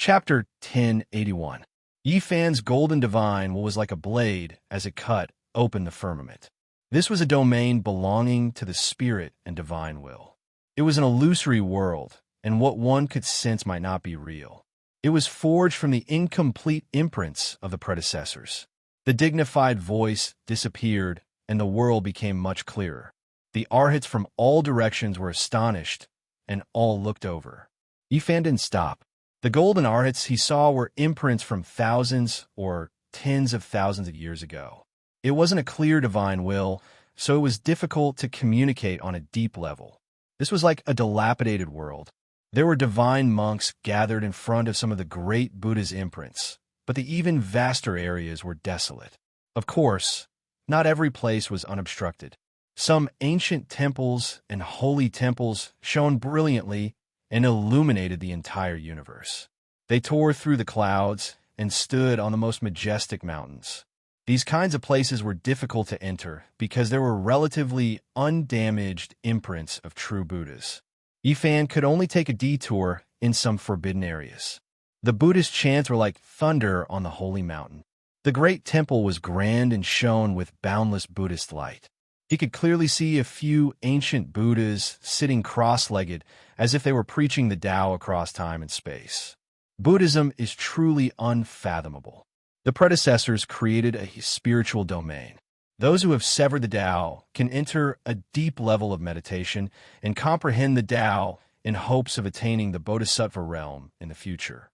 Chapter 1081. Yifan's golden divine was like a blade as it cut open the firmament. This was a domain belonging to the spirit and divine will. It was an illusory world, and what one could sense might not be real. It was forged from the incomplete imprints of the predecessors. The dignified voice disappeared, and the world became much clearer. The Arhats from all directions were astonished, and all looked over. Yifan didn't stop. The golden Arhats he saw were imprints from thousands or tens of thousands of years ago. It wasn't a clear divine will, so it was difficult to communicate on a deep level. This was like a dilapidated world. There were divine monks gathered in front of some of the great Buddha's imprints, but the even vaster areas were desolate. Of course, not every place was unobstructed. Some ancient temples and holy temples shone brilliantly and illuminated the entire universe. They tore through the clouds and stood on the most majestic mountains. These kinds of places were difficult to enter because there were relatively undamaged imprints of true Buddhas. Yifan could only take a detour in some forbidden areas. The Buddhist chants were like thunder on the holy mountain. The great temple was grand and shone with boundless Buddhist light. He could clearly see a few ancient Buddhas sitting cross-legged as if they were preaching the Tao across time and space. Buddhism is truly unfathomable. The predecessors created a spiritual domain. Those who have severed the Tao can enter a deep level of meditation and comprehend the Tao in hopes of attaining the Bodhisattva realm in the future.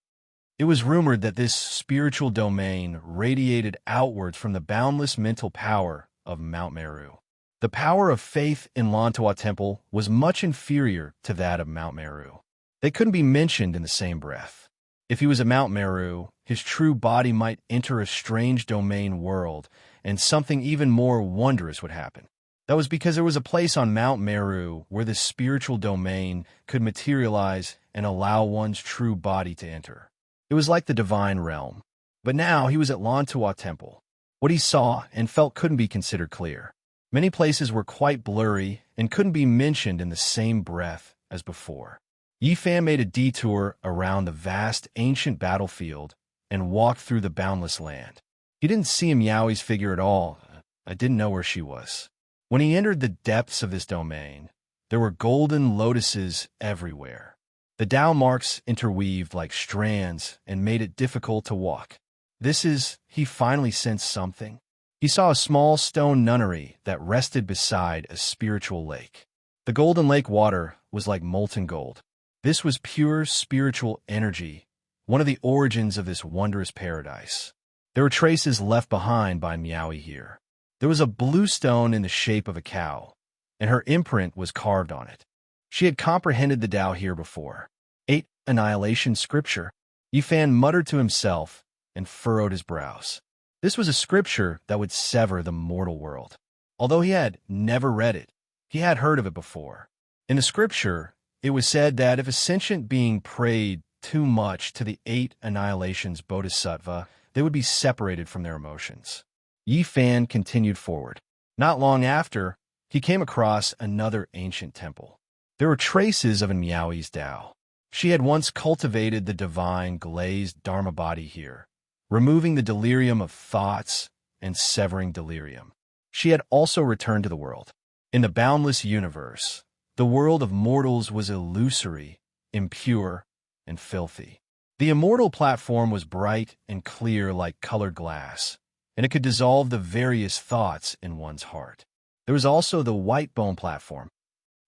It was rumored that this spiritual domain radiated outwards from the boundless mental power of Mount Meru. The power of faith in Lantawa Temple was much inferior to that of Mount Meru. They couldn't be mentioned in the same breath. If he was at Mount Meru, his true body might enter a strange domain world, and something even more wondrous would happen. That was because there was a place on Mount Meru where this spiritual domain could materialize and allow one's true body to enter. It was like the divine realm. But now he was at Lantawa Temple. What he saw and felt couldn't be considered clear. Many places were quite blurry and couldn't be mentioned in the same breath as before. Yifan made a detour around the vast ancient battlefield and walked through the boundless land. He didn't see Miaoi's figure at all. I didn't know where she was. When he entered the depths of this domain, there were golden lotuses everywhere. The Tao marks interweaved like strands and made it difficult to walk. He finally sensed something. He saw a small stone nunnery that rested beside a spiritual lake. The golden lake water was like molten gold. This was pure spiritual energy, one of the origins of this wondrous paradise. There were traces left behind by Miaoi here. There was a blue stone in the shape of a cow, and her imprint was carved on it. She had comprehended the Tao here before. 8. Annihilation Scripture. Yifan muttered to himself and furrowed his brows. This was a scripture that would sever the mortal world. Although he had never read it, he had heard of it before. In the scripture, it was said that if a sentient being prayed too much to the 8 annihilations bodhisattva, they would be separated from their emotions. Yifan continued forward. Not long after, he came across another ancient temple. There were traces of Miaoi's Tao. She had once cultivated the divine glazed Dharma body here, removing the delirium of thoughts and severing delirium. She had also returned to the world. In the boundless universe, the world of mortals was illusory, impure, and filthy. The immortal platform was bright and clear like colored glass, and it could dissolve the various thoughts in one's heart. There was also the white bone platform.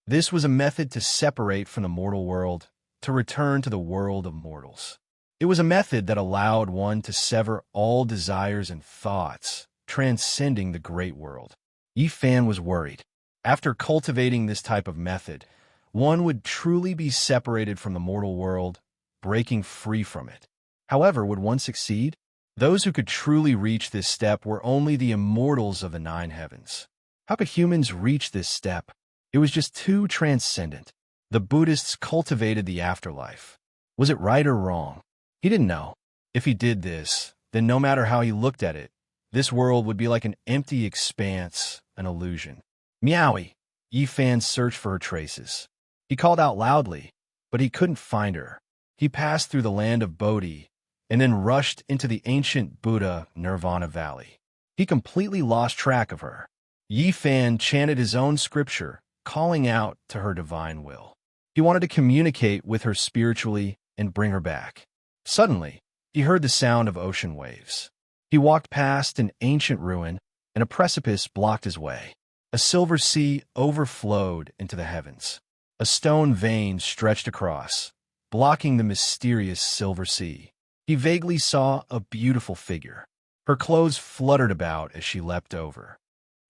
This was a method to separate from the mortal world, to return to the world of mortals. It was a method that allowed one to sever all desires and thoughts, transcending the great world. Yifan was worried. After cultivating this type of method, one would truly be separated from the mortal world, breaking free from it. However, would one succeed? Those who could truly reach this step were only the immortals of the 9 heavens. How could humans reach this step? It was just too transcendent. The Buddhists cultivated the afterlife. Was it right or wrong? He didn't know. If he did this, then no matter how he looked at it, this world would be like an empty expanse, an illusion. Miaoi! Yifan searched for her traces. He called out loudly, but he couldn't find her. he passed through the land of Bodhi and then rushed into the ancient Buddha Nirvana Valley. He completely lost track of her. Yi Fan chanted his own scripture, calling out to her divine will. He wanted to communicate with her spiritually and bring her back. Suddenly, he heard the sound of ocean waves. He walked past an ancient ruin, and a precipice blocked his way. A silver sea overflowed into the heavens. A stone vein stretched across, blocking the mysterious silver sea. He vaguely saw a beautiful figure. Her clothes fluttered about as she leapt over.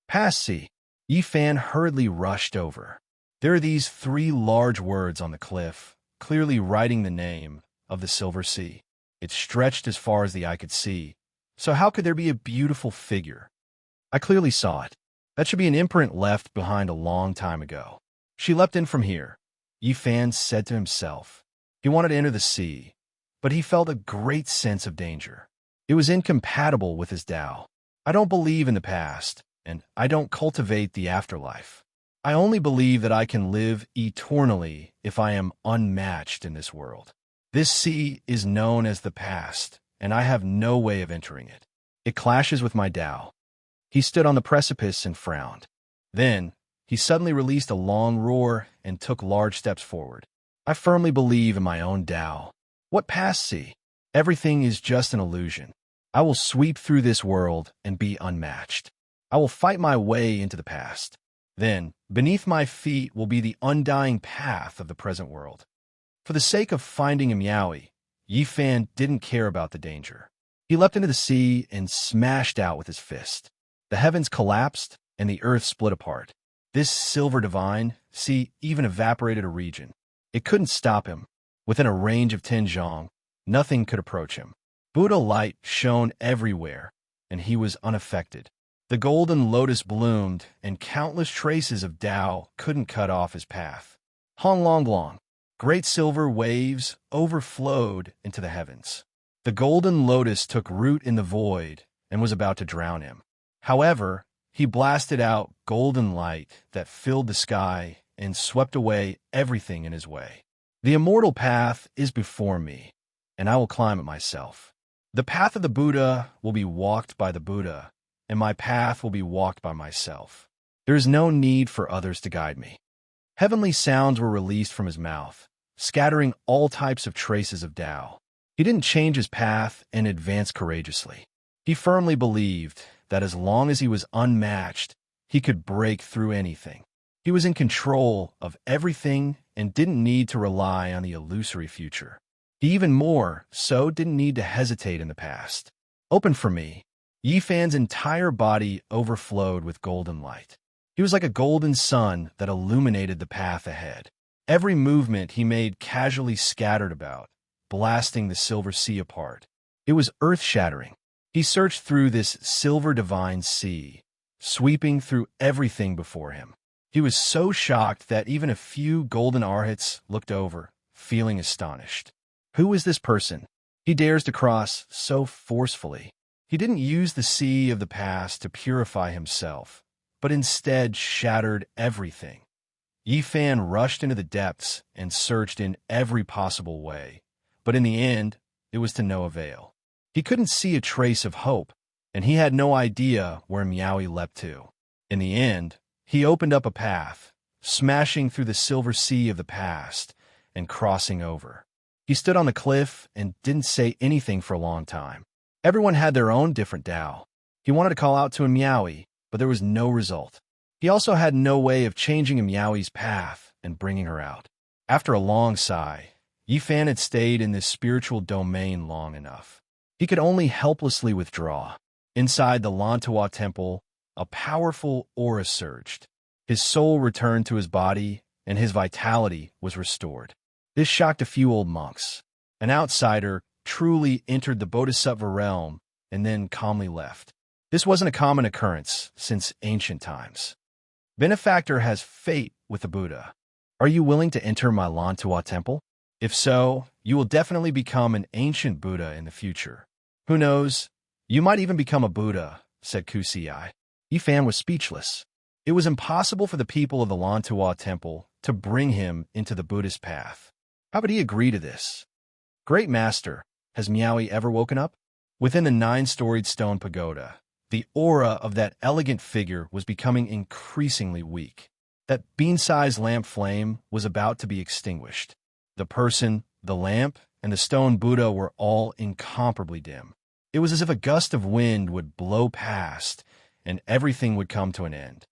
Past sea, Yi Fan hurriedly rushed over. There are these 3 large words on the cliff, clearly writing the name of the silver sea. It stretched as far as the eye could see, so how could there be a beautiful figure? I clearly saw it. That should be an imprint left behind a long time ago. She leapt in from here, Yi Fan said to himself. He wanted to enter the sea, but he felt a great sense of danger. It was incompatible with his Tao. I don't believe in the past, and I don't cultivate the afterlife. I only believe that I can live eternally if I am unmatched in this world. This sea is known as the past, and I have no way of entering it. It clashes with my Tao. He stood on the precipice and frowned. Then, he suddenly released a long roar and took large steps forward. I firmly believe in my own Tao. What past sea? Everything is just an illusion. I will sweep through this world and be unmatched. I will fight my way into the past. Then, beneath my feet will be the undying path of the present world. For the sake of finding a Miaoi, Yi Fan didn't care about the danger. He leapt into the sea and smashed out with his fist. The heavens collapsed and the earth split apart. This silver divine sea even evaporated a region. It couldn't stop him. Within a range of 10 zhong, nothing could approach him. Buddha light shone everywhere, and he was unaffected. The golden lotus bloomed, and countless traces of Tao couldn't cut off his path. Hong Long Long, great silver waves overflowed into the heavens. The golden lotus took root in the void and was about to drown him. However, he blasted out golden light that filled the sky and swept away everything in his way. The immortal path is before me, and I will climb it myself. The path of the Buddha will be walked by the Buddha, and my path will be walked by myself. There is no need for others to guide me. Heavenly sounds were released from his mouth, scattering all types of traces of Tao. He didn't change his path and advance courageously. He firmly believed that as long as he was unmatched, he could break through anything. He was in control of everything and didn't need to rely on the illusory future. He even more so didn't need to hesitate in the past. Open for me, Yi Fan's entire body overflowed with golden light. He was like a golden sun that illuminated the path ahead. Every movement he made casually scattered about, blasting the silver sea apart. It was earth-shattering. He searched through this silver divine sea, sweeping through everything before him. He was so shocked that even a few golden arhats looked over, feeling astonished. Who is this person? He dares to cross so forcefully. He didn't use the sea of the past to purify himself, but instead shattered everything. Yi Fan rushed into the depths and searched in every possible way, but in the end, it was to no avail. He couldn't see a trace of hope, and he had no idea where Miaoi leapt to. In the end, he opened up a path, smashing through the silver sea of the past and crossing over. He stood on the cliff and didn't say anything for a long time. Everyone had their own different Tao. He wanted to call out to a Miaoi, but there was no result. He also had no way of changing a Miaoi's path and bringing her out. After a long sigh, Yi Fan had stayed in this spiritual domain long enough. He could only helplessly withdraw. Inside the Lantua temple, a powerful aura surged. His soul returned to his body, and his vitality was restored. This shocked a few old monks. An outsider truly entered the Bodhisattva realm and then calmly left. This wasn't a common occurrence since ancient times. Benefactor has fate with the Buddha. Are you willing to enter my Lantua temple? If so, you will definitely become an ancient Buddha in the future. Who knows? You might even become a Buddha, said Kusi-ai. Yi Fan was speechless. It was impossible for the people of the Lantua temple to bring him into the Buddhist path. How could he agree to this? Great Master, has Miaoi ever woken up? Within the 9-storied stone pagoda, the aura of that elegant figure was becoming increasingly weak. That bean-sized lamp flame was about to be extinguished. The person, the lamp, and the stone Buddha were all incomparably dim. It was as if a gust of wind would blow past, and everything would come to an end.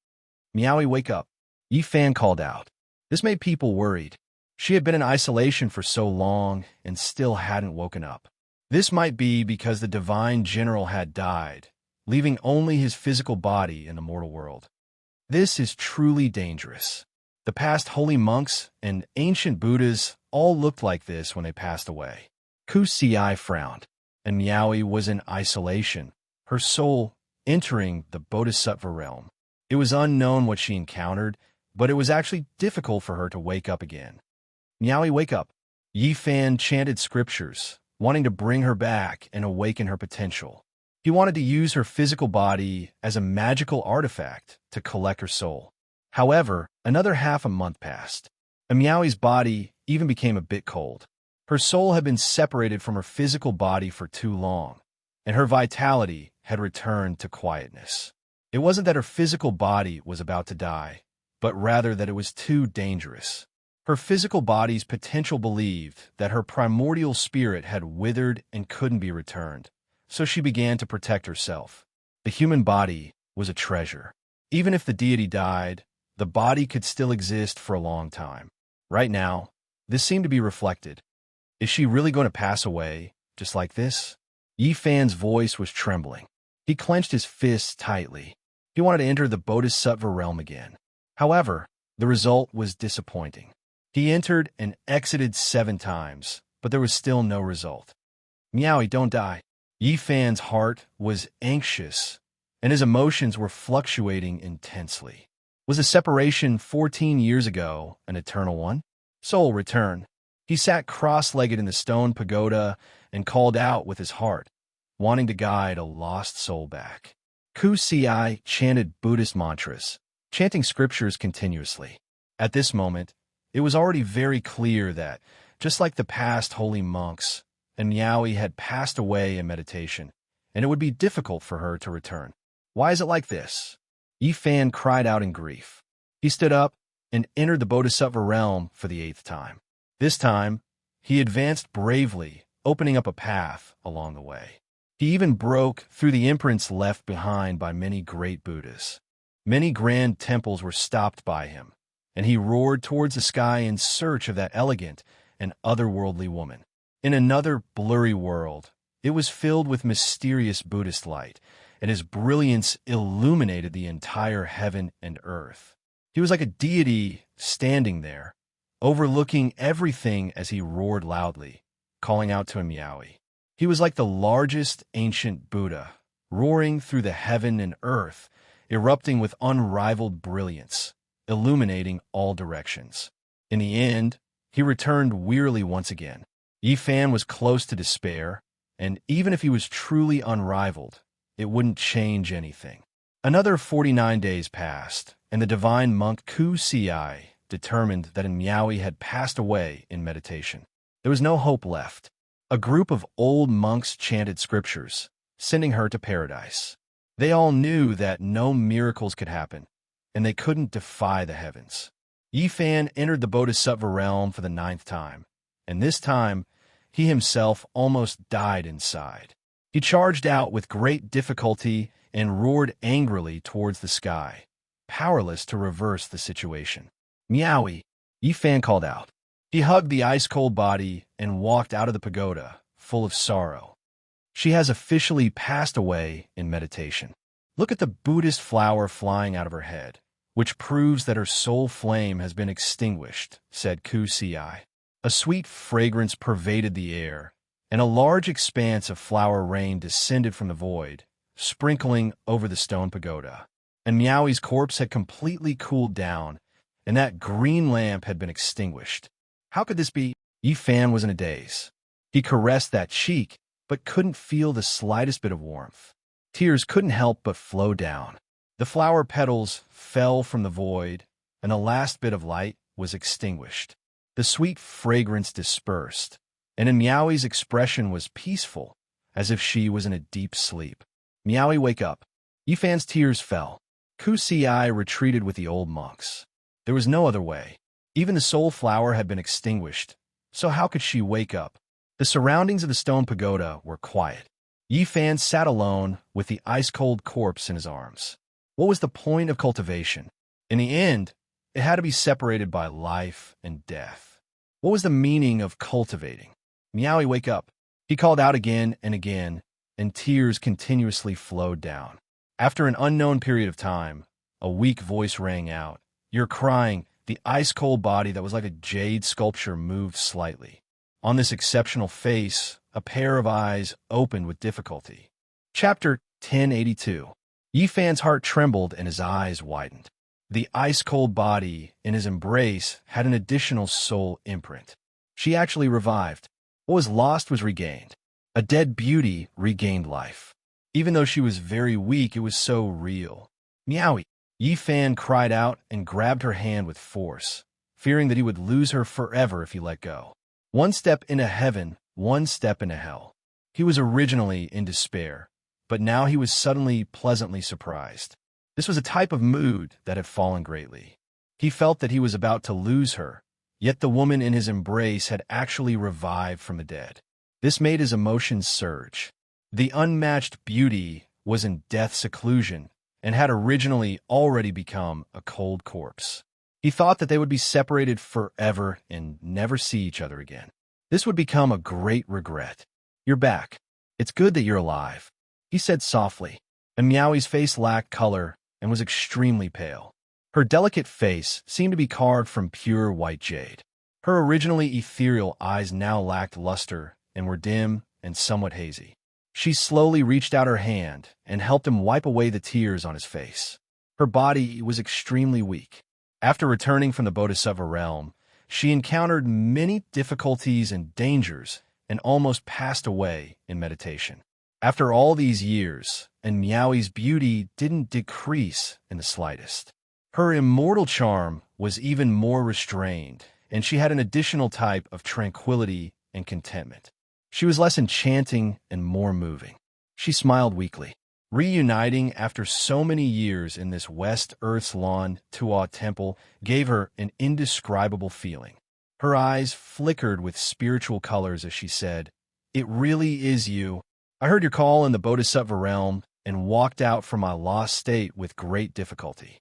Miaoi, wake up. Yi Fan called out. This made people worried. She had been in isolation for so long and still hadn't woken up. This might be because the divine general had died, leaving only his physical body in the mortal world. This is truly dangerous. The past holy monks and ancient Buddhas all looked like this when they passed away. Ku Ci frowned, and Miaoi was in isolation, her soul entering the Bodhisattva realm. It was unknown what she encountered, but it was actually difficult for her to wake up again. Miaoi, wake up. Yi Fan chanted scriptures, wanting to bring her back and awaken her potential. He wanted to use her physical body as a magical artifact to collect her soul. However, another half a month passed, and Miaoi's body even became a bit cold. Her soul had been separated from her physical body for too long, and her vitality had returned to quietness. It wasn't that her physical body was about to die, but rather that it was too dangerous. Her physical body's potential believed that her primordial spirit had withered and couldn't be returned, so she began to protect herself. The human body was a treasure. Even if the deity died, the body could still exist for a long time. Right now, this seemed to be reflected. Is she really going to pass away, just like this? Yi Fan's voice was trembling. He clenched his fists tightly. He wanted to enter the Bodhisattva realm again. However, the result was disappointing. He entered and exited 7 times, but there was still no result. Miaoi, don't die. Yi Fan's heart was anxious, and his emotions were fluctuating intensely. Was the separation 14 years ago an eternal one? Soul, return. He sat cross-legged in the stone pagoda and called out with his heart, wanting to guide a lost soul back. Ku Ci chanted Buddhist mantras, chanting scriptures continuously. At this moment, it was already very clear that, just like the past holy monks, and Miaoi had passed away in meditation, and it would be difficult for her to return. Why is it like this? Yi Fan cried out in grief. He stood up and entered the Bodhisattva realm for the 8th time. This time, he advanced bravely, opening up a path along the way. He even broke through the imprints left behind by many great Buddhas. Many grand temples were stopped by him, and he roared towards the sky in search of that elegant and otherworldly woman. In another blurry world, it was filled with mysterious Buddhist light, and his brilliance illuminated the entire heaven and earth. He was like a deity standing there, overlooking everything as he roared loudly, calling out to Miaoi. He was like the largest ancient Buddha, roaring through the heaven and earth, erupting with unrivaled brilliance, illuminating all directions. In the end, he returned wearily once again. Yi Fan was close to despair, and even if he was truly unrivaled, it wouldn't change anything. Another 49 days passed, and the divine monk Ku Ci determined that Miaoi had passed away in meditation. There was no hope left. A group of old monks chanted scriptures, sending her to paradise. They all knew that no miracles could happen, and they couldn't defy the heavens. Yi Fan entered the Bodhisattva realm for the 9th time, and this time, he himself almost died inside. He charged out with great difficulty and roared angrily towards the sky, powerless to reverse the situation. Miaoi, Yi Fan called out. He hugged the ice-cold body and walked out of the pagoda, full of sorrow. She has officially passed away in meditation. Look at the Buddhist flower flying out of her head, which proves that her soul flame has been extinguished, said Ku Ci. A sweet fragrance pervaded the air, and a large expanse of flower rain descended from the void, sprinkling over the stone pagoda. And Miaoi's corpse had completely cooled down, and that green lamp had been extinguished. How could this be? Yi Fan was in a daze. He caressed that cheek, but couldn't feel the slightest bit of warmth. Tears couldn't help but flow down. The flower petals fell from the void, and the last bit of light was extinguished. The sweet fragrance dispersed, and in Meowie's expression was peaceful, as if she was in a deep sleep. Meowie, wake up. Yifan's tears fell. Kusi retreated with the old monks. There was no other way. Even the soul flower had been extinguished, so how could she wake up? The surroundings of the stone pagoda were quiet. Yifan sat alone with the ice-cold corpse in his arms. What was the point of cultivation? In the end, it had to be separated by life and death. What was the meaning of cultivating? Meowie, wake up. He called out again, and tears continuously flowed down. After an unknown period of time, a weak voice rang out. You're crying. The ice-cold body that was like a jade sculpture moved slightly. On this exceptional face, a pair of eyes opened with difficulty. Chapter 1082. Yifan's heart trembled and his eyes widened. The ice-cold body in his embrace had an additional soul imprint. She actually revived. What was lost was regained. A dead beauty regained life. Even though she was very weak, it was so real. Meowie! Yifan cried out and grabbed her hand with force, fearing that he would lose her forever if he let go. One step into heaven, one step into hell. He was originally in despair, but now he was suddenly pleasantly surprised. This was a type of mood that had fallen greatly. He felt that he was about to lose her, yet the woman in his embrace had actually revived from the dead. This made his emotions surge. The unmatched beauty was in death's seclusion and had originally already become a cold corpse. He thought that they would be separated forever and never see each other again. This would become a great regret. You're back. It's good that you're alive, he said softly, and Meowie's face lacked color and was extremely pale. Her delicate face seemed to be carved from pure white jade. Her originally ethereal eyes now lacked luster and were dim and somewhat hazy. She slowly reached out her hand and helped him wipe away the tears on his face. Her body was extremely weak. After returning from the Bodhisattva realm, she encountered many difficulties and dangers and almost passed away in meditation. After all these years, and Meowie's beauty didn't decrease in the slightest. Her immortal charm was even more restrained, and she had an additional type of tranquility and contentment. She was less enchanting and more moving. She smiled weakly. Reuniting after so many years in this West Earth's Lawn Tuaw temple gave her an indescribable feeling. Her eyes flickered with spiritual colors as she said, "It really is you. I heard your call in the Bodhisattva realm and walked out from my lost state with great difficulty.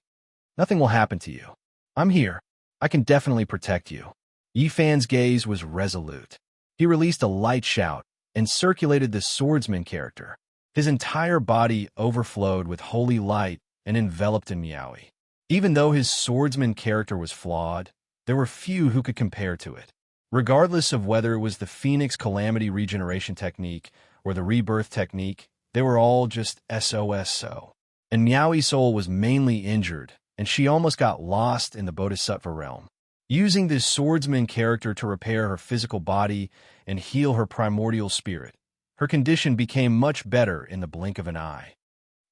Nothing will happen to you. I'm here. I can definitely protect you." Yifan's gaze was resolute. He released a light shout and circulated the swordsman character. His entire body overflowed with holy light and enveloped in Meowie. Even though his swordsman character was flawed, there were few who could compare to it. Regardless of whether it was the Phoenix Calamity regeneration technique or the rebirth technique, they were all just SOSO. And Meowie's soul was mainly injured, and she almost got lost in the Bodhisattva realm. Using this swordsman character to repair her physical body and heal her primordial spirit, her condition became much better in the blink of an eye.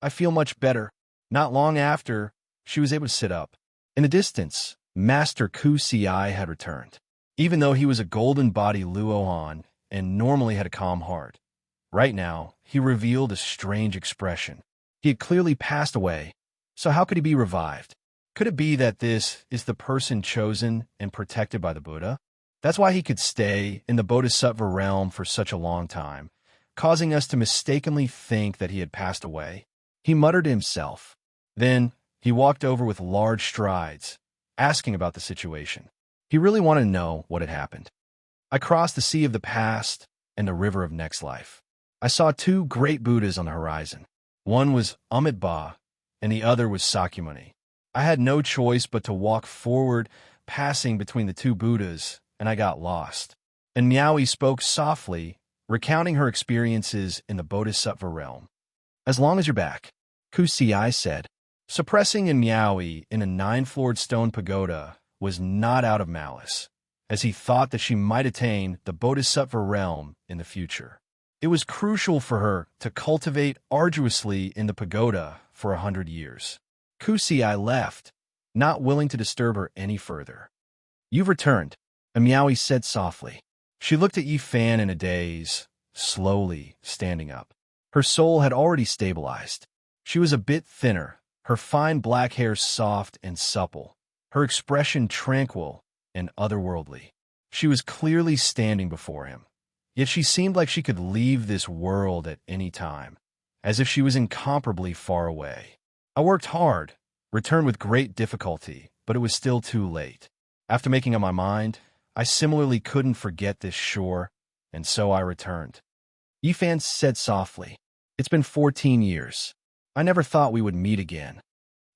I feel much better. Not long after, she was able to sit up. In the distance, Master Kusi had returned. Even though he was a golden body Luohan and normally had a calm heart, right now, he revealed a strange expression. He had clearly passed away, so how could he be revived? Could it be that this is the person chosen and protected by the Buddha? That's why he could stay in the Bodhisattva realm for such a long time, causing us to mistakenly think that he had passed away. He muttered to himself. Then he walked over with large strides, asking about the situation. He really wanted to know what had happened. I crossed the sea of the past and the river of next life. I saw two great Buddhas on the horizon. One was Amitabha, and the other was Sakyamuni. I had no choice but to walk forward, passing between the two Buddhas, and I got lost. And Meowie spoke softly, recounting her experiences in the Bodhisattva realm. As long as you're back, Kusi said. Suppressing in Meowie in a 9-floored stone pagoda was not out of malice, as he thought that she might attain the Bodhisattva realm in the future. It was crucial for her to cultivate arduously in the pagoda for 100 years. Kusi left, not willing to disturb her any further. You've returned, Meowie said softly. She looked at Yi Fan in a daze, slowly standing up. Her soul had already stabilized. She was a bit thinner, her fine black hair soft and supple, her expression tranquil and otherworldly. She was clearly standing before him, yet she seemed like she could leave this world at any time, as if she was incomparably far away. I worked hard, returned with great difficulty, but it was still too late. After making up my mind, I similarly couldn't forget this shore, and so I returned. Yi Fan said softly, "It's been 14 years. I never thought we would meet again."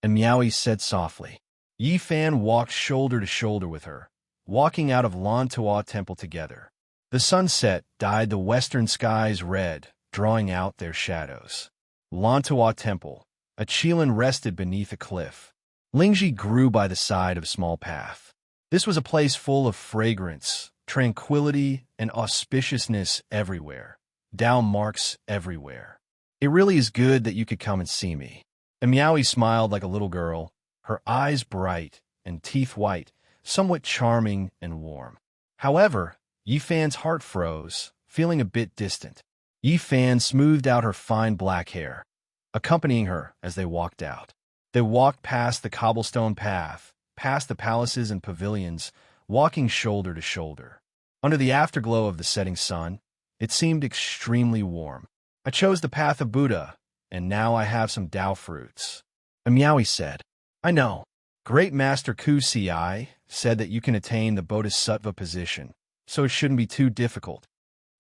And Miaoi said softly. Yi Fan walked shoulder to shoulder with her, walking out of Lantua Temple together. The sunset dyed the western skies red, drawing out their shadows. Lantua Temple, a Qilin rested beneath a cliff. Lingji grew by the side of a small path. This was a place full of fragrance, tranquility, and auspiciousness everywhere. Dao marks everywhere. "It really is good that you could come and see me." And Miaoi smiled like a little girl, her eyes bright and teeth white, somewhat charming and warm. However, Yi Fan's heart froze, feeling a bit distant. Yi Fan smoothed out her fine black hair, accompanying her as they walked out. They walked past the cobblestone path, past the palaces and pavilions, walking shoulder to shoulder. Under the afterglow of the setting sun, it seemed extremely warm. "I chose the path of Buddha, and now I have some Tao fruits." And Miaoi said, "I know. Great Master Ku Si said that you can attain the Bodhisattva position, so it shouldn't be too difficult."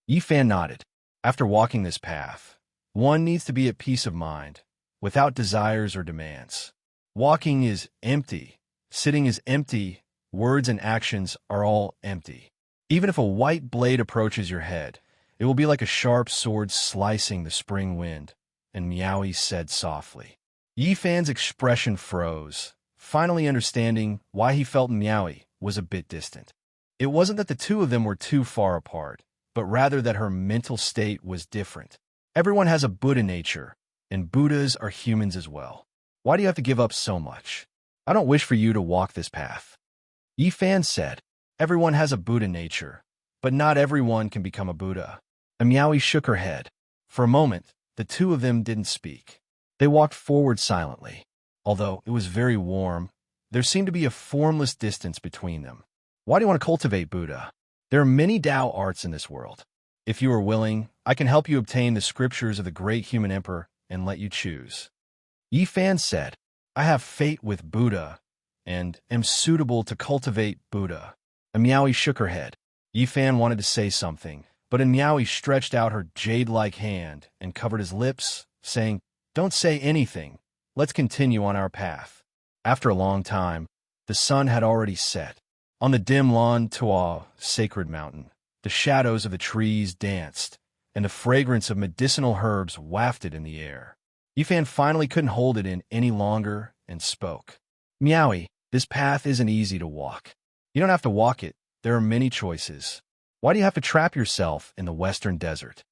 Yi Fan nodded. After walking this path, one needs to be at peace of mind, without desires or demands. Walking is empty. Sitting is empty. Words and actions are all empty. Even if a white blade approaches your head, it will be like a sharp sword slicing the spring wind. And Miaoi said softly. Yi Fan's expression froze, finally understanding why he felt Miaoi was a bit distant. It wasn't that the two of them were too far apart, but rather that her mental state was different. Everyone has a Buddha nature, and Buddhas are humans as well. Why do you have to give up so much? I don't wish for you to walk this path. Yi Fan said, "Everyone has a Buddha nature, but not everyone can become a Buddha." And Miaoi shook her head. For a moment, the two of them didn't speak. They walked forward silently. Although it was very warm, there seemed to be a formless distance between them. "Why do you want to cultivate Buddha? There are many Tao arts in this world. If you are willing, I can help you obtain the scriptures of the great human emperor and let you choose." Yi Fan said, "I have fate with Buddha and am suitable to cultivate Buddha." And Miaoi shook her head. Yi Fan wanted to say something, but Miaoi stretched out her jade-like hand and covered his lips, saying, "Don't say anything. Let's continue on our path." After a long time, the sun had already set. On the dim Lantua sacred mountain, the shadows of the trees danced, and the fragrance of medicinal herbs wafted in the air. Yi Fan finally couldn't hold it in any longer and spoke. "Miaoi, this path isn't easy to walk. You don't have to walk it. There are many choices. Why do you have to trap yourself in the western desert?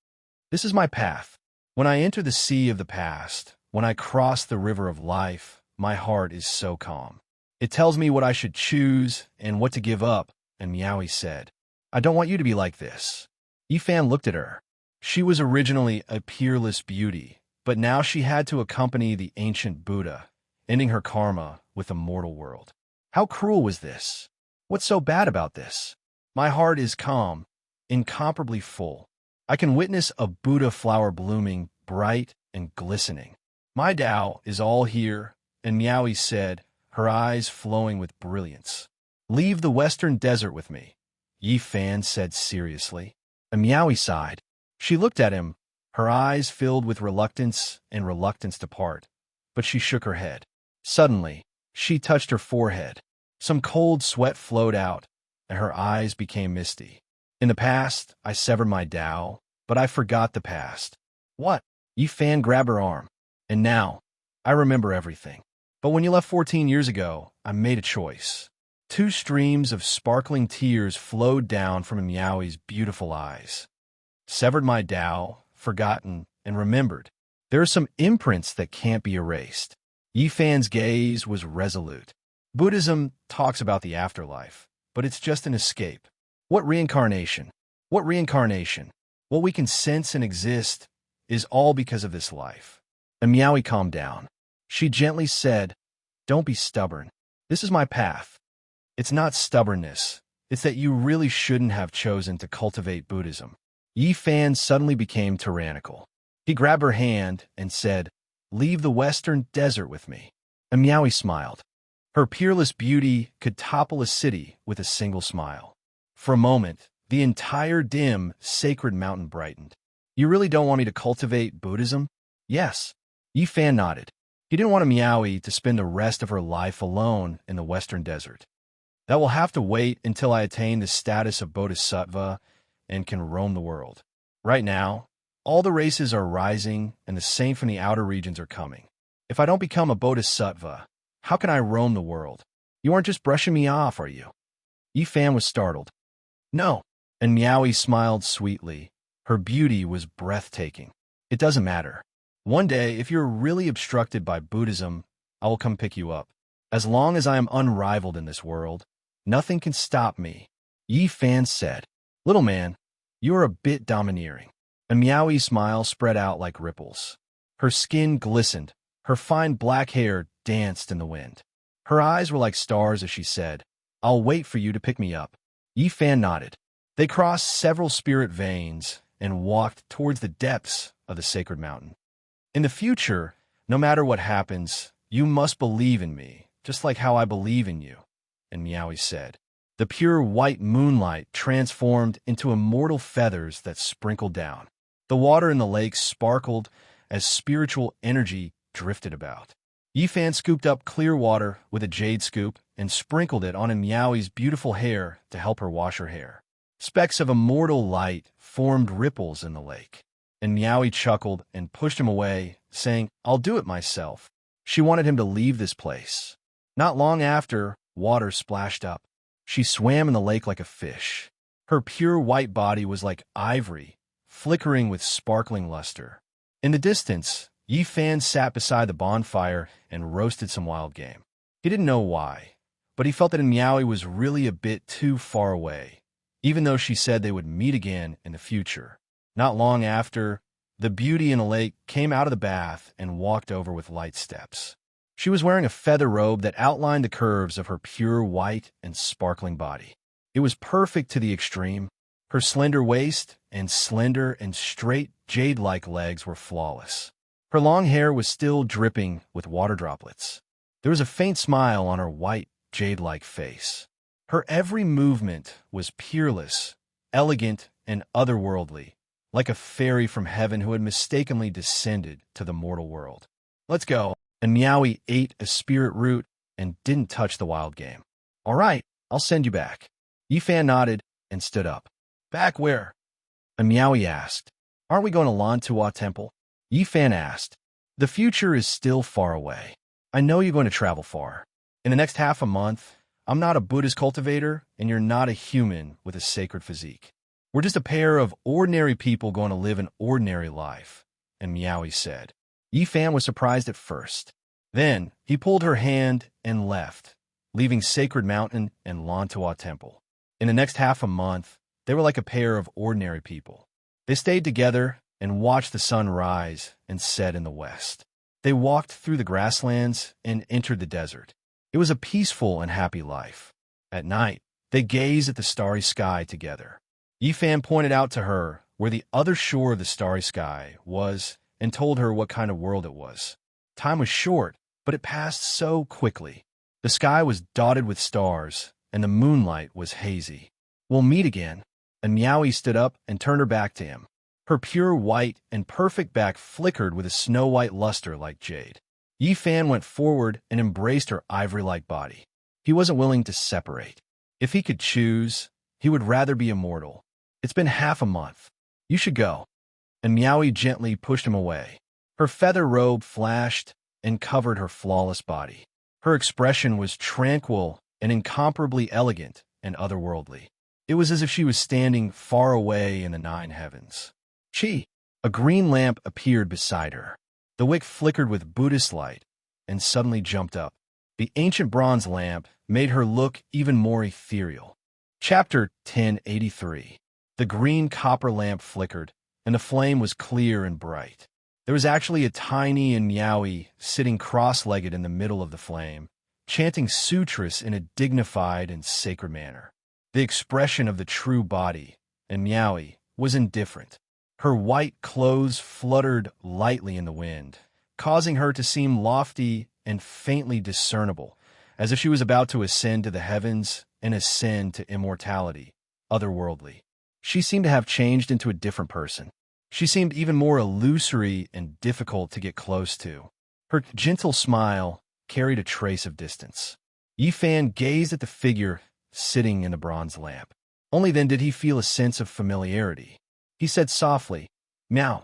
This is my path. When I enter the sea of the past, when I cross the river of life, my heart is so calm. It tells me what I should choose and what to give up." And Miaoi said, "I don't want you to be like this." Yi Fan looked at her. She was originally a peerless beauty, but now she had to accompany the ancient Buddha, ending her karma with the mortal world. How cruel was this? What's so bad about this? My heart is calm, incomparably full. I can witness a Buddha flower blooming, bright and glistening. My Tao is all here, and Miaoi said, her eyes flowing with brilliance. "Leave the western desert with me," Yi Fan said seriously. And Miaoi sighed. She looked at him, her eyes filled with reluctance to part, but she shook her head. Suddenly, she touched her forehead. Some cold sweat flowed out, and her eyes became misty. "In the past, I severed my Tao, but I forgot the past." "What?" Yi Fan grabbed her arm. "And now, I remember everything. But when you left 14 years ago, I made a choice." Two streams of sparkling tears flowed down from Miaoi's beautiful eyes. "Severed my Tao, forgotten, and remembered. There are some imprints that can't be erased." Yi Fan's gaze was resolute. "Buddhism talks about the afterlife, but it's just an escape. What reincarnation? What reincarnation? What we can sense and exist is all because of this life. And Meowie calmed down. She gently said, "Don't be stubborn. This is my path. It's not stubbornness. It's that you really shouldn't have chosen to cultivate Buddhism." Yi Fan suddenly became tyrannical. He grabbed her hand and said, "Leave the western desert with me." And Meowie smiled. Her peerless beauty could topple a city with a single smile. For a moment, the entire dim, sacred mountain brightened. "You really don't want me to cultivate Buddhism?" "Yes." Yi Fan nodded. He didn't want Meowie to spend the rest of her life alone in the western desert. "That will have to wait until I attain the status of Bodhisattva and can roam the world. Right now, all the races are rising and the saints from the outer regions are coming. If I don't become a Bodhisattva, how can I roam the world? You aren't just brushing me off, are you?" Yi Fan was startled. "No." And Meowie smiled sweetly. Her beauty was breathtaking. "It doesn't matter. One day, if you're really obstructed by Buddhism, I will come pick you up. As long as I am unrivaled in this world, nothing can stop me." Yi Fan said, "Little man, you are a bit domineering." And Meowie's smile spread out like ripples. Her skin glistened. Her fine black hair danced in the wind. Her eyes were like stars as she said, "I'll wait for you to pick me up." Yi Fan nodded. They crossed several spirit veins and walked towards the depths of the sacred mountain. "In the future, no matter what happens, you must believe in me, just like how I believe in you," and Meowie said. The pure white moonlight transformed into immortal feathers that sprinkled down. The water in the lake sparkled as spiritual energy drifted about. Yi Fan scooped up clear water with a jade scoop and sprinkled it on Meowie's beautiful hair to help her wash her hair. Specks of immortal light formed ripples in the lake, and Meowie chuckled and pushed him away, saying, "I'll do it myself." She wanted him to leave this place. Not long after, water splashed up. She swam in the lake like a fish. Her pure white body was like ivory, flickering with sparkling luster. In the distance, Yi Fan sat beside the bonfire and roasted some wild game. He didn't know why, but he felt that Meowie was really a bit too far away, even though she said they would meet again in the future. Not long after, the beauty in the lake came out of the bath and walked over with light steps. She was wearing a feather robe that outlined the curves of her pure white and sparkling body. It was perfect to the extreme. Her slender waist and slender and straight jade-like legs were flawless. Her long hair was still dripping with water droplets. There was a faint smile on her white, jade-like face. Her every movement was peerless, elegant, and otherworldly, like a fairy from heaven who had mistakenly descended to the mortal world. "Let's go." And Meowie ate a spirit root and didn't touch the wild game. "All right, I'll send you back." Yi Fan nodded and stood up. "Back where?" And Meowie asked. "Aren't we going to Lantua Temple?" Yi Fan asked. "The future is still far away. I know you're going to travel far. In the next half a month, I'm not a Buddhist cultivator, and you're not a human with a sacred physique. We're just a pair of ordinary people going to live an ordinary life," and Meowie said. Yi Fan was surprised at first. Then he pulled her hand and left, leaving Sacred Mountain and Lantua Temple. In the next half a month, they were like a pair of ordinary people. They stayed together and watched the sun rise and set in the west. They walked through the grasslands and entered the desert. It was a peaceful and happy life. At night, they gazed at the starry sky together. Yi Fan pointed out to her where the other shore of the starry sky was and told her what kind of world it was. Time was short, but it passed so quickly. The sky was dotted with stars, and the moonlight was hazy. "We'll meet again." And Meowie stood up and turned her back to him. Her pure white and perfect back flickered with a snow-white luster like jade. Yi Fan went forward and embraced her ivory-like body. He wasn't willing to separate. If he could choose, he would rather be immortal. "It's been half a month. You should go." And Meowie gently pushed him away. Her feather robe flashed and covered her flawless body. Her expression was tranquil and incomparably elegant and otherworldly. It was as if she was standing far away in the nine heavens. Chi! A green lamp appeared beside her. The wick flickered with Buddhist light and suddenly jumped up. The ancient bronze lamp made her look even more ethereal. Chapter 1083. The green copper lamp flickered, and the flame was clear and bright. There was actually a tiny Enyawi sitting cross-legged in the middle of the flame, chanting sutras in a dignified and sacred manner. The expression of the true body, Enyawi, was indifferent. Her white clothes fluttered lightly in the wind, causing her to seem lofty and faintly discernible, as if she was about to ascend to the heavens and ascend to immortality, otherworldly. She seemed to have changed into a different person. She seemed even more illusory and difficult to get close to. Her gentle smile carried a trace of distance. Yifan gazed at the figure sitting in the bronze lamp. Only then did he feel a sense of familiarity. He said softly, "Meow,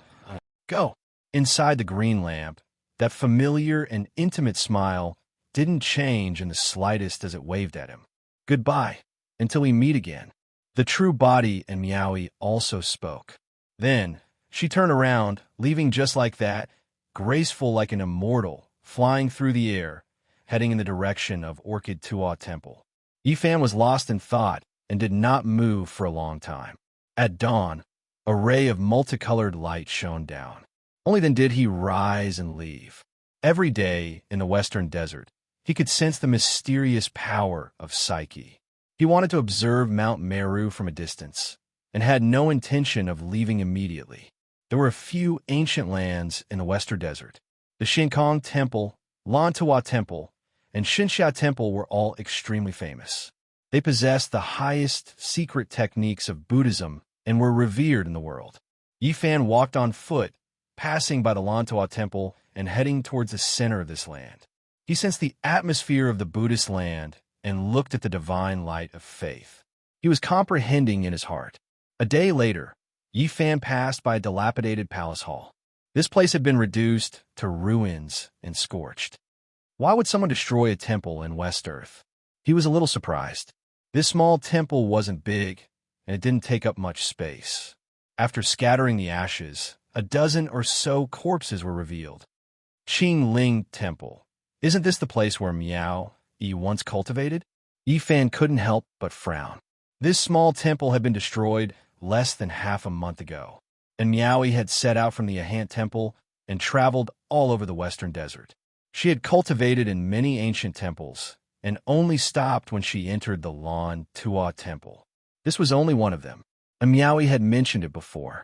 go." Inside the green lamp, that familiar and intimate smile didn't change in the slightest as it waved at him. "Goodbye, until we meet again." The true body and Meowie also spoke. Then, she turned around, leaving just like that, graceful like an immortal, flying through the air, heading in the direction of Orchid Tuo Temple. Yifan was lost in thought and did not move for a long time. At dawn, a ray of multicolored light shone down. Only then did he rise and leave. Every day in the western desert, he could sense the mysterious power of Psyche. He wanted to observe Mount Meru from a distance, and had no intention of leaving immediately. There were a few ancient lands in the western desert. The Shinkong Temple, Lantua Temple, and Xinxia Temple were all extremely famous. They possessed the highest secret techniques of Buddhism and were revered in the world. Yifan walked on foot, passing by the Lantua Temple and heading towards the center of this land. He sensed the atmosphere of the Buddhist land and looked at the divine light of faith. He was comprehending in his heart. A day later, Yifan passed by a dilapidated palace hall. This place had been reduced to ruins and scorched. Why would someone destroy a temple in West Earth? He was a little surprised. This small temple wasn't big, and it didn't take up much space. After scattering the ashes, a dozen or so corpses were revealed. Qingling Temple. Isn't this the place where Miao Yi once cultivated? Yifan couldn't help but frown. This small temple had been destroyed less than half a month ago, and Miao Yi had set out from the Ahant Temple and traveled all over the western desert. She had cultivated in many ancient temples, and only stopped when she entered the Lan Tuo Temple. This was only one of them, and Miao Yi had mentioned it before.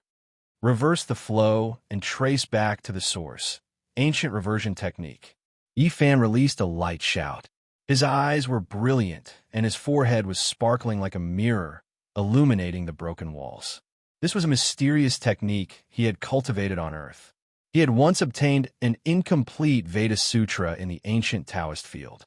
Reverse the flow and trace back to the source. Ancient reversion technique. Yifan released a light shout. His eyes were brilliant, and his forehead was sparkling like a mirror, illuminating the broken walls. This was a mysterious technique he had cultivated on Earth. He had once obtained an incomplete Veda Sutra in the ancient Taoist field.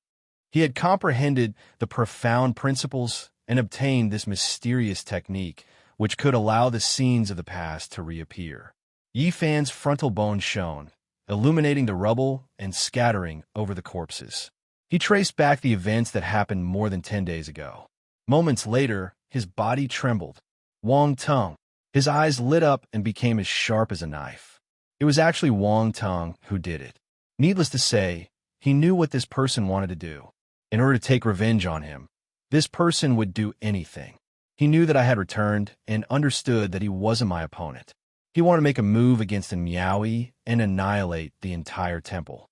He had comprehended the profound principles and obtained this mysterious technique, which could allow the scenes of the past to reappear. Yifan's frontal bone shone, illuminating the rubble and scattering over the corpses. He traced back the events that happened more than 10 days ago. Moments later, his body trembled. Wang Tung. His eyes lit up and became as sharp as a knife. It was actually Wang Tung who did it. Needless to say, he knew what this person wanted to do. In order to take revenge on him, this person would do anything. He knew that I had returned and understood that he wasn't my opponent. He wanted to make a move against Miaoyi and annihilate the entire temple.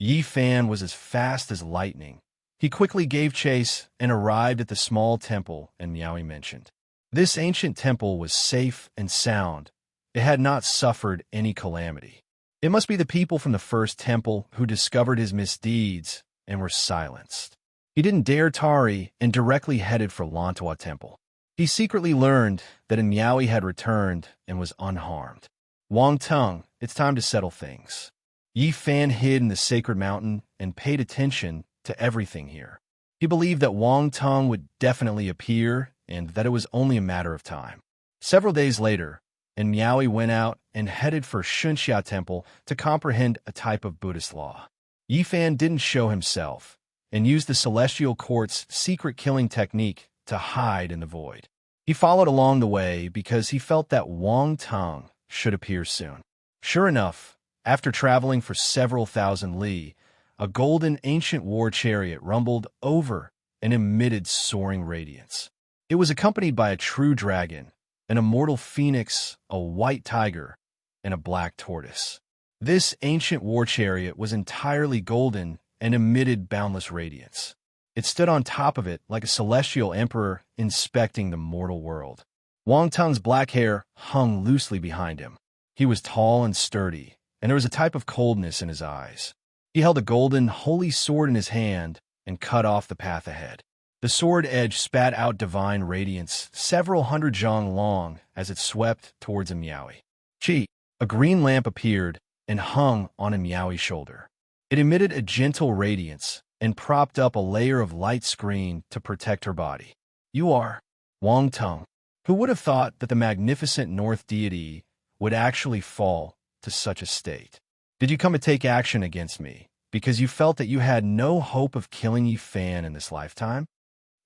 Yifan was as fast as lightning. He quickly gave chase and arrived at the small temple Miaoyi mentioned. This ancient temple was safe and sound. It had not suffered any calamity. It must be the people from the first temple who discovered his misdeeds and were silenced. He didn't dare tarry and directly headed for Lantua Temple. He secretly learned that Miaoyi had returned and was unharmed. Wang Tung, it's time to settle things. Yifan hid in the sacred mountain and paid attention to everything here. He believed that Wang Tung would definitely appear and that it was only a matter of time. Several days later, Miaoyi went out and headed for Xinxia Temple to comprehend a type of Buddhist law. Yifan didn't show himself and used the Celestial Court's secret killing technique to hide in the void. He followed along the way because he felt that Wang Tung should appear soon. Sure enough, after traveling for several thousand li, a golden ancient war chariot rumbled over and emitted soaring radiance. It was accompanied by a true dragon, an immortal phoenix, a white tiger, and a black tortoise. This ancient war chariot was entirely golden and emitted boundless radiance. It stood on top of it like a celestial emperor inspecting the mortal world. Wang Tung's black hair hung loosely behind him. He was tall and sturdy, and there was a type of coldness in his eyes. He held a golden, holy sword in his hand and cut off the path ahead. The sword edge spat out divine radiance several hundred zhang long as it swept towards a Miaowie. Chi, a green lamp appeared and hung on a Miaowie's shoulder. It emitted a gentle radiance and propped up a layer of light screen to protect her body. You are Wang Tung. Who would have thought that the magnificent North deity would actually fall to such a state? Did you come to take action against me because you felt that you had no hope of killing Yi Fan in this lifetime?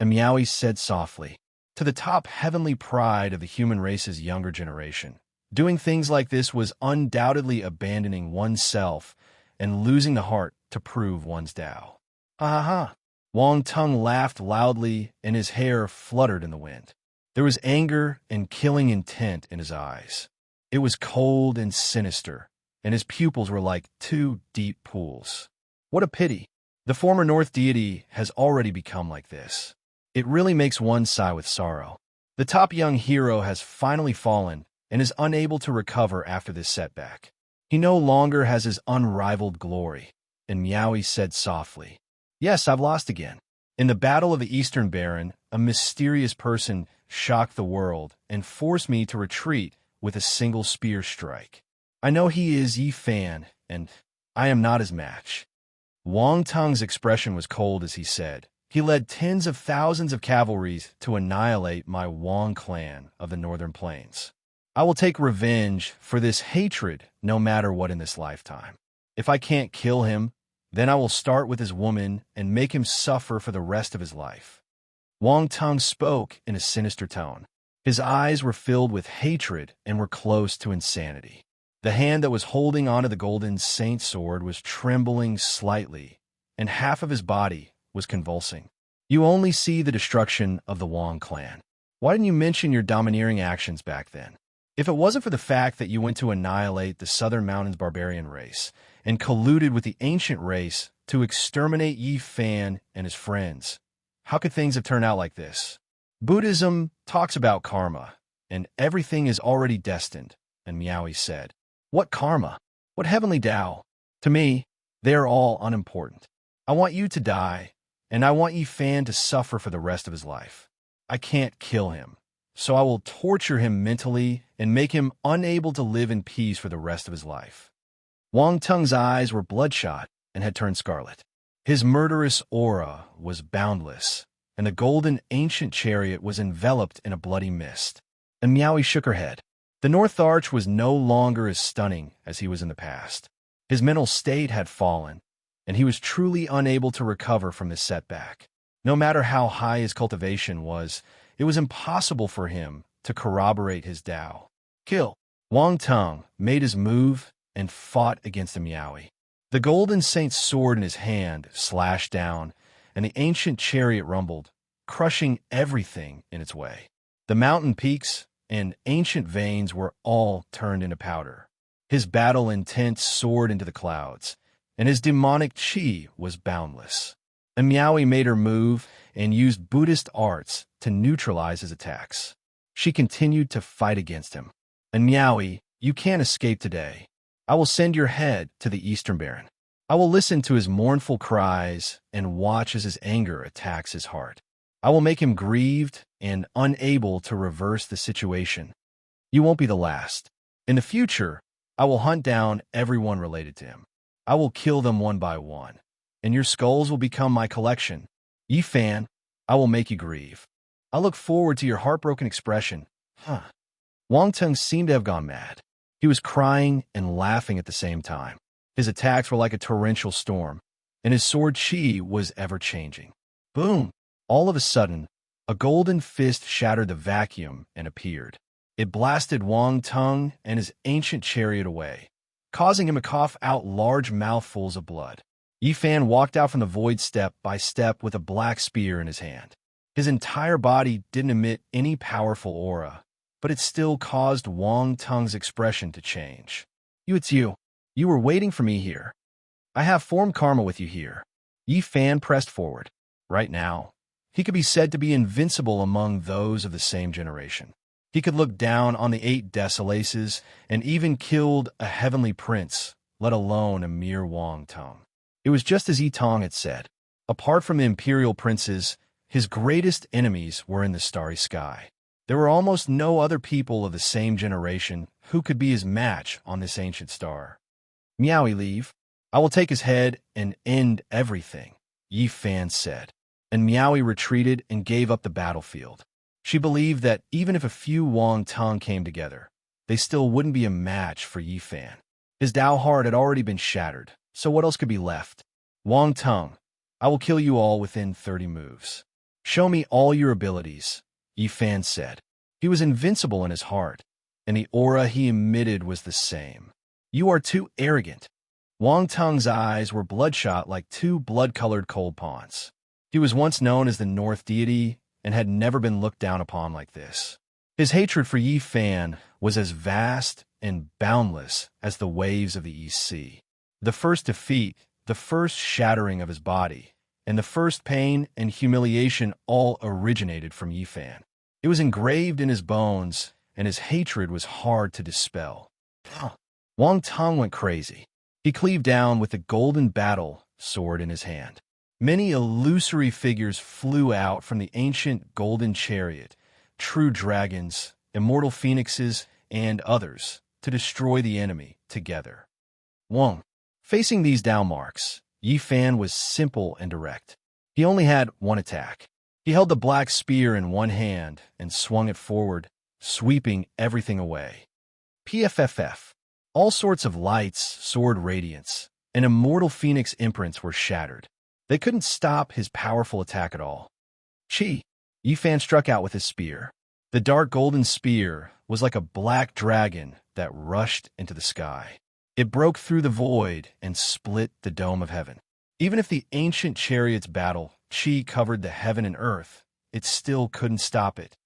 And Miaowie said softly, to the top heavenly pride of the human race's younger generation, doing things like this was undoubtedly abandoning oneself and losing the heart to prove one's Tao. Ha ha ha. Wang Tung laughed loudly and his hair fluttered in the wind. There was anger and killing intent in his eyes. It was cold and sinister, and his pupils were like two deep pools. What a pity. The former North deity has already become like this. It really makes one sigh with sorrow. The top young hero has finally fallen and is unable to recover after this setback. He no longer has his unrivaled glory. And Miaowie said softly, yes, I've lost again. In the Battle of the Eastern Baron, a mysterious person shocked the world and forced me to retreat with a single spear strike. I know he is Yi Fan, and I am not his match. Wang Tung's expression was cold as he said, he led tens of thousands of cavalries to annihilate my Wang clan of the Northern Plains. I will take revenge for this hatred no matter what in this lifetime. If I can't kill him, then I will start with his woman and make him suffer for the rest of his life. Wang Tung spoke in a sinister tone. His eyes were filled with hatred and were close to insanity. The hand that was holding onto the golden saint sword was trembling slightly, and half of his body was convulsing. You only see the destruction of the Wang clan. Why didn't you mention your domineering actions back then? If it wasn't for the fact that you went to annihilate the Southern Mountains barbarian race and colluded with the ancient race to exterminate Yi Fan and his friends, how could things have turned out like this? Buddhism talks about karma, and everything is already destined, and Miaowie said. What karma? What heavenly Tao? To me, they are all unimportant. I want you to die, and I want Yi Fan to suffer for the rest of his life. I can't kill him, so I will torture him mentally and make him unable to live in peace for the rest of his life. Wang Tung's eyes were bloodshot and had turned scarlet. His murderous aura was boundless, and the golden ancient chariot was enveloped in a bloody mist. And Miaowie shook her head. The North Arch was no longer as stunning as he was in the past. His mental state had fallen, and he was truly unable to recover from this setback. No matter how high his cultivation was, it was impossible for him to corroborate his Tao. Kill. Wang Tung made his move and fought against the Miaowie. The golden saint's sword in his hand slashed down, and the ancient chariot rumbled, crushing everything in its way. The mountain peaks and ancient veins were all turned into powder. His battle intent soared into the clouds, and his demonic chi was boundless. And Miaowie made her move and used Buddhist arts to neutralize his attacks. She continued to fight against him. And Miaowie, you can't escape today. I will send your head to the Eastern Baron. I will listen to his mournful cries and watch as his anger attacks his heart. I will make him grieved and unable to reverse the situation. You won't be the last. In the future, I will hunt down everyone related to him. I will kill them one by one, and your skulls will become my collection. Yi Fan, I will make you grieve. I look forward to your heartbroken expression. Wang Tung seemed to have gone mad. He was crying and laughing at the same time. His attacks were like a torrential storm, and his sword chi was ever-changing. Boom! All of a sudden, a golden fist shattered the vacuum and appeared. It blasted Wang Tung and his ancient chariot away, causing him to cough out large mouthfuls of blood. Yi Fan walked out from the void step by step with a black spear in his hand. His entire body didn't emit any powerful aura, but it still caused Wang Tung's expression to change. It's you. You were waiting for me here. I have formed karma with you here. Yi Fan pressed forward. Right now, he could be said to be invincible among those of the same generation. He could look down on the 8 Desolaces and even killed a heavenly prince, let alone a mere Wang Tung. It was just as Yi Tong had said. Apart from the imperial princes, his greatest enemies were in the starry sky. There were almost no other people of the same generation who could be his match on this ancient star. Miaowie leave. I will take his head and end everything, Yi Fan said. And Miaowie retreated and gave up the battlefield. She believed that even if a few Wang Tung came together, they still wouldn't be a match for Yi Fan. His Dao heart had already been shattered, so what else could be left? Wang Tung, I will kill you all within 30 moves. Show me all your abilities, Yi Fan said. He was invincible in his heart, and the aura he emitted was the same. You are too arrogant. Wang Tung's eyes were bloodshot like 2 blood-colored cold ponds. He was once known as the North Deity and had never been looked down upon like this. His hatred for Yi Fan was as vast and boundless as the waves of the East Sea. The first defeat, the first shattering of his body, and the first pain and humiliation all originated from Yi Fan. It was engraved in his bones, and his hatred was hard to dispel. Wang Tung went crazy. He cleaved down with the golden battle sword in his hand. Many illusory figures flew out from the ancient golden chariot, true dragons, immortal phoenixes, and others, to destroy the enemy together. Wang. Facing these Dao marks, Yi Fan was simple and direct. He only had one attack. He held the black spear in one hand and swung it forward, sweeping everything away. PFFF. All sorts of lights, sword radiance, and immortal phoenix imprints were shattered. They couldn't stop his powerful attack at all. Chi. Yi Fan struck out with his spear. The dark golden spear was like a black dragon that rushed into the sky. It broke through the void and split the dome of heaven. Even if the ancient chariot's battle, Chi covered the heaven and earth, it still couldn't stop it.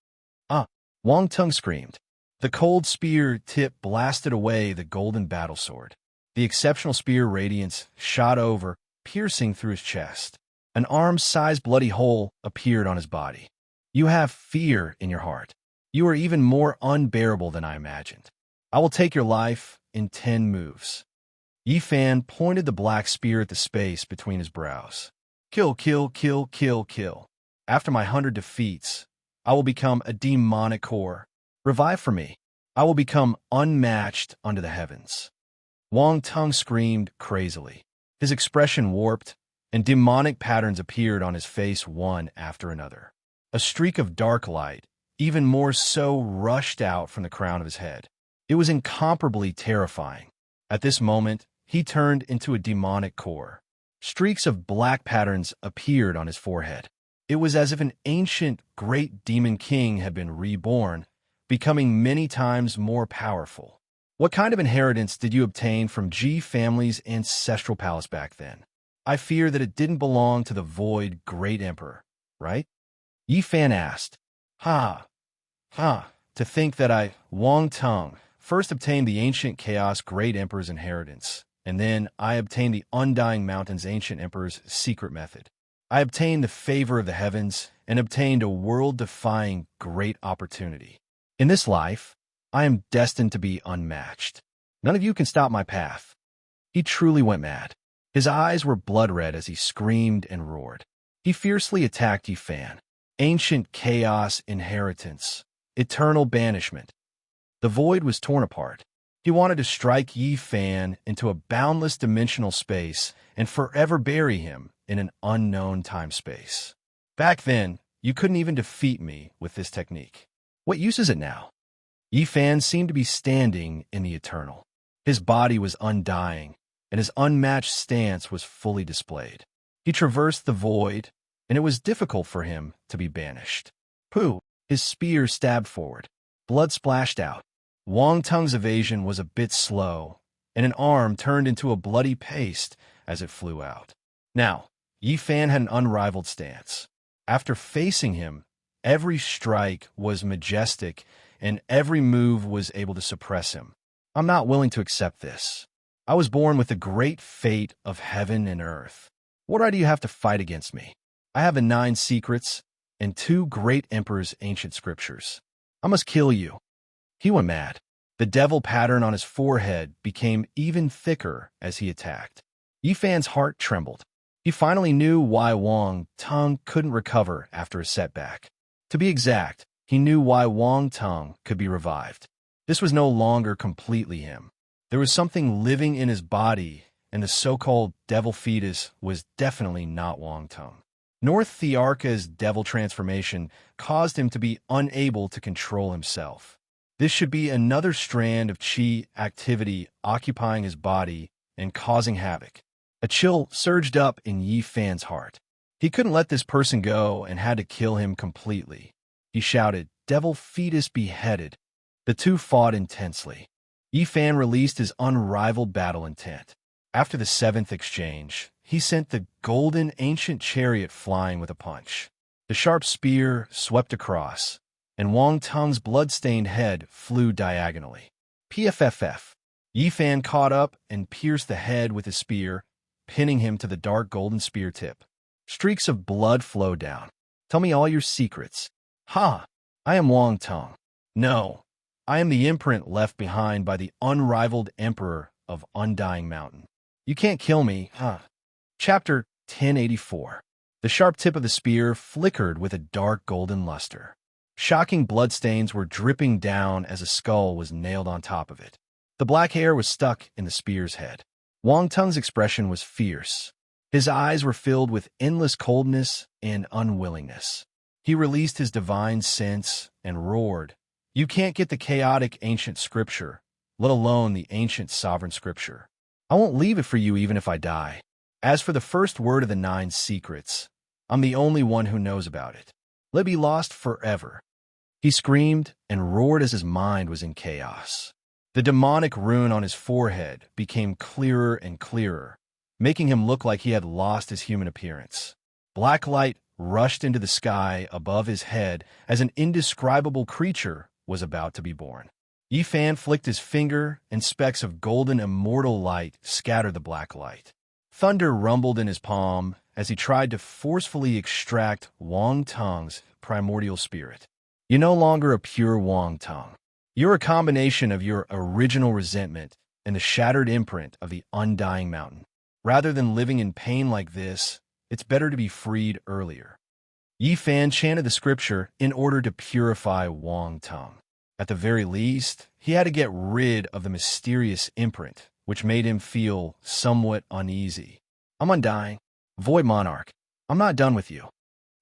Wang Tung screamed. The cold spear tip blasted away the golden battle sword. The exceptional spear radiance shot over, piercing through his chest. An arm-sized bloody hole appeared on his body. You have fear in your heart. You are even more unbearable than I imagined. I will take your life in 10 moves. Yi Fan pointed the black spear at the space between his brows. Kill, kill, kill, kill, kill. After my 100 defeats, I will become a demonic core. Revive for me. I will become unmatched under the heavens. Wang Tung screamed crazily. His expression warped, and demonic patterns appeared on his face one after another. A streak of dark light, even more so, rushed out from the crown of his head. It was incomparably terrifying. At this moment, he turned into a demonic core. Streaks of black patterns appeared on his forehead. It was as if an ancient, great demon king had been reborn, becoming many times more powerful. What kind of inheritance did you obtain from Ji family's ancestral palace back then? I fear that it didn't belong to the Void Great Emperor, right? Yi Fan asked. To think that I, Wang Tung, first obtained the ancient Chaos Great Emperor's inheritance, and then I obtained the Undying Mountain's ancient emperor's secret method. I obtained the favor of the heavens and obtained a world-defying great opportunity. In this life, I am destined to be unmatched. None of you can stop my path. He truly went mad. His eyes were blood-red as he screamed and roared. He fiercely attacked Yi Fan. Ancient chaos inheritance. Eternal banishment. The void was torn apart. He wanted to strike Yi Fan into a boundless dimensional space and forever bury him in an unknown time-space. Back then, you couldn't even defeat me with this technique. What use is it now? Yi Fan seemed to be standing in the eternal. His body was undying, and his unmatched stance was fully displayed. He traversed the void, and it was difficult for him to be banished. Pooh! His spear stabbed forward. Blood splashed out. Wang Tung's evasion was a bit slow, and an arm turned into a bloody paste as it flew out. Now, Yi Fan had an unrivaled stance. After facing him, every strike was majestic and every move was able to suppress him. I'm not willing to accept this. I was born with the great fate of heaven and earth. What right do you have to fight against me? I have the 9 secrets and 2 great emperors' ancient scriptures. I must kill you. He went mad. The devil pattern on his forehead became even thicker as he attacked. Yifan's heart trembled. He finally knew why Wang Teng couldn't recover after a setback. To be exact, he knew why Wang Teng could be revived. This was no longer completely him. There was something living in his body, and the so-called devil fetus was definitely not Wang Teng. North Thearka's devil transformation caused him to be unable to control himself. This should be another strand of qi activity occupying his body and causing havoc. A chill surged up in Yifan's heart. He couldn't let this person go and had to kill him completely. He shouted, "Devil fetus beheaded." The two fought intensely. Yifan released his unrivaled battle intent. After the 7th exchange, he sent the golden ancient chariot flying with a punch. The sharp spear swept across, and Wang Teng's blood-stained head flew diagonally. PFFF. Yifan caught up and pierced the head with his spear, pinning him to the dark golden spear tip. Streaks of blood flowed down. "Tell me all your secrets." "Ha! I am Wang Teng." "No, I am the imprint left behind by the unrivaled emperor of Undying Mountain. You can't kill me, huh?" Chapter 1084. The sharp tip of the spear flickered with a dark golden luster. Shocking bloodstains were dripping down as a skull was nailed on top of it. The black hair was stuck in the spear's head. Wang Teng's expression was fierce. His eyes were filled with endless coldness and unwillingness. He released his divine sense and roared, "You can't get the chaotic ancient scripture, let alone the ancient sovereign scripture. I won't leave it for you even if I die. As for the first word of the 9 secrets, I'm the only one who knows about it. Let it be lost forever." He screamed and roared as his mind was in chaos. The demonic rune on his forehead became clearer and clearer, making him look like he had lost his human appearance. Black light rushed into the sky above his head as an indescribable creature was about to be born. Yifan flicked his finger, and specks of golden immortal light scattered the black light. Thunder rumbled in his palm as he tried to forcefully extract Wang Teng's primordial spirit. "You're no longer a pure Wang Teng. You're a combination of your original resentment and the shattered imprint of the Undying Mountain. Rather than living in pain like this, it's better to be freed earlier." Yifan chanted the scripture in order to purify Wang Teng. At the very least, he had to get rid of the mysterious imprint, which made him feel somewhat uneasy. "I'm undying. Void Monarch, I'm not done with you."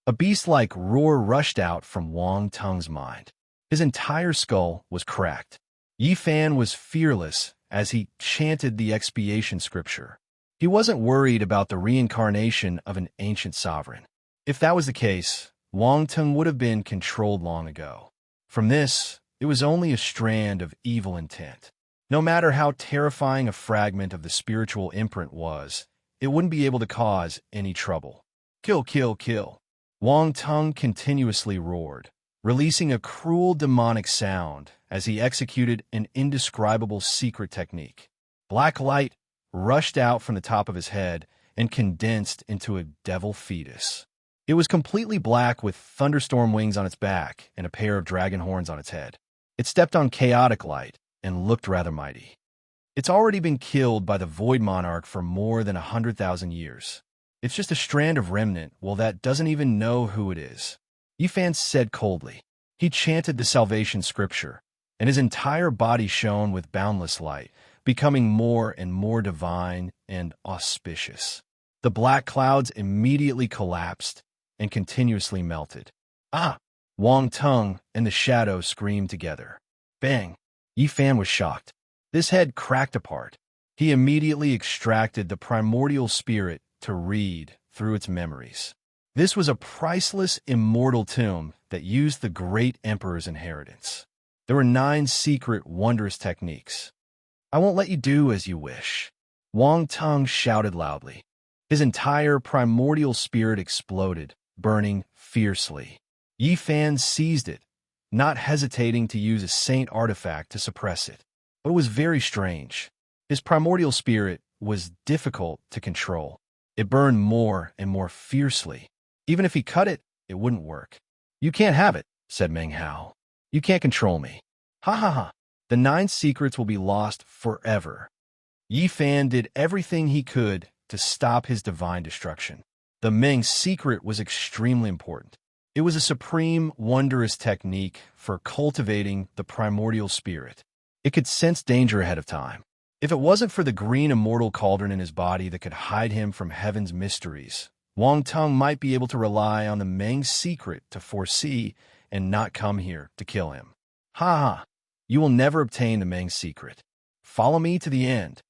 A beast-like roar rushed out from Wang Teng's mind. His entire skull was cracked. Yifan was fearless as he chanted the expiation scripture. He wasn't worried about the reincarnation of an ancient sovereign. If that was the case, Wang Teng would have been controlled long ago. From this, it was only a strand of evil intent. No matter how terrifying a fragment of the spiritual imprint was, it wouldn't be able to cause any trouble. "Kill, kill, kill." Wang Teng continuously roared, releasing a cruel demonic sound as he executed an indescribable secret technique. Black light rushed out from the top of his head and condensed into a devil fetus. It was completely black with thunderstorm wings on its back and a pair of dragon horns on its head. It stepped on chaotic light and looked rather mighty. It's already been killed by the Void Monarch for more than 100,000 years. It's just a strand of remnant, well, that doesn't even know who it is. Yifan said coldly. He chanted the salvation scripture, and his entire body shone with boundless light, becoming more and more divine and auspicious. The black clouds immediately collapsed and continuously melted. "Ah!" Wang Teng and the shadow screamed together. Bang! Yifan was shocked. This head cracked apart. He immediately extracted the primordial spirit to read through its memories. This was a priceless, immortal tomb that used the great emperor's inheritance. There were 9 secret, wondrous techniques. "I won't let you do as you wish." Wang Teng shouted loudly. His entire primordial spirit exploded, burning fiercely. Yifan seized it not hesitating to use a saint artifact to suppress it. But it was very strange. His primordial spirit was difficult to control. It burned more and more fiercely. Even if he cut it, it wouldn't work. "You can't have it," said Meng Hao. "You can't control me." Ha ha ha. The 9 secrets will be lost forever. Yi Fan did everything he could to stop his divine destruction. The Ming's secret was extremely important. It was a supreme, wondrous technique for cultivating the primordial spirit. It could sense danger ahead of time. If it wasn't for the green immortal cauldron in his body that could hide him from heaven's mysteries, Wang Teng might be able to rely on the Meng's secret to foresee and not come here to kill him. Ha ha! You will never obtain the Meng's secret. Follow me to the end.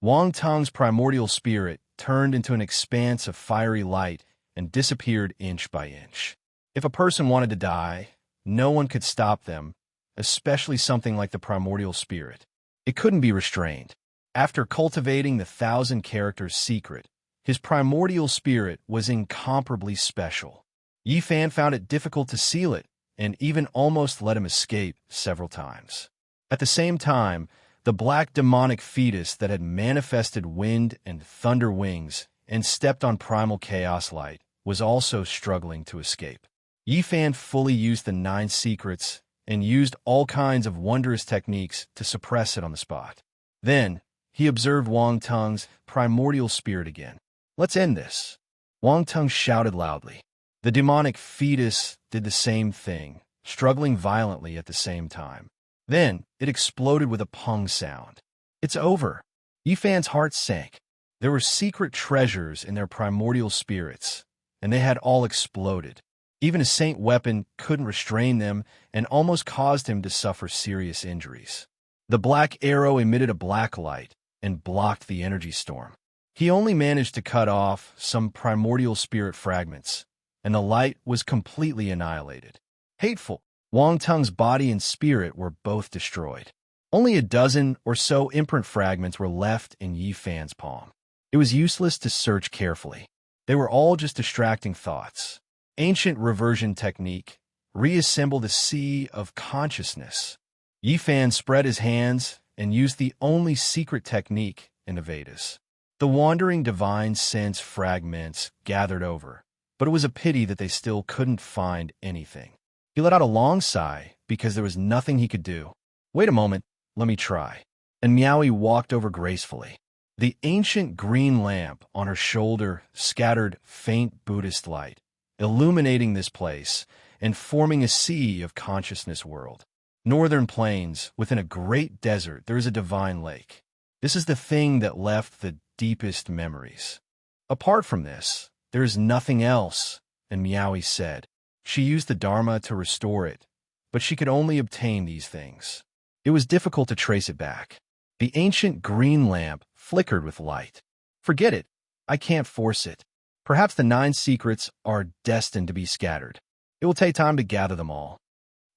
Wang Teng's primordial spirit turned into an expanse of fiery light and disappeared inch by inch. If a person wanted to die, no one could stop them, especially something like the primordial spirit. It couldn't be restrained. After cultivating the 1,000 characters secret, his primordial spirit was incomparably special. Yi Fan found it difficult to seal it, and even almost let him escape several times. At the same time, the black demonic fetus that had manifested wind and thunder wings and stepped on primal chaos light was also struggling to escape. Yi Fan fully used the 9 secrets and used all kinds of wondrous techniques to suppress it on the spot. Then, he observed Wang Teng's primordial spirit again. "Let's end this." Wang Teng shouted loudly. The demonic fetus did the same thing, struggling violently at the same time. Then, it exploded with a pung sound. "It's over." Yi Fan's heart sank. There were secret treasures in their primordial spirits, and they had all exploded. Even a saint weapon couldn't restrain them and almost caused him to suffer serious injuries. The black arrow emitted a black light and blocked the energy storm. He only managed to cut off some primordial spirit fragments, and the light was completely annihilated. Hateful! Wang Teng's body and spirit were both destroyed. Only a dozen or so imprint fragments were left in Yi Fan's palm. It was useless to search carefully. They were all just distracting thoughts. Ancient reversion technique, reassemble the sea of consciousness. Yi Fan spread his hands and used the only secret technique in the Vedas. The wandering divine sense fragments gathered over, but it was a pity that they still couldn't find anything. He let out a long sigh because there was nothing he could do. "Wait a moment, let me try." And Miaoi walked over gracefully. The ancient green lamp on her shoulder scattered faint Buddhist light, illuminating this place and forming a sea of consciousness world. Northern plains, within a great desert, there is a divine lake. This is the thing that left the deepest memories. Apart from this, there is nothing else, and Miaoi said. She used the Dharma to restore it, but she could only obtain these things. It was difficult to trace it back. The ancient green lamp flickered with light. "Forget it. I can't force it. Perhaps the 9 secrets are destined to be scattered. It will take time to gather them all."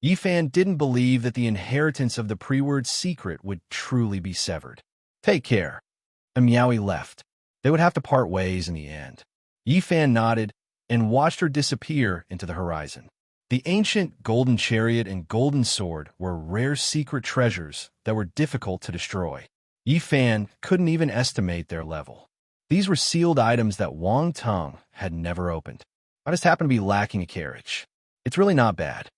Yi Fan didn't believe that the inheritance of the pre-word secret would truly be severed. "Take care." And Miaoi left. They would have to part ways in the end. Yi Fan nodded and watched her disappear into the horizon. The ancient golden chariot and golden sword were rare secret treasures that were difficult to destroy. Yi Fan couldn't even estimate their level. These were sealed items that Wang Teng had never opened. I just happened to be lacking a carriage. It's really not bad.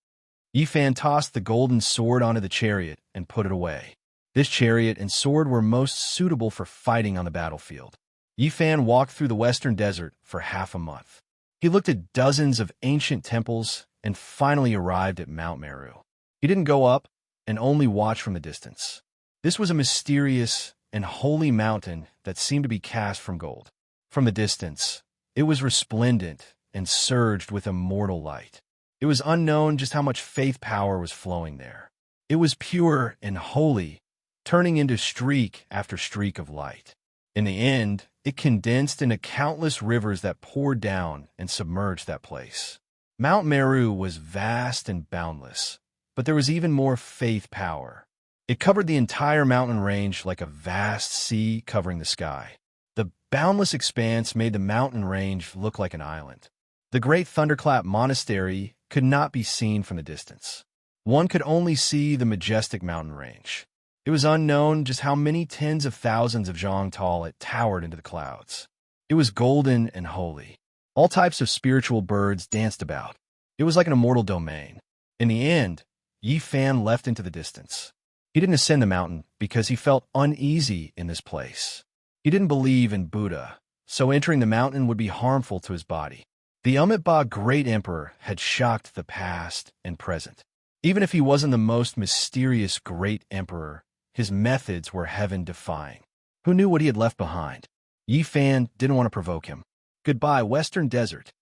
Yi Fan tossed the golden sword onto the chariot and put it away. This chariot and sword were most suitable for fighting on the battlefield. Yi Fan walked through the western desert for half a month. He looked at dozens of ancient temples and finally arrived at Mount Meru. He didn't go up and only watched from the distance. This was a mysterious and holy mountain that seemed to be cast from gold. From the distance, it was resplendent and surged with immortal light. It was unknown just how much faith power was flowing there. It was pure and holy, turning into streak after streak of light. In the end, it condensed into countless rivers that poured down and submerged that place. Mount Meru was vast and boundless, but there was even more faith power. It covered the entire mountain range like a vast sea covering the sky. The boundless expanse made the mountain range look like an island. The great Thunderclap Monastery could not be seen from the distance. One could only see the majestic mountain range. It was unknown just how many tens of thousands of zhang tall it towered into the clouds. It was golden and holy. All types of spiritual birds danced about. It was like an immortal domain. In the end, Yi Fan left into the distance. He didn't ascend the mountain because he felt uneasy in this place. He didn't believe in Buddha, so entering the mountain would be harmful to his body. The Amitabha Great Emperor had shocked the past and present. Even if he wasn't the most mysterious great emperor, his methods were heaven-defying. Who knew what he had left behind? Yi Fan didn't want to provoke him. Goodbye, Western Desert.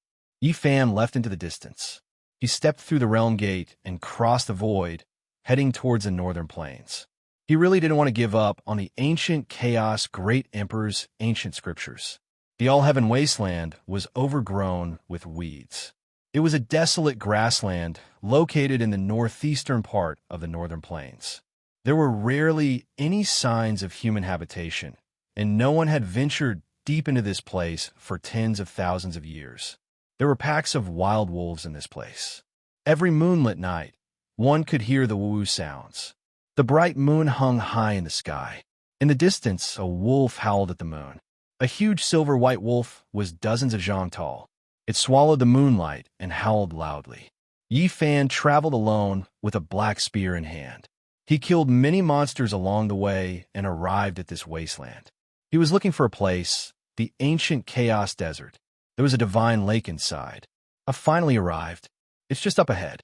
Yi Fan left into the distance. He stepped through the realm gate and crossed the void, heading towards the northern plains. He really didn't want to give up on the ancient chaos great emperor's ancient scriptures. The all-heaven wasteland was overgrown with weeds. It was a desolate grassland located in the northeastern part of the northern plains. There were rarely any signs of human habitation, and no one had ventured deep into this place for tens of thousands of years. There were packs of wild wolves in this place. Every moonlit night, one could hear the woo sounds. The bright moon hung high in the sky. In the distance, a wolf howled at the moon. A huge silver-white wolf was dozens of zhang tall. It swallowed the moonlight and howled loudly. Yi Fan traveled alone with a black spear in hand. He killed many monsters along the way and arrived at this wasteland. He was looking for a place, the ancient Chaos Desert. There was a divine lake inside. I finally arrived. It's just up ahead.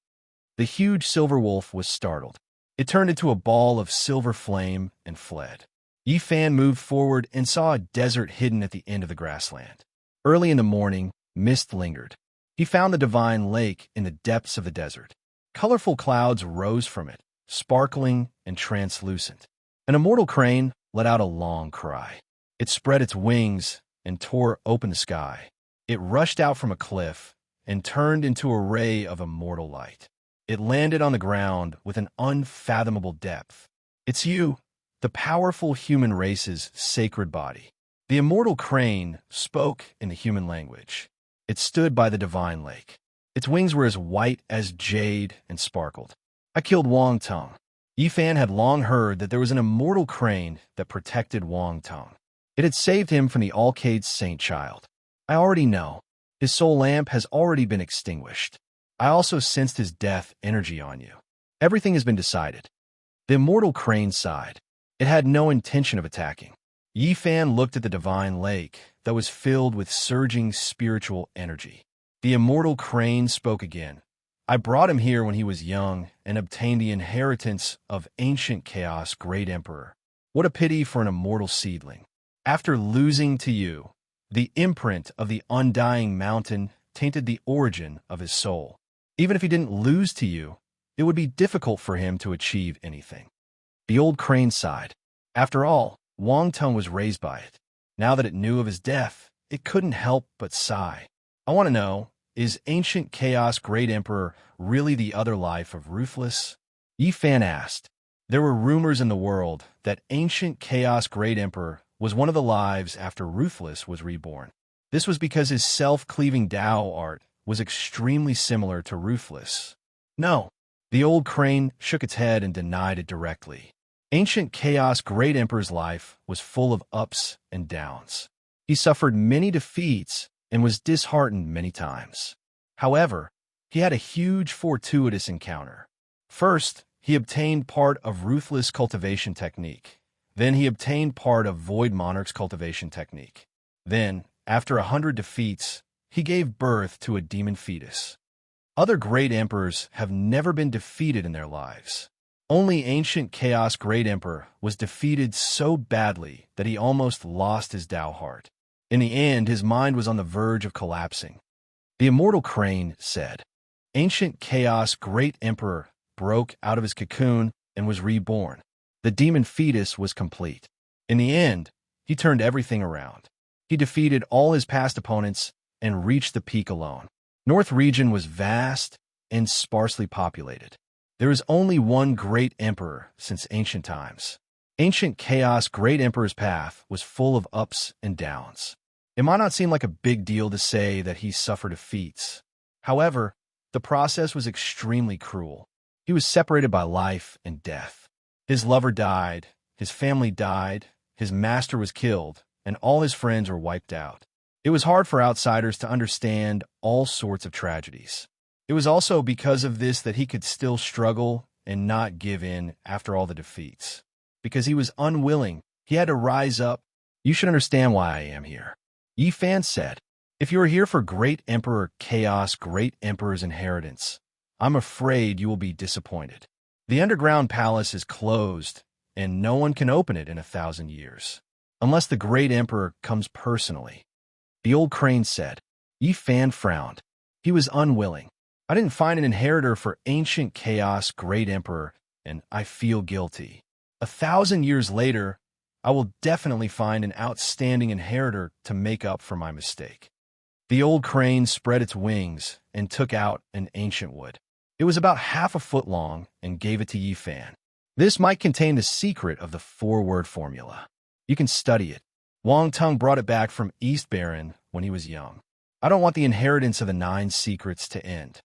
The huge silver wolf was startled. It turned into a ball of silver flame and fled. Yi Fan moved forward and saw a desert hidden at the end of the grassland. Early in the morning, mist lingered. He found the divine lake in the depths of the desert. Colorful clouds rose from it, sparkling and translucent. An immortal crane let out a long cry. It spread its wings and tore open the sky. It rushed out from a cliff and turned into a ray of immortal light. It landed on the ground with an unfathomable depth. It's you, the powerful human race's sacred body. The immortal crane spoke in the human language. It stood by the divine lake. Its wings were as white as jade and sparkled. I killed Wang Tong. Yi Fan had long heard that there was an immortal crane that protected Wang Tong. It had saved him from the Alcade Saint Child. I already know. His soul lamp has already been extinguished. I also sensed his death energy on you. Everything has been decided. The immortal crane sighed. It had no intention of attacking. Yi Fan looked at the divine lake that was filled with surging spiritual energy. The immortal crane spoke again. I brought him here when he was young and obtained the inheritance of ancient chaos great emperor. What a pity for an immortal seedling. After losing to you, the imprint of the undying mountain tainted the origin of his soul. Even if he didn't lose to you, it would be difficult for him to achieve anything. The old crane sighed. After all, Wang Tong was raised by it. Now that it knew of his death, it couldn't help but sigh. I want to know, is ancient chaos great emperor really the other life of Ruthless? Yi Fan asked. There were rumors in the world that ancient chaos great emperor was one of the lives after Ruthless was reborn. This was because his self-cleaving Tao art was extremely similar to Ruthless. No, the old crane shook its head and denied it directly. Ancient Chaos Great Emperor's life was full of ups and downs. He suffered many defeats and was disheartened many times. However, he had a huge fortuitous encounter. First, he obtained part of Ruthless cultivation technique. Then he obtained part of Void Monarch's cultivation technique. Then, after 100 defeats, he gave birth to a demon fetus. Other great emperors have never been defeated in their lives. Only ancient Chaos Great Emperor was defeated so badly that he almost lost his Tao heart. In the end, his mind was on the verge of collapsing. The immortal crane said, Ancient Chaos Great Emperor broke out of his cocoon and was reborn. The demon fetus was complete. In the end, he turned everything around. He defeated all his past opponents and reached the peak alone. North region was vast and sparsely populated. There is only one great emperor since ancient times. Ancient Chaos Great Emperor's path was full of ups and downs. It might not seem like a big deal to say that he suffered defeats. However, the process was extremely cruel. He was separated by life and death. His lover died, his family died, his master was killed, and all his friends were wiped out. It was hard for outsiders to understand all sorts of tragedies. It was also because of this that he could still struggle and not give in after all the defeats. Because he was unwilling, he had to rise up. You should understand why I am here. Yi Fan said, if you are here for Great Emperor Chaos, Great Emperor's inheritance, I'm afraid you will be disappointed. The underground palace is closed, and no one can open it in 1,000 years, unless the Great Emperor comes personally. The old crane said. Yi Fan frowned. He was unwilling. I didn't find an inheritor for ancient chaos, Great Emperor, and I feel guilty. 1,000 years later, I will definitely find an outstanding inheritor to make up for my mistake. The old crane spread its wings and took out an ancient wood. It was about 1/2 foot long and gave it to Yi Fan. This might contain the secret of the 4-word formula. You can study it. Wang Tung brought it back from East Baron when he was young. I don't want the inheritance of the 9 secrets to end.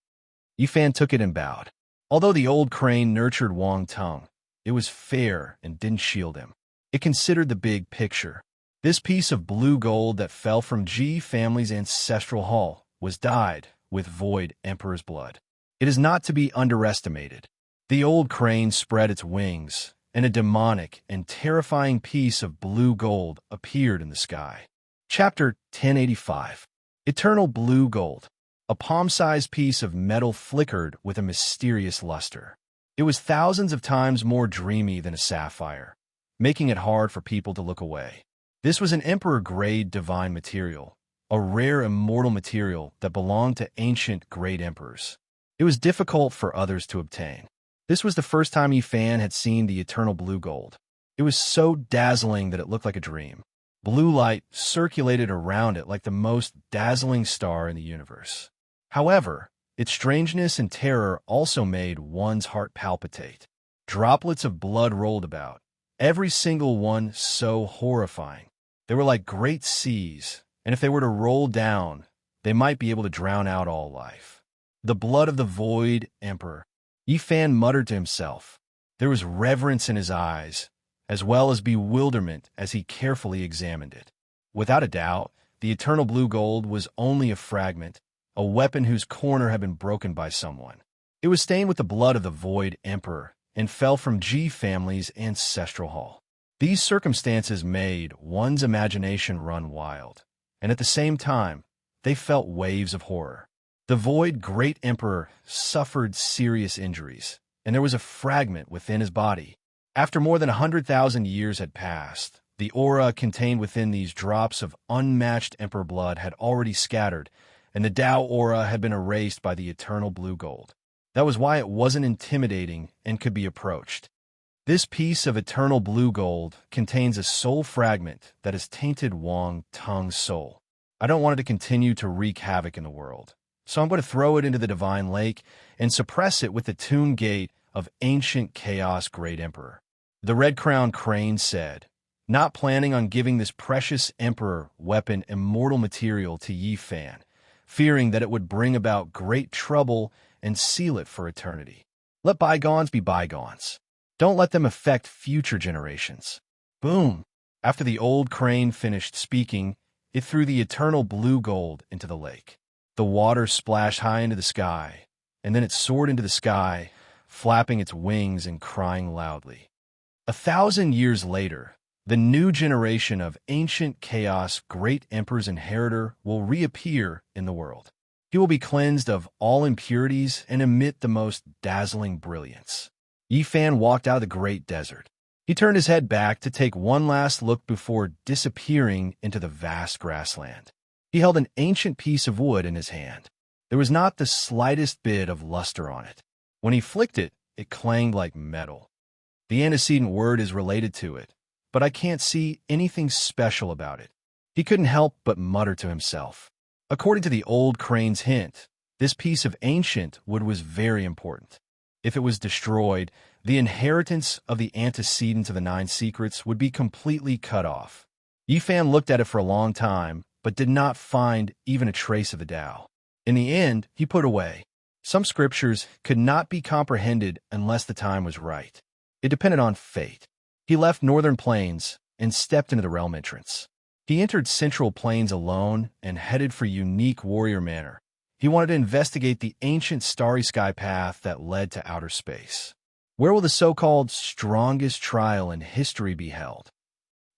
Yi Fan took it and bowed. Although the old crane nurtured Wang Tung, it was fair and didn't shield him. It considered the big picture. This piece of blue gold that fell from Ji family's ancestral hall was dyed with Void Emperor's blood. It is not to be underestimated. The old crane spread its wings, and a demonic and terrifying piece of blue gold appeared in the sky. Chapter 1085. Eternal Blue Gold. A palm-sized piece of metal flickered with a mysterious luster. It was thousands of times more dreamy than a sapphire, making it hard for people to look away. This was an Emperor-grade divine material, a rare immortal material that belonged to ancient great emperors. It was difficult for others to obtain. This was the first time Yi Fan had seen the eternal blue gold. It was so dazzling that it looked like a dream. Blue light circulated around it like the most dazzling star in the universe. However, its strangeness and terror also made one's heart palpitate. Droplets of blood rolled about, every single one so horrifying. They were like great seas, and if they were to roll down, they might be able to drown out all life. The blood of the Void Emperor. Yi Fan muttered to himself. There was reverence in his eyes, as well as bewilderment as he carefully examined it. Without a doubt, the eternal blue gold was only a fragment, a weapon whose corner had been broken by someone. It was stained with the blood of the Void Emperor and fell from Ji family's ancestral hall. These circumstances made one's imagination run wild, and at the same time, they felt waves of horror. The Void Great Emperor suffered serious injuries, and there was a fragment within his body. After more than 100,000 years had passed, the aura contained within these drops of unmatched Emperor blood had already scattered, and the Tao aura had been erased by the eternal blue gold. That was why it wasn't intimidating and could be approached. This piece of eternal blue gold contains a soul fragment that has tainted Wang Tung's soul. I don't want it to continue to wreak havoc in the world, so I'm going to throw it into the divine lake and suppress it with the tomb gate of ancient chaos Great Emperor. The red-crowned crane said, not planning on giving this precious emperor weapon immortal material to Yi Fan, fearing that it would bring about great trouble and seal it for eternity. Let bygones be bygones. Don't let them affect future generations. Boom! After the old crane finished speaking, it threw the eternal blue gold into the lake. The water splashed high into the sky, and then it soared into the sky, flapping its wings and crying loudly. 1,000 years later, the new generation of ancient chaos Great Emperor's inheritor will reappear in the world. He will be cleansed of all impurities and emit the most dazzling brilliance. Yi Fan walked out of the great desert. He turned his head back to take one last look before disappearing into the vast grassland. He held an ancient piece of wood in his hand. There was not the slightest bit of luster on it. When he flicked it, it clanged like metal. The antecedent word is related to it, but I can't see anything special about it. He couldn't help but mutter to himself. According to the old crane's hint, this piece of ancient wood was very important. If it was destroyed, the inheritance of the antecedent of the 9 secrets would be completely cut off. Yi Fan looked at it for a long time, but did not find even a trace of the Tao. In the end, he put away. Some scriptures could not be comprehended unless the time was right. It depended on fate. He left northern plains and stepped into the realm entrance. He entered central plains alone and headed for unique warrior manor. He wanted to investigate the ancient starry sky path that led to outer space. Where will the so-called strongest trial in history be held?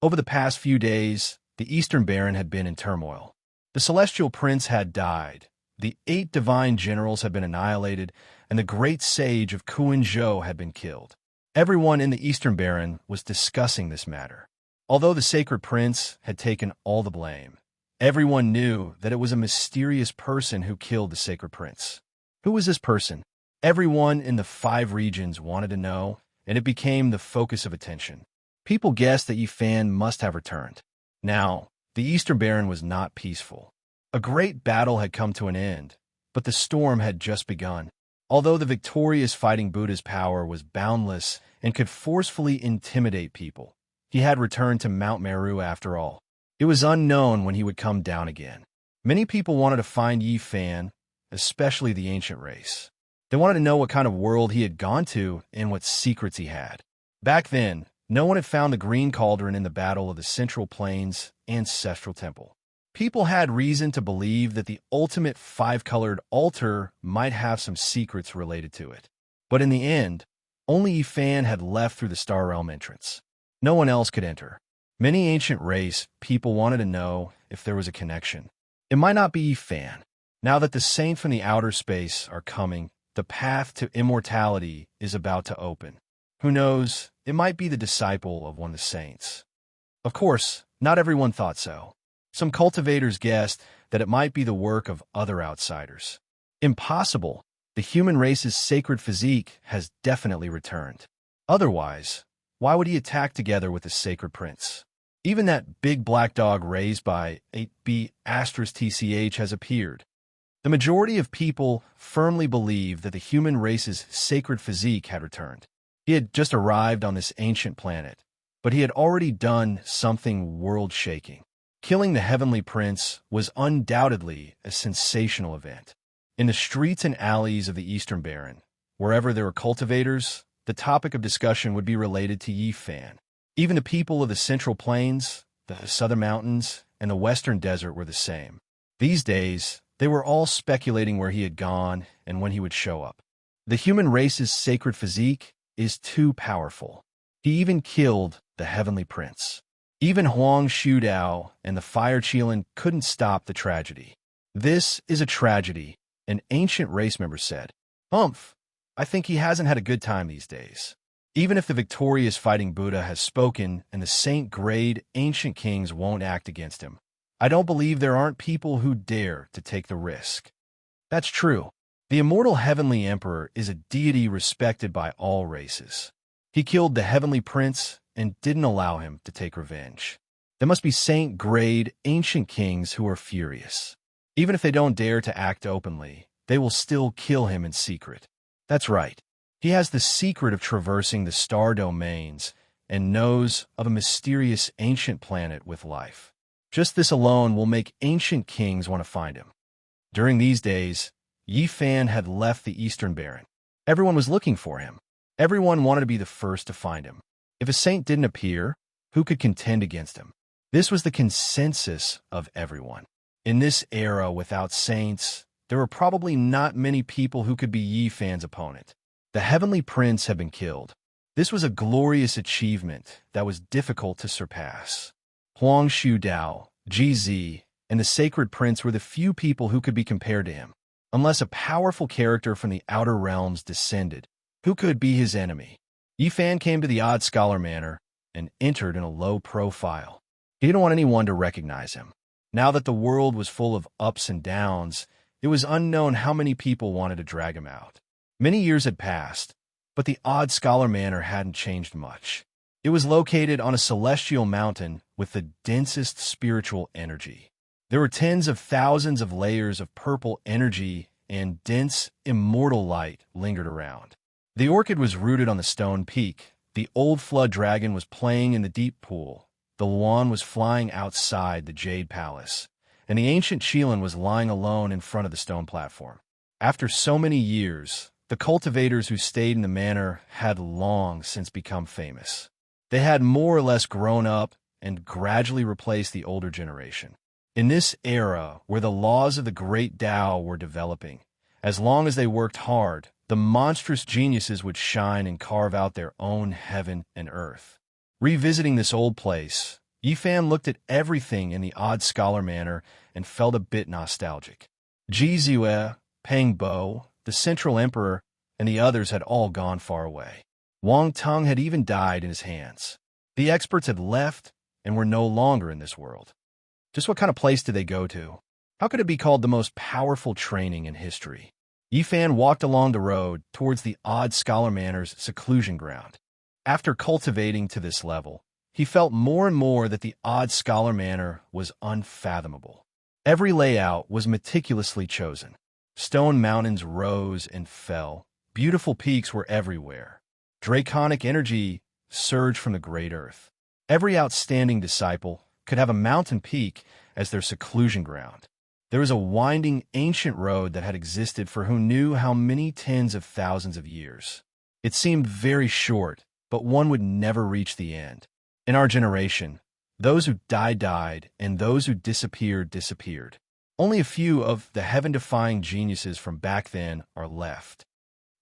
Over the past few days, the Eastern Baron had been in turmoil. The Celestial Prince had died, the 8 divine generals had been annihilated, and the great sage of Kuan-Zhou had been killed. Everyone in the Eastern Baron was discussing this matter. Although the Sacred Prince had taken all the blame, everyone knew that it was a mysterious person who killed the Sacred Prince. Who was this person? Everyone in the 5 regions wanted to know, and it became the focus of attention. People guessed that Yi Fan must have returned. Now, the Eastern Baron was not peaceful. A great battle had come to an end, but the storm had just begun. Although the victorious Fighting Buddha's power was boundless and could forcefully intimidate people, he had returned to Mount Meru after all. It was unknown when he would come down again. Many people wanted to find Yi Fan, especially the ancient race. They wanted to know what kind of world he had gone to and what secrets he had. Back then, no one had found the Green Cauldron in the Battle of the Central Plains Ancestral Temple. People had reason to believe that the ultimate 5-colored altar might have some secrets related to it. But in the end, only Yi Fan had left through the Star Realm entrance. No one else could enter. Many ancient race people wanted to know if there was a connection. It might not be Yi Fan. Now that the saints from the outer space are coming, the path to immortality is about to open. Who knows, it might be the disciple of one of the saints. Of course, not everyone thought so. Some cultivators guessed that it might be the work of other outsiders. Impossible. The human race's sacred physique has definitely returned. Otherwise, why would he attack together with the Sacred Prince? Even that big black dog raised by 8B *TCH has appeared. The majority of people firmly believe that the human race's sacred physique had returned. He had just arrived on this ancient planet, but he had already done something world-shaking. Killing the Heavenly Prince was undoubtedly a sensational event. In the streets and alleys of the Eastern Baron, wherever there were cultivators, the topic of discussion would be related to Yi Fan. Even the people of the Central Plains, the Southern Mountains, and the Western Desert were the same. These days, they were all speculating where he had gone and when he would show up. The human race's sacred physique is too powerful. He even killed the Heavenly Prince. Even Huang Shudao and the Fire Qilin couldn't stop the tragedy. This is a tragedy, an ancient race member said. Humph, I think he hasn't had a good time these days. Even if the victorious Fighting Buddha has spoken and the saint-grade ancient kings won't act against him, I don't believe there aren't people who dare to take the risk. That's true. The immortal Heavenly Emperor is a deity respected by all races. He killed the Heavenly Prince and didn't allow him to take revenge. There must be saint-grade ancient kings who are furious. Even if they don't dare to act openly, they will still kill him in secret. That's right. He has the secret of traversing the star domains and knows of a mysterious ancient planet with life. Just this alone will make ancient kings want to find him. During these days, Yi Fan had left the Eastern Baron. Everyone was looking for him. Everyone wanted to be the first to find him. If a saint didn't appear, who could contend against him? This was the consensus of everyone. In this era without saints, there were probably not many people who could be Yi Fan's opponent. The Heavenly Prince had been killed. This was a glorious achievement that was difficult to surpass. Huang Shudao, GZ, and the Sacred Prince were the few people who could be compared to him. Unless a powerful character from the outer realms descended, who could be his enemy? Yi Fan came to the Odd Scholar Manor and entered in a low profile. He didn't want anyone to recognize him. Now that the world was full of ups and downs, it was unknown how many people wanted to drag him out. Many years had passed, but the Odd Scholar Manor hadn't changed much. It was located on a celestial mountain with the densest spiritual energy. There were tens of thousands of layers of purple energy and dense, immortal light lingered around. The orchid was rooted on the stone peak. The old flood dragon was playing in the deep pool. The Luan was flying outside the Jade Palace, and the ancient Qilin was lying alone in front of the stone platform. After so many years, the cultivators who stayed in the manor had long since become famous. They had more or less grown up and gradually replaced the older generation. In this era, where the laws of the great Tao were developing, as long as they worked hard, the monstrous geniuses would shine and carve out their own heaven and earth. Revisiting this old place, Yifan looked at everything in the Odd Scholar manor and felt a bit nostalgic. Ji Zue, Peng Bo, the Central Emperor, and the others had all gone far away. Wang Tung had even died in his hands. The experts had left and were no longer in this world. Just what kind of place did they go to? How could it be called the most powerful training in history? Yifan walked along the road towards the Odd Scholar Manor's seclusion ground. After cultivating to this level, he felt more and more that the Odd Scholar Manor was unfathomable. Every layout was meticulously chosen. Stone mountains rose and fell. Beautiful peaks were everywhere. Draconic energy surged from the great earth. Every outstanding disciple could have a mountain peak as their seclusion ground. There was a winding, ancient road that had existed for who knew how many tens of thousands of years. It seemed very short, but one would never reach the end. In our generation, those who died, and those who disappeared. Only a few of the heaven-defying geniuses from back then are left.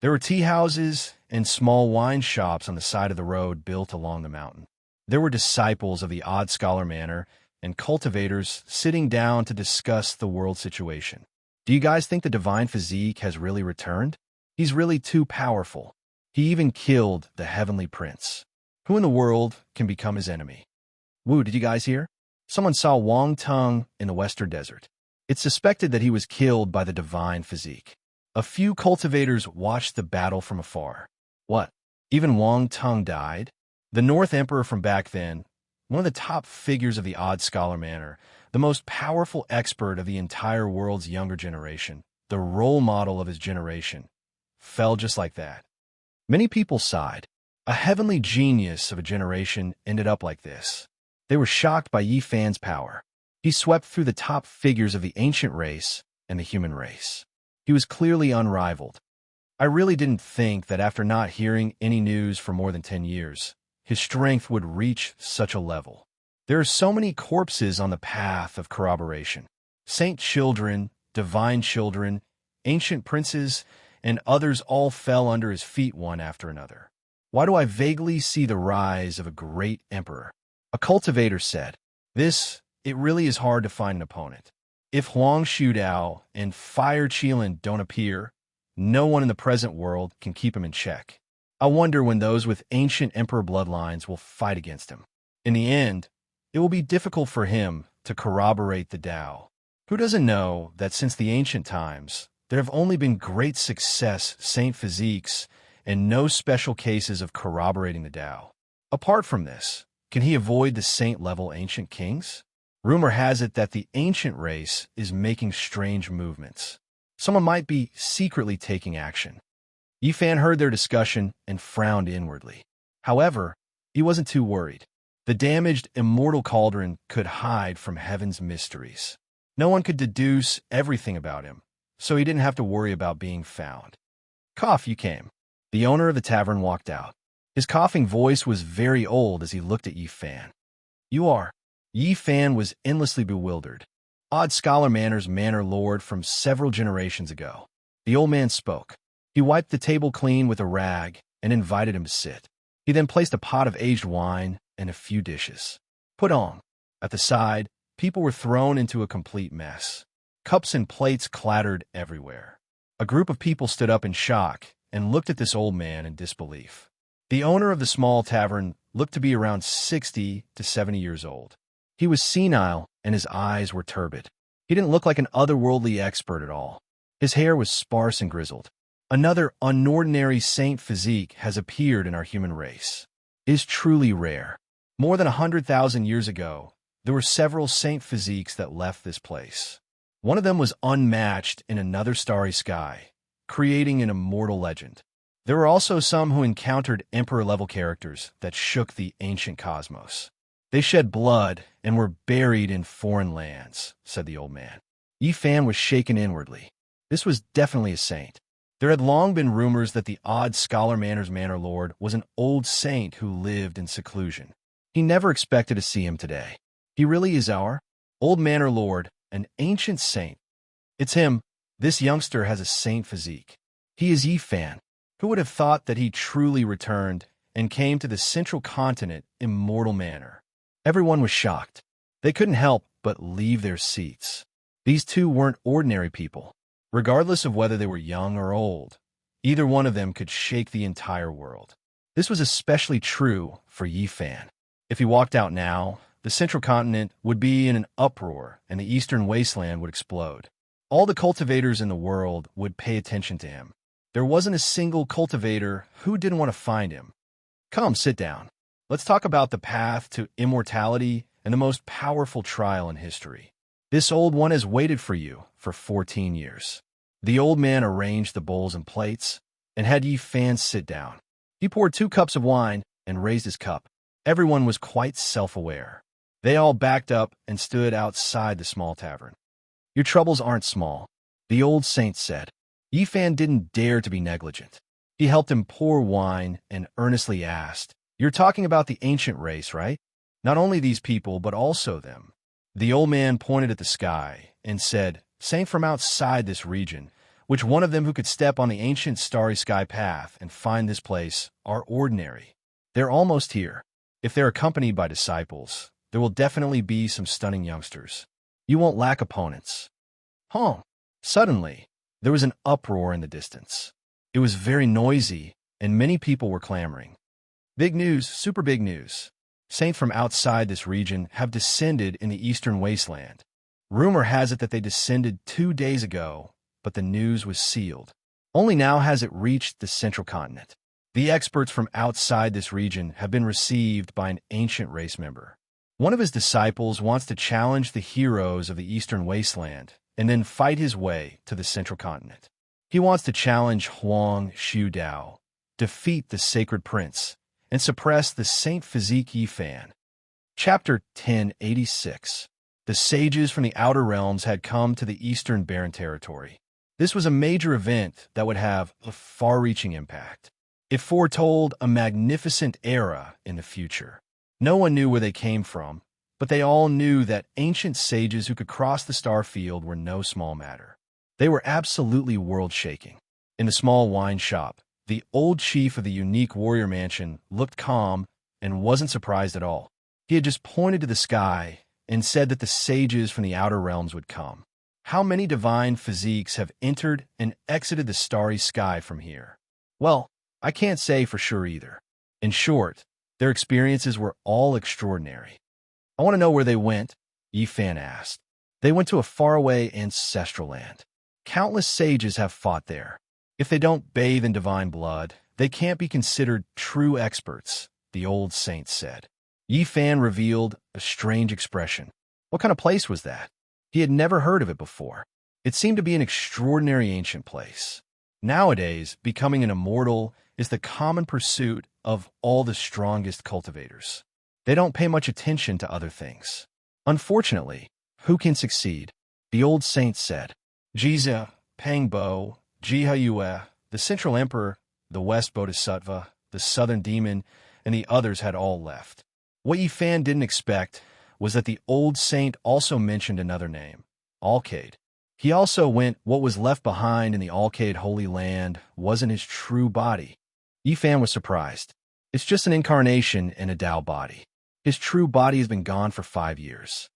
There were tea houses and small wine shops on the side of the road built along the mountain. There were disciples of the Odd Scholar Manor and cultivators sitting down to discuss the world situation. Do you guys think the divine physique has really returned? He's really too powerful. He even killed the heavenly prince. Who in the world can become his enemy? Woo, did you guys hear? Someone saw Wang Tung in the Western Desert. It's suspected that he was killed by the divine physique. A few cultivators watched the battle from afar. What? Even Wang Tung died? The North Emperor from back then, one of the top figures of the Odd Scholar Manor, the most powerful expert of the entire world's younger generation, the role model of his generation, fell just like that. Many people sighed. A heavenly genius of a generation ended up like this. They were shocked by Yifan's power. He swept through the top figures of the ancient race and the human race. He was clearly unrivaled. I really didn't think that after not hearing any news for more than 10 years, his strength would reach such a level. There are so many corpses on the path of corroboration. Saint children, divine children, ancient princes, and others all fell under his feet one after another. Why do I vaguely see the rise of a great emperor? A cultivator said, it really is hard to find an opponent. If Huang Shudao and Fire Qilin don't appear, no one in the present world can keep him in check. I wonder when those with ancient emperor bloodlines will fight against him. In the end, it will be difficult for him to corroborate the Tao. Who doesn't know that since the ancient times, there have only been great success saint physiques and no special cases of corroborating the Tao? Apart from this, can he avoid the saint-level ancient kings? Rumor has it that the ancient race is making strange movements. Someone might be secretly taking action. Yifan heard their discussion and frowned inwardly. However, he wasn't too worried. The damaged, immortal cauldron could hide from heaven's mysteries. No one could deduce everything about him, so he didn't have to worry about being found. Cough, you came. The owner of the tavern walked out. His coughing voice was very old as he looked at Yifan. You are. Yifan was endlessly bewildered. Odd Scholar Manor's manor lord from several generations ago. The old man spoke. He wiped the table clean with a rag and invited him to sit. He then placed a pot of aged wine and a few dishes. Put on. At the side, people were thrown into a complete mess. Cups and plates clattered everywhere. A group of people stood up in shock and looked at this old man in disbelief. The owner of the small tavern looked to be around 60 to 70 years old. He was senile and his eyes were turbid. He didn't look like an otherworldly expert at all. His hair was sparse and grizzled. Another unordinary saint physique has appeared in our human race. It is truly rare. More than 100,000 years ago, there were several saint physiques that left this place. One of them was unmatched in another starry sky, creating an immortal legend. There were also some who encountered emperor-level characters that shook the ancient cosmos. They shed blood and were buried in foreign lands, said the old man. Yifan was shaken inwardly. This was definitely a saint. There had long been rumors that the odd Scholar Manor's Manor Lord was an old saint who lived in seclusion. He never expected to see him today. He really is our old Manor Lord, an ancient saint. It's him. This youngster has a saint physique. He is Yifan. Who would have thought that he truly returned and came to the central continent in mortal manner? Everyone was shocked. They couldn't help but leave their seats. These two weren't ordinary people. Regardless of whether they were young or old, either one of them could shake the entire world. This was especially true for Yifan. If he walked out now, the central continent would be in an uproar and the eastern wasteland would explode. All the cultivators in the world would pay attention to him. There wasn't a single cultivator who didn't want to find him. Come, sit down. Let's talk about the path to immortality and the most powerful trial in history. This old one has waited for you for 14 years. The old man arranged the bowls and plates and had Yifan sit down. He poured 2 cups of wine and raised his cup. Everyone was quite self-aware. They all backed up and stood outside the small tavern. Your troubles aren't small, the old saint said. Yifan didn't dare to be negligent. He helped him pour wine and earnestly asked, "You're talking about the ancient race, right? Not only these people, but also them." The old man pointed at the sky and said, "Saint from outside this region, which one of them who could step on the ancient starry sky path and find this place are ordinary. They're almost here. If they're accompanied by disciples, there will definitely be some stunning youngsters. You won't lack opponents." Suddenly, there was an uproar in the distance. It was very noisy, and many people were clamoring. "Big news, super big news. Saints from outside this region have descended in the eastern wasteland. Rumor has it that they descended 2 days ago, but the news was sealed. Only now has it reached the central continent. The experts from outside this region have been received by an ancient race member. One of his disciples wants to challenge the heroes of the eastern wasteland and then fight his way to the central continent. He wants to challenge Huang Shu Dao, defeat the sacred prince, and suppress the Saint Physique Yifan." Chapter 1086. The sages from the outer realms had come to the eastern barren territory. This was a major event that would have a far-reaching impact. It foretold a magnificent era in the future. No one knew where they came from, but they all knew that ancient sages who could cross the star field were no small matter. They were absolutely world-shaking. In the small wine shop, the old chief of the unique warrior mansion looked calm and wasn't surprised at all. He had just pointed to the sky and said that the sages from the outer realms would come. How many divine physiques have entered and exited the starry sky from here? Well, I can't say for sure either. In short, their experiences were all extraordinary. "I want to know where they went," Yifan asked. "They went to a faraway ancestral land. Countless sages have fought there. If they don't bathe in divine blood, they can't be considered true experts," the old saint said. Yifan revealed a strange expression. What kind of place was that? He had never heard of it before. It seemed to be an extraordinary ancient place. Nowadays, becoming an immortal is the common pursuit of all the strongest cultivators. They don't pay much attention to other things. Unfortunately, who can succeed? The old saint said. Jiza, Pangbo, Jihayue, the central emperor, the west bodhisattva, the southern demon, and the others had all left. What Yifan didn't expect was that the old saint also mentioned another name, Alcade. He also went what was left behind in the Alcade Holy Land wasn't his true body. Yifan was surprised. It's just an incarnation in a Tao body. His true body has been gone for 5 years.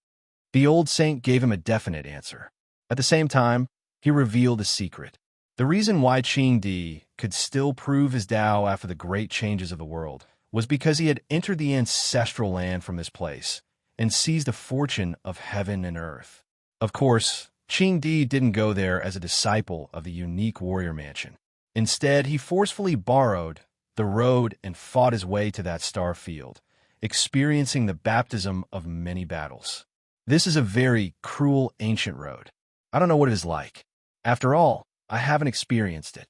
The old saint gave him a definite answer. At the same time, he revealed a secret. The reason why Qing Di could still prove his Tao after the great changes of the world was because he had entered the ancestral land from this place and seized the fortune of heaven and earth. Of course, Qing Di didn't go there as a disciple of the unique warrior mansion. Instead, he forcefully borrowed the road and fought his way to that star field, experiencing the baptism of many battles. This is a very cruel ancient road. I don't know what it is like. After all, I haven't experienced it.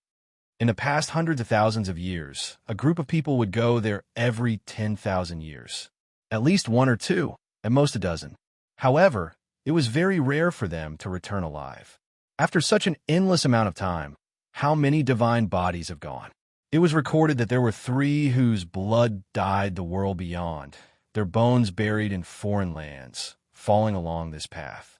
In the past hundreds of thousands of years, a group of people would go there every 10,000 years. At least 1 or 2, at most a dozen. However, it was very rare for them to return alive. After such an endless amount of time, how many divine bodies have gone? It was recorded that there were 3 whose blood died the world beyond, their bones buried in foreign lands, falling along this path.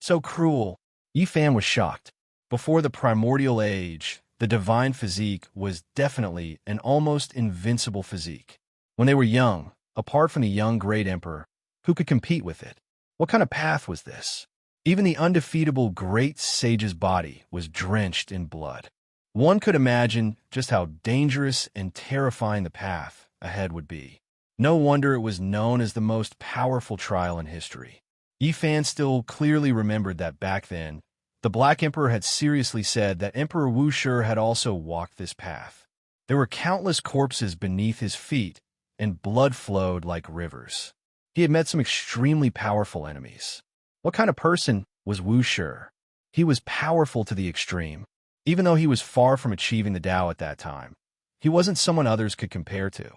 So cruel. Yifan was shocked. Before the primordial age, the divine physique was definitely an almost invincible physique. When they were young, apart from the young great emperor, who could compete with it? What kind of path was this? Even the undefeatable great sage's body was drenched in blood. One could imagine just how dangerous and terrifying the path ahead would be. No wonder it was known as the most powerful trial in history. Yifan still clearly remembered that back then, the Black Emperor had seriously said that Emperor Wushi had also walked this path. There were countless corpses beneath his feet, and blood flowed like rivers. He had met some extremely powerful enemies. What kind of person was Wushi? He was powerful to the extreme. Even though he was far from achieving the Tao at that time, he wasn't someone others could compare to.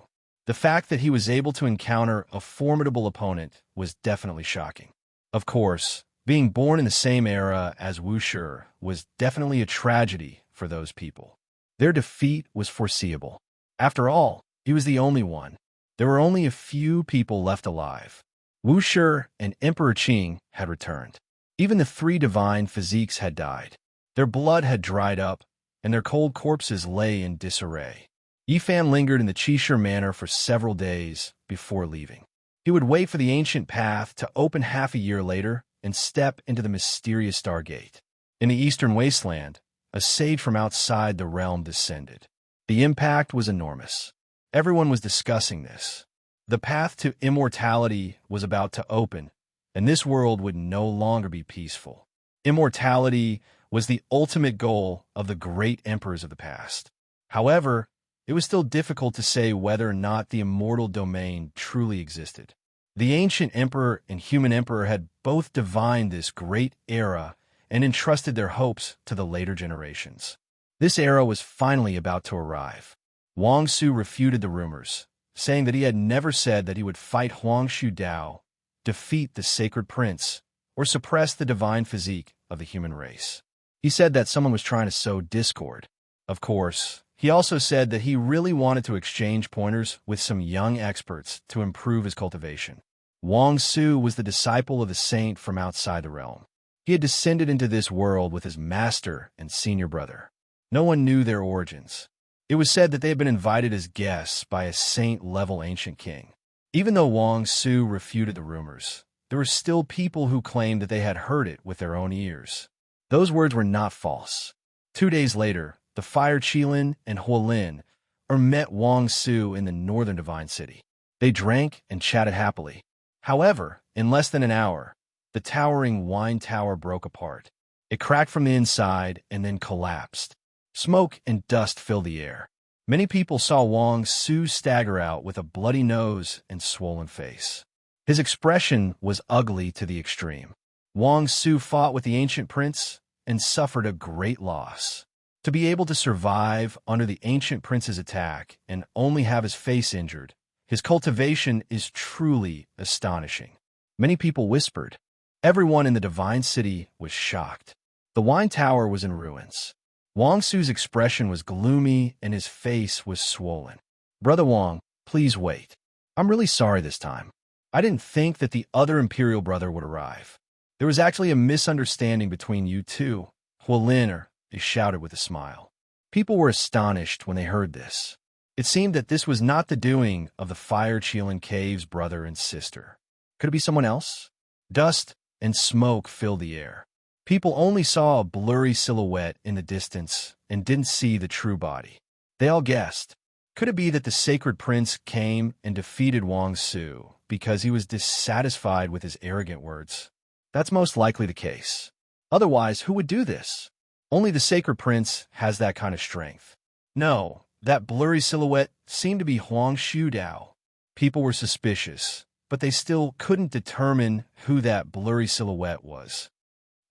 The fact that he was able to encounter a formidable opponent was definitely shocking. Of course, being born in the same era as Wushi was definitely a tragedy for those people. Their defeat was foreseeable. After all, he was the only one. There were only a few people left alive. Wushi and Emperor Qing had returned. Even the 3 divine physiques had died. Their blood had dried up, and their cold corpses lay in disarray. Yifan lingered in the Qixi Manor for several days before leaving. He would wait for the ancient path to open half a year later and step into the mysterious Stargate. In the eastern wasteland, a sage from outside the realm descended. The impact was enormous. Everyone was discussing this. The path to immortality was about to open, and this world would no longer be peaceful. Immortality was the ultimate goal of the great emperors of the past. However, it was still difficult to say whether or not the immortal domain truly existed. The ancient emperor and human emperor had both divined this great era and entrusted their hopes to the later generations. This era was finally about to arrive. Wang Su refuted the rumors, saying that he had never said that he would fight Huang Shu Dao, defeat the sacred prince, or suppress the divine physique of the human race. He said that someone was trying to sow discord. Of course, he also said that he really wanted to exchange pointers with some young experts to improve his cultivation. Wang Su was the disciple of the saint from outside the realm. He had descended into this world with his master and senior brother. No one knew their origins. It was said that they had been invited as guests by a saint-level ancient king. Even though Wang Su refuted the rumors, there were still people who claimed that they had heard it with their own ears. Those words were not false. 2 days later, the Fire Qilin and Huolin met Wang Su in the northern divine city. They drank and chatted happily. However, in less than an hour, the towering wine tower broke apart. It cracked from the inside and then collapsed. Smoke and dust filled the air. Many people saw Wang Su stagger out with a bloody nose and swollen face. His expression was ugly to the extreme. Wang Su fought with the ancient prince and suffered a great loss. To be able to survive under the ancient prince's attack and only have his face injured, his cultivation is truly astonishing. Many people whispered. Everyone in the divine city was shocked. The wine tower was in ruins. Wang Su's expression was gloomy and his face was swollen. Brother Wang, please wait. I'm really sorry this time. I didn't think that the other imperial brother would arrive. There was actually a misunderstanding between you two, Huolin, he shouted with a smile. People were astonished when they heard this. It seemed that this was not the doing of the Fire Qilin Cave's brother and sister. Could it be someone else? Dust and smoke filled the air. People only saw a blurry silhouette in the distance and didn't see the true body. They all guessed. Could it be that the sacred prince came and defeated Wang Su because he was dissatisfied with his arrogant words? That's most likely the case. Otherwise, who would do this? Only the sacred prince has that kind of strength. No, that blurry silhouette seemed to be Huang Shu Dao. People were suspicious, but they still couldn't determine who that blurry silhouette was.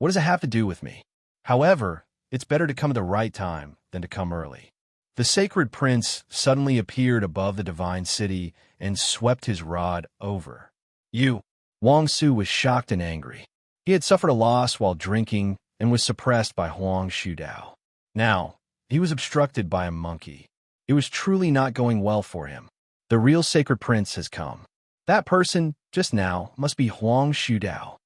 What does it have to do with me? However, it's better to come at the right time than to come early. The sacred prince suddenly appeared above the divine city and swept his rod over. You! Wang Su was shocked and angry. He had suffered a loss while drinking and was suppressed by Huang Shudao. Now, he was obstructed by a monkey. It was truly not going well for him. The real sacred prince has come. That person, just now, must be Huang Shudao.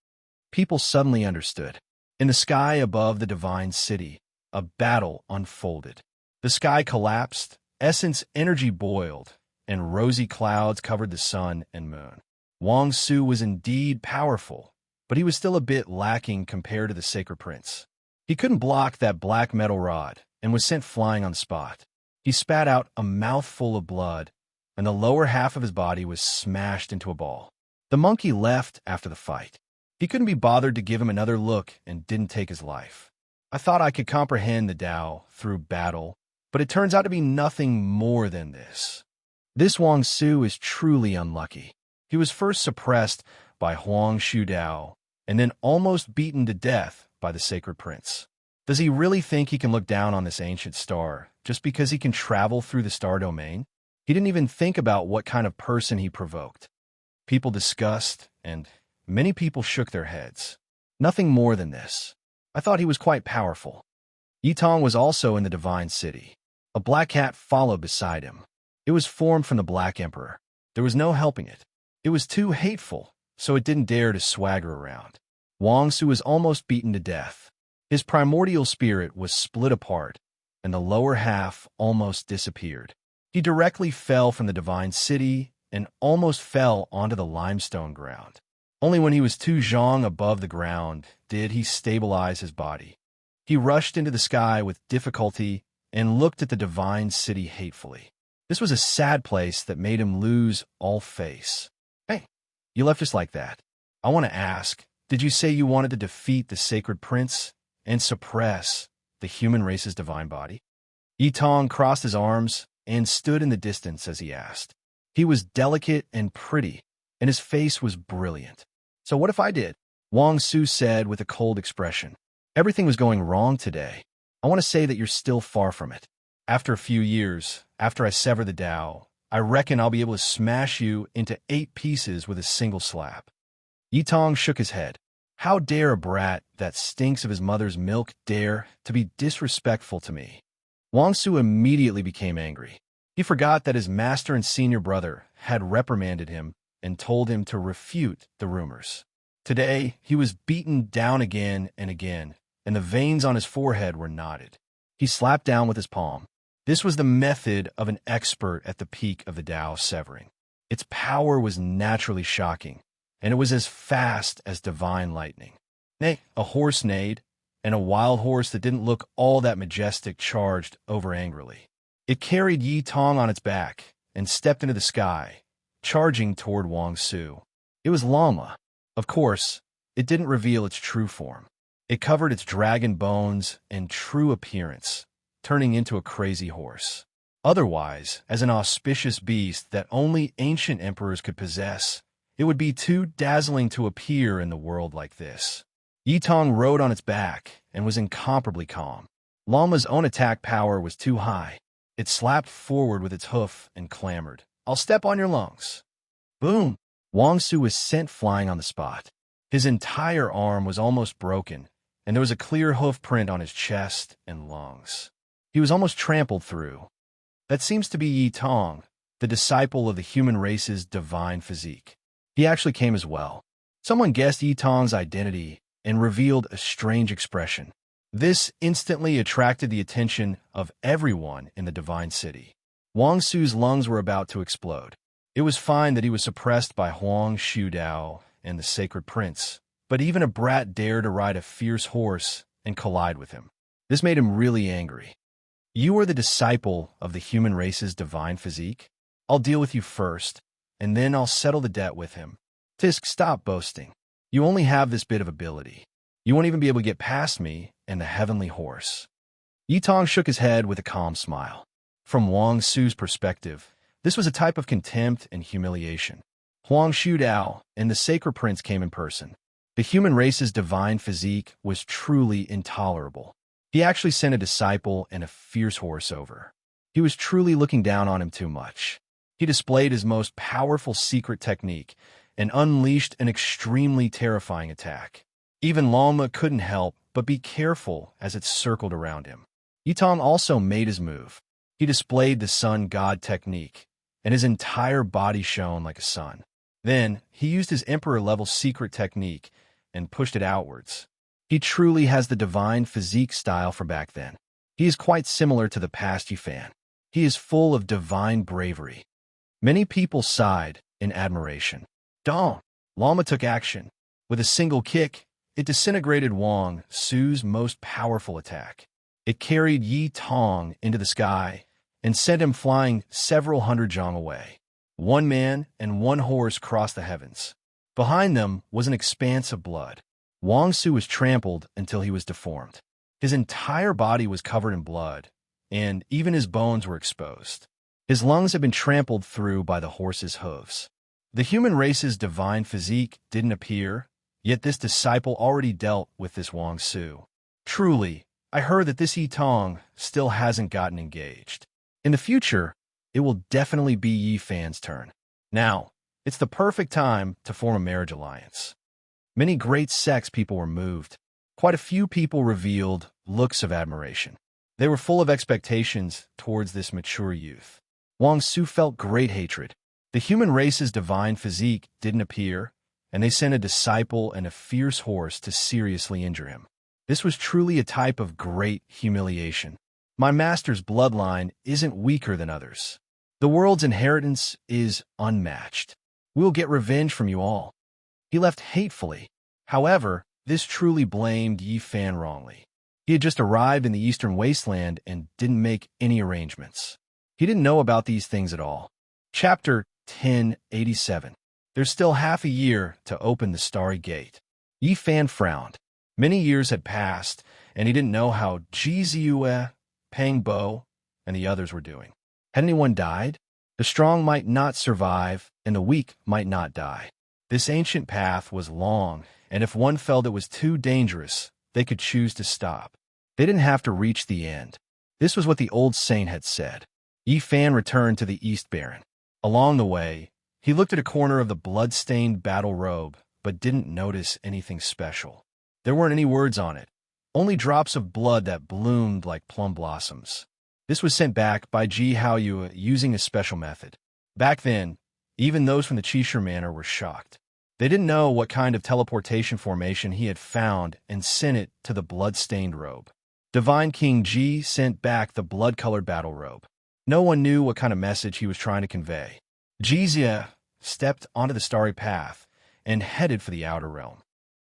People suddenly understood. In the sky above the divine city, a battle unfolded. The sky collapsed, essence energy boiled, and rosy clouds covered the sun and moon. Wang Su was indeed powerful, but he was still a bit lacking compared to the sacred prince. He couldn't block that black metal rod and was sent flying on the spot. He spat out a mouthful of blood, and the lower half of his body was smashed into a ball. The monkey left after the fight. He couldn't be bothered to give him another look and didn't take his life. I thought I could comprehend the Tao through battle, but it turns out to be nothing more than this. This Wang Su is truly unlucky. He was first suppressed by Huang Shudao and then almost beaten to death by the sacred prince. Does he really think he can look down on this ancient star just because he can travel through the star domain? He didn't even think about what kind of person he provoked. People discussed, and many people shook their heads. Nothing more than this. I thought he was quite powerful. Yitong was also in the divine city. A black cat followed beside him. It was formed from the Black Emperor. There was no helping it. It was too hateful, so it didn't dare to swagger around. Wang Su was almost beaten to death. His primordial spirit was split apart, and the lower half almost disappeared. He directly fell from the divine city and almost fell onto the limestone ground. Only when he was 2 zhang above the ground did he stabilize his body. He rushed into the sky with difficulty and looked at the divine city hatefully. This was a sad place that made him lose all face. Hey, you left just like that. I want to ask, did you say you wanted to defeat the sacred prince and suppress the human race's divine body? Yitong crossed his arms and stood in the distance as he asked. He was delicate and pretty, and his face was brilliant. So what if I did? Wang Su said with a cold expression. Everything was going wrong today. I want to say that you're still far from it. After a few years, after I sever the Tao, I reckon I'll be able to smash you into 8 pieces with a single slap. Yitong shook his head. How dare a brat that stinks of his mother's milk dare to be disrespectful to me? Wang Su immediately became angry. He forgot that his master and senior brother had reprimanded him and told him to refute the rumors. Today, he was beaten down again and again, and the veins on his forehead were knotted. He slapped down with his palm. This was the method of an expert at the peak of the Tao severing. Its power was naturally shocking, and it was as fast as divine lightning. Nay, a horse neighed, and a wild horse that didn't look all that majestic charged over angrily. It carried Yitong on its back and stepped into the sky, charging toward Wang Su. It was Lama. Of course, it didn't reveal its true form. It covered its dragon bones and true appearance, turning into a crazy horse. Otherwise, as an auspicious beast that only ancient emperors could possess, it would be too dazzling to appear in the world like this. Yitong rode on its back and was incomparably calm. Lama's own attack power was too high. It slapped forward with its hoof and clamored, "I'll step on your lungs." Boom! Wang Su was sent flying on the spot. His entire arm was almost broken, and there was a clear hoof print on his chest and lungs. He was almost trampled through. That seems to be Yitong, the disciple of the human race's divine physique. He actually came as well. Someone guessed Yitong's identity and revealed a strange expression. This instantly attracted the attention of everyone in the divine city. Wang Su's lungs were about to explode. It was fine that he was suppressed by Huang Shudao and the sacred prince, but even a brat dared to ride a fierce horse and collide with him. This made him really angry. You are the disciple of the human race's divine physique? I'll deal with you first, and then I'll settle the debt with him. Tisk, stop boasting. You only have this bit of ability. You won't even be able to get past me and the heavenly horse. Yitong shook his head with a calm smile. From Wang Su's perspective, this was a type of contempt and humiliation. Huang Shudao and the sacred prince came in person. The human race's divine physique was truly intolerable. He actually sent a disciple and a fierce horse over. He was truly looking down on him too much. He displayed his most powerful secret technique and unleashed an extremely terrifying attack. Even Lama couldn't help but be careful as it circled around him. Yitong also made his move. He displayed the sun god technique, and his entire body shone like a sun. Then, he used his emperor-level secret technique and pushed it outwards. He truly has the divine physique style from back then. He is quite similar to the past Yifan. He is full of divine bravery. Many people sighed in admiration. Dong! Lama took action. With a single kick, it disintegrated Wang Su's most powerful attack. It carried Yi Tong into the sky and sent him flying several hundred zhang away. One man and one horse crossed the heavens. Behind them was an expanse of blood. Wang Su was trampled until he was deformed. His entire body was covered in blood, and even his bones were exposed. His lungs had been trampled through by the horse's hooves. The human race's divine physique didn't appear, yet this disciple already dealt with this Wang Su. Truly, I heard that this Yi Tong still hasn't gotten engaged. In the future, it will definitely be Yi Fan's turn. Now, it's the perfect time to form a marriage alliance. Many great sex people were moved. Quite a few people revealed looks of admiration. They were full of expectations towards this mature youth. Wang Su felt great hatred. The human race's divine physique didn't appear, and they sent a disciple and a fierce horse to seriously injure him. This was truly a type of great humiliation. My master's bloodline isn't weaker than others. The world's inheritance is unmatched. We'll get revenge from you all. He left hatefully. However, this truly blamed Yi Fan wrongly. He had just arrived in the eastern wasteland and didn't make any arrangements. He didn't know about these things at all. Chapter 1087. There's still half a year to open the Starry Gate. Yi Fan frowned. Many years had passed, and he didn't know how Ji Ziyue, Pang Bo, and the others were doing. Had anyone died? The strong might not survive, and the weak might not die. This ancient path was long, and if one felt it was too dangerous, they could choose to stop. They didn't have to reach the end. This was what the old saint had said. Yi Fan returned to the East Baron. Along the way, he looked at a corner of the blood-stained battle robe, but didn't notice anything special. There weren't any words on it, only drops of blood that bloomed like plum blossoms. This was sent back by Ji Haoyue using a special method. Back then, even those from the Qishu Manor were shocked. They didn't know what kind of teleportation formation he had found and sent it to the blood-stained robe. Divine King Ji sent back the blood-colored battle robe. No one knew what kind of message he was trying to convey. Jizia stepped onto the starry path and headed for the outer realm.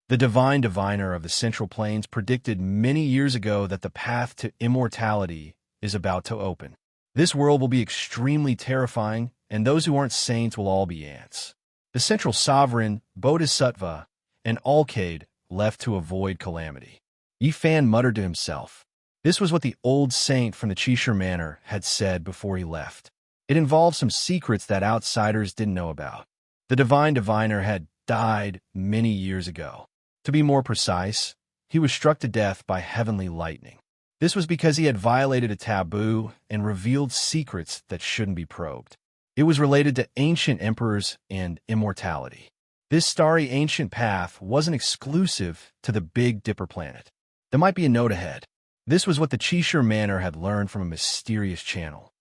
The divine diviner of the Central Plains predicted many years ago that the path to immortality is about to open. This world will be extremely terrifying, and those who aren't saints will all be ants. The Central Sovereign, Bodhisattva, and Alcade left to avoid calamity. Yi Fan muttered to himself. This was what the old saint from the Qishu Manor had said before he left. It involved some secrets that outsiders didn't know about. The divine diviner had died many years ago. To be more precise, he was struck to death by heavenly lightning. This was because he had violated a taboo and revealed secrets that shouldn't be probed. It was related to ancient emperors and immortality. This starry ancient path wasn't exclusive to the Big Dipper planet. There might be a note ahead. This was what the Qishu Manor had learned from a mysterious channel.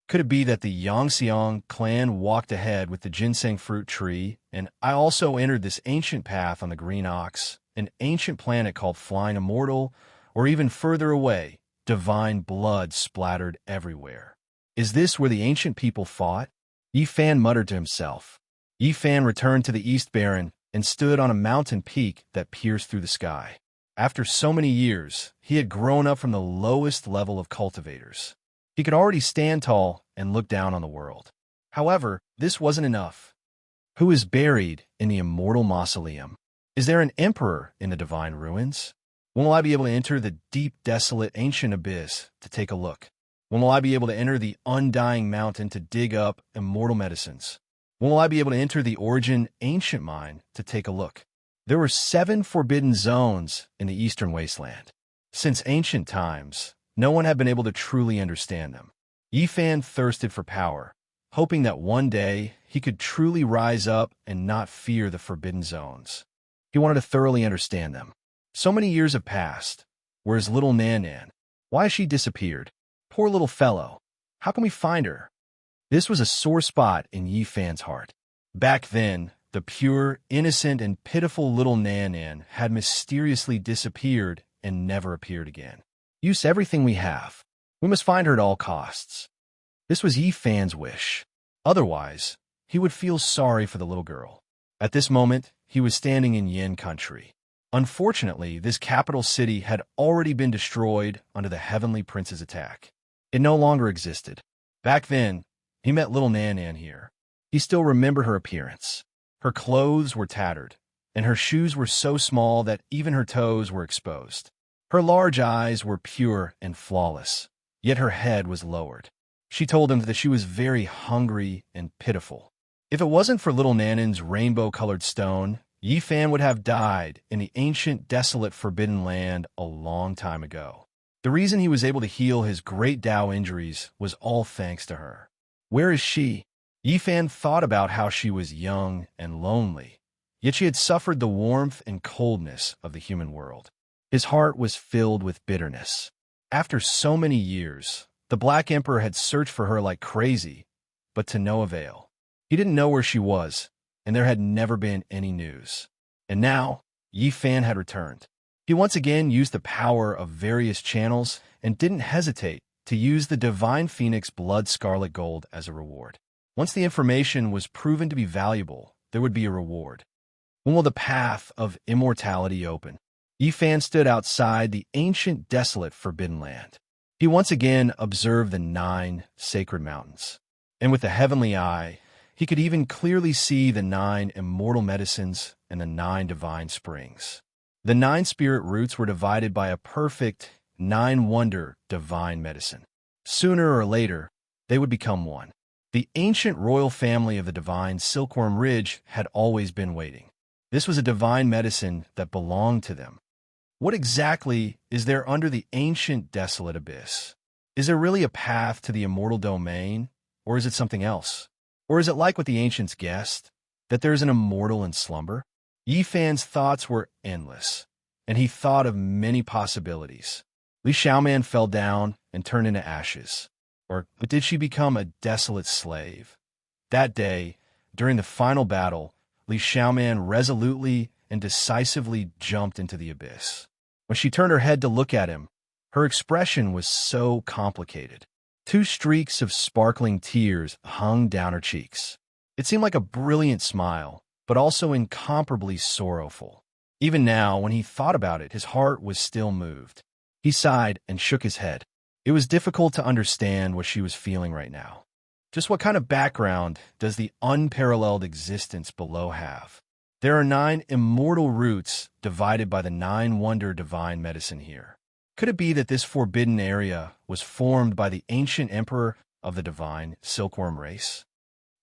Could it be that the Yangxiang clan walked ahead with the ginseng fruit tree, and I also entered this ancient path on the Green Ox, an ancient planet called Flying Immortal, or even further away, divine blood splattered everywhere? Is this where the ancient people fought? Yi Fan muttered to himself. Yi Fan returned to the East Baron and stood on a mountain peak that pierced through the sky. After so many years, he had grown up from the lowest level of cultivators. He could already stand tall and look down on the world. However, this wasn't enough. Who is buried in the immortal mausoleum? Is there an emperor in the divine ruins? When will I be able to enter the deep, desolate, ancient abyss to take a look? When will I be able to enter the undying mountain to dig up immortal medicines? When will I be able to enter the origin ancient mine to take a look? There were 7 forbidden zones in the eastern wasteland. Since ancient times, no one had been able to truly understand them. Yi Fan thirsted for power, hoping that one day he could truly rise up and not fear the forbidden zones. He wanted to thoroughly understand them. So many years have passed. Where's little Nan Nan? Why has she disappeared? Poor little fellow. How can we find her? This was a sore spot in Yi Fan's heart. Back then, the pure, innocent, and pitiful little Nan Nan had mysteriously disappeared and never appeared again. Use everything we have. We must find her at all costs. This was Yi Fan's wish. Otherwise, he would feel sorry for the little girl. At this moment, he was standing in Yin country. Unfortunately, this capital city had already been destroyed under the Heavenly Prince's attack. It no longer existed. Back then, he met little Nan Nan here. He still remembered her appearance. Her clothes were tattered, and her shoes were so small that even her toes were exposed. Her large eyes were pure and flawless, yet her head was lowered. She told him that she was very hungry and pitiful. If it wasn't for little Nan Nan's rainbow-colored stone, Yi Fan would have died in the ancient, desolate, forbidden land a long time ago. The reason he was able to heal his great Tao injuries was all thanks to her. Where is she? Yi Fan thought about how she was young and lonely, yet she had suffered the warmth and coldness of the human world. His heart was filled with bitterness. After so many years, the Black Emperor had searched for her like crazy, but to no avail. He didn't know where she was, and there had never been any news. And now, Yi Fan had returned. He once again used the power of various channels and didn't hesitate to use the Divine Phoenix Blood Scarlet Gold as a reward. Once the information was proven to be valuable, there would be a reward. When will the path of immortality open? Yi Fan stood outside the ancient, desolate, forbidden land. He once again observed the 9 sacred mountains. And with the heavenly eye, he could even clearly see the 9 immortal medicines and the 9 divine springs. The 9 spirit roots were divided by a perfect 9-wonder divine medicine. Sooner or later, they would become one. The ancient royal family of the divine Silkworm Ridge had always been waiting. This was a divine medicine that belonged to them. What exactly is there under the ancient desolate abyss? Is there really a path to the immortal domain, or is it something else? Or is it like what the ancients guessed, that there is an immortal in slumber? Yi Fan's thoughts were endless, and he thought of many possibilities. Li Xiaoman fell down and turned into ashes. Or did she become a desolate slave? That day, during the final battle, Li Xiaoman resolutely and decisively jumped into the abyss. When she turned her head to look at him, her expression was so complicated. 2 streaks of sparkling tears hung down her cheeks. It seemed like a brilliant smile, but also incomparably sorrowful. Even now, when he thought about it, his heart was still moved. He sighed and shook his head. It was difficult to understand what she was feeling right now. Just what kind of background does the unparalleled existence below have? There are 9 immortal roots divided by the 9-wonder divine medicine here. Could it be that this forbidden area was formed by the ancient emperor of the divine silkworm race?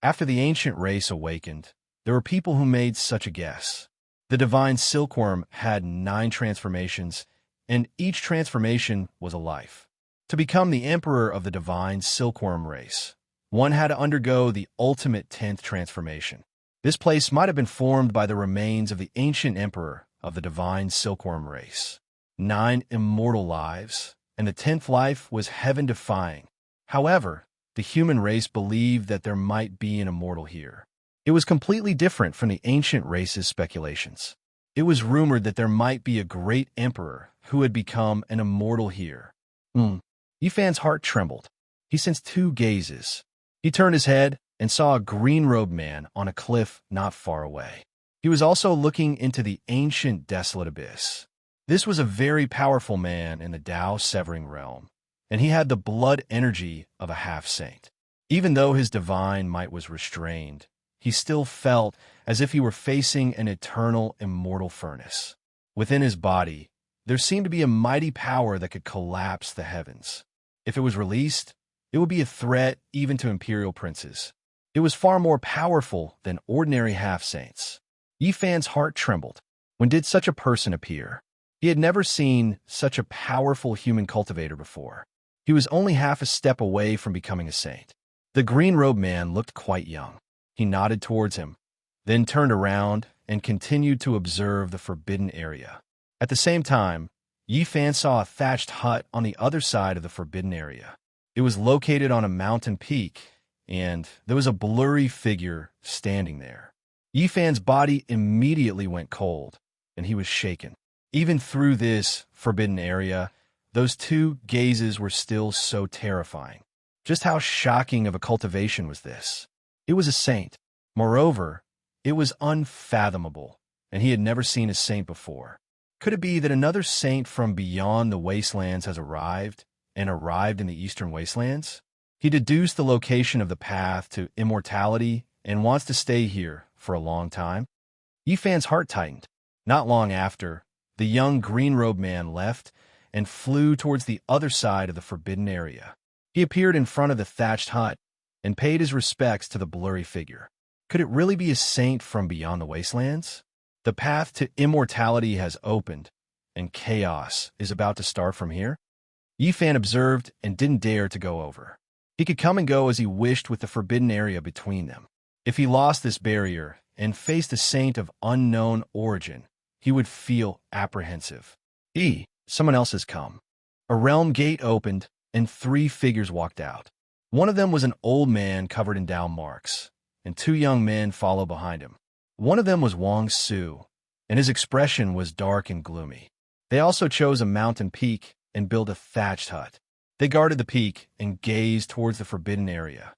After the ancient race awakened, there were people who made such a guess. The divine silkworm had 9 transformations, and each transformation was a life. To become the emperor of the divine silkworm race, one had to undergo the ultimate 10th transformation. This place might have been formed by the remains of the ancient emperor of the divine silkworm race. 9 immortal lives, and the 10th life was heaven-defying. However, the human race believed that there might be an immortal here. It was completely different from the ancient race's speculations. It was rumored that there might be a great emperor who had become an immortal here. Yi Fan's heart trembled. He sensed 2 gazes. He turned his head and saw a green-robed man on a cliff not far away. He was also looking into the ancient desolate abyss. This was a very powerful man in the Tao Severing realm, and he had the blood energy of a half-saint. Even though his divine might was restrained, he still felt as if he were facing an eternal, immortal furnace. Within his body, there seemed to be a mighty power that could collapse the heavens. If it was released, it would be a threat even to imperial princes. It was far more powerful than ordinary half-saints. Yi Fan's heart trembled. When did such a person appear? He had never seen such a powerful human cultivator before. He was only half a step away from becoming a saint. The green-robed man looked quite young. He nodded towards him, then turned around and continued to observe the forbidden area. At the same time, Yi Fan saw a thatched hut on the other side of the forbidden area. It was located on a mountain peak, and there was a blurry figure standing there. Yi Fan's body immediately went cold, and he was shaken. Even through this forbidden area, those two gazes were still so terrifying. Just how shocking of a cultivation was this? It was a saint. Moreover, it was unfathomable, and he had never seen a saint before. Could it be that another saint from beyond the wastelands has arrived in the eastern wastelands? He deduced the location of the path to immortality and wants to stay here for a long time. Yi Fan's heart tightened. Not long after, the young green-robed man left and flew towards the other side of the forbidden area. He appeared in front of the thatched hut and paid his respects to the blurry figure. Could it really be a saint from beyond the wastelands? The path to immortality has opened, and chaos is about to start from here? Yi Fan observed and didn't dare to go over. He could come and go as he wished with the forbidden area between them. If he lost this barrier and faced a saint of unknown origin, he would feel apprehensive. Someone else has come. A realm gate opened, and 3 figures walked out. One of them was an old man covered in down marks, and 2 young men followed behind him. One of them was Wang Su, and his expression was dark and gloomy. They also chose a mountain peak and built a thatched hut. They guarded the peak and gazed towards the forbidden area.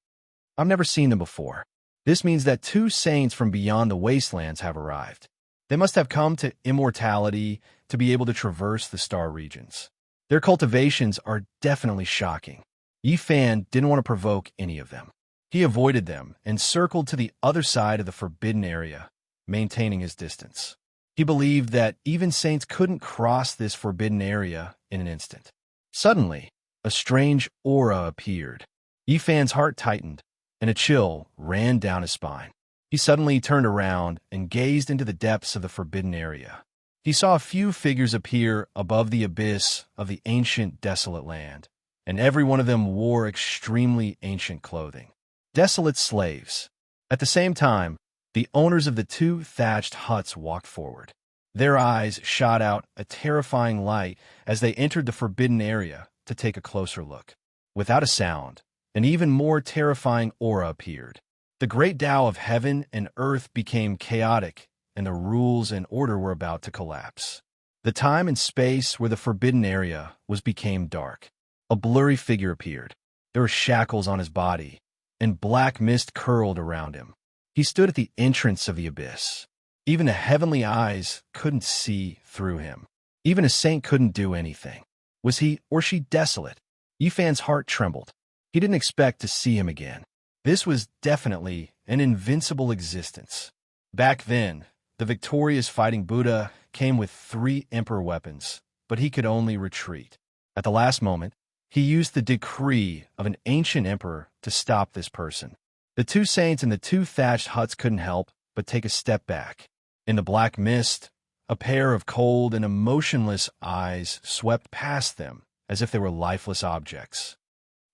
I've never seen them before. This means that 2 saints from beyond the wastelands have arrived. They must have come to immortality to be able to traverse the star regions. Their cultivations are definitely shocking. Yi Fan didn't want to provoke any of them. He avoided them and circled to the other side of the forbidden area, maintaining his distance. He believed that even saints couldn't cross this forbidden area in an instant. Suddenly, a strange aura appeared. Yi Fan's heart tightened, and a chill ran down his spine. He suddenly turned around and gazed into the depths of the forbidden area. He saw a few figures appear above the abyss of the ancient desolate land, and every one of them wore extremely ancient clothing. Desolate slaves. At the same time, the owners of the 2 thatched huts walked forward. Their eyes shot out a terrifying light as they entered the forbidden area to take a closer look. Without a sound, an even more terrifying aura appeared. The great Tao of heaven and earth became chaotic, and the rules and order were about to collapse. The time and space where the forbidden area was became dark. A blurry figure appeared. There were shackles on his body, and black mist curled around him. He stood at the entrance of the abyss. Even the heavenly eyes couldn't see through him. Even a saint couldn't do anything. Was he or she desolate? Yi Fan's heart trembled. He didn't expect to see him again. This was definitely an invincible existence. Back then, the victorious fighting Buddha came with 3 emperor weapons, but he could only retreat. At the last moment, he used the decree of an ancient emperor to stop this person. The 2 saints in the 2 thatched huts couldn't help but take a step back. In the black mist, a pair of cold and emotionless eyes swept past them as if they were lifeless objects.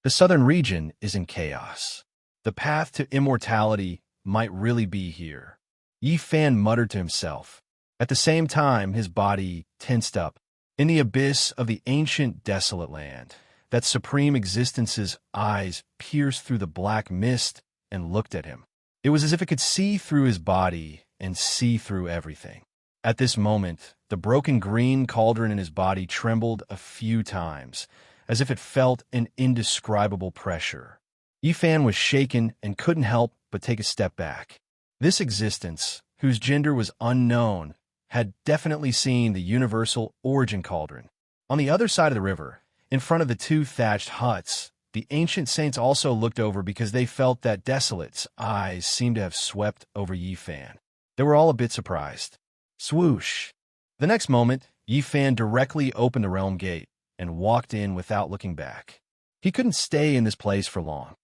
The southern region is in chaos. The path to immortality might really be here. Yi Fan muttered to himself. At the same time, his body tensed up. In the abyss of the ancient desolate land, that supreme existence's eyes pierced through the black mist and looked at him. It was as if it could see through his body and see through everything. At this moment, the broken green cauldron in his body trembled a few times, as if it felt an indescribable pressure. Yi Fan was shaken and couldn't help but take a step back. This existence, whose gender was unknown, had definitely seen the universal origin cauldron. On the other side of the river, in front of the 2 thatched huts, the ancient saints also looked over because they felt that Desolate's eyes seemed to have swept over Yi Fan. They were all a bit surprised. Swoosh! The next moment, Yi Fan directly opened the realm gate and walked in without looking back. He couldn't stay in this place for long.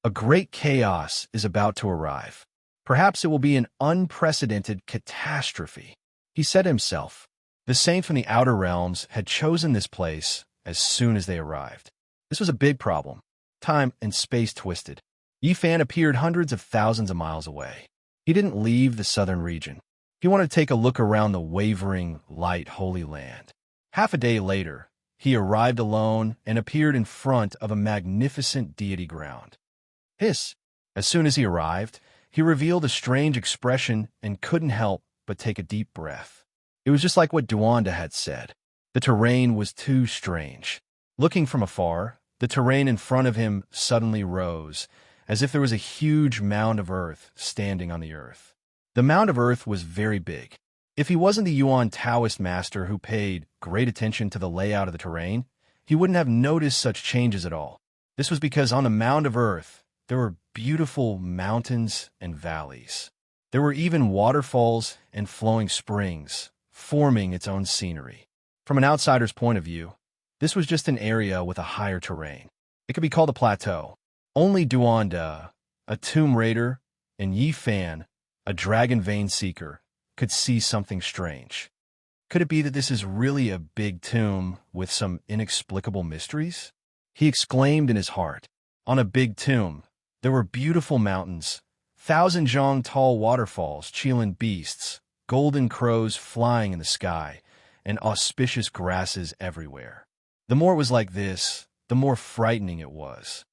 A great chaos is about to arrive. Perhaps it will be an unprecedented catastrophe. He said to himself. The saint from the outer realms had chosen this place as soon as they arrived. This was a big problem. Time and space twisted. Yi Fan appeared hundreds of thousands of miles away. He didn't leave the southern region. He wanted to take a look around the wavering, light Holy Land. Half a day later, he arrived alone and appeared in front of a magnificent deity ground. Hiss! As soon as he arrived, he revealed a strange expression and couldn't help but take a deep breath. It was just like what Duanda had said. The terrain was too strange. Looking from afar, the terrain in front of him suddenly rose, as if there was a huge mound of earth standing on the earth. The mound of earth was very big. If he wasn't the Yuan Taoist master who paid great attention to the layout of the terrain, he wouldn't have noticed such changes at all. This was because on the mound of earth, there were beautiful mountains and valleys. There were even waterfalls and flowing springs, forming its own scenery. From an outsider's point of view, this was just an area with a higher terrain. It could be called a plateau. Only Duanda, a tomb raider, and Yi Fan, a dragon vein seeker, could see something strange. Could it be that this is really a big tomb with some inexplicable mysteries? He exclaimed in his heart. On a big tomb, there were beautiful mountains, 1,000-zhong tall waterfalls, Qilin beasts, golden crows flying in the sky, and auspicious grasses everywhere. The more it was like this, the more frightening it was.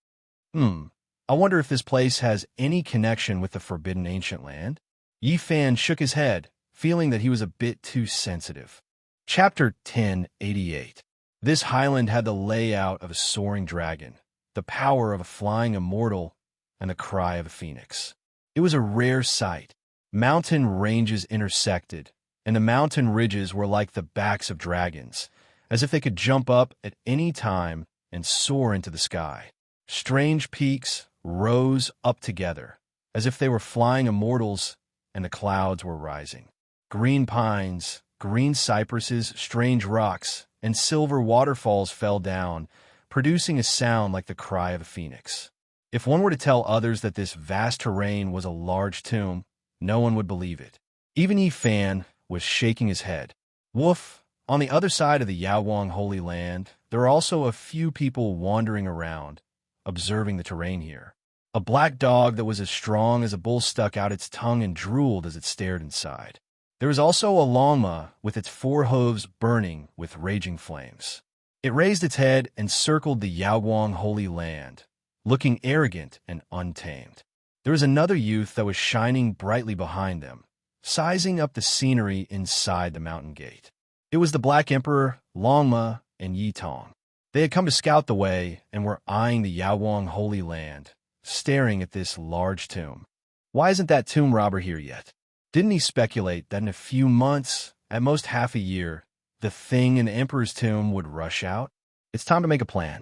I wonder if this place has any connection with the forbidden ancient land? Yi Fan shook his head, feeling that he was a bit too sensitive. Chapter 1088. This highland had the layout of a soaring dragon, the power of a flying immortal, and the cry of a phoenix. It was a rare sight. Mountain ranges intersected, and the mountain ridges were like the backs of dragons, as if they could jump up at any time and soar into the sky. Strange peaks rose up together, as if they were flying immortals, and the clouds were rising. Green pines, green cypresses, strange rocks, and silver waterfalls fell down, producing a sound like the cry of a phoenix. If one were to tell others that this vast terrain was a large tomb, no one would believe it. Even Yi Fan was shaking his head. Woof! On the other side of the Yaowang Holy Land, there are also a few people wandering around, observing the terrain here. A black dog that was as strong as a bull stuck out its tongue and drooled as it stared inside. There was also a llama with its 4 hooves burning with raging flames. It raised its head and circled the Yaowang Holy Land, looking arrogant and untamed. There was another youth that was shining brightly behind them, sizing up the scenery inside the mountain gate. It was the Black Emperor, Longma, and Yi Tong. They had come to scout the way and were eyeing the Yaowang Holy Land, staring at this large tomb. Why isn't that tomb robber here yet? Didn't he speculate that in a few months, at most half a year, the thing in the Emperor's tomb would rush out? It's time to make a plan.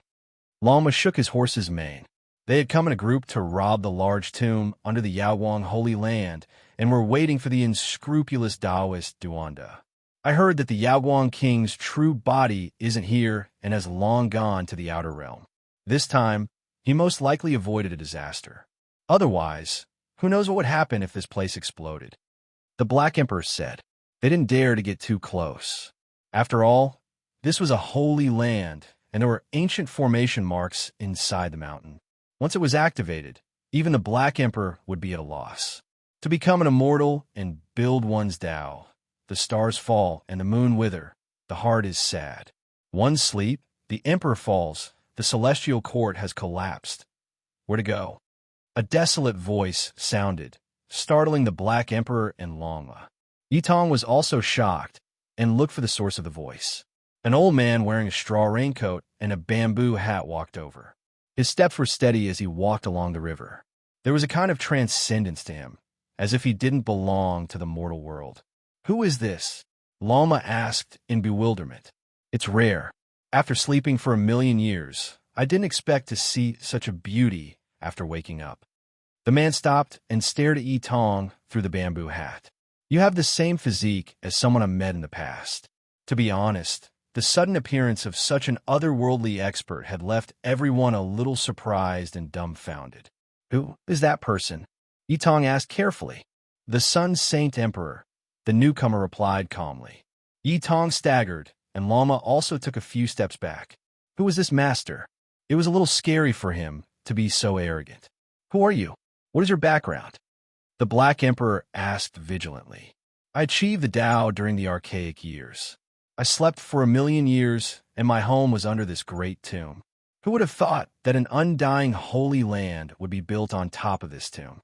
Longma shook his horse's mane. They had come in a group to rob the large tomb under the Yaowang Holy Land and were waiting for the unscrupulous Taoist Duanda. I heard that the Yaowang King's true body isn't here and has long gone to the outer realm. This time, he most likely avoided a disaster. Otherwise, who knows what would happen if this place exploded? The Black Emperor said. They didn't dare to get too close. After all, this was a holy land, and there were ancient formation marks inside the mountain. Once it was activated, even the Black Emperor would be at a loss. To become an immortal and build one's Tao, the stars fall and the moon wither, the heart is sad. One sleep, the Emperor falls, the celestial court has collapsed. Where to go? A desolate voice sounded, startling the Black Emperor and Longma. Yi Tong was also shocked and looked for the source of the voice. An old man wearing a straw raincoat and a bamboo hat walked over. His steps were steady as he walked along the river. There was a kind of transcendence to him, as if he didn't belong to the mortal world. Who is this? Longma asked in bewilderment. It's rare. After sleeping for 1,000,000 years, I didn't expect to see such a beauty after waking up. The man stopped and stared at Yi Tong through the bamboo hat. You have the same physique as someone I met in the past. To be honest, the sudden appearance of such an otherworldly expert had left everyone a little surprised and dumbfounded. Who is that person? Yi Tong asked carefully. The Sun Saint Emperor, the newcomer replied calmly. Yi Tong staggered, and Lama also took a few steps back. Who was this master? It was a little scary for him to be so arrogant. Who are you? What is your background? The Black Emperor asked vigilantly. I achieved the Tao during the archaic years. I slept for 1 million years, and my home was under this great tomb. Who would have thought that an undying holy land would be built on top of this tomb?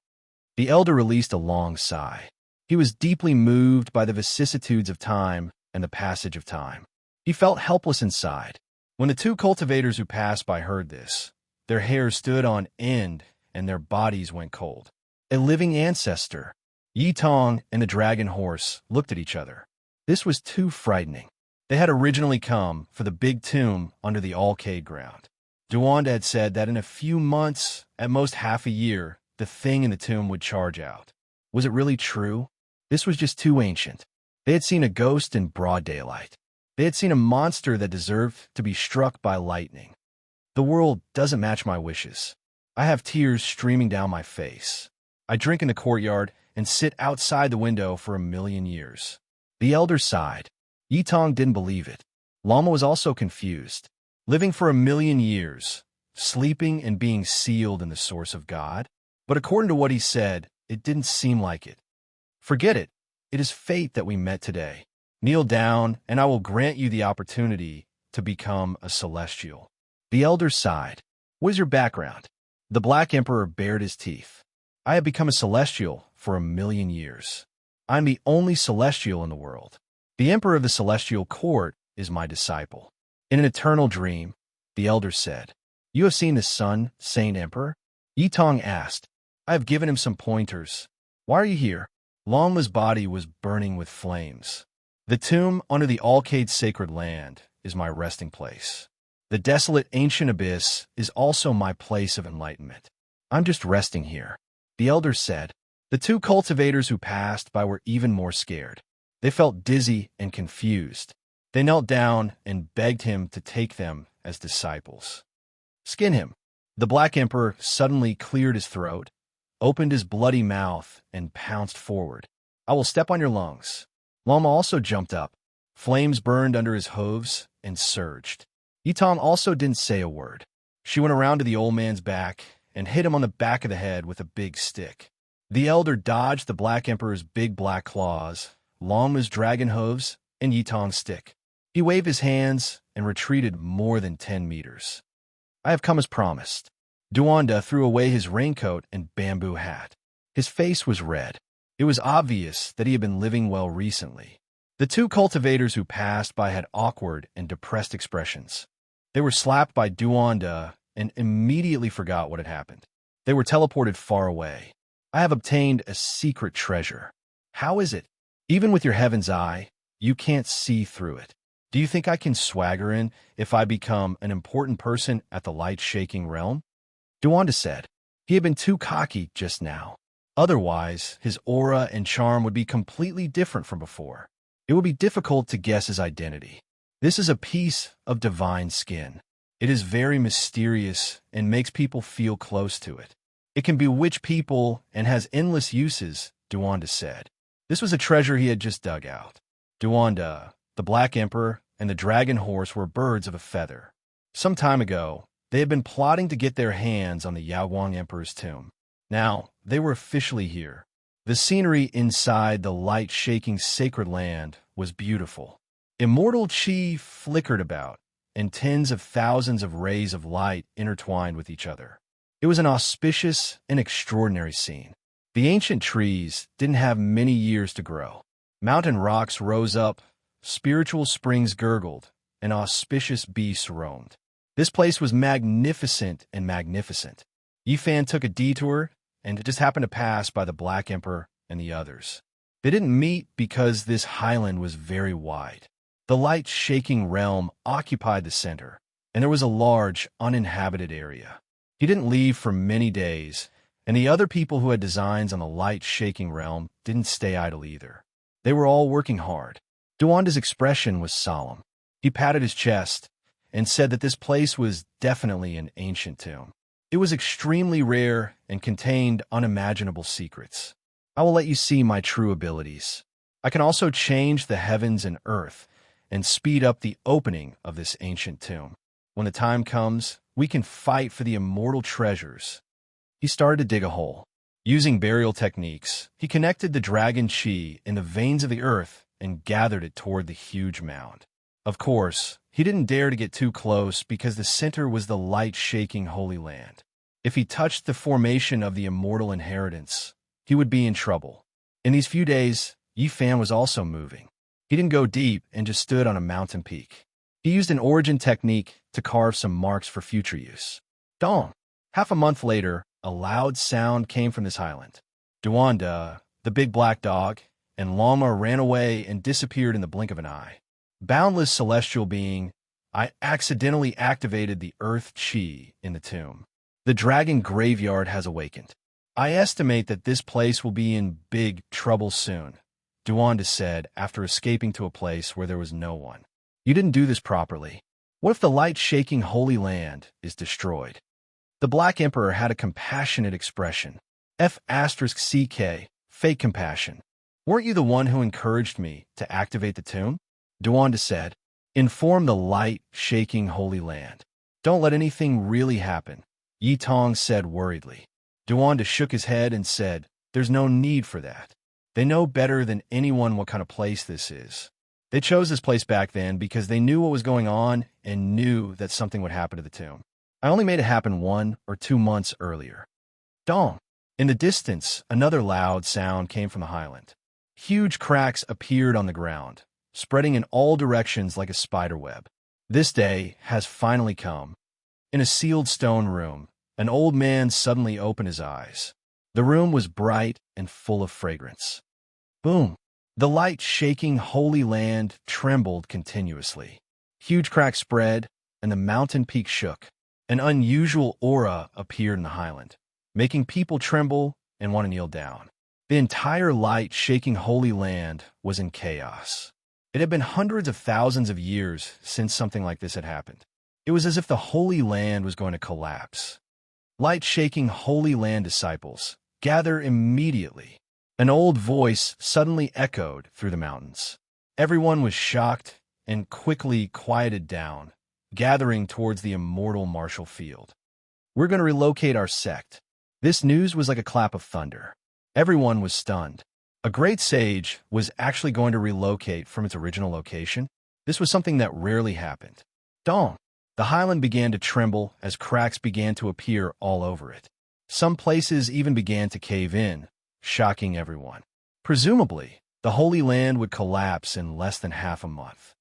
The elder released a long sigh. He was deeply moved by the vicissitudes of time and the passage of time. He felt helpless inside. When the two cultivators who passed by heard this, their hair stood on end and their bodies went cold. A living ancestor, Yi Tong and the dragon horse, looked at each other. This was too frightening. They had originally come for the big tomb under the Alcade ground. Duanda had said that in a few months, at most half a year, the thing in the tomb would charge out. Was it really true? This was just too ancient. They had seen a ghost in broad daylight. They had seen a monster that deserved to be struck by lightning. The world doesn't match my wishes. I have tears streaming down my face. I drink in the courtyard and sit outside the window for 1 million years. The elder sighed. Yi Tong didn't believe it. Lama was also confused. Living for 1 million years, sleeping and being sealed in the source of God? But according to what he said, it didn't seem like it. Forget it. It is fate that we met today. Kneel down, and I will grant you the opportunity to become a celestial. The elder sighed. What is your background? The Black Emperor bared his teeth. I have become a celestial for 1 million years. I'm the only celestial in the world. The Emperor of the Celestial Court is my disciple. In an eternal dream, the elder said, You have seen the sun, Saint Emperor? Yi Tong asked. I have given him some pointers. Why are you here? Lama's body was burning with flames. The tomb under the Alcade sacred land is my resting place. The desolate ancient abyss is also my place of enlightenment. I'm just resting here. The elder said. The two cultivators who passed by were even more scared. They felt dizzy and confused. They knelt down and begged him to take them as disciples. Skin him. The Black Emperor suddenly cleared his throat, opened his bloody mouth, and pounced forward. I will step on your lungs. Lama also jumped up. Flames burned under his hooves and surged. Yi Tong also didn't say a word. She went around to the old man's back and hit him on the back of the head with a big stick. The elder dodged the Black Emperor's big black claws, Lama's dragon hooves, and Yi Tong's stick. He waved his hands and retreated more than 10 meters. I have come as promised. Duanda threw away his raincoat and bamboo hat. His face was red. It was obvious that he had been living well recently. The two cultivators who passed by had awkward and depressed expressions. They were slapped by Duanda and immediately forgot what had happened. They were teleported far away. I have obtained a secret treasure. How is it? Even with your heaven's eye, you can't see through it. Do you think I can swagger in if I become an important person at the light-shaking realm? Duanda said. He had been too cocky just now. Otherwise, his aura and charm would be completely different from before. It would be difficult to guess his identity. This is a piece of divine skin. It is very mysterious and makes people feel close to it. It can bewitch people and has endless uses, Duanda said. This was a treasure he had just dug out. Duanda, the Black Emperor, and the dragon horse were birds of a feather. Some time ago, they had been plotting to get their hands on the Yaoguang Emperor's tomb. Now, they were officially here. The scenery inside the light-shaking sacred land was beautiful. Immortal chi flickered about, and tens of thousands of rays of light intertwined with each other. It was an auspicious and extraordinary scene. The ancient trees didn't have many years to grow. Mountain rocks rose up, spiritual springs gurgled, and auspicious beasts roamed. This place was magnificent and magnificent. Yifan took a detour and just happened to pass by the Black Emperor and the others. They didn't meet because this highland was very wide. The light-shaking realm occupied the center, and there was a large, uninhabited area. He didn't leave for many days, and the other people who had designs on the light-shaking realm didn't stay idle either. They were all working hard. Duanda's expression was solemn. He patted his chest and said that this place was definitely an ancient tomb. It was extremely rare and contained unimaginable secrets. I will let you see my true abilities. I can also change the heavens and earth and speed up the opening of this ancient tomb. When the time comes, we can fight for the immortal treasures. He started to dig a hole. Using burial techniques, he connected the dragon chi in the veins of the earth and gathered it toward the huge mound. Of course, he didn't dare to get too close because the center was the light-shaking Holy Land. If he touched the formation of the immortal inheritance, he would be in trouble. In these few days, Yi Fan was also moving. He didn't go deep and just stood on a mountain peak. He used an origin technique to carve some marks for future use. Dong! Half a month later, a loud sound came from this highland. Duanda, the big black dog, and Lama ran away and disappeared in the blink of an eye. Boundless celestial being, I accidentally activated the earth chi in the tomb. The dragon graveyard has awakened. I estimate that this place will be in big trouble soon, Duanda said after escaping to a place where there was no one. You didn't do this properly. What if the light-shaking Holy Land is destroyed? The Black Emperor had a compassionate expression. F*CK, fake compassion. Weren't you the one who encouraged me to activate the tomb? Duanda said. Inform the light-shaking Holy Land. Don't let anything really happen, Yi Tong said worriedly. Duanda shook his head and said, there's no need for that. They know better than anyone what kind of place this is. They chose this place back then because they knew what was going on and knew that something would happen to the tomb. I only made it happen 1 or 2 months earlier. Dong! In the distance, another loud sound came from the highland. Huge cracks appeared on the ground, spreading in all directions like a spider web. This day has finally come. In a sealed stone room, an old man suddenly opened his eyes. The room was bright and full of fragrance. Boom! The light-shaking Holy Land trembled continuously. Huge cracks spread, and the mountain peak shook. An unusual aura appeared in the highland, making people tremble and want to kneel down. The entire light-shaking Holy Land was in chaos. It had been hundreds of thousands of years since something like this had happened. It was as if the Holy Land was going to collapse. Light-shaking Holy Land disciples, gather immediately. An old voice suddenly echoed through the mountains. Everyone was shocked and quickly quieted down, gathering towards the immortal martial field. We're going to relocate our sect. This news was like a clap of thunder. Everyone was stunned. A great sage was actually going to relocate from its original location. This was something that rarely happened. Dong! The highland began to tremble as cracks began to appear all over it. Some places even began to cave in, shocking everyone. Presumably, the Holy Land would collapse in less than half a month.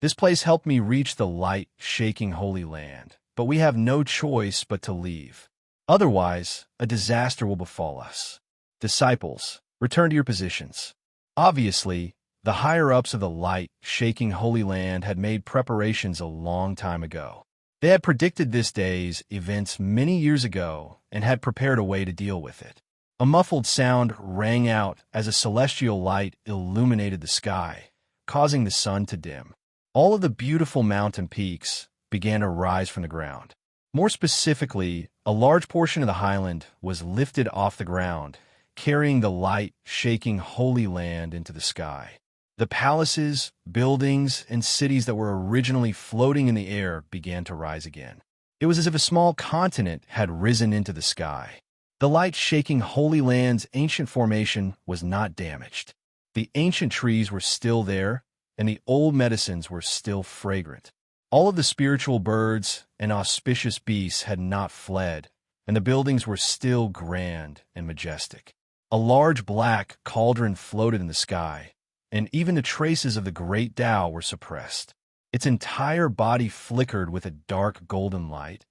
This place helped me reach the light-shaking Holy Land, but we have no choice but to leave. Otherwise, a disaster will befall us. Disciples, return to your positions. Obviously, the higher-ups of the light-shaking Holy Land had made preparations a long time ago. They had predicted this day's events many years ago and had prepared a way to deal with it. A muffled sound rang out as a celestial light illuminated the sky, causing the sun to dim. All of the beautiful mountain peaks began to rise from the ground. More specifically, a large portion of the highland was lifted off the ground, carrying the light-shaking Holy Land into the sky. The palaces, buildings, and cities that were originally floating in the air began to rise again. It was as if a small continent had risen into the sky. The light-shaking Holy Land's ancient formation was not damaged. The ancient trees were still there, and the old medicines were still fragrant. All of the spiritual birds and auspicious beasts had not fled, and the buildings were still grand and majestic. A large black cauldron floated in the sky, and even the traces of the great Tao were suppressed. Its entire body flickered with a dark golden light,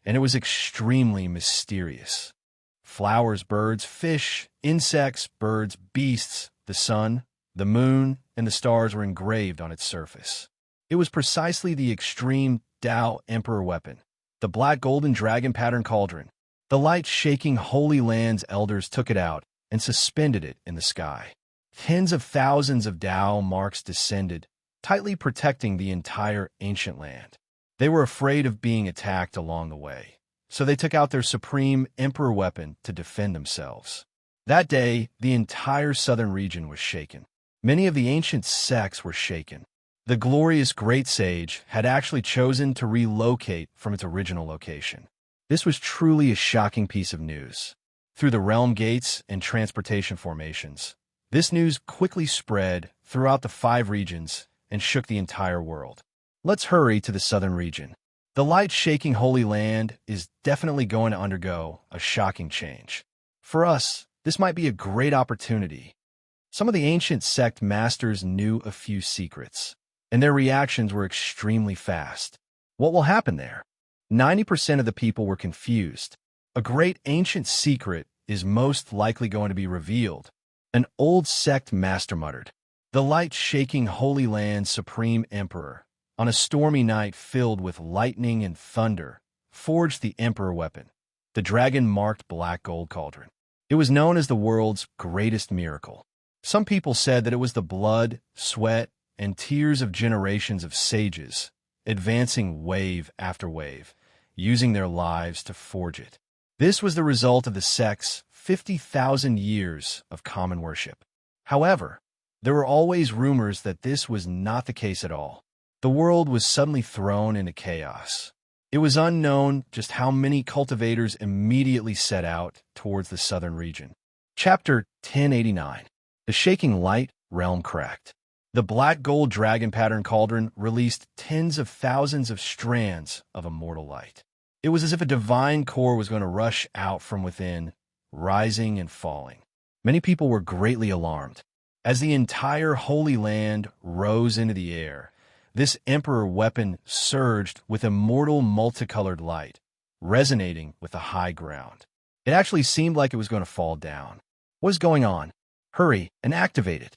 and it was extremely mysterious. Flowers, birds, fish, insects, birds, beasts, the sun, the moon, and the stars were engraved on its surface. It was precisely the extreme Tao Emperor weapon, the black golden dragon pattern cauldron. The light-shaking Holy Land's elders took it out and suspended it in the sky. Tens of thousands of Tao marks descended, tightly protecting the entire ancient land. They were afraid of being attacked along the way, so they took out their supreme emperor weapon to defend themselves. That day, the entire southern region was shaken. Many of the ancient sects were shaken. The glorious great sage had actually chosen to relocate from its original location. This was truly a shocking piece of news. through the realm gates and transportation formations. This news quickly spread throughout the 5 regions and shook the entire world. Let's hurry to the southern region. The light-shaking Holy Land is definitely going to undergo a shocking change. For us, this might be a great opportunity. Some of the ancient sect masters knew a few secrets, and their reactions were extremely fast. What will happen there? 90% of the people were confused. A great ancient secret is most likely going to be revealed. An old sect master muttered. The light-shaking Holy Land's supreme emperor, on a stormy night filled with lightning and thunder, forged the emperor weapon, the dragon-marked black gold cauldron. It was known as the world's greatest miracle. Some people said that it was the blood, sweat, and tears of generations of sages, advancing wave after wave, using their lives to forge it. This was the result of the sect's 50,000 years of common worship. However, there were always rumors that this was not the case at all. The world was suddenly thrown into chaos. It was unknown just how many cultivators immediately set out towards the southern region. Chapter 1089. The Shaking Light Realm Cracked. The black gold dragon pattern cauldron released tens of thousands of strands of immortal light. It was as if a divine core was going to rush out from within, rising and falling. Many people were greatly alarmed. As the entire Holy Land rose into the air, this emperor weapon surged with immortal multicolored light, resonating with the high ground. It actually seemed like it was going to fall down. What is going on? Hurry and activate it.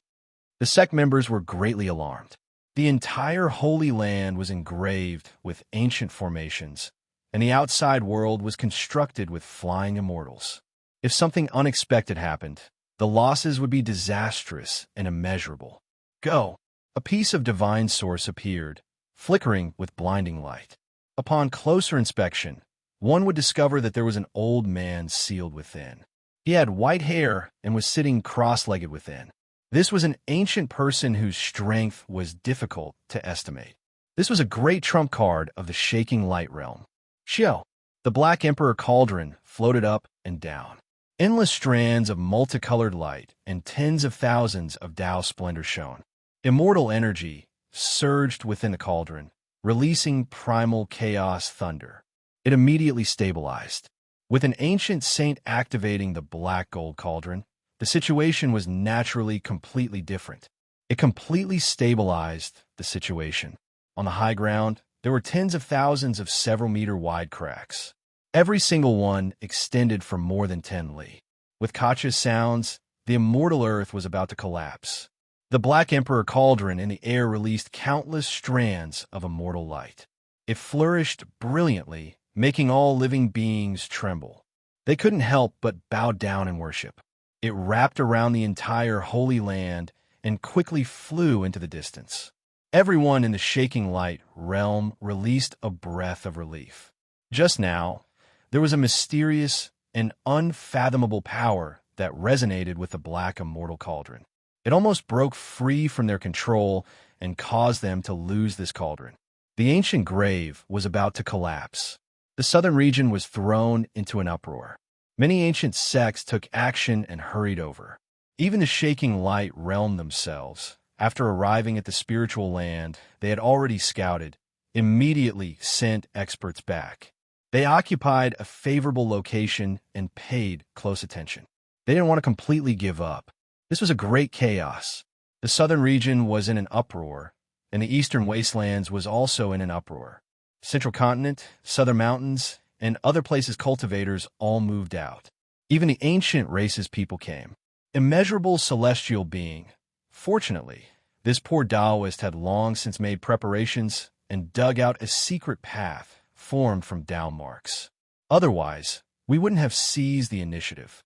The sect members were greatly alarmed. The entire Holy Land was engraved with ancient formations, and the outside world was constructed with flying immortals. If something unexpected happened, the losses would be disastrous and immeasurable. Go! A piece of divine source appeared, flickering with blinding light. Upon closer inspection, one would discover that there was an old man sealed within. He had white hair and was sitting cross-legged within. This was an ancient person whose strength was difficult to estimate. This was a great trump card of the shaking light realm. Xiao, the Black Emperor cauldron, floated up and down. Endless strands of multicolored light and tens of thousands of Tao splendor shone. Immortal energy surged within the cauldron, releasing primal chaos thunder. It immediately stabilized. With an ancient saint activating the black gold cauldron, the situation was naturally completely different. It completely stabilized the situation. On the high ground, there were tens of thousands of several-meter-wide cracks. Every single one extended for more than 10 li. With Kacha's sounds, the immortal earth was about to collapse. The Black Emperor cauldron in the air released countless strands of immortal light. It flourished brilliantly, making all living beings tremble. They couldn't help but bow down in worship. It wrapped around the entire Holy Land and quickly flew into the distance. Everyone in the shaking light realm released a breath of relief. Just now, there was a mysterious and unfathomable power that resonated with the Black Immortal Cauldron. It almost broke free from their control and caused them to lose this cauldron. The ancient grave was about to collapse. The southern region was thrown into an uproar. Many ancient sects took action and hurried over. Even the shaking light realm themselves, after arriving at the spiritual land they had already scouted, immediately sent experts back. They occupied a favorable location and paid close attention. They didn't want to completely give up. This was a great chaos. The southern region was in an uproar, and the eastern wastelands was also in an uproar. Central continent, southern mountains, and other places cultivators all moved out. Even the ancient races people came. Immeasurable celestial being. Fortunately, this poor Taoist had long since made preparations and dug out a secret path formed from Tao marks. Otherwise, we wouldn't have seized the initiative.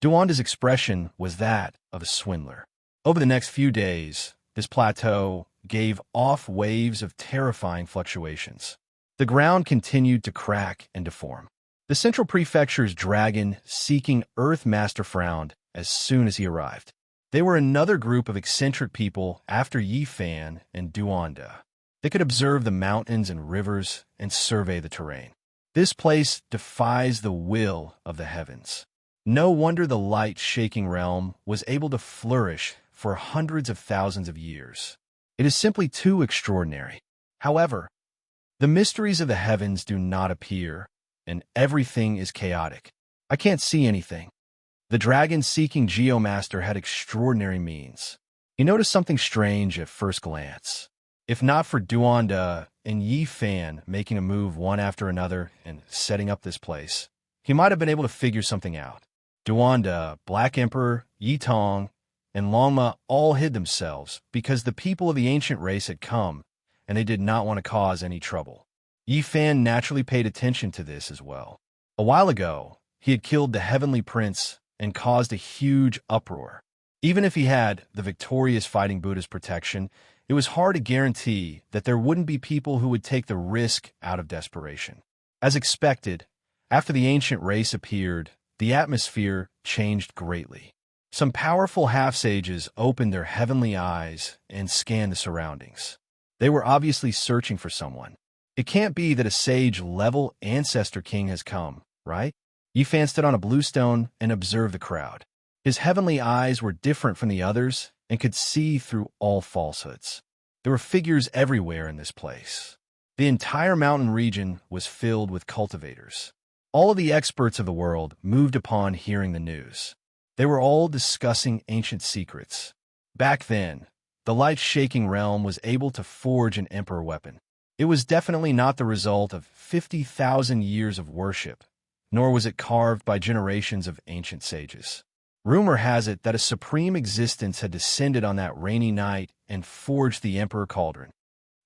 Duanda's expression was that of a swindler. Over the next few days, this plateau gave off waves of terrifying fluctuations. The ground continued to crack and deform. The central prefecture's dragon seeking Earth Master frowned as soon as he arrived. They were another group of eccentric people after Yifan and Duanda. They could observe the mountains and rivers and survey the terrain. This place defies the will of the heavens. No wonder the light-shaking realm was able to flourish for hundreds of thousands of years. It is simply too extraordinary. However, the mysteries of the heavens do not appear, and everything is chaotic. I can't see anything. The dragon-seeking Geomaster had extraordinary means. He noticed something strange at first glance. If not for Duanda and Yi Fan making a move one after another and setting up this place, he might have been able to figure something out. Duanda, Black Emperor, Yi Tong, and Longma all hid themselves because the people of the ancient race had come, and they did not want to cause any trouble. Yi Fan naturally paid attention to this as well. A while ago, he had killed the Heavenly Prince and caused a huge uproar. Even if he had the victorious Fighting Buddha's protection, it was hard to guarantee that there wouldn't be people who would take the risk out of desperation. As expected, after the ancient race appeared, the atmosphere changed greatly. Some powerful half-sages opened their heavenly eyes and scanned the surroundings. They were obviously searching for someone. It can't be that a sage-level ancestor king has come, right? Yifan stood on a blue stone and observed the crowd. His heavenly eyes were different from the others and could see through all falsehoods. There were figures everywhere in this place. The entire mountain region was filled with cultivators. All of the experts of the world moved upon hearing the news. They were all discussing ancient secrets. Back then, the light-shaking realm was able to forge an emperor weapon. It was definitely not the result of 50,000 years of worship, nor was it carved by generations of ancient sages. Rumor has it that a supreme existence had descended on that rainy night and forged the Emperor Cauldron.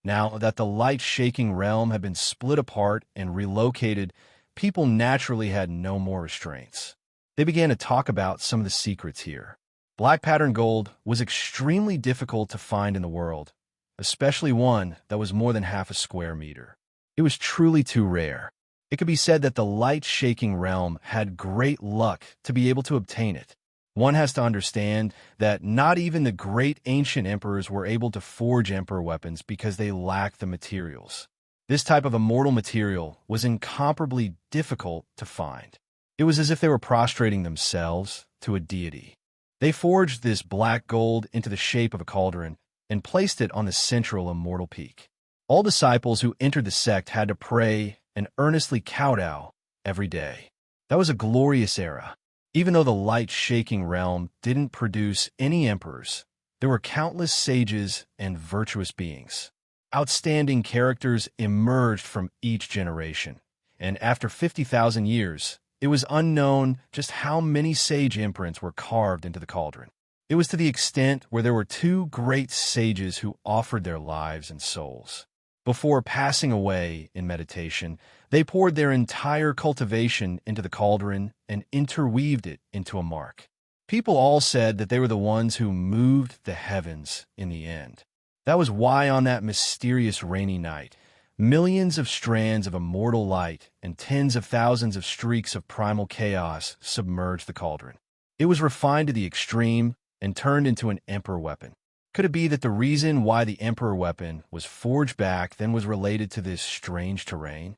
Now that the light-shaking realm had been split apart and relocated, people naturally had no more restraints. They began to talk about some of the secrets here. Black pattern gold was extremely difficult to find in the world, especially one that was more than half a square meter. It was truly too rare. It could be said that the light-shaking realm had great luck to be able to obtain it. One has to understand that not even the great ancient emperors were able to forge emperor weapons because they lacked the materials. This type of immortal material was incomparably difficult to find. It was as if they were prostrating themselves to a deity. They forged this black gold into the shape of a cauldron and placed it on the central immortal peak. All disciples who entered the sect had to pray and earnestly kowtow every day. That was a glorious era. Even though the light-shaking realm didn't produce any emperors, there were countless sages and virtuous beings. Outstanding characters emerged from each generation, and after 50,000 years, it was unknown just how many sage imprints were carved into the cauldron. It was to the extent where there were two great sages who offered their lives and souls. Before passing away in meditation, they poured their entire cultivation into the cauldron and interweaved it into a mark. People all said that they were the ones who moved the heavens in the end. That was why on that mysterious rainy night, millions of strands of immortal light and tens of thousands of streaks of primal chaos submerged the cauldron. It was refined to the extreme and turned into an emperor weapon. Could it be that the reason why the emperor weapon was forged back then was related to this strange terrain?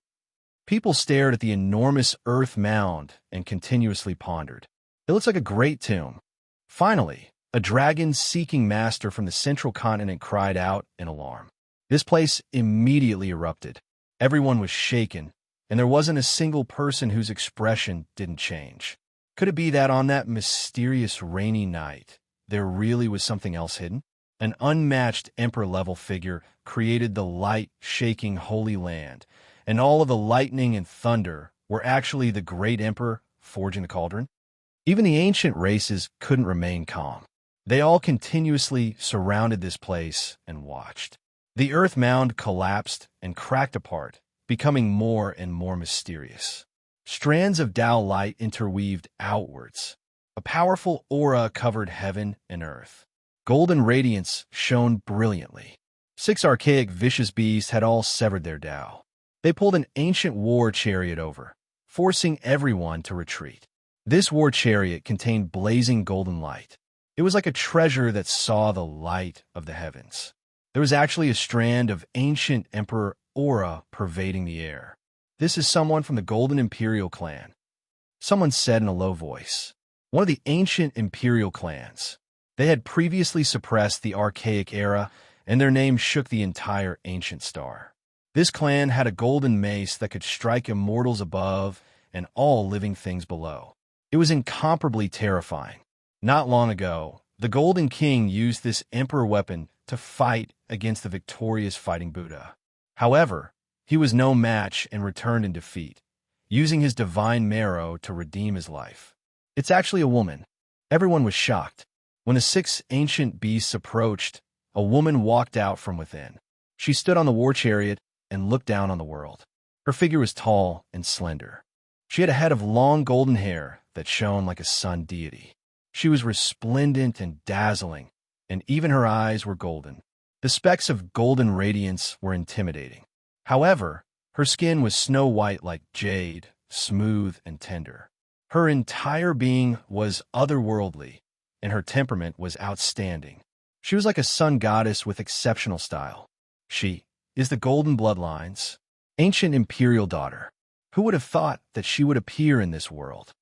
People stared at the enormous earth mound and continuously pondered. It looks like a great tomb. Finally, a dragon-seeking master from the central continent cried out in alarm. This place immediately erupted. Everyone was shaken, and there wasn't a single person whose expression didn't change. Could it be that on that mysterious rainy night, there really was something else hidden? An unmatched emperor-level figure created the light-shaking Holy Land, and all of the lightning and thunder were actually the great emperor forging the cauldron. Even the ancient races couldn't remain calm. They all continuously surrounded this place and watched. The earth mound collapsed and cracked apart, becoming more and more mysterious. Strands of Tao light interweaved outwards. A powerful aura covered heaven and earth. Golden radiance shone brilliantly. 6 archaic vicious beasts had all severed their Tao. They pulled an ancient war chariot over, forcing everyone to retreat. This war chariot contained blazing golden light. It was like a treasure that saw the light of the heavens. There was actually a strand of ancient emperor aura pervading the air. This is someone from the Golden Imperial clan. Someone said in a low voice. One of the ancient imperial clans. They had previously suppressed the archaic era, and their name shook the entire ancient star. This clan had a golden mace that could strike immortals above and all living things below. It was incomparably terrifying. Not long ago, the Golden King used this emperor weapon to fight against the victorious Fighting Buddha. However, he was no match and returned in defeat, using his divine marrow to redeem his life. It's actually a woman. Everyone was shocked. When the 6 ancient beasts approached, a woman walked out from within. She stood on the war chariot and looked down on the world. Her figure was tall and slender. She had a head of long golden hair that shone like a sun deity. She was resplendent and dazzling, and even her eyes were golden. The specks of golden radiance were intimidating. However, her skin was snow white like jade, smooth and tender. Her entire being was otherworldly, and her temperament was outstanding. She was like a sun goddess with exceptional style. She is the Golden Bloodline's ancient imperial daughter. Who would have thought that she would appear in this world?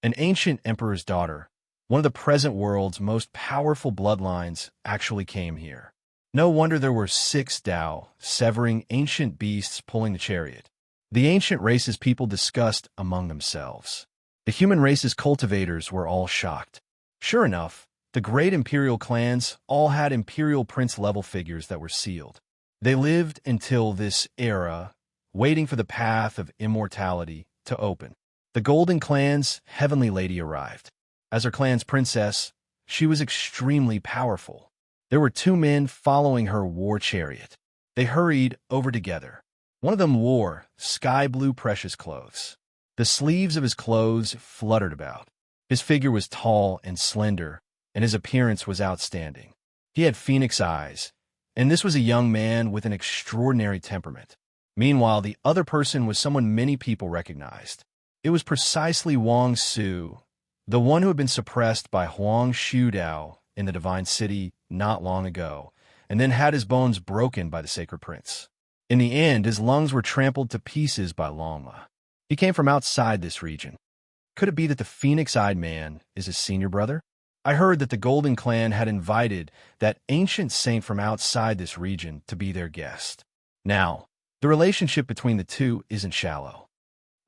An ancient emperor's daughter, one of the present world's most powerful bloodlines, actually came here. No wonder there were 6 Tao, severing ancient beasts pulling the chariot. The ancient race's people discussed among themselves. The human race's cultivators were all shocked. Sure enough, the great imperial clans all had imperial prince-level figures that were sealed. They lived until this era, waiting for the path of immortality to open. The Golden Clan's heavenly lady arrived. As her clan's princess, she was extremely powerful. There were 2 men following her war chariot. They hurried over together. One of them wore sky-blue precious clothes. The sleeves of his clothes fluttered about. His figure was tall and slender, and his appearance was outstanding. He had phoenix eyes, and this was a young man with an extraordinary temperament. Meanwhile, the other person was someone many people recognized. It was precisely Wang Su, the one who had been suppressed by Huang Shudao in the Divine City not long ago, and then had his bones broken by the Sacred Prince. In the end, his lungs were trampled to pieces by Lama. He came from outside this region. Could it be that the phoenix-eyed man is his senior brother? I heard that the Golden Clan had invited that ancient saint from outside this region to be their guest. Now, the relationship between the two isn't shallow.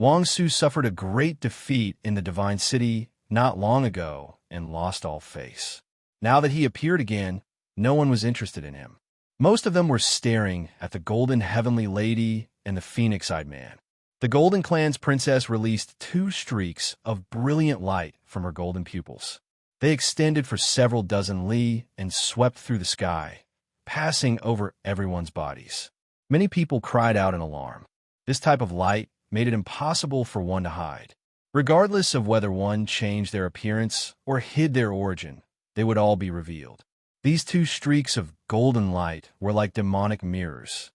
Wang Su suffered a great defeat in the Divine City not long ago and lost all face. Now that he appeared again, no one was interested in him. Most of them were staring at the Golden Heavenly Lady and the Phoenix-eyed man. The Golden Clan's princess released 2 streaks of brilliant light from her golden pupils. They extended for several dozen li and swept through the sky, passing over everyone's bodies. Many people cried out in alarm. This type of light made it impossible for one to hide. Regardless of whether one changed their appearance or hid their origin, they would all be revealed. These 2 streaks of golden light were like demonic mirrors.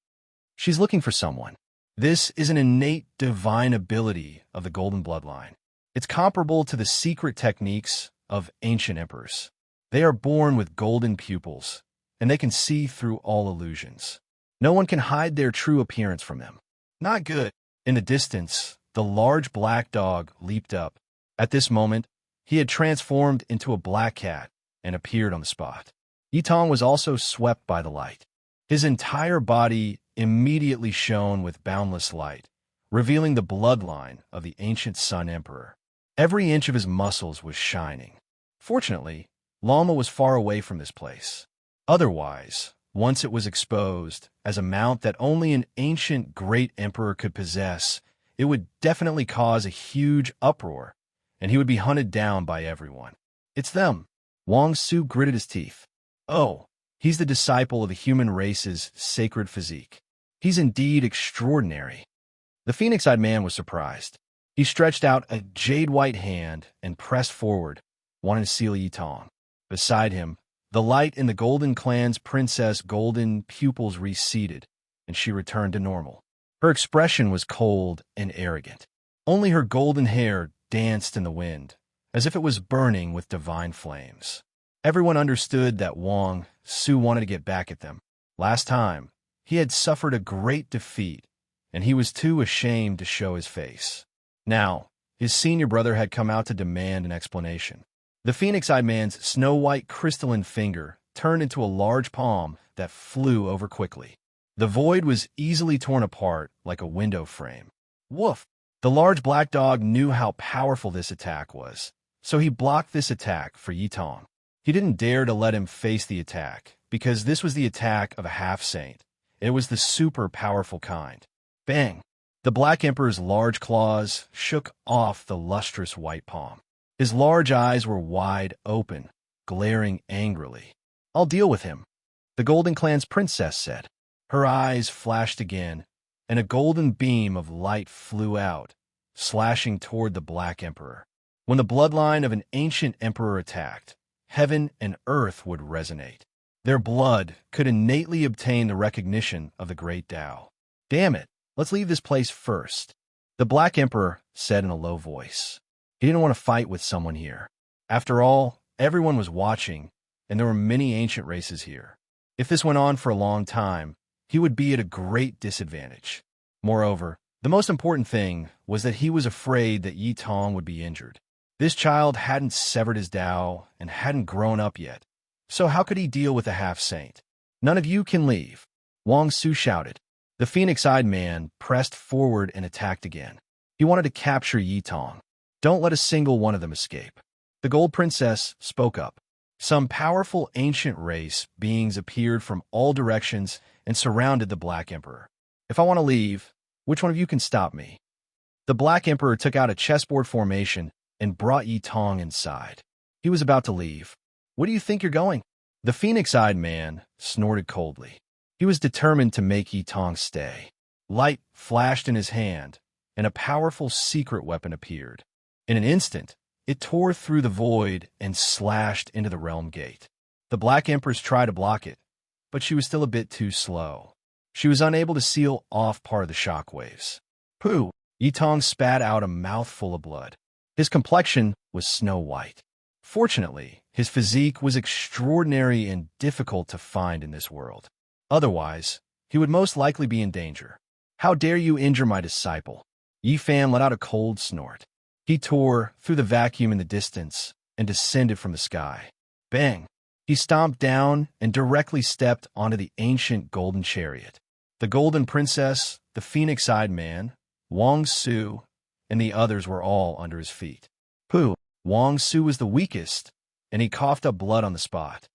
She's looking for someone. This is an innate divine ability of the Golden Bloodline. It's comparable to the secret techniques of ancient emperors. They are born with golden pupils, and they can see through all illusions. No one can hide their true appearance from them. Not good. In the distance, the large black dog leaped up. At this moment, he had transformed into a black cat and appeared on the spot. Yitong was also swept by the light. His entire body immediately shone with boundless light, revealing the bloodline of the ancient Sun Emperor. Every inch of his muscles was shining. Fortunately, Lama was far away from this place. Otherwise, once it was exposed as a mount that only an ancient great emperor could possess, it would definitely cause a huge uproar, and he would be hunted down by everyone. It's them. Wang Su gritted his teeth. Oh, he's the disciple of the human race's sacred physique. He's indeed extraordinary. The phoenix-eyed man was surprised. He stretched out a jade-white hand and pressed forward, wanting to seal Yitong. Beside him, the light in the Golden Clan's princess' golden pupils receded, and she returned to normal. Her expression was cold and arrogant. Only her golden hair danced in the wind, as if it was burning with divine flames. Everyone understood that Wang Su wanted to get back at them. Last time, he had suffered a great defeat, and he was too ashamed to show his face. Now, his senior brother had come out to demand an explanation. The phoenix-eyed man's snow-white crystalline finger turned into a large palm that flew over quickly. The void was easily torn apart like a window frame. Woof! The large black dog knew how powerful this attack was, so he blocked this attack for Yi Tong. He didn't dare to let him face the attack, because this was the attack of a half-saint. It was the super powerful kind. Bang! The Black Emperor's large claws shook off the lustrous white palm. His large eyes were wide open, glaring angrily. "I'll deal with him," the Golden Clan's princess said. Her eyes flashed again, and a golden beam of light flew out, slashing toward the Black Emperor. When the bloodline of an ancient emperor attacked, heaven and earth would resonate. Their blood could innately obtain the recognition of the great Tao. "Damn it, let's leave this place first," the Black Emperor said in a low voice. He didn't want to fight with someone here. After all, everyone was watching, and there were many ancient races here. If this went on for a long time, he would be at a great disadvantage. Moreover, the most important thing was that he was afraid that Yi Tong would be injured. This child hadn't severed his Tao and hadn't grown up yet. So how could he deal with a half-saint? "None of you can leave," Wang Su shouted. The phoenix-eyed man pressed forward and attacked again. He wanted to capture Yi Tong. "Don't let a single one of them escape." The Gold Princess spoke up. Some powerful ancient race beings appeared from all directions and surrounded the Black Emperor. "If I want to leave, which one of you can stop me?" The Black Emperor took out a chessboard formation and brought Yi Tong inside. He was about to leave. "Where do you think you're going?" The phoenix-eyed man snorted coldly. He was determined to make Yi Tong stay. Light flashed in his hand, and a powerful secret weapon appeared. In an instant, it tore through the void and slashed into the realm gate. The Black Empress tried to block it, but she was still a bit too slow. She was unable to seal off part of the shockwaves. "Pooh!" Yi Tong spat out a mouthful of blood. His complexion was snow-white. Fortunately, his physique was extraordinary and difficult to find in this world. Otherwise, he would most likely be in danger. "How dare you injure my disciple?" Yi Fan let out a cold snort. He tore through the vacuum in the distance and descended from the sky. Bang! He stomped down and directly stepped onto the ancient golden chariot. The Golden Princess, the phoenix-eyed man, Wang Su, and the others were all under his feet. Pooh! Wang Su was the weakest, and he coughed up blood on the spot.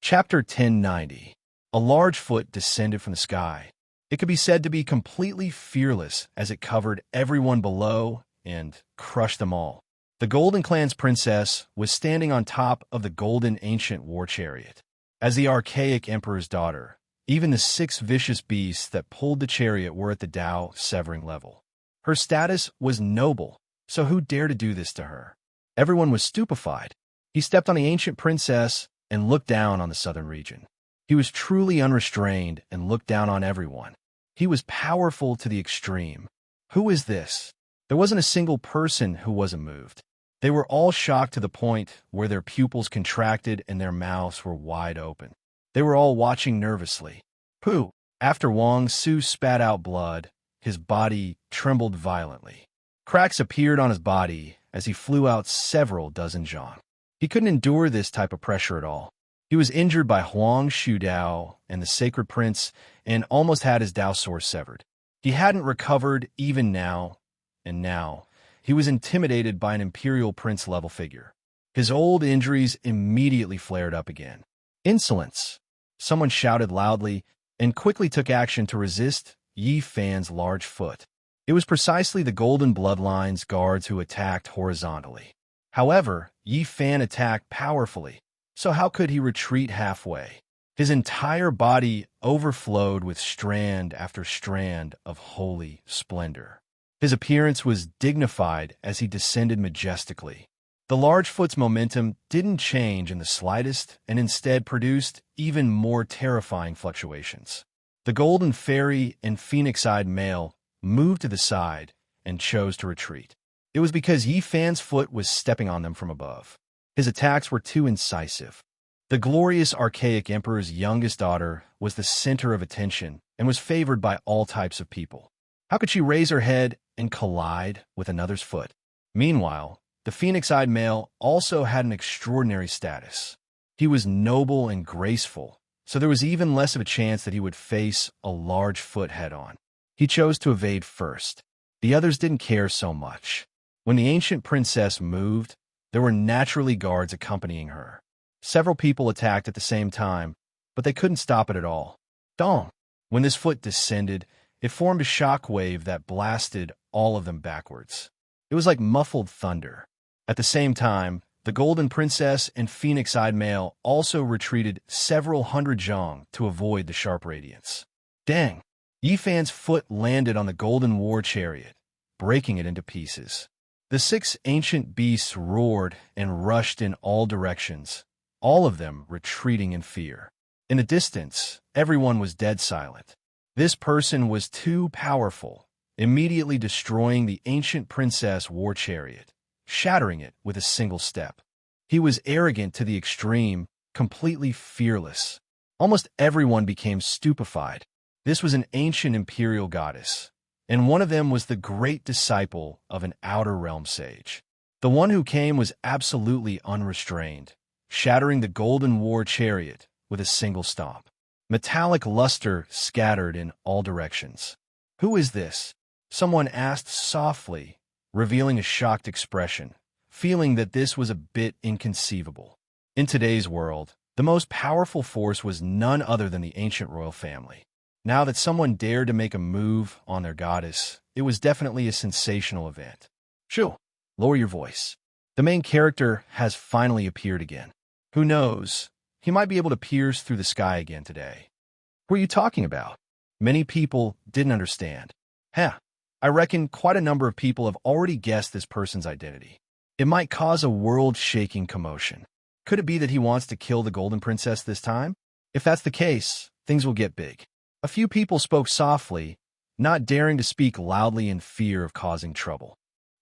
Chapter 1090. A large foot descended from the sky. It could be said to be completely fearless as it covered everyone below and crushed them all. The Golden Clan's princess was standing on top of the golden ancient war chariot. As the archaic emperor's daughter, even the 6 vicious beasts that pulled the chariot were at the Tao severing level. Her status was noble, so who dared to do this to her? Everyone was stupefied. He stepped on the ancient princess and looked down on the southern region. He was truly unrestrained and looked down on everyone. He was powerful to the extreme. Who is this? There wasn't a single person who wasn't moved. They were all shocked to the point where their pupils contracted and their mouths were wide open. They were all watching nervously. Pooh! After Wang Su spat out blood, his body trembled violently. Cracks appeared on his body as he flew out several dozen zhang. He couldn't endure this type of pressure at all. He was injured by Huang Shudao and the Sacred Prince and almost had his Dao sword severed. He hadn't recovered even now, and now he was intimidated by an Imperial Prince-level figure. His old injuries immediately flared up again. Insolence! Someone shouted loudly and quickly took action to resist Yi Fan's large foot. It was precisely the Golden Bloodline's guards who attacked horizontally. However, Yi Fan attacked powerfully, so how could he retreat halfway? His entire body overflowed with strand after strand of holy splendor. His appearance was dignified as he descended majestically. The large foot's momentum didn't change in the slightest and instead produced even more terrifying fluctuations. The Golden Fairy and Phoenix-eyed male moved to the side and chose to retreat. It was because Yi Fan's foot was stepping on them from above. His attacks were too incisive. The glorious archaic emperor's youngest daughter was the center of attention and was favored by all types of people. How could she raise her head and collide with another's foot? Meanwhile, the phoenix-eyed male also had an extraordinary status. He was noble and graceful, so there was even less of a chance that he would face a large foot head-on. He chose to evade first. The others didn't care so much. When the ancient princess moved, there were naturally guards accompanying her. Several people attacked at the same time, but they couldn't stop it at all. Dong! When this foot descended, it formed a shock wave that blasted all of them backwards. It was like muffled thunder. At the same time, the Golden Princess and Phoenix-eyed male also retreated several hundred zhang to avoid the sharp radiance. Dang! Yifan's foot landed on the golden war chariot, breaking it into pieces. The 6 ancient beasts roared and rushed in all directions, all of them retreating in fear. In the distance, everyone was dead silent. This person was too powerful, immediately destroying the ancient princess war chariot, shattering it with a single step. He was arrogant to the extreme, completely fearless. Almost everyone became stupefied. This was an ancient imperial goddess, and one of them was the great disciple of an outer realm sage. The one who came was absolutely unrestrained, shattering the golden war chariot with a single stomp. Metallic luster scattered in all directions. "Who is this?" someone asked softly, revealing a shocked expression, feeling that this was a bit inconceivable. In today's world, the most powerful force was none other than the ancient royal family. Now that someone dared to make a move on their goddess, it was definitely a sensational event. Shoo, lower your voice. The main character has finally appeared again. Who knows? He might be able to pierce through the sky again today. What are you talking about? Many people didn't understand. I reckon quite a number of people have already guessed this person's identity. It might cause a world-shaking commotion. Could it be that he wants to kill the Golden Princess this time? If that's the case, things will get big. A few people spoke softly, not daring to speak loudly in fear of causing trouble.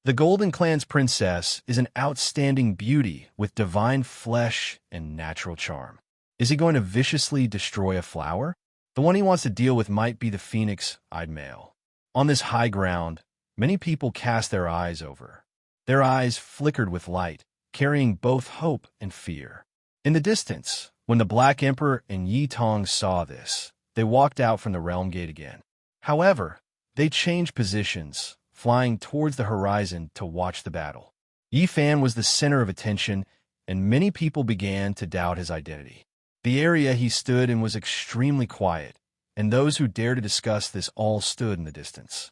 The Golden Clan's princess is an outstanding beauty with divine flesh and natural charm. Is he going to viciously destroy a flower? The one he wants to deal with might be the phoenix-eyed male. On this high ground, many people cast their eyes over. Their eyes flickered with light, carrying both hope and fear. In the distance, when the Black Emperor and Yi Tong saw this, they walked out from the realm gate again. However, they changed positions, flying towards the horizon to watch the battle. Yifan was the center of attention, and many people began to doubt his identity. The area he stood in was extremely quiet, and those who dared to discuss this all stood in the distance.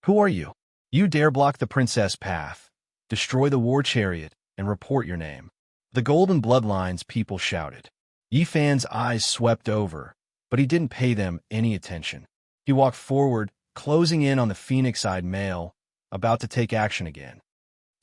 Who are you? You dare block the princess path, destroy the war chariot, and report your name. The Golden Bloodlines people shouted. Yifan's eyes swept over, but he didn't pay them any attention. He walked forward, closing in on the phoenix-eyed male, about to take action again.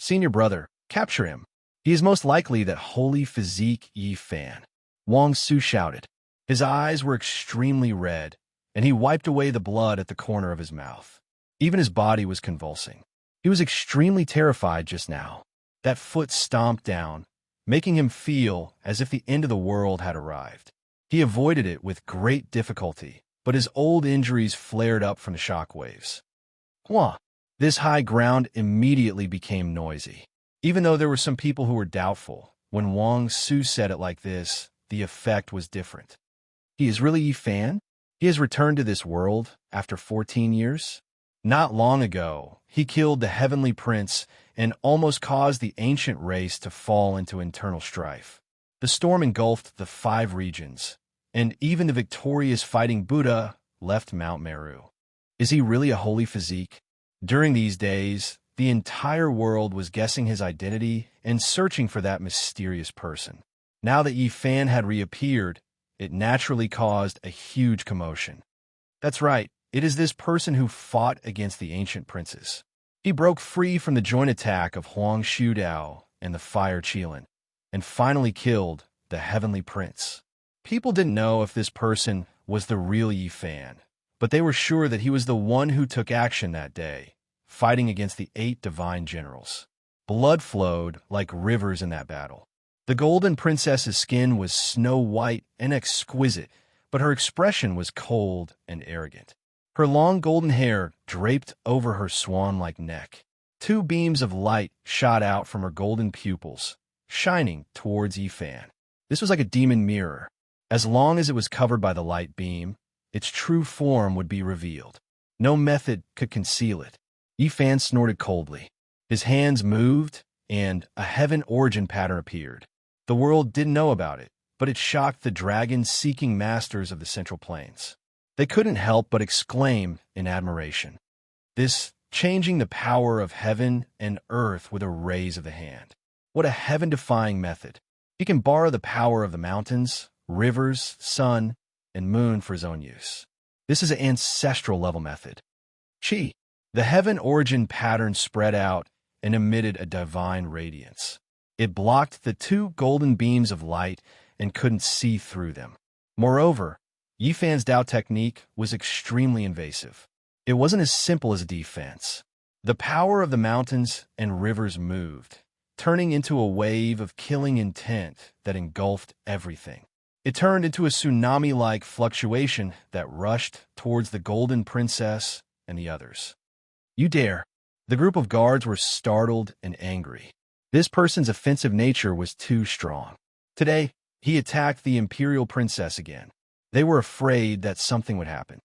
Senior brother, capture him. He is most likely that holy physique Yifan. Wang Su shouted. His eyes were extremely red, and he wiped away the blood at the corner of his mouth. Even his body was convulsing. He was extremely terrified just now. That foot stomped down, making him feel as if the end of the world had arrived. He avoided it with great difficulty, but his old injuries flared up from the shock waves. Wah! This high ground immediately became noisy. Even though there were some people who were doubtful, when Wang Su said it like this, the effect was different. He is really Yifan? He has returned to this world after 14 years? Not long ago, he killed the Heavenly Prince and almost caused the ancient race to fall into internal strife. The storm engulfed the 5 regions, and even the victorious fighting Buddha left Mount Meru. Is he really a holy physique? During these days, the entire world was guessing his identity and searching for that mysterious person. Now that Yifan had reappeared, it naturally caused a huge commotion. That's right, it is this person who fought against the ancient princes. He broke free from the joint attack of Huang Shudao and the Fire Qilin, and finally killed the Heavenly Prince. People didn't know if this person was the real Yifan, but they were sure that he was the one who took action that day, fighting against the 8 divine generals. Blood flowed like rivers in that battle. The Golden Princess's skin was snow white and exquisite, but her expression was cold and arrogant. Her long golden hair draped over her swan-like neck. Two beams of light shot out from her golden pupils, shining towards Yifan. This was like a demon mirror. As long as it was covered by the light beam, its true form would be revealed. No method could conceal it. Yifan snorted coldly. His hands moved, and a heaven origin pattern appeared. The world didn't know about it, but it shocked the dragon-seeking masters of the Central Plains. They couldn't help but exclaim in admiration. This changing the power of heaven and earth with a raise of the hand. What a heaven-defying method. He can borrow the power of the mountains, rivers, sun, and moon for his own use. This is an ancestral-level method. Chi. The heaven origin pattern spread out and emitted a divine radiance. It blocked the two golden beams of light and couldn't see through them. Moreover, Yifan's Dao technique was extremely invasive. It wasn't as simple as a defense. The power of the mountains and rivers moved, turning into a wave of killing intent that engulfed everything. It turned into a tsunami-like fluctuation that rushed towards the Golden Princess and the others. You dare! The group of guards were startled and angry. This person's offensive nature was too strong. Today, he attacked the Imperial Princess again. They were afraid that something would happen.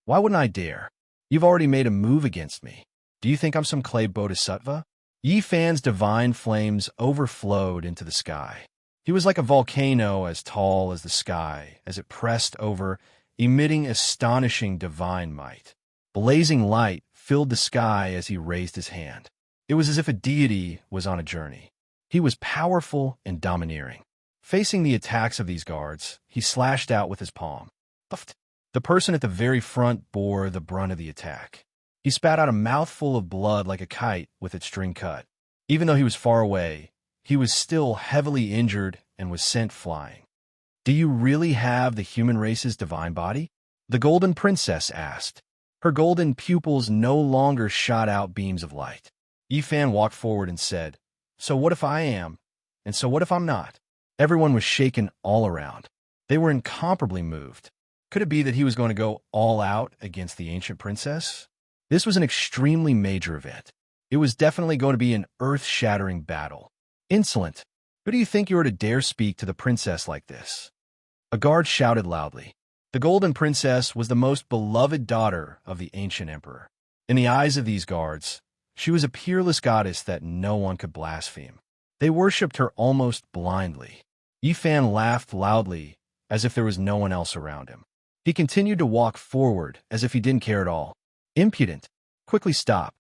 Why wouldn't I dare? You've already made a move against me. Do you think I'm some clay bodhisattva? Yifan's divine flames overflowed into the sky. He was like a volcano as tall as the sky as it pressed over, emitting astonishing divine might. Blazing light filled the sky as he raised his hand. It was as if a deity was on a journey. He was powerful and domineering. Facing the attacks of these guards, he slashed out with his palm. Puffed. The person at the very front bore the brunt of the attack. He spat out a mouthful of blood like a kite with its string cut. Even though he was far away, he was still heavily injured and was sent flying. Do you really have the human race's divine body? The Golden Princess asked. Her golden pupils no longer shot out beams of light. Yifan walked forward and said, So what if I am? And so what if I'm not? Everyone was shaken all around. They were incomparably moved. Could it be that he was going to go all out against the ancient princess? This was an extremely major event. It was definitely going to be an earth-shattering battle. Insolent! Who do you think you are to dare speak to the princess like this? A guard shouted loudly. The Golden Princess was the most beloved daughter of the ancient emperor. In the eyes of these guards, she was a peerless goddess that no one could blaspheme. They worshipped her almost blindly. Yifan laughed loudly, as if there was no one else around him. He continued to walk forward, as if he didn't care at all. Impudent! Quickly stop!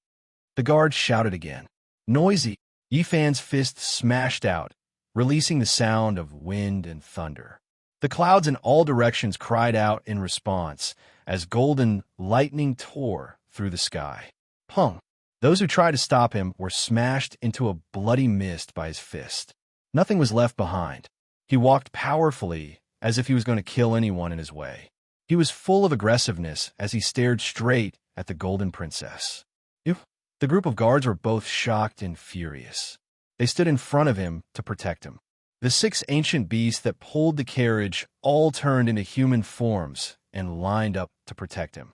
The guard shouted again. Noisy! Yifan's fist smashed out, releasing the sound of wind and thunder. The clouds in all directions cried out in response, as golden lightning tore through the sky. Pung! Those who tried to stop him were smashed into a bloody mist by his fist. Nothing was left behind. He walked powerfully, as if he was going to kill anyone in his way. He was full of aggressiveness as he stared straight at the Golden Princess. The group of guards were both shocked and furious. They stood in front of him to protect him. The 6 ancient beasts that pulled the carriage all turned into human forms and lined up to protect him.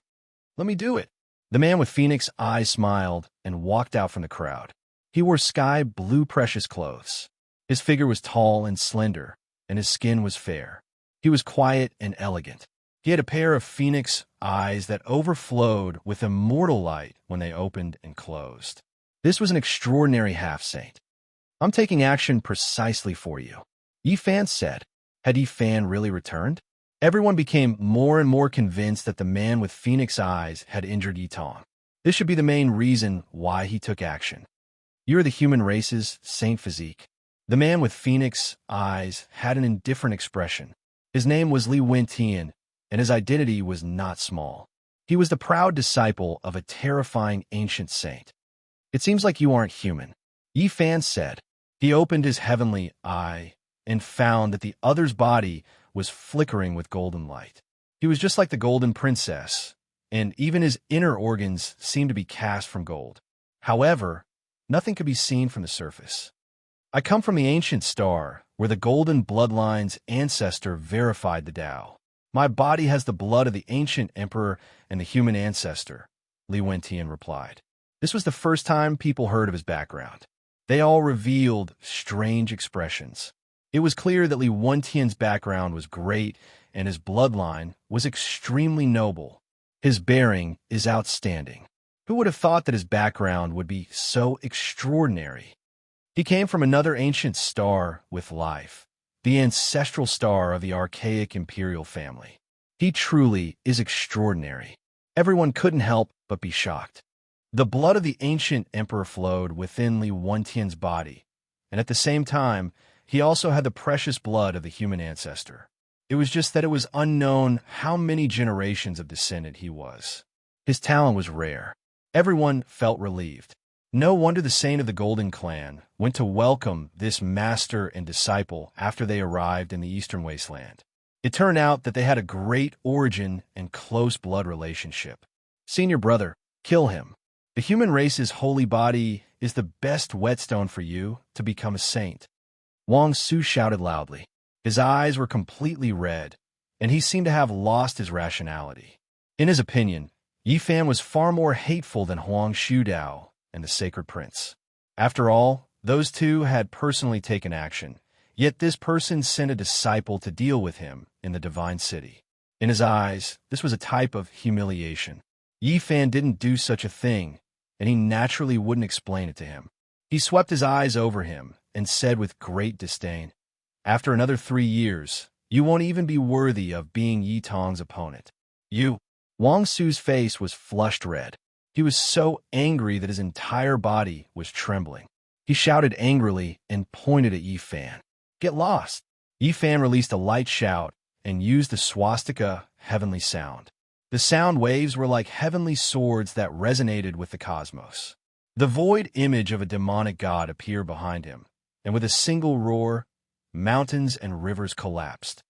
Let me do it. The man with phoenix eyes smiled and walked out from the crowd. He wore sky-blue precious clothes. His figure was tall and slender, and his skin was fair. He was quiet and elegant. He had a pair of phoenix eyes that overflowed with immortal light when they opened and closed. This was an extraordinary half-saint. I'm taking action precisely for you. Yifan said. Had Yifan really returned? Everyone became more and more convinced that the man with phoenix eyes had injured Yitong. This should be the main reason why he took action. You're the human race's Saint Physique. The man with phoenix eyes had an indifferent expression. His name was Li Wentian, and his identity was not small. He was the proud disciple of a terrifying ancient saint. It seems like you aren't human, Yifan said. He opened his heavenly eye and found that the other's body was flickering with golden light. He was just like the Golden Princess, and even his inner organs seemed to be cast from gold. However, nothing could be seen from the surface. I come from the ancient star, where the golden bloodline's ancestor verified the Tao. My body has the blood of the ancient emperor and the human ancestor, Li Wentian replied. This was the first time people heard of his background. They all revealed strange expressions. It was clear that Li Wentian's background was great and his bloodline was extremely noble. His bearing is outstanding. Who would have thought that his background would be so extraordinary? He came from another ancient star with life, the ancestral star of the archaic imperial family. He truly is extraordinary. Everyone couldn't help but be shocked. The blood of the ancient emperor flowed within Li Wentian's body, and at the same time, he also had the precious blood of the human ancestor. It was just that it was unknown how many generations of descendant he was. His talent was rare. Everyone felt relieved. No wonder the Saint of the Golden Clan went to welcome this master and disciple after they arrived in the Eastern Wasteland. It turned out that they had a great origin and close blood relationship. Senior brother, kill him. The human race's holy body is the best whetstone for you to become a saint. Wang Su shouted loudly. His eyes were completely red, and he seemed to have lost his rationality. In his opinion, Yi Fan was far more hateful than Huang Shudao and the Sacred Prince. After all, those two had personally taken action, yet this person sent a disciple to deal with him in the Divine City. In his eyes, this was a type of humiliation. Yi Fan didn't do such a thing, and he naturally wouldn't explain it to him. He swept his eyes over him and said with great disdain, "After another 3 years, you won't even be worthy of being Yi Tong's opponent. You." Wang Su's face was flushed red. He was so angry that his entire body was trembling. He shouted angrily and pointed at Yi Fan. "Get lost!" Yi Fan released a light shout and used the swastika heavenly sound. The sound waves were like heavenly swords that resonated with the cosmos. The void image of a demonic god appeared behind him, and with a single roar, mountains and rivers collapsed.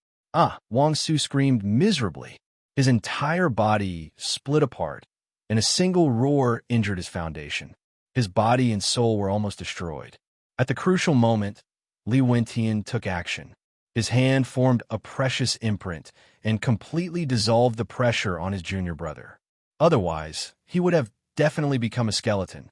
Wang Su screamed miserably. His entire body split apart, and a single roar injured his foundation. His body and soul were almost destroyed. At the crucial moment, Li Wentian took action. His hand formed a precious imprint and completely dissolved the pressure on his junior brother. Otherwise, he would have definitely become a skeleton.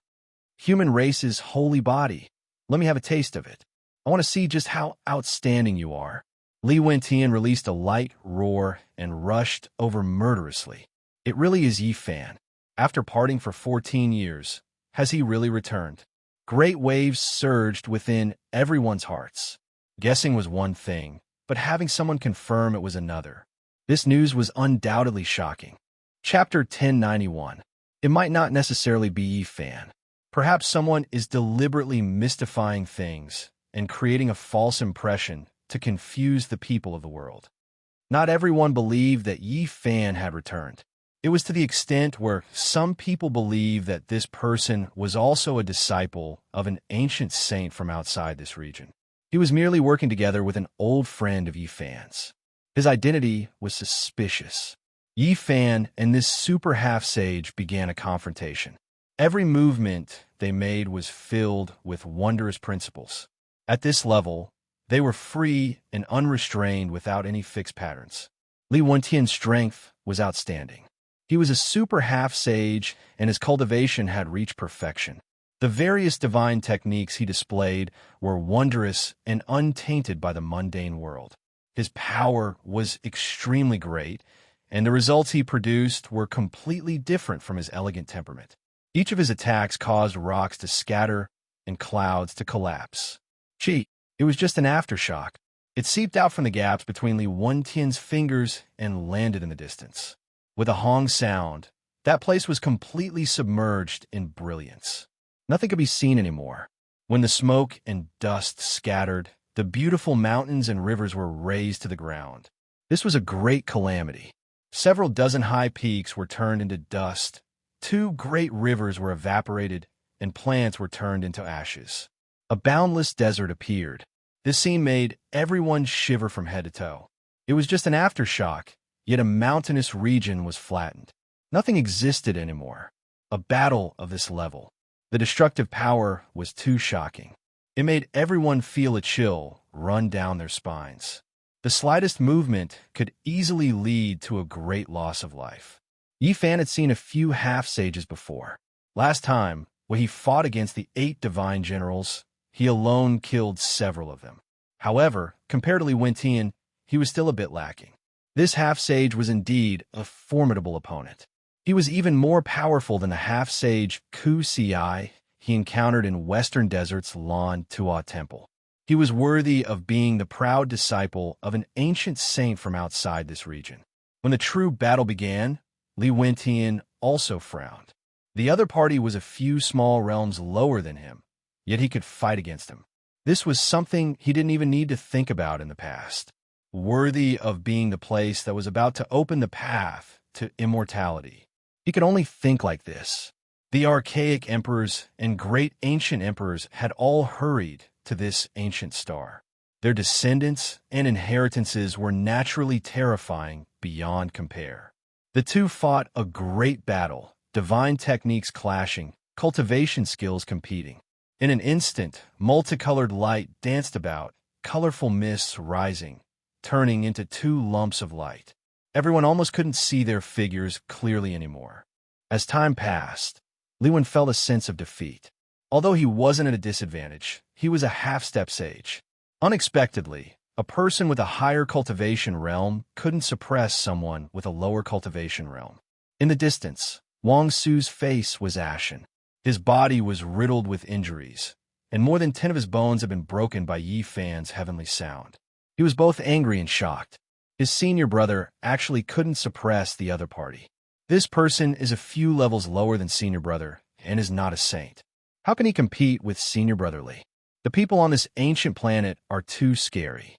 Human race's holy body. Let me have a taste of it. I want to see just how outstanding you are. Li Wentian released a light roar and rushed over murderously. It really is Yi Fan. After parting for 14 years, has he really returned? Great waves surged within everyone's hearts. Guessing was one thing, but having someone confirm it was another. This news was undoubtedly shocking. Chapter 1091. It might not necessarily be Yi Fan. Perhaps someone is deliberately mystifying things and creating a false impression to confuse the people of the world. Not everyone believed that Yi Fan had returned. It was to the extent where some people believed that this person was also a disciple of an ancient saint from outside this region. He was merely working together with an old friend of Yi Fan's. His identity was suspicious. Yi Fan and this super half-sage began a confrontation. Every movement they made was filled with wondrous principles. At this level, they were free and unrestrained without any fixed patterns. Li Wentian's strength was outstanding. He was a super half-sage, and his cultivation had reached perfection. The various divine techniques he displayed were wondrous and untainted by the mundane world. His power was extremely great, and the results he produced were completely different from his elegant temperament. Each of his attacks caused rocks to scatter and clouds to collapse. It was just an aftershock. It seeped out from the gaps between Li Wentian's fingers and landed in the distance. With a hong sound, that place was completely submerged in brilliance. Nothing could be seen anymore. When the smoke and dust scattered, the beautiful mountains and rivers were razed to the ground. This was a great calamity. Several dozen high peaks were turned into dust, 2 great rivers were evaporated, and plants were turned into ashes. A boundless desert appeared. This scene made everyone shiver from head to toe. It was just an aftershock, yet a mountainous region was flattened. Nothing existed anymore. A battle of this level. The destructive power was too shocking. It made everyone feel a chill run down their spines. The slightest movement could easily lead to a great loss of life. Yi Fan had seen a few half-sages before. Last time, when he fought against the 8 divine generals, he alone killed several of them. However, compared to Li Wentian, he was still a bit lacking. This half-sage was indeed a formidable opponent. He was even more powerful than the half-sage Ku Ci he encountered in Western Desert's Lan Tua Temple. He was worthy of being the proud disciple of an ancient saint from outside this region. When the true battle began, Li Wentian also frowned. The other party was a few small realms lower than him, yet he could fight against him. This was something he didn't even need to think about in the past. Worthy of being the place that was about to open the path to immortality. He could only think like this. The archaic emperors and great ancient emperors had all hurried to this ancient star. Their descendants and inheritances were naturally terrifying beyond compare. The two fought a great battle, divine techniques clashing, cultivation skills competing. In an instant, multicolored light danced about, colorful mists rising, turning into 2 lumps of light. Everyone almost couldn't see their figures clearly anymore. As time passed, Li Wen felt a sense of defeat. Although he wasn't at a disadvantage, he was a half-step sage. Unexpectedly, a person with a higher cultivation realm couldn't suppress someone with a lower cultivation realm. In the distance, Wang Su's face was ashen. His body was riddled with injuries, and more than 10 of his bones had been broken by Yi Fan's heavenly sound. He was both angry and shocked. His senior brother actually couldn't suppress the other party. This person is a few levels lower than senior brother and is not a saint. How can he compete with senior brother Li? The people on this ancient planet are too scary.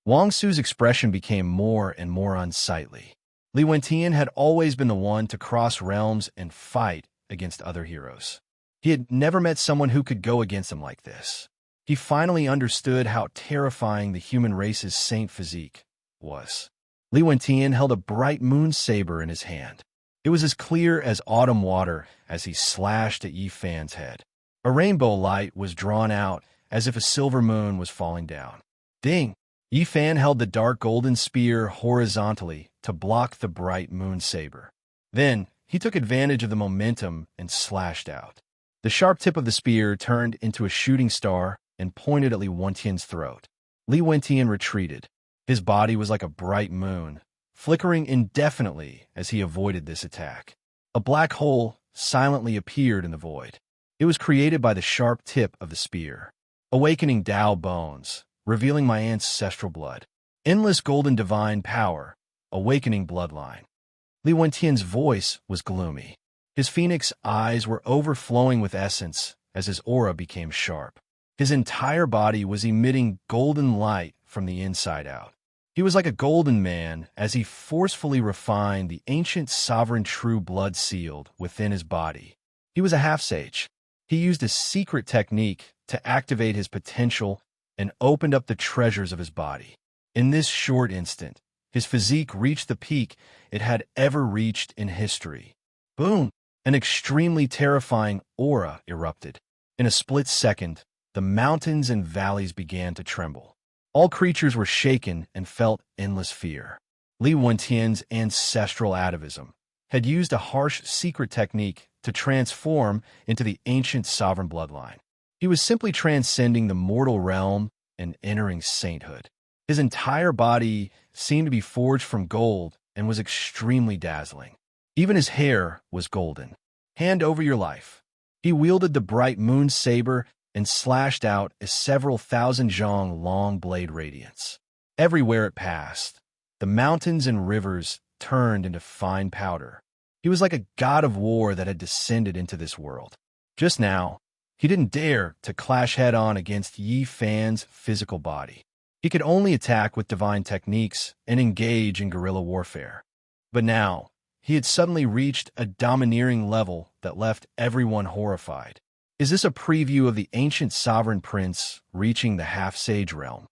Wang Su's expression became more and more unsightly. Li Wentian had always been the one to cross realms and fight against other heroes. He had never met someone who could go against him like this. He finally understood how terrifying the human race's saint physique was. Li Wentian held a bright moon saber in his hand. It was as clear as autumn water as he slashed at Yi Fan's head. A rainbow light was drawn out as if a silver moon was falling down. Ding! Yi Fan held the dark golden spear horizontally to block the bright moon saber. Then, he took advantage of the momentum and slashed out. The sharp tip of the spear turned into a shooting star and pointed at Li Wentian's throat. Li Wentian retreated. His body was like a bright moon, flickering indefinitely as he avoided this attack. A black hole silently appeared in the void. It was created by the sharp tip of the spear. Awakening Tao bones, revealing my ancestral blood. Endless golden divine power, awakening bloodline. Li Wentian's voice was gloomy. His phoenix eyes were overflowing with essence as his aura became sharp. His entire body was emitting golden light from the inside out. He was like a golden man as he forcefully refined the ancient sovereign true blood sealed within his body. He was a half-sage. He used a secret technique to activate his potential and opened up the treasures of his body. In this short instant, his physique reached the peak it had ever reached in history. Boom! An extremely terrifying aura erupted. In a split second, the mountains and valleys began to tremble. All creatures were shaken and felt endless fear. Li Wentian's ancestral atavism had used a harsh secret technique to transform into the ancient sovereign bloodline. He was simply transcending the mortal realm and entering sainthood. His entire body seemed to be forged from gold and was extremely dazzling. Even his hair was golden. Hand over your life. He wielded the bright moon saber and slashed out a several thousand zhang long blade radiance. Everywhere it passed, the mountains and rivers turned into fine powder. He was like a god of war that had descended into this world. Just now, he didn't dare to clash head-on against Yi Fan's physical body. He could only attack with divine techniques and engage in guerrilla warfare. But now, he had suddenly reached a domineering level that left everyone horrified. Is this a preview of the ancient sovereign prince reaching the half-sage realm?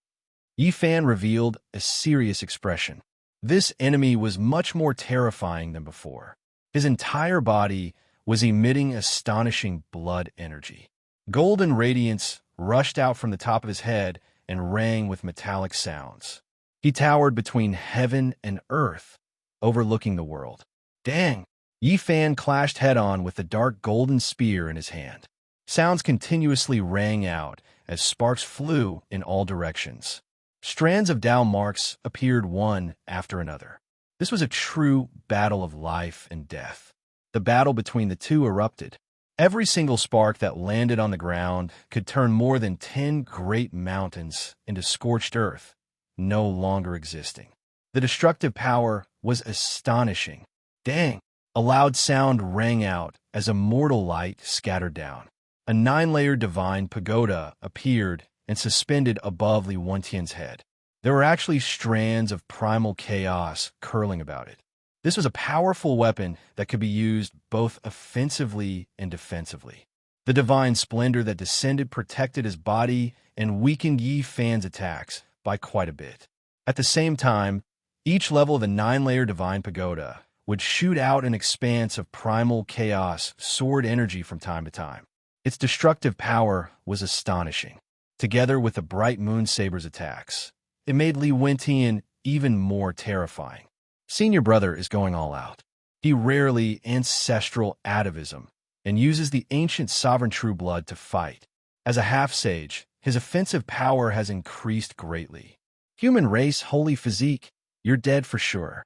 Yi Fan revealed a serious expression. This enemy was much more terrifying than before. His entire body was emitting astonishing blood energy. Golden radiance rushed out from the top of his head and rang with metallic sounds. He towered between heaven and earth, overlooking the world. Dang! Yi Fan clashed head-on with the dark golden spear in his hand. Sounds continuously rang out as sparks flew in all directions. Strands of Dao marks appeared one after another. This was a true battle of life and death. The battle between the two erupted. Every single spark that landed on the ground could turn more than 10 great mountains into scorched earth, no longer existing. The destructive power was astonishing. Dang! A loud sound rang out as a mortal light scattered down. A 9-layer divine pagoda appeared and suspended above Li Wentian's head. There were actually strands of primal chaos curling about it. This was a powerful weapon that could be used both offensively and defensively. The divine splendor that descended protected his body and weakened Yi Fan's attacks by quite a bit. At the same time, each level of the 9-layer divine pagoda would shoot out an expanse of primal chaos sword energy from time to time. Its destructive power was astonishing. Together with the bright moon saber's attacks, it made Li Wentian even more terrifying. Senior brother is going all out. He rarely ancestral atavism and uses the ancient sovereign true blood to fight. As a half-sage, his offensive power has increased greatly. Human race, holy physique, you're dead for sure,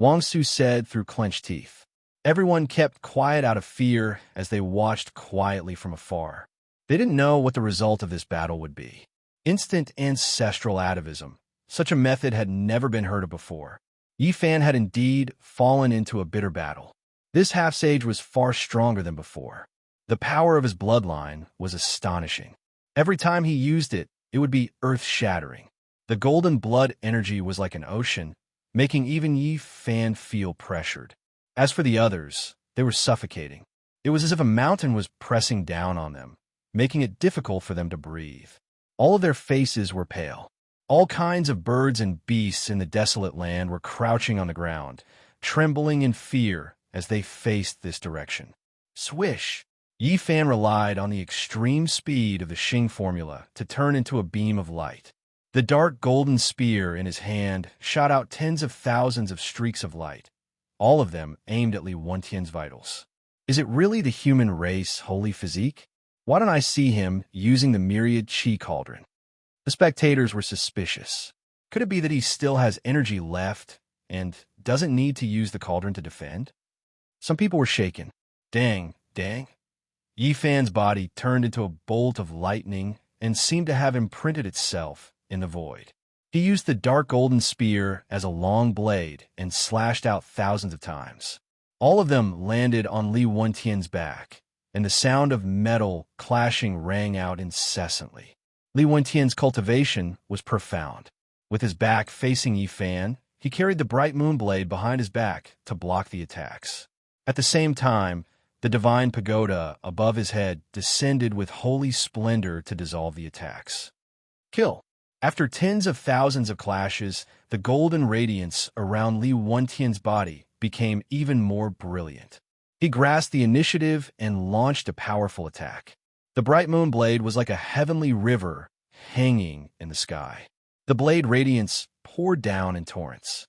Wang Su said through clenched teeth. Everyone kept quiet out of fear as they watched quietly from afar. They didn't know what the result of this battle would be. Instant ancestral atavism. Such a method had never been heard of before. Yi Fan had indeed fallen into a bitter battle. This half-sage was far stronger than before. The power of his bloodline was astonishing. Every time he used it, it would be earth-shattering. The golden blood energy was like an ocean, making even Yi Fan feel pressured. As for the others, they were suffocating. It was as if a mountain was pressing down on them, making it difficult for them to breathe. All of their faces were pale. All kinds of birds and beasts in the desolate land were crouching on the ground, trembling in fear as they faced this direction. Swish! Yi Fan relied on the extreme speed of the Xing formula to turn into a beam of light. The dark golden spear in his hand shot out tens of thousands of streaks of light, all of them aimed at Li Wentian's vitals. Is it really the human race holy physique? Why don't I see him using the myriad chi cauldron? The spectators were suspicious. Could it be that he still has energy left and doesn't need to use the cauldron to defend? Some people were shaken. Dang. Yi Fan's body turned into a bolt of lightning and seemed to have imprinted itself in the void. He used the dark golden spear as a long blade and slashed out thousands of times. All of them landed on Li Wentian's back, and the sound of metal clashing rang out incessantly. Li Wentian's cultivation was profound. With his back facing Yi Fan, he carried the bright moon blade behind his back to block the attacks. At the same time, the divine pagoda above his head descended with holy splendor to dissolve the attacks. Kill. After tens of thousands of clashes, the golden radiance around Li Wentian's body became even more brilliant. He grasped the initiative and launched a powerful attack. The bright moon blade was like a heavenly river hanging in the sky. The blade radiance poured down in torrents.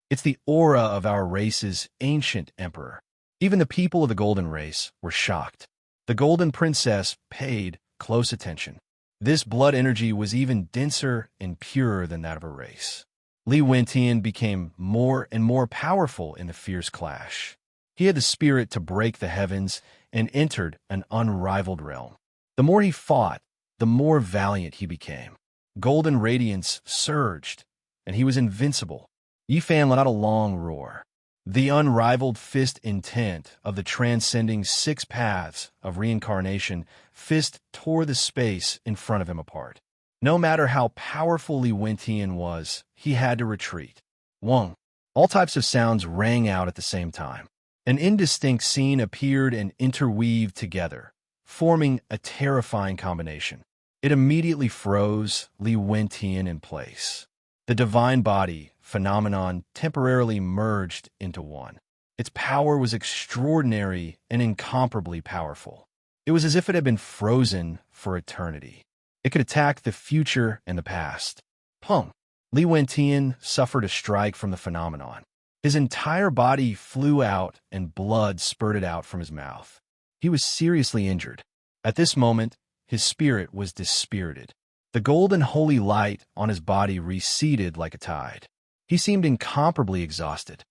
It's the aura of our race's ancient emperor. Even the people of the golden race were shocked. The golden princess paid close attention. This blood energy was even denser and purer than that of her race. Li Wentian became more and more powerful in the fierce clash. He had the spirit to break the heavens and entered an unrivaled realm. The more he fought, the more valiant he became. Golden radiance surged, and he was invincible. Yi Fan let out a long roar. The unrivaled fist intent of the transcending 6 paths of reincarnation fist tore the space in front of him apart. No matter how powerful Li Wentian was, he had to retreat. Wong. All types of sounds rang out at the same time. An indistinct scene appeared and interweaved together, forming a terrifying combination. It immediately froze Li Wentian in place. The divine body phenomenon temporarily merged into one. Its power was extraordinary and incomparably powerful. It was as if it had been frozen for eternity. It could attack the future and the past. Pum! Li Wentian suffered a strike from the phenomenon. His entire body flew out and blood spurted out from his mouth. He was seriously injured. At this moment, his spirit was dispirited. The golden holy light on his body receded like a tide. He seemed incomparably exhausted.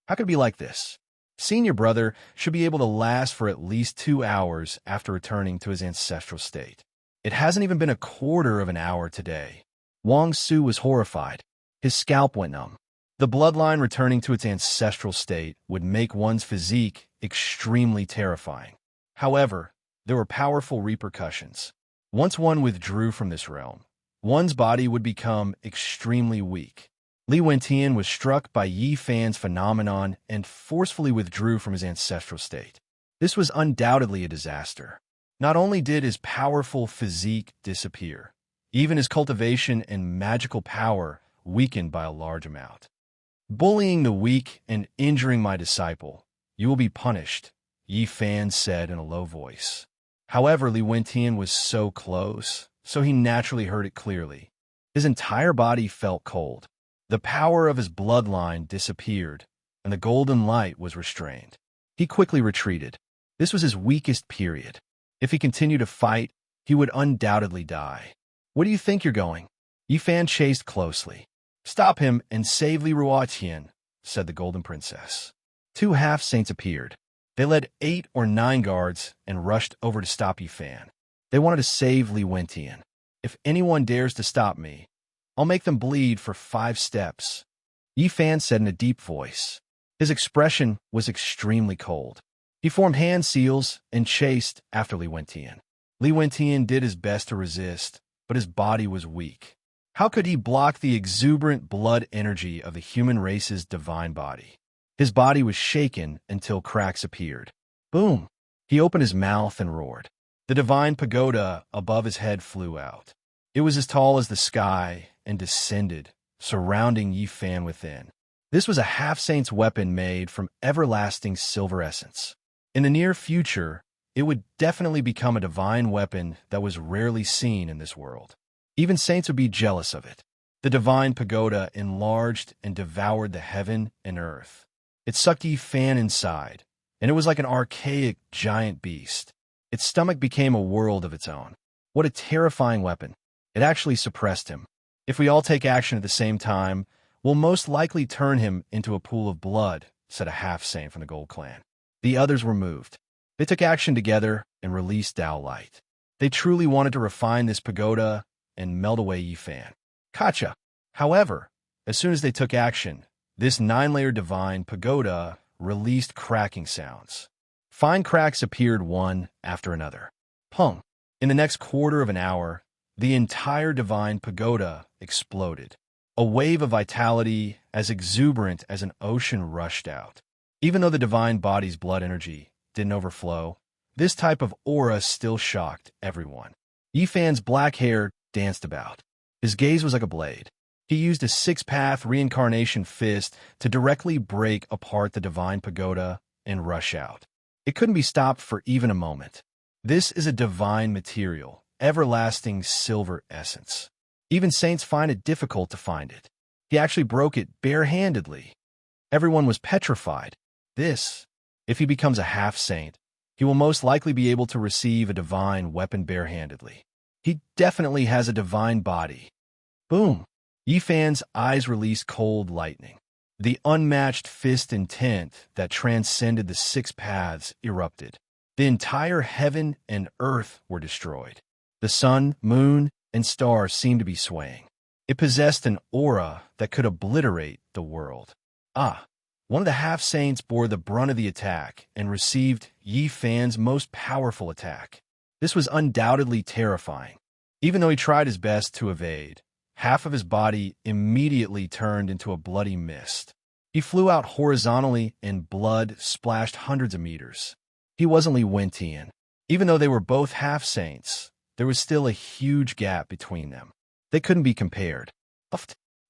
How could it be like this? Senior brother should be able to last for at least 2 hours after returning to his ancestral state. It hasn't even been a quarter of an hour today. Wang Su was horrified. His scalp went numb. The bloodline returning to its ancestral state would make one's physique extremely terrifying. However, there were powerful repercussions. Once one withdrew from this realm, one's body would become extremely weak. Li Wentian was struck by Yi Fan's phenomenon and forcefully withdrew from his ancestral state. This was undoubtedly a disaster. Not only did his powerful physique disappear, even his cultivation and magical power weakened by a large amount. Bullying the weak and injuring my disciple, you will be punished, Yi Fan said in a low voice. However, Li Wentian was so close, so he naturally heard it clearly. His entire body felt cold. The power of his bloodline disappeared, and the golden light was restrained. He quickly retreated. This was his weakest period. If he continued to fight, he would undoubtedly die. Where do you think you're going? Yi Fan chased closely. Stop him and save Li Ruotian, said the Golden Princess. 2 half-saints appeared. They led 8 or 9 guards and rushed over to stop Yi Fan. They wanted to save Li Wentian. If anyone dares to stop me, I'll make them bleed for 5 steps, Yi Fan said in a deep voice. His expression was extremely cold. He formed hand seals and chased after Li Wentian. Li Wentian did his best to resist, but his body was weak. How could he block the exuberant blood energy of the human race's divine body? His body was shaken until cracks appeared. Boom! He opened his mouth and roared. The divine pagoda above his head flew out. It was as tall as the sky and descended, surrounding Yi Fan within. This was a half-saint's weapon made from everlasting silver essence. In the near future, it would definitely become a divine weapon that was rarely seen in this world. Even saints would be jealous of it. The divine pagoda enlarged and devoured the heaven and earth. It sucked Yi Fan inside, and it was like an archaic giant beast. Its stomach became a world of its own. What a terrifying weapon. It actually suppressed him. If we all take action at the same time, we'll most likely turn him into a pool of blood, said a half-saint from the Gold Clan. The others were moved. They took action together and released Tao Light. They truly wanted to refine this pagoda and melt away Yi Fan. Gotcha! However, as soon as they took action, this 9-layer divine pagoda released cracking sounds. Fine cracks appeared one after another. Pung! In the next quarter of an hour, the entire divine pagoda exploded. A wave of vitality as exuberant as an ocean rushed out. Even though the divine body's blood energy didn't overflow, this type of aura still shocked everyone. Yi Fan's black hair danced about. His gaze was like a blade. He used a 6-path reincarnation fist to directly break apart the divine pagoda and rush out. It couldn't be stopped for even a moment. This is a divine material, everlasting silver essence. Even saints find it difficult to find it. He actually broke it barehandedly. Everyone was petrified. If he becomes a half-saint, he will most likely be able to receive a divine weapon barehandedly. He definitely has a divine body. Boom! Yi Fan's eyes released cold lightning. The unmatched fist intent that transcended the 6 paths erupted. The entire heaven and earth were destroyed. The sun, moon, and stars seemed to be swaying. It possessed an aura that could obliterate the world. One of the half-saints bore the brunt of the attack and received Yi Fan's most powerful attack. This was undoubtedly terrifying. Even though he tried his best to evade, half of his body immediately turned into a bloody mist. He flew out horizontally and blood splashed hundreds of meters. He wasn't Li Wentian. Even though they were both half-saints, there was still a huge gap between them. They couldn't be compared.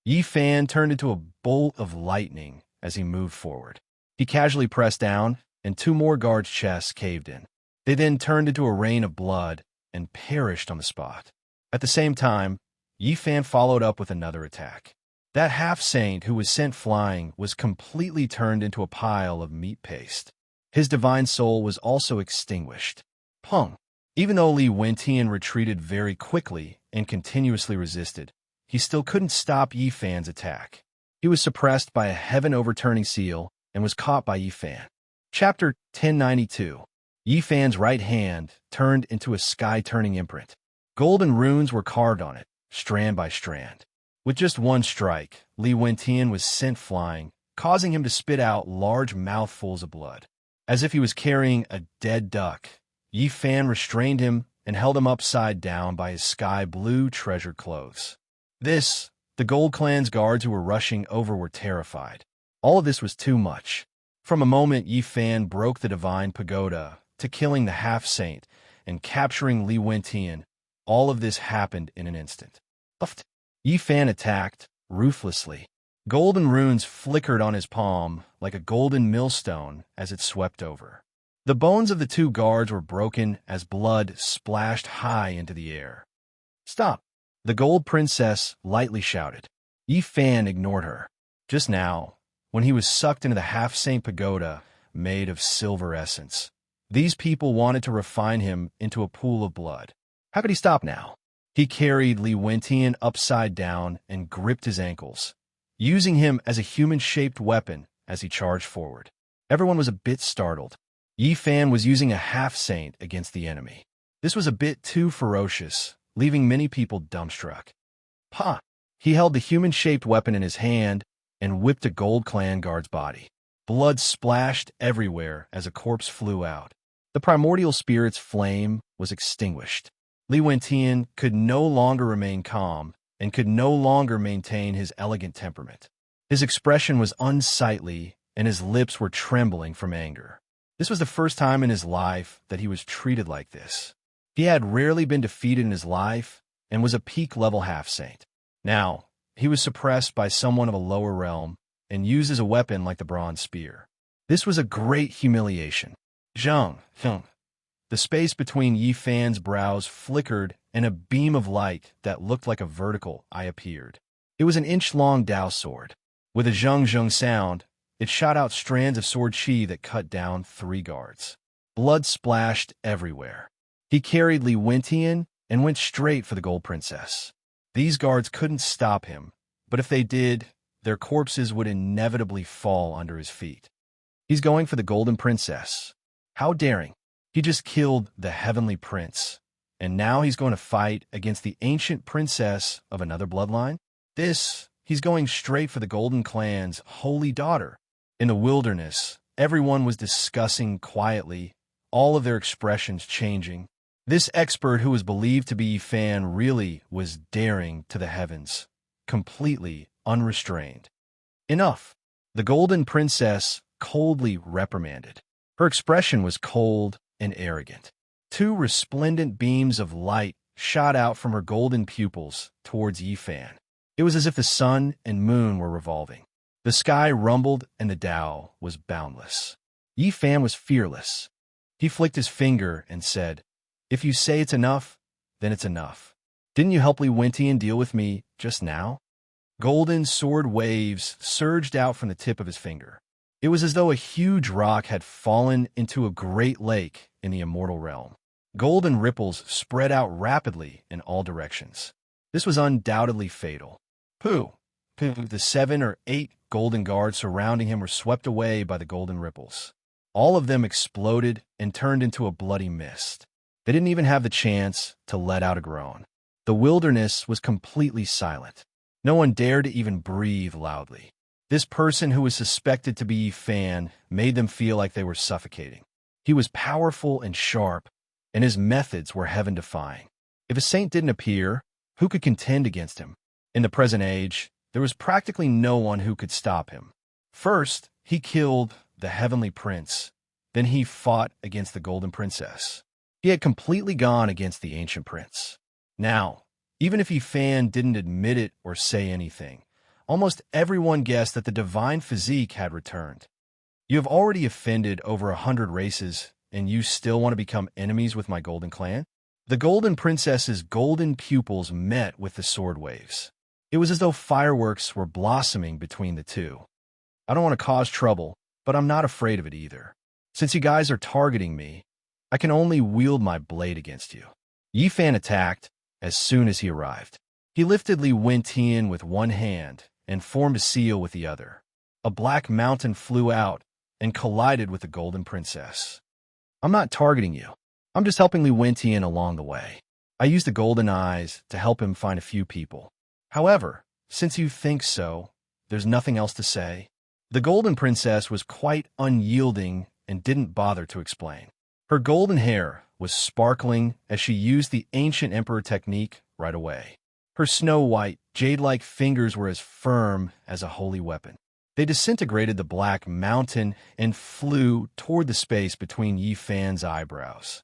Yi Fan turned into a bolt of lightning as he moved forward. He casually pressed down, and 2 more guards' chests caved in. They then turned into a rain of blood and perished on the spot. At the same time, Yi Fan followed up with another attack. That half-saint who was sent flying was completely turned into a pile of meat paste. His divine soul was also extinguished. Pung. Even though Li Wentian retreated very quickly and continuously resisted, he still couldn't stop Yi Fan's attack. He was suppressed by a heaven-overturning seal and was caught by Yi Fan. Chapter 1092. Yi Fan's right hand turned into a sky-turning imprint. Golden runes were carved on it, strand by strand. With just one strike, Li Wentian was sent flying, causing him to spit out large mouthfuls of blood. As if he was carrying a dead duck, Yi Fan restrained him and held him upside down by his sky-blue treasured clothes. The Gold Clan's guards who were rushing over were terrified. All of this was too much. From a moment Yi Fan broke the divine pagoda to killing the half-saint and capturing Li Wentian, all of this happened in an instant. Yi Fan attacked, ruthlessly. Golden runes flickered on his palm like a golden millstone as it swept over. The bones of the two guards were broken as blood splashed high into the air. "Stop!" The gold princess lightly shouted. Yi Fan ignored her. Just now, when he was sucked into the half-saint pagoda made of silver essence, these people wanted to refine him into a pool of blood. How could he stop now? He carried Li Wentian upside down and gripped his ankles, using him as a human-shaped weapon as he charged forward. Everyone was a bit startled. Yi Fan was using a half-saint against the enemy. This was a bit too ferocious, leaving many people dumbstruck. "Pa!" He held the human-shaped weapon in his hand and whipped a Gold Clan guard's body. Blood splashed everywhere as a corpse flew out. The primordial spirit's flame was extinguished. Li Wentian could no longer remain calm and could no longer maintain his elegant temperament. His expression was unsightly and his lips were trembling from anger. This was the first time in his life that he was treated like this. He had rarely been defeated in his life and was a peak-level half-saint. Now, he was suppressed by someone of a lower realm and used as a weapon like the bronze spear. This was a great humiliation. Zheng. The space between Yi Fan's brows flickered and a beam of light that looked like a vertical eye appeared. It was an inch-long Dao sword. With a zheng sound, it shot out strands of sword chi that cut down 3 guards. Blood splashed everywhere. He carried Li Wentian and went straight for the Gold Princess. These guards couldn't stop him, but if they did, their corpses would inevitably fall under his feet. He's going for the Golden Princess. How daring. He just killed the Heavenly Prince, and now he's going to fight against the ancient princess of another bloodline? He's going straight for the Golden Clan's holy daughter. In the wilderness, everyone was discussing quietly, all of their expressions changing. This expert who was believed to be Yi Fan really was daring to the heavens, completely unrestrained. Enough. The Golden Princess coldly reprimanded. Her expression was cold and arrogant. 2 resplendent beams of light shot out from her golden pupils towards Yi Fan. It was as if the sun and moon were revolving. The sky rumbled and the Tao was boundless. Yi Fan was fearless. He flicked his finger and said, "If you say it's enough, then it's enough. Didn't you help Li Wentian deal with me just now?" Golden sword waves surged out from the tip of his finger. It was as though a huge rock had fallen into a great lake in the immortal realm. Golden ripples spread out rapidly in all directions. This was undoubtedly fatal. Pooh! The 7 or 8 golden guards surrounding him were swept away by the golden ripples. All of them exploded and turned into a bloody mist. They didn't even have the chance to let out a groan. The wilderness was completely silent. No one dared to even breathe loudly. This person who was suspected to be Yi Fan made them feel like they were suffocating. He was powerful and sharp, and his methods were heaven-defying. If a saint didn't appear, who could contend against him? In the present age, there was practically no one who could stop him. First, he killed the Heavenly Prince. Then he fought against the Golden Princess. He had completely gone against the Ancient Prince. Now, even if Yi Fan didn't admit it or say anything, almost everyone guessed that the divine physique had returned. You have already offended over 100 races, and you still want to become enemies with my Golden Clan? The Golden Princess's golden pupils met with the sword waves. It was as though fireworks were blossoming between the two. I don't want to cause trouble, but I'm not afraid of it either. Since you guys are targeting me, I can only wield my blade against you. Yi Fan attacked as soon as he arrived. He lifted Li Wentian with one hand and formed a seal with the other. A black mountain flew out and collided with the Golden Princess. I'm not targeting you. I'm just helping Li Wentian along the way. I used the golden eyes to help him find a few people. However, since you think so, there's nothing else to say. The Golden Princess was quite unyielding and didn't bother to explain. Her golden hair was sparkling as she used the ancient emperor technique right away. Her snow-white, jade-like fingers were as firm as a holy weapon. They disintegrated the black mountain and flew toward the space between Yi Fan's eyebrows.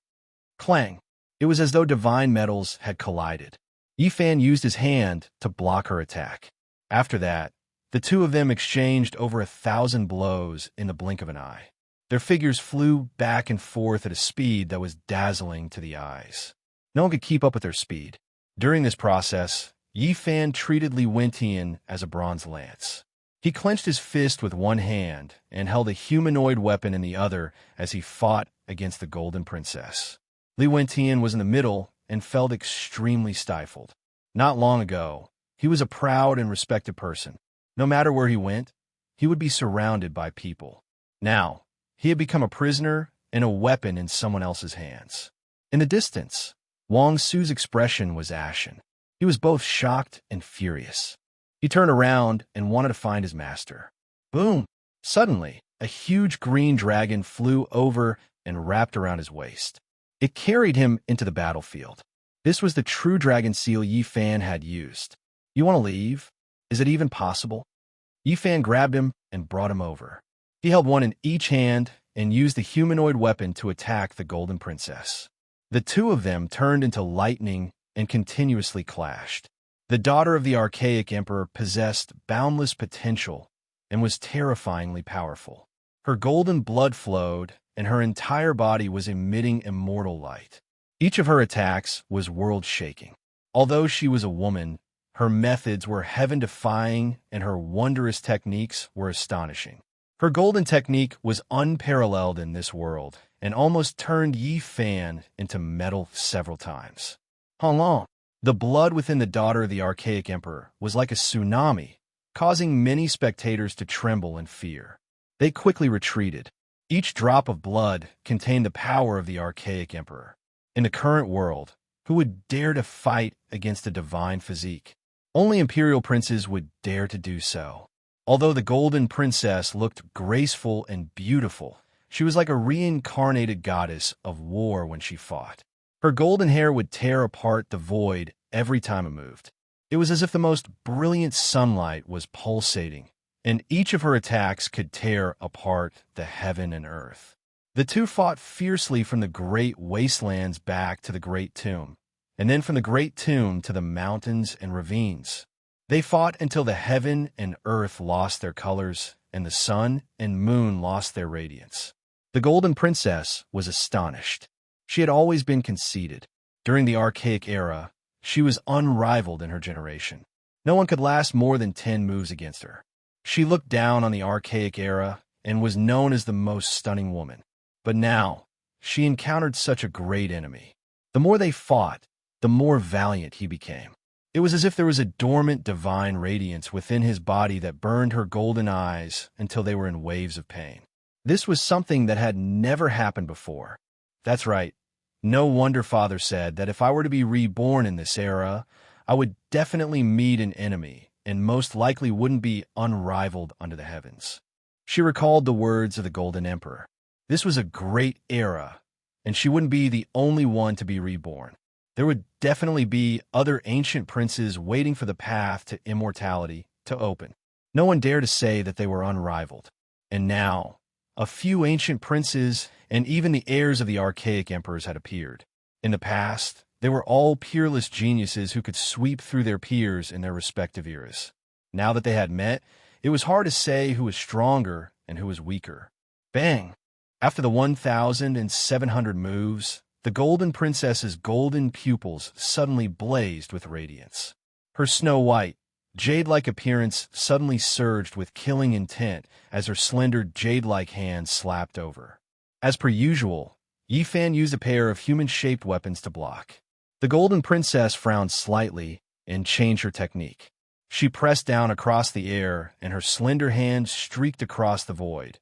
Clang! It was as though divine metals had collided. Yi Fan used his hand to block her attack. After that, the two of them exchanged over 1,000 blows in the blink of an eye. Their figures flew back and forth at a speed that was dazzling to the eyes. No one could keep up with their speed. During this process, Yi Fan treated Li Wentian as a bronze lance. He clenched his fist with one hand and held a humanoid weapon in the other as he fought against the Golden Princess. Li Wentian was in the middle and felt extremely stifled. Not long ago, he was a proud and respected person. No matter where he went, he would be surrounded by people. Now, he had become a prisoner and a weapon in someone else's hands. In the distance, Wang Su's expression was ashen. He was both shocked and furious. He turned around and wanted to find his master. Boom! Suddenly, a huge green dragon flew over and wrapped around his waist. It carried him into the battlefield. This was the true dragon seal Yi Fan had used. You want to leave? Is it even possible? Yi Fan grabbed him and brought him over. He held one in each hand and used the humanoid weapon to attack the Golden Princess. The two of them turned into lightning and continuously clashed. The daughter of the archaic emperor possessed boundless potential and was terrifyingly powerful. Her golden blood flowed, and her entire body was emitting immortal light. Each of her attacks was world-shaking. Although she was a woman, her methods were heaven-defying and her wondrous techniques were astonishing. Her golden technique was unparalleled in this world and almost turned Yi Fan into metal several times. Long. The blood within the daughter of the archaic emperor was like a tsunami, causing many spectators to tremble in fear. They quickly retreated. Each drop of blood contained the power of the archaic emperor. In the current world, who would dare to fight against a divine physique? Only imperial princes would dare to do so. Although the Golden Princess looked graceful and beautiful, she was like a reincarnated goddess of war when she fought. Her golden hair would tear apart the void every time it moved. It was as if the most brilliant sunlight was pulsating, and each of her attacks could tear apart the heaven and earth. The two fought fiercely from the great wastelands back to the great tomb, and then from the great tomb to the mountains and ravines. They fought until the heaven and earth lost their colors, and the sun and moon lost their radiance. The Golden Princess was astonished. She had always been conceited. During the archaic era, she was unrivaled in her generation. No one could last more than 10 moves against her. She looked down on the archaic era and was known as the most stunning woman. But now, she encountered such a great enemy. The more they fought, the more valiant he became. It was as if there was a dormant divine radiance within his body that burned her golden eyes until they were in waves of pain. This was something that had never happened before. That's right. No wonder Father said that if I were to be reborn in this era, I would definitely meet an enemy and most likely wouldn't be unrivaled under the heavens. She recalled the words of the Golden Emperor. This was a great era, and she wouldn't be the only one to be reborn. There would definitely be other ancient princes waiting for the path to immortality to open. No one dared to say that they were unrivaled. And now, a few ancient princes and even the heirs of the archaic emperors had appeared. In the past, they were all peerless geniuses who could sweep through their peers in their respective eras. Now that they had met, it was hard to say who was stronger and who was weaker. Bang! After the 1,700 moves, the Golden Princess's golden pupils suddenly blazed with radiance. Her snow-white, jade-like appearance suddenly surged with killing intent as her slender jade-like hand slapped over. As per usual, Yi Fan used a pair of human-shaped weapons to block. The Golden Princess frowned slightly and changed her technique. She pressed down across the air, and her slender hand streaked across the void,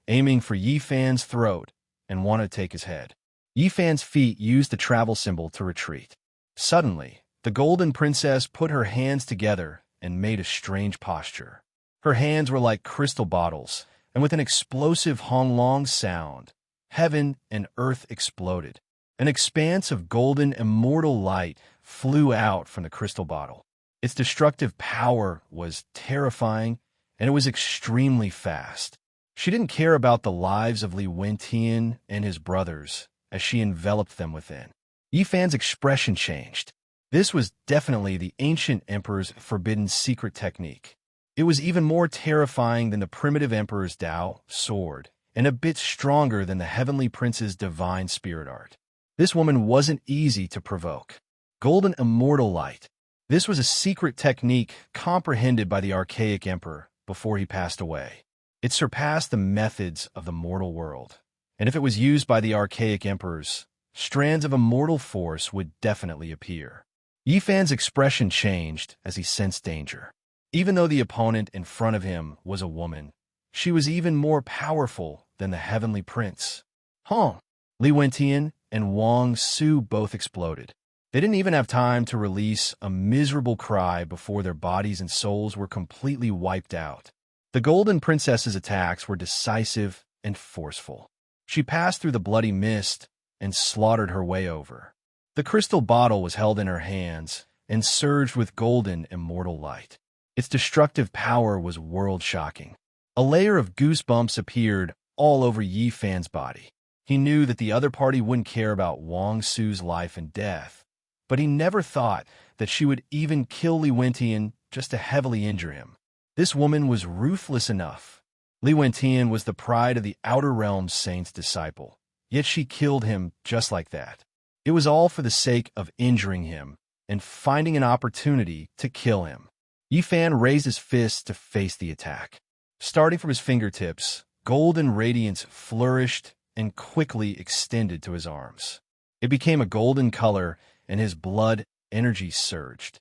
aiming for Yi Fan's throat and wanted to take his head. Yi Fan's feet used the travel symbol to retreat. Suddenly, the Golden Princess put her hands together and made a strange posture. Her hands were like crystal bottles, and with an explosive honglong sound, heaven and earth exploded. An expanse of golden immortal light flew out from the crystal bottle. Its destructive power was terrifying, and it was extremely fast. She didn't care about the lives of Li Wentian and his brothers as she enveloped them within. Yi Fan's expression changed. This was definitely the ancient emperor's forbidden secret technique. It was even more terrifying than the primitive emperor's Dao sword, and a bit stronger than the heavenly prince's divine spirit art. This woman wasn't easy to provoke. Golden immortal light. This was a secret technique comprehended by the archaic emperor before he passed away. It surpassed the methods of the mortal world, and if it was used by the archaic emperors, strands of immortal force would definitely appear. Yi Fan's expression changed as he sensed danger. Even though the opponent in front of him was a woman, she was even more powerful than the heavenly prince. Li Wentian and Wang Su both exploded. They didn't even have time to release a miserable cry before their bodies and souls were completely wiped out. The Golden Princess's attacks were decisive and forceful. She passed through the bloody mist and slaughtered her way over. The crystal bottle was held in her hands and surged with golden immortal light. Its destructive power was world-shocking. A layer of goosebumps appeared all over Yi Fan's body. He knew that the other party wouldn't care about Wang Su's life and death, but he never thought that she would even kill Li Wentian just to heavily injure him. This woman was ruthless enough. Li Wentian was the pride of the Outer Realms Saint's disciple, yet she killed him just like that. It was all for the sake of injuring him and finding an opportunity to kill him. Yi Fan raised his fists to face the attack. Starting from his fingertips, golden radiance flourished and quickly extended to his arms. It became a golden color, and his blood energy surged.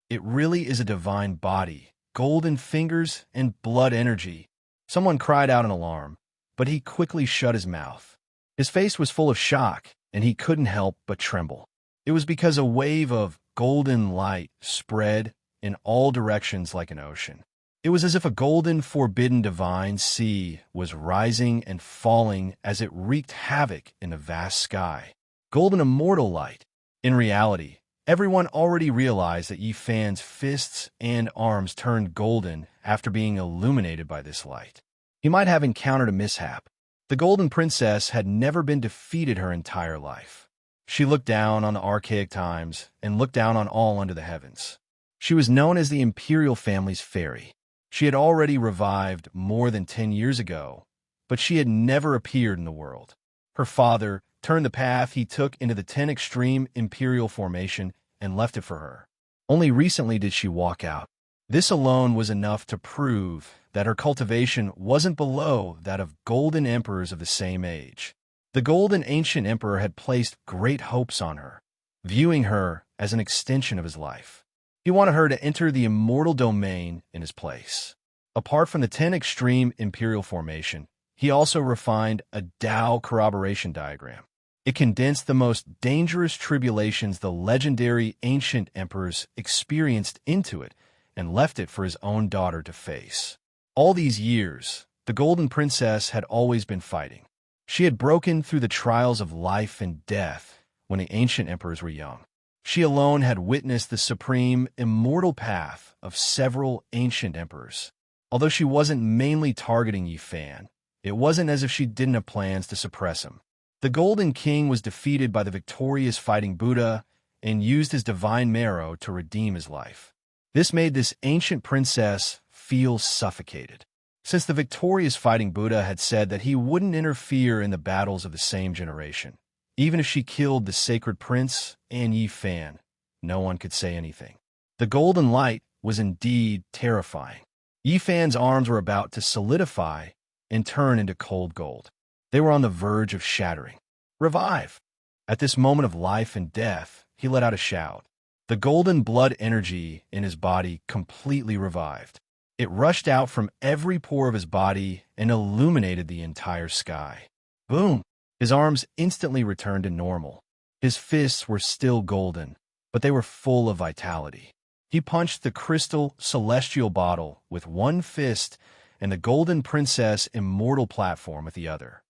It really is a divine body, golden fingers and blood energy. Someone cried out in alarm, but he quickly shut his mouth. His face was full of shock, and he couldn't help but tremble. It was because a wave of golden light spread in all directions like an ocean. It was as if a golden, forbidden divine sea was rising and falling as it wreaked havoc in the vast sky. Golden immortal light. In reality, everyone already realized that Yi Fan's fists and arms turned golden after being illuminated by this light. He might have encountered a mishap. The Golden Princess had never been defeated her entire life. She looked down on the archaic times and looked down on all under the heavens. She was known as the imperial family's fairy. She had already revived more than 10 years ago, but she had never appeared in the world. Her father turned the path he took into the 10 extreme imperial formation and left it for her. Only recently did she walk out. This alone was enough to prove that her cultivation wasn't below that of golden emperors of the same age. The golden ancient emperor had placed great hopes on her, viewing her as an extension of his life. He wanted her to enter the immortal domain in his place. Apart from the 10 extreme imperial formation, he also refined a Dao corroboration diagram. It condensed the most dangerous tribulations the legendary ancient emperors experienced into it and left it for his own daughter to face. All these years, the Golden Princess had always been fighting. She had broken through the trials of life and death when the ancient emperors were young. She alone had witnessed the supreme, immortal path of several ancient emperors. Although she wasn't mainly targeting Yi Fan, it wasn't as if she didn't have plans to suppress him. The Golden King was defeated by the victorious fighting Buddha and used his divine marrow to redeem his life. This made this ancient princess feel suffocated. Since the victorious fighting Buddha had said that he wouldn't interfere in the battles of the same generation, even if she killed the sacred prince and Yi Fan, no one could say anything. The golden light was indeed terrifying. Yifan's arms were about to solidify and turn into cold gold. They were on the verge of shattering. Revive! At this moment of life and death, he let out a shout. The golden blood energy in his body completely revived. It rushed out from every pore of his body and illuminated the entire sky. Boom! His arms instantly returned to normal. His fists were still golden, but they were full of vitality. He punched the crystal celestial bottle with one fist and the golden princess immortal platform with the other.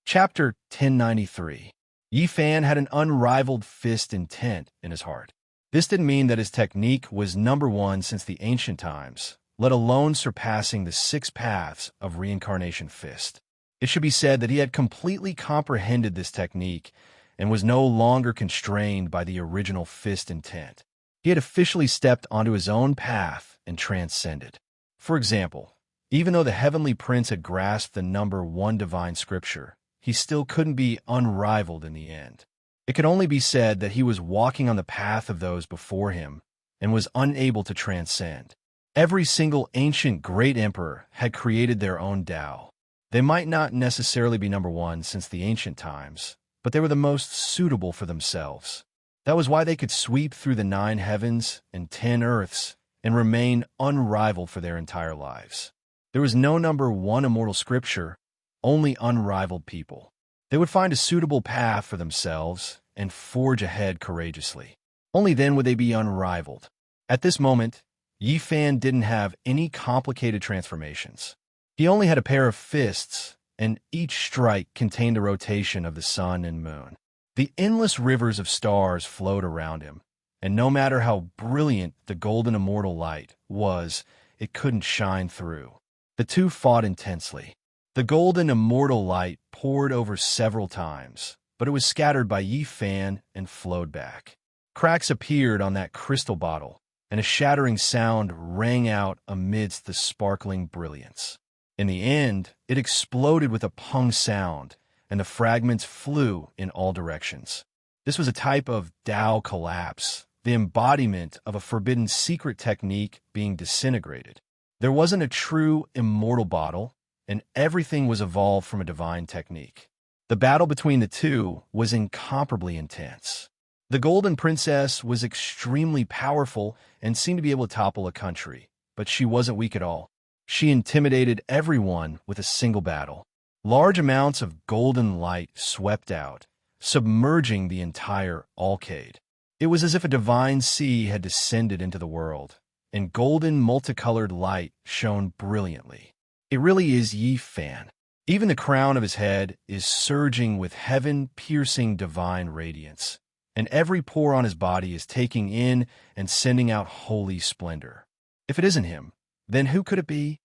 Chapter 1093. Yifan had an unrivaled fist intent in his heart. This didn't mean that his technique was number one since the ancient times, let alone surpassing the 6 paths of reincarnation fist. It should be said that he had completely comprehended this technique and was no longer constrained by the original fist intent. He had officially stepped onto his own path and transcended. For example, even though the heavenly prince had grasped the number 1 divine scripture, he still couldn't be unrivaled in the end. It could only be said that he was walking on the path of those before him and was unable to transcend. Every single ancient great emperor had created their own Tao. They might not necessarily be number 1 since the ancient times, but they were the most suitable for themselves. That was why they could sweep through the 9 heavens and 10 earths and remain unrivaled for their entire lives. There was no number 1 immortal scripture, only unrivaled people. They would find a suitable path for themselves and forge ahead courageously. Only then would they be unrivaled. At this moment, Yifan didn't have any complicated transformations. He only had a pair of fists, and each strike contained a rotation of the sun and moon. The endless rivers of stars flowed around him, and no matter how brilliant the golden immortal light was, it couldn't shine through. The two fought intensely. The golden immortal light poured over several times, but it was scattered by Yifan and flowed back. Cracks appeared on that crystal bottle, and a shattering sound rang out amidst the sparkling brilliance. In the end, it exploded with a pung sound, and the fragments flew in all directions. This was a type of Tao collapse, the embodiment of a forbidden secret technique being disintegrated. There wasn't a true immortal bottle, and everything was evolved from a divine technique. The battle between the two was incomparably intense. The Golden Princess was extremely powerful and seemed to be able to topple a country, but she wasn't weak at all. She intimidated everyone with a single battle. Large amounts of golden light swept out, submerging the entire Alcade. It was as if a divine sea had descended into the world, and golden multicolored light shone brilliantly. It really is Yifan. Even the crown of his head is surging with heaven-piercing divine radiance, and every pore on his body is taking in and sending out holy splendor. If it isn't him, then who could it be?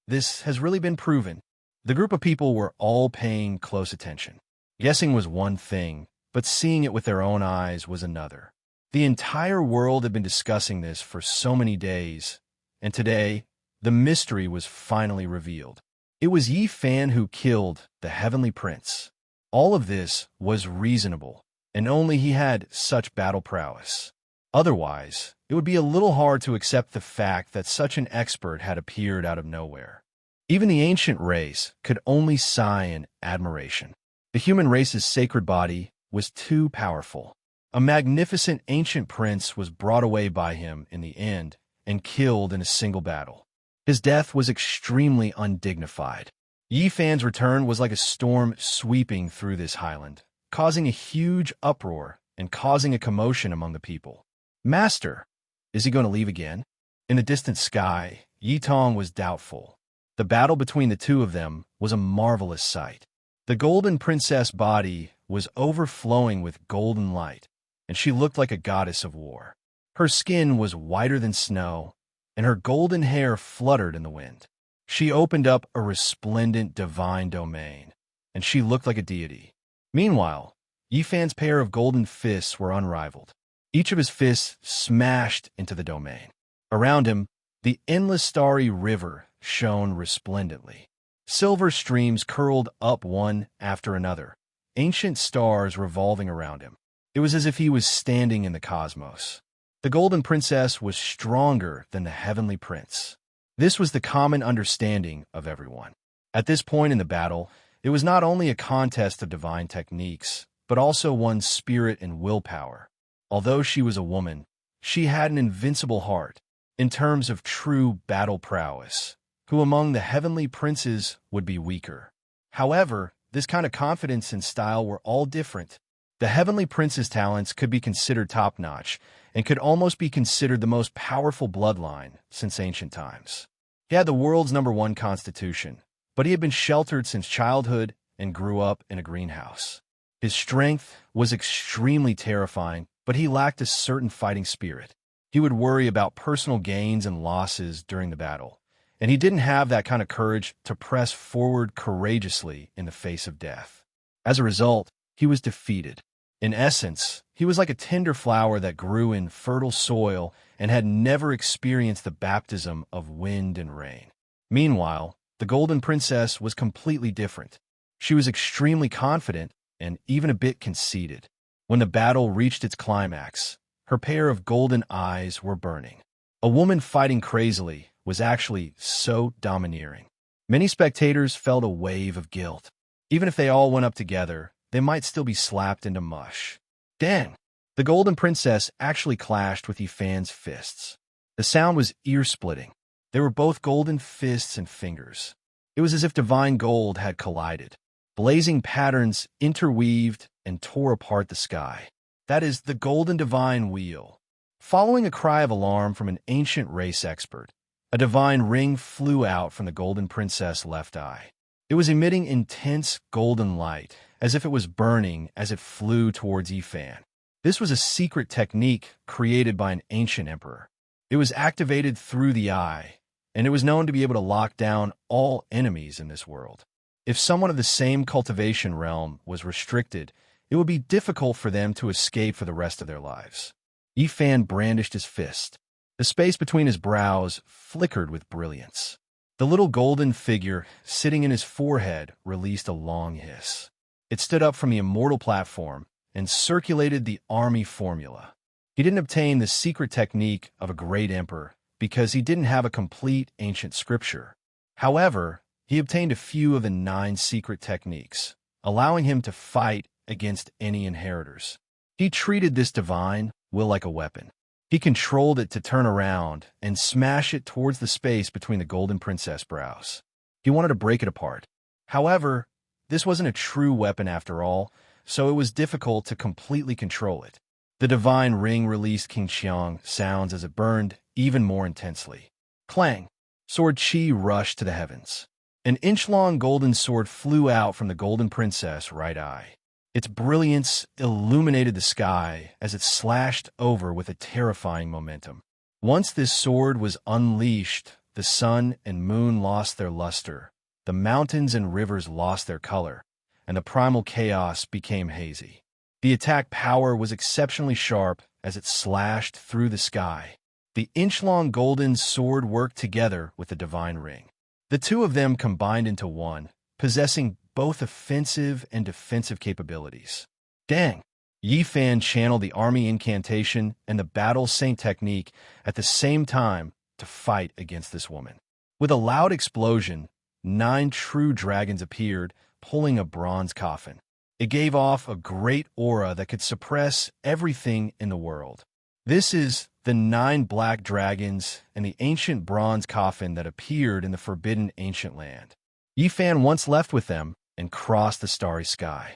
This has really been proven. The group of people were all paying close attention. Guessing was one thing, but seeing it with their own eyes was another. The entire world had been discussing this for so many days, and today, the mystery was finally revealed. It was Yifan who killed the Heavenly Prince. All of this was reasonable, and only he had such battle prowess. Otherwise, it would be a little hard to accept the fact that such an expert had appeared out of nowhere. Even the ancient race could only sigh in admiration. The human race's sacred body was too powerful. A magnificent ancient prince was brought away by him in the end and killed in a single battle. His death was extremely undignified. Yifan's return was like a storm sweeping through this highland, causing a huge uproar and causing a commotion among the people. Master, is he going to leave again? In the distant sky, Yitong was doubtful. The battle between the two of them was a marvelous sight. The golden princess body was overflowing with golden light, and she looked like a goddess of war. Her skin was whiter than snow, and her golden hair fluttered in the wind. She opened up a resplendent divine domain, and she looked like a deity. Meanwhile, Yifan's pair of golden fists were unrivaled. Each of his fists smashed into the domain. Around him, the endless starry river shone resplendently. Silver streams curled up one after another, ancient stars revolving around him. It was as if he was standing in the cosmos. The Golden Princess was stronger than the Heavenly Prince. This was the common understanding of everyone. At this point in the battle, it was not only a contest of divine techniques, but also one's spirit and willpower. Although she was a woman, she had an invincible heart, in terms of true battle prowess. Who among the heavenly princes would be weaker? However, this kind of confidence and style were all different. The heavenly prince's talents could be considered top-notch, and could almost be considered the most powerful bloodline since ancient times. He had the world's #1 constitution, but he had been sheltered since childhood and grew up in a greenhouse. His strength was extremely terrifying, but he lacked a certain fighting spirit. He would worry about personal gains and losses during the battle, and he didn't have that kind of courage to press forward courageously in the face of death. As a result, he was defeated. In essence, he was like a tender flower that grew in fertile soil and had never experienced the baptism of wind and rain. Meanwhile, the Golden Princess was completely different. She was extremely confident and even a bit conceited. When the battle reached its climax, her pair of golden eyes were burning. A woman fighting crazily was actually so domineering. Many spectators felt a wave of guilt. Even if they all went up together, they might still be slapped into mush. Dang! The Golden Princess actually clashed with Yifan's fists. The sound was ear-splitting. They were both golden fists and fingers. It was as if divine gold had collided. Blazing patterns interweaved and tore apart the sky. That is the golden divine wheel. Following a cry of alarm from an ancient race expert, a divine ring flew out from the Golden Princess' left eye. It was emitting intense golden light, as if it was burning as it flew towards Yifan. This was a secret technique created by an ancient emperor. It was activated through the eye, and it was known to be able to lock down all enemies in this world. If someone of the same cultivation realm was restricted, it would be difficult for them to escape for the rest of their lives. Yifan brandished his fist. The space between his brows flickered with brilliance. The little golden figure sitting in his forehead released a long hiss. It stood up from the immortal platform and circulated the army formula. He didn't obtain the secret technique of a great emperor because he didn't have a complete ancient scripture. However, he obtained a few of the 9 secret techniques, allowing him to fight against any inheritors. He treated this divine will like a weapon. He controlled it to turn around and smash it towards the space between the Golden Princess brows. He wanted to break it apart. However, this wasn't a true weapon after all, so it was difficult to completely control it. The divine ring released King Qiang sounds as it burned even more intensely. Clang! Sword Qi rushed to the heavens. An inch-long golden sword flew out from the Golden Princess' right eye. Its brilliance illuminated the sky as it slashed over with a terrifying momentum. Once this sword was unleashed, the sun and moon lost their luster, the mountains and rivers lost their color, and the primal chaos became hazy. The attack power was exceptionally sharp as it slashed through the sky. The inch-long golden sword worked together with the divine ring. The two of them combined into one, possessing both offensive and defensive capabilities. Dang! Yifan channeled the army incantation and the battle saint technique at the same time to fight against this woman. With a loud explosion, 9 true dragons appeared, pulling a bronze coffin. It gave off a great aura that could suppress everything in the world. This is the 9 black dragons and the ancient bronze coffin that appeared in the forbidden ancient land. Yifan once left with them and crossed the starry sky.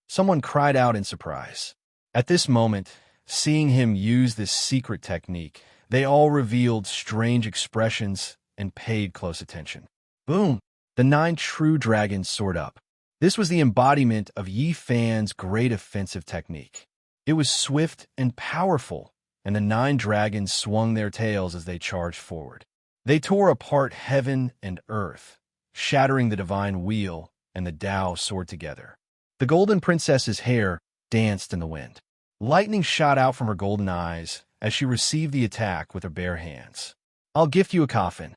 Someone cried out in surprise. At this moment, seeing him use this secret technique, they all revealed strange expressions and paid close attention. Boom! The 9 true dragons soared up. This was the embodiment of Yifan's great offensive technique. It was swift and powerful, and the 9 dragons swung their tails as they charged forward. They tore apart heaven and earth, shattering the divine wheel, and the Tao soared together. The Golden Princess's hair danced in the wind. Lightning shot out from her golden eyes as she received the attack with her bare hands. "I'll gift you a coffin,"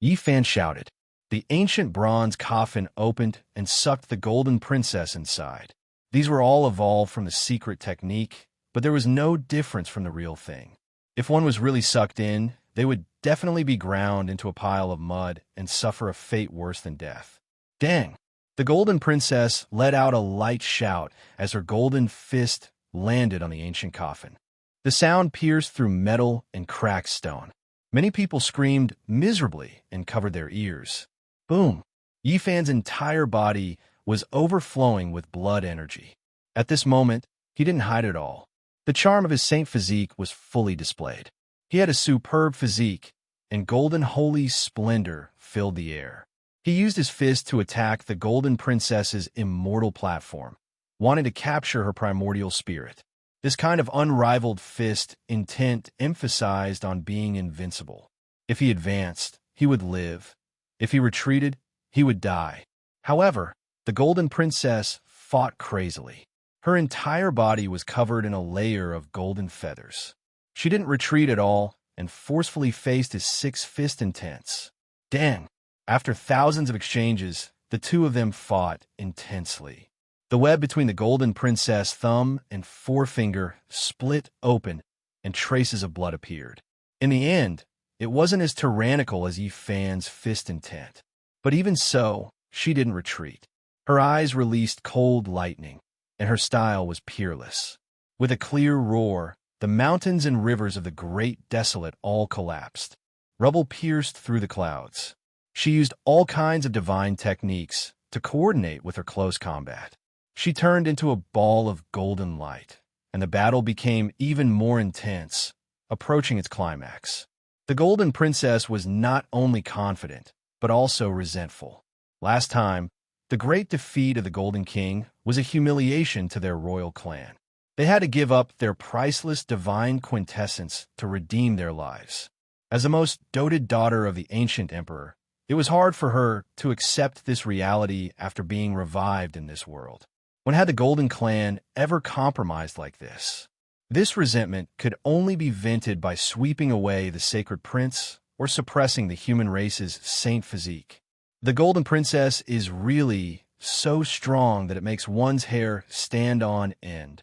Yifan shouted. The ancient bronze coffin opened and sucked the Golden Princess inside. These were all evolved from the secret technique, but there was no difference from the real thing. If one was really sucked in, they would definitely be ground into a pile of mud and suffer a fate worse than death. Dang! The Golden Princess let out a light shout as her golden fist landed on the ancient coffin. The sound pierced through metal and cracked stone. Many people screamed miserably and covered their ears. Boom! Yifan's entire body was overflowing with blood energy. At this moment, he didn't hide it all. The charm of his saint physique was fully displayed. He had a superb physique, and golden holy splendor filled the air. He used his fist to attack the Golden Princess's immortal platform, wanting to capture her primordial spirit. This kind of unrivaled fist intent emphasized on being invincible. If he advanced, he would live. If he retreated, he would die. However, the Golden Princess fought crazily. Her entire body was covered in a layer of golden feathers. She didn't retreat at all and forcefully faced his six-fist intents. Dang! After thousands of exchanges, the two of them fought intensely. The web between the Golden Princess' thumb and forefinger split open, and traces of blood appeared. In the end, it wasn't as tyrannical as Yifan's fist intent. But even so, she didn't retreat. Her eyes released cold lightning, and her style was peerless. With a clear roar, the mountains and rivers of the Great Desolate all collapsed. Rubble pierced through the clouds. She used all kinds of divine techniques to coordinate with her close combat. She turned into a ball of golden light, and the battle became even more intense, approaching its climax. The Golden Princess was not only confident, but also resentful. Last time, the great defeat of the Golden King was a humiliation to their royal clan. They had to give up their priceless divine quintessence to redeem their lives. As the most doted daughter of the ancient emperor, it was hard for her to accept this reality after being revived in this world. When had the Golden Clan ever compromised like this? This resentment could only be vented by sweeping away the sacred prince or suppressing the human race's saint physique. The Golden Princess is really so strong that it makes one's hair stand on end.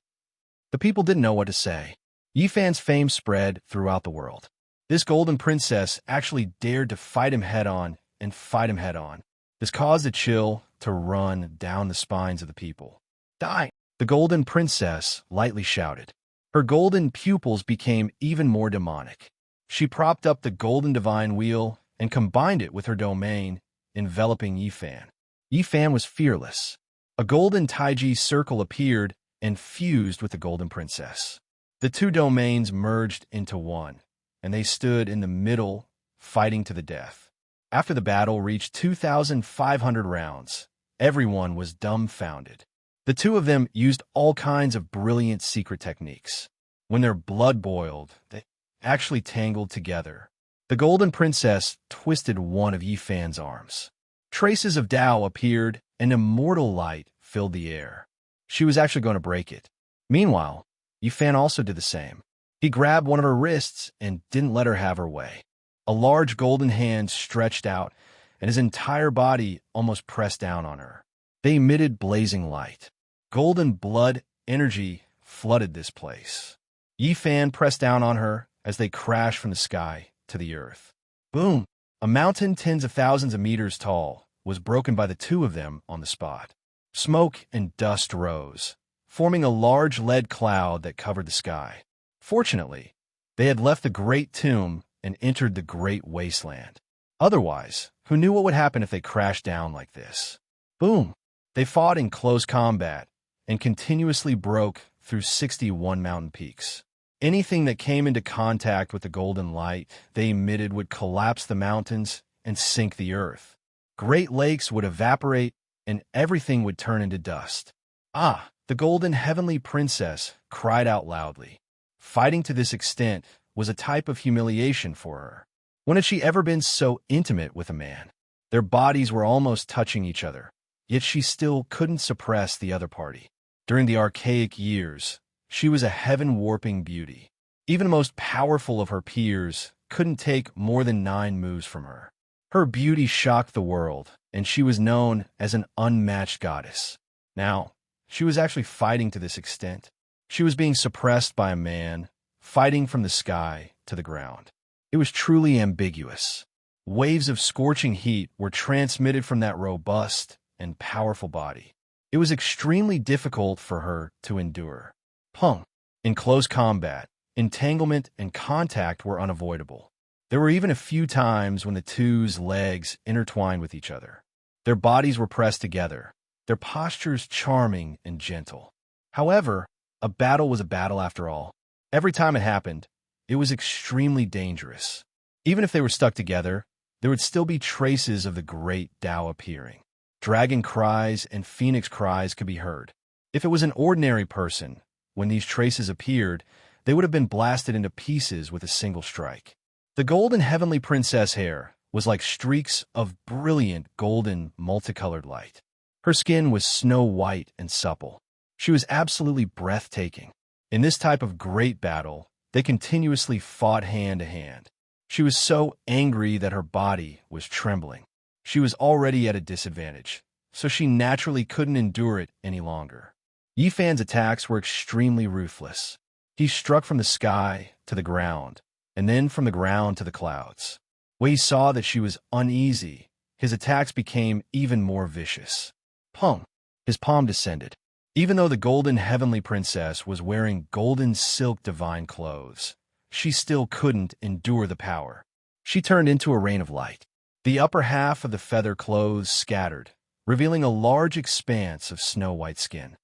The people didn't know what to say. Yifan's fame spread throughout the world. This Golden Princess actually dared to fight him head-on and fight him head-on. This caused a chill to run down the spines of the people. Die! The Golden Princess lightly shouted. Her golden pupils became even more demonic. She propped up the golden divine wheel and combined it with her domain, enveloping Yifan. Yifan was fearless. A golden Taiji circle appeared and fused with the Golden Princess. The two domains merged into one, and they stood in the middle, fighting to the death. After the battle reached 2,500 rounds, everyone was dumbfounded. The two of them used all kinds of brilliant secret techniques. When their blood boiled, they actually tangled together. The Golden Princess twisted one of Yifan's arms. Traces of Tao appeared, and immortal light filled the air. She was actually going to break it. Meanwhile, Yifan also did the same. He grabbed one of her wrists and didn't let her have her way. A large golden hand stretched out, and his entire body almost pressed down on her. They emitted blazing light. Golden blood energy flooded this place. Yifan pressed down on her as they crashed from the sky to the earth. Boom! A mountain tens of thousands of meters tall was broken by the two of them on the spot. Smoke and dust rose, forming a large lead cloud that covered the sky. Fortunately, they had left the great tomb and entered the great wasteland. Otherwise, who knew what would happen if they crashed down like this? Boom! They fought in close combat and continuously broke through 61 mountain peaks. Anything that came into contact with the golden light they emitted would collapse the mountains and sink the earth. Great lakes would evaporate and everything would turn into dust. Ah, the golden heavenly princess cried out loudly. Fighting to this extent was a type of humiliation for her. When had she ever been so intimate with a man? Their bodies were almost touching each other, yet she still couldn't suppress the other party. During the archaic years, she was a heaven-warping beauty. Even the most powerful of her peers couldn't take more than 9 moves from her. Her beauty shocked the world, and she was known as an unmatched goddess. Now, she was actually fighting to this extent. She was being suppressed by a man fighting from the sky to the ground. It was truly ambiguous. Waves of scorching heat were transmitted from that robust and powerful body. It was extremely difficult for her to endure. Pung. In close combat, entanglement and contact were unavoidable. There were even a few times when the two's legs intertwined with each other. Their bodies were pressed together, their postures charming and gentle. However, a battle was a battle after all. Every time it happened, it was extremely dangerous. Even if they were stuck together, there would still be traces of the great Tao appearing. Dragon cries and phoenix cries could be heard. If it was an ordinary person, when these traces appeared, they would have been blasted into pieces with a single strike. The golden heavenly princess hair was like streaks of brilliant golden multicolored light. Her skin was snow white and supple. She was absolutely breathtaking. In this type of great battle, they continuously fought hand to hand. She was so angry that her body was trembling. She was already at a disadvantage, so she naturally couldn't endure it any longer. Yifan's attacks were extremely ruthless. He struck from the sky to the ground, and then from the ground to the clouds. When he saw that she was uneasy, his attacks became even more vicious. Pung. His palm descended. Even though the golden heavenly princess was wearing golden silk divine clothes, she still couldn't endure the power. She turned into a rain of light. The upper half of the feather clothes scattered, revealing a large expanse of snow-white skin.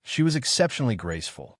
She was exceptionally graceful.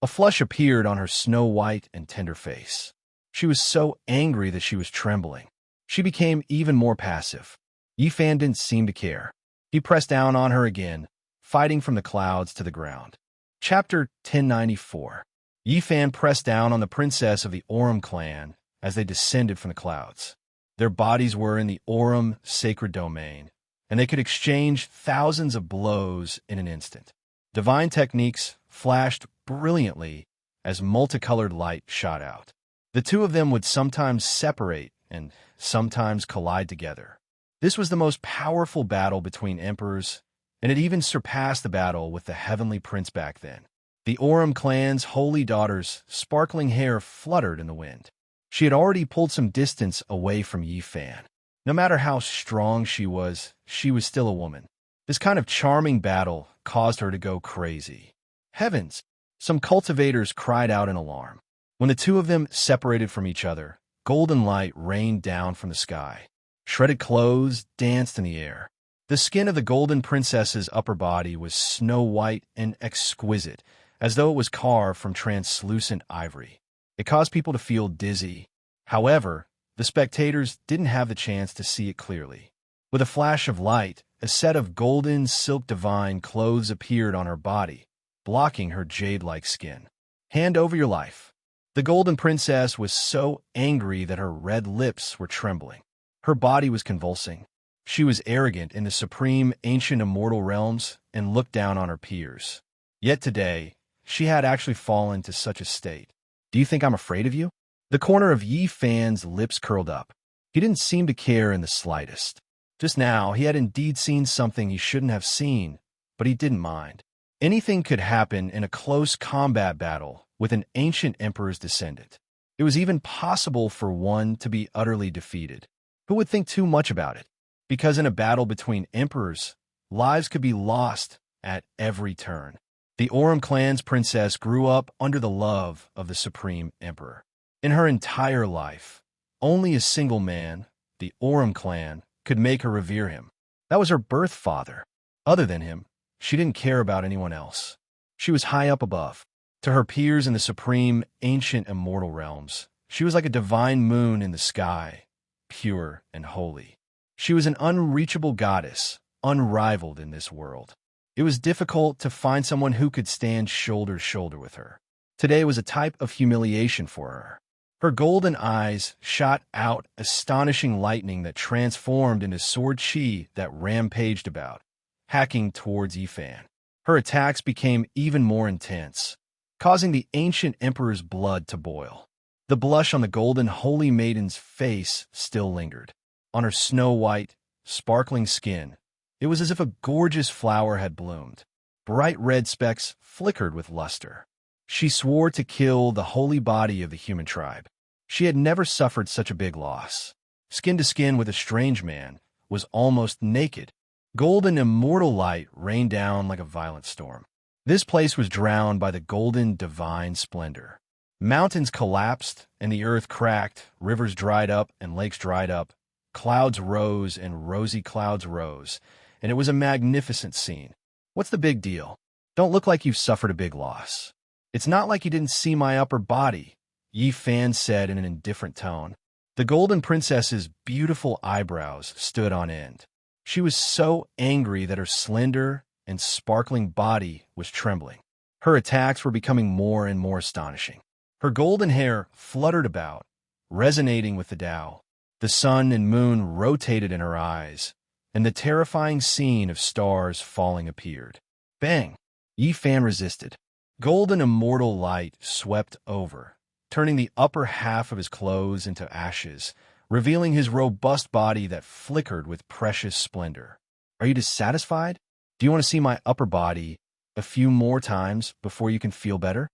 A flush appeared on her snow-white and tender face. She was so angry that she was trembling. She became even more passive. Yifan didn't seem to care. He pressed down on her again, fighting from the clouds to the ground. Chapter 1094. Yifan pressed down on the princess of the Aurum clan as they descended from the clouds. Their bodies were in the Aurum sacred domain, and they could exchange thousands of blows in an instant. Divine techniques flashed brilliantly as multicolored light shot out. The two of them would sometimes separate and sometimes collide together. This was the most powerful battle between emperors, and it even surpassed the battle with the heavenly prince back then. The Aurum clan's holy daughter's sparkling hair fluttered in the wind. She had already pulled some distance away from Yifan. No matter how strong she was still a woman. This kind of charming battle caused her to go crazy. Heavens! Some cultivators cried out in alarm. When the two of them separated from each other, golden light rained down from the sky. Shredded clothes danced in the air. The skin of the golden princess's upper body was snow-white and exquisite, as though it was carved from translucent ivory. It caused people to feel dizzy. However, the spectators didn't have the chance to see it clearly. With a flash of light, a set of golden silk divine clothes appeared on her body, blocking her jade-like skin. Hand over your life. The golden princess was so angry that her red lips were trembling. Her body was convulsing. She was arrogant in the supreme ancient immortal realms and looked down on her peers. Yet today, she had actually fallen to such a state. Do you think I'm afraid of you? The corner of Yifan's lips curled up. He didn't seem to care in the slightest. Just now, he had indeed seen something he shouldn't have seen, but he didn't mind. Anything could happen in a close combat battle with an ancient emperor's descendant. It was even possible for one to be utterly defeated. Who would think too much about it? Because in a battle between emperors, lives could be lost at every turn. The Aurum clan's princess grew up under the love of the supreme emperor. In her entire life, only a single man, the Aurum clan, could make her revere him. That was her birth father. Other than him, she didn't care about anyone else. She was high up above. To her peers in the supreme, ancient, immortal realms, she was like a divine moon in the sky, pure and holy. She was an unreachable goddess, unrivaled in this world. It was difficult to find someone who could stand shoulder to shoulder with her. Today was a type of humiliation for her. Her golden eyes shot out astonishing lightning that transformed into sword chi that rampaged about, hacking towards Yifan. Her attacks became even more intense, causing the ancient emperor's blood to boil. The blush on the golden holy maiden's face still lingered. On her snow-white, sparkling skin, it was as if a gorgeous flower had bloomed. Bright red specks flickered with luster. She swore to kill the holy body of the human tribe. She had never suffered such a big loss. Skin to skin with a strange man, was almost naked. Golden immortal light rained down like a violent storm. This place was drowned by the golden divine splendor. Mountains collapsed and the earth cracked, rivers dried up and lakes dried up, clouds rose and rosy clouds rose, and it was a magnificent scene. What's the big deal? Don't look like you've suffered a big loss. It's not like you didn't see my upper body, Yi Fan said in an indifferent tone. The golden princess's beautiful eyebrows stood on end. She was so angry that her slender and sparkling body was trembling. Her attacks were becoming more and more astonishing. Her golden hair fluttered about, resonating with the Tao. The sun and moon rotated in her eyes, and the terrifying scene of stars falling appeared. Bang! Yi Fan resisted. Golden immortal light swept over, turning the upper half of his clothes into ashes, revealing his robust body that flickered with precious splendor. Are you dissatisfied? Do you want to see my upper body a few more times before you can feel better?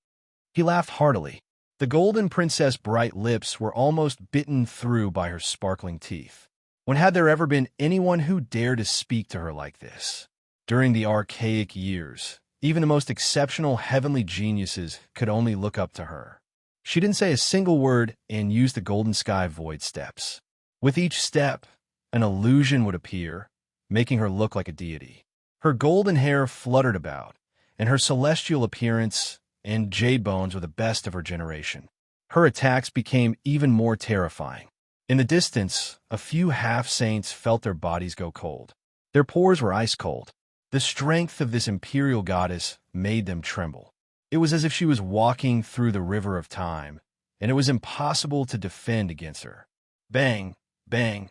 He laughed heartily. The golden princess' bright lips were almost bitten through by her sparkling teeth. When had there ever been anyone who dared to speak to her like this? During the archaic years, even the most exceptional heavenly geniuses could only look up to her. She didn't say a single word and used the golden sky void steps. With each step, an illusion would appear, making her look like a deity. Her golden hair fluttered about, and her celestial appearance and jade bones were the best of her generation. Her attacks became even more terrifying. In the distance, a few half-saints felt their bodies go cold. Their pores were ice cold. The strength of this imperial goddess made them tremble. It was as if she was walking through the river of time, and it was impossible to defend against her. Bang, bang.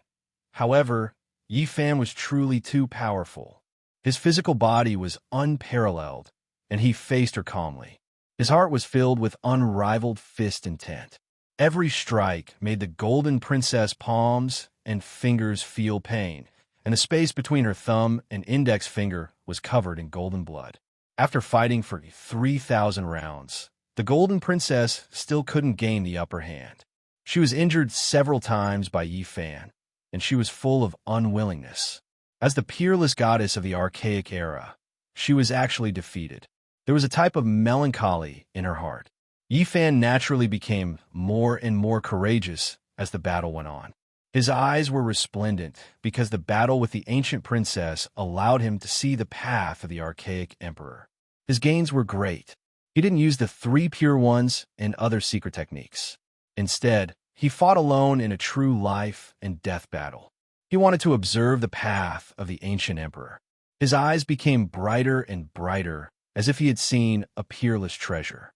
However, Yi Fan was truly too powerful. His physical body was unparalleled, and he faced her calmly. His heart was filled with unrivaled fist intent. Every strike made the golden princess' palms and fingers feel pain, and the space between her thumb and index finger was covered in golden blood. After fighting for 3,000 rounds, the golden princess still couldn't gain the upper hand. She was injured several times by Yi Fan, and she was full of unwillingness. As the peerless goddess of the archaic era, she was actually defeated. There was a type of melancholy in her heart. Yi Fan naturally became more and more courageous as the battle went on. His eyes were resplendent because the battle with the ancient princess allowed him to see the path of the archaic emperor. His gains were great. He didn't use the 3 pure ones and other secret techniques. Instead, he fought alone in a true life and death battle. He wanted to observe the path of the ancient emperor. His eyes became brighter and brighter, as if he had seen a peerless treasure.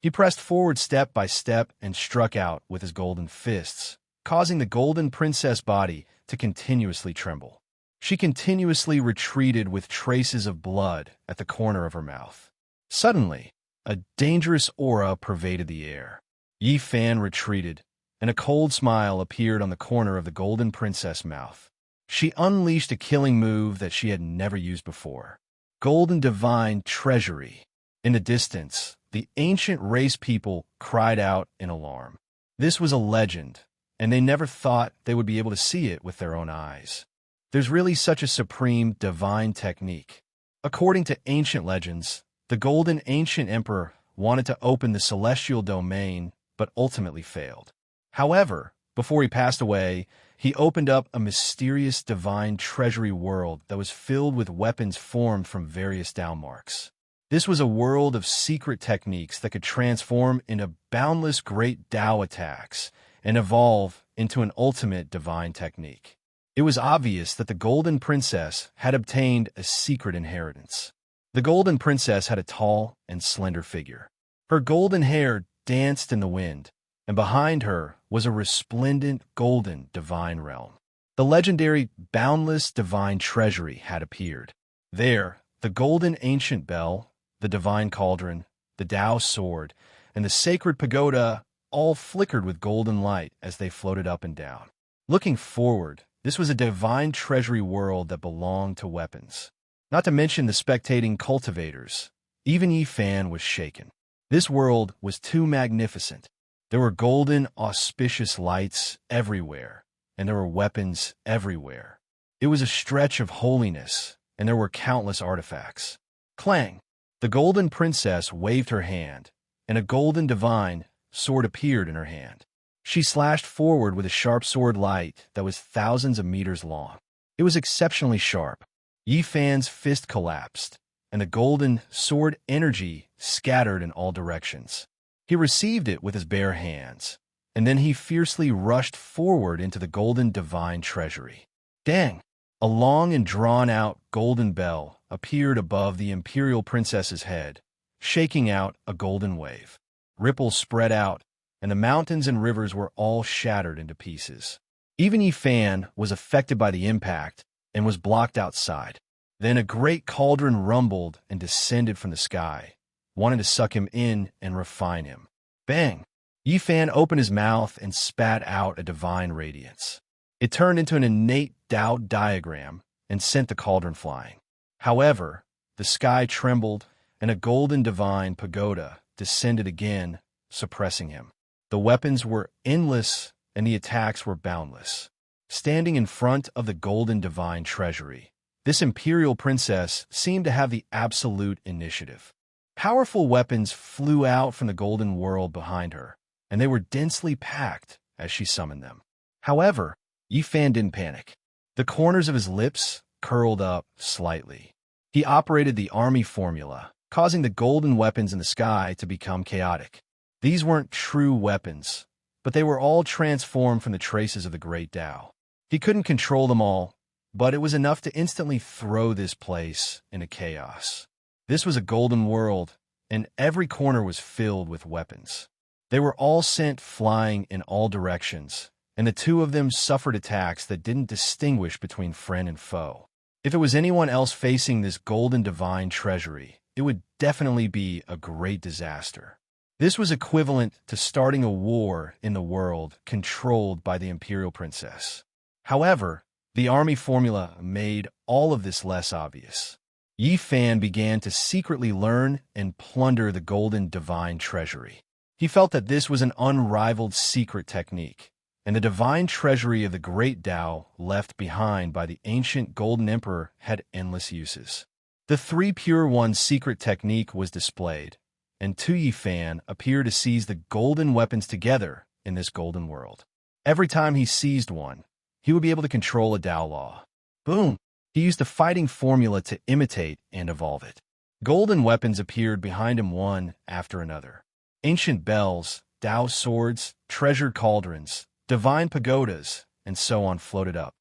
He pressed forward step by step and struck out with his golden fists, causing the golden princess body to continuously tremble. She continuously retreated with traces of blood at the corner of her mouth. Suddenly, a dangerous aura pervaded the air. Yi Fan retreated, and a cold smile appeared on the corner of the golden princess' mouth. She unleashed a killing move that she had never used before. Golden divine treasury. In the distance, the ancient race people cried out in alarm. This was a legend, and they never thought they would be able to see it with their own eyes. There's really such a supreme divine technique. According to ancient legends, the golden ancient emperor wanted to open the celestial domain, but ultimately failed. However, before he passed away, he opened up a mysterious divine treasury world that was filled with weapons formed from various Tao marks. This was a world of secret techniques that could transform into boundless great Tao attacks and evolve into an ultimate divine technique. It was obvious that the Golden Princess had obtained a secret inheritance. The Golden Princess had a tall and slender figure. Her golden hair danced in the wind, and behind her was a resplendent golden divine realm. The legendary boundless divine treasury had appeared. There, the golden ancient bell, the divine cauldron, the Tao sword, and the sacred pagoda all flickered with golden light as they floated up and down. Looking forward, this was a divine treasury world that belonged to weapons. Not to mention the spectating cultivators. Even Yi Fan was shaken. This world was too magnificent. There were golden, auspicious lights everywhere, and there were weapons everywhere. It was a stretch of holiness, and there were countless artifacts. Clang! The golden princess waved her hand, and a golden divine sword appeared in her hand. She slashed forward with a sharp sword light that was thousands of meters long. It was exceptionally sharp. Yi Fan's fist collapsed, and the golden sword energy scattered in all directions. He received it with his bare hands, and then he fiercely rushed forward into the golden divine treasury. Dang! A long and drawn-out golden bell appeared above the imperial princess's head, shaking out a golden wave. Ripples spread out, and the mountains and rivers were all shattered into pieces. Even Yi Fan was affected by the impact and was blocked outside. Then a great cauldron rumbled and descended from the sky, wanting to suck him in and refine him. Bang! Yi Fan opened his mouth and spat out a divine radiance. It turned into an innate Tao diagram and sent the cauldron flying. However, the sky trembled, and a golden divine pagoda descended again, suppressing him. The weapons were endless, and the attacks were boundless. Standing in front of the golden divine treasury, this imperial princess seemed to have the absolute initiative. Powerful weapons flew out from the golden world behind her, and they were densely packed as she summoned them. However, Yi Fan didn't panic. The corners of his lips curled up slightly. He operated the army formula, causing the golden weapons in the sky to become chaotic. These weren't true weapons, but they were all transformed from the traces of the great Tao. He couldn't control them all, but it was enough to instantly throw this place into chaos. This was a golden world, and every corner was filled with weapons. They were all sent flying in all directions, and the two of them suffered attacks that didn't distinguish between friend and foe. If it was anyone else facing this golden divine treasury, it would definitely be a great disaster. This was equivalent to starting a war in the world controlled by the imperial princess. However, the army formula made all of this less obvious. Yi Fan began to secretly learn and plunder the golden divine treasury. He felt that this was an unrivaled secret technique, and the divine treasury of the great Tao left behind by the ancient Golden Emperor had endless uses. The Three Pure Ones secret technique was displayed, and Tu Yi Fan appeared to seize the golden weapons together in this golden world. Every time he seized one, he would be able to control a Tao law. Boom! He used the fighting formula to imitate and evolve it. Golden weapons appeared behind him one after another. Ancient bells, Tao swords, treasured cauldrons, divine pagodas, and so on floated up.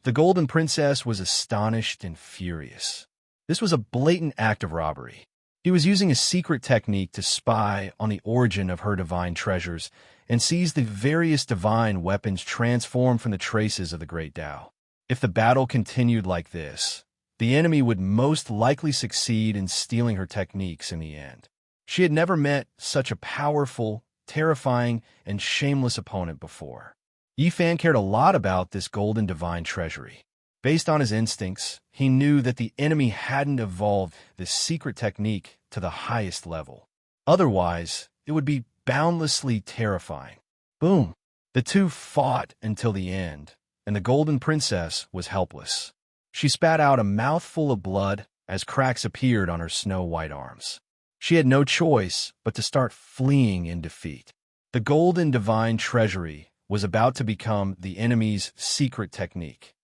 The golden princess was astonished and furious. This was a blatant act of robbery. He was using a secret technique to spy on the origin of her divine treasures and seize the various divine weapons transformed from the traces of the great Tao. If the battle continued like this, the enemy would most likely succeed in stealing her techniques in the end. She had never met such a powerful, terrifying, and shameless opponent before. Yi Fan cared a lot about this golden divine treasury. Based on his instincts, he knew that the enemy hadn't evolved this secret technique to the highest level. Otherwise, it would be boundlessly terrifying. Boom! The two fought until the end, and the golden princess was helpless. She spat out a mouthful of blood as cracks appeared on her snow-white arms. She had no choice but to start fleeing in defeat. The golden divine treasury was about to become the enemy's secret technique.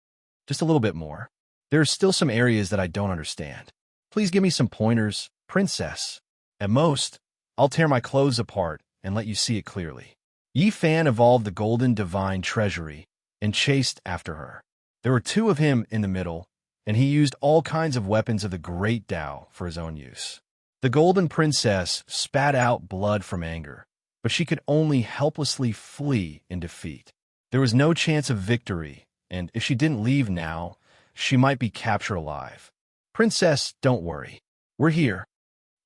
Just a little bit more. There are still some areas that I don't understand. Please give me some pointers, princess. At most, I'll tear my clothes apart and let you see it clearly. Yi Fan evolved the golden divine treasury and chased after her. There were two of him in the middle, and he used all kinds of weapons of the great Tao for his own use. The golden princess spat out blood from anger, but she could only helplessly flee in defeat. There was no chance of victory, and if she didn't leave now, she might be captured alive. Princess, don't worry. We're here.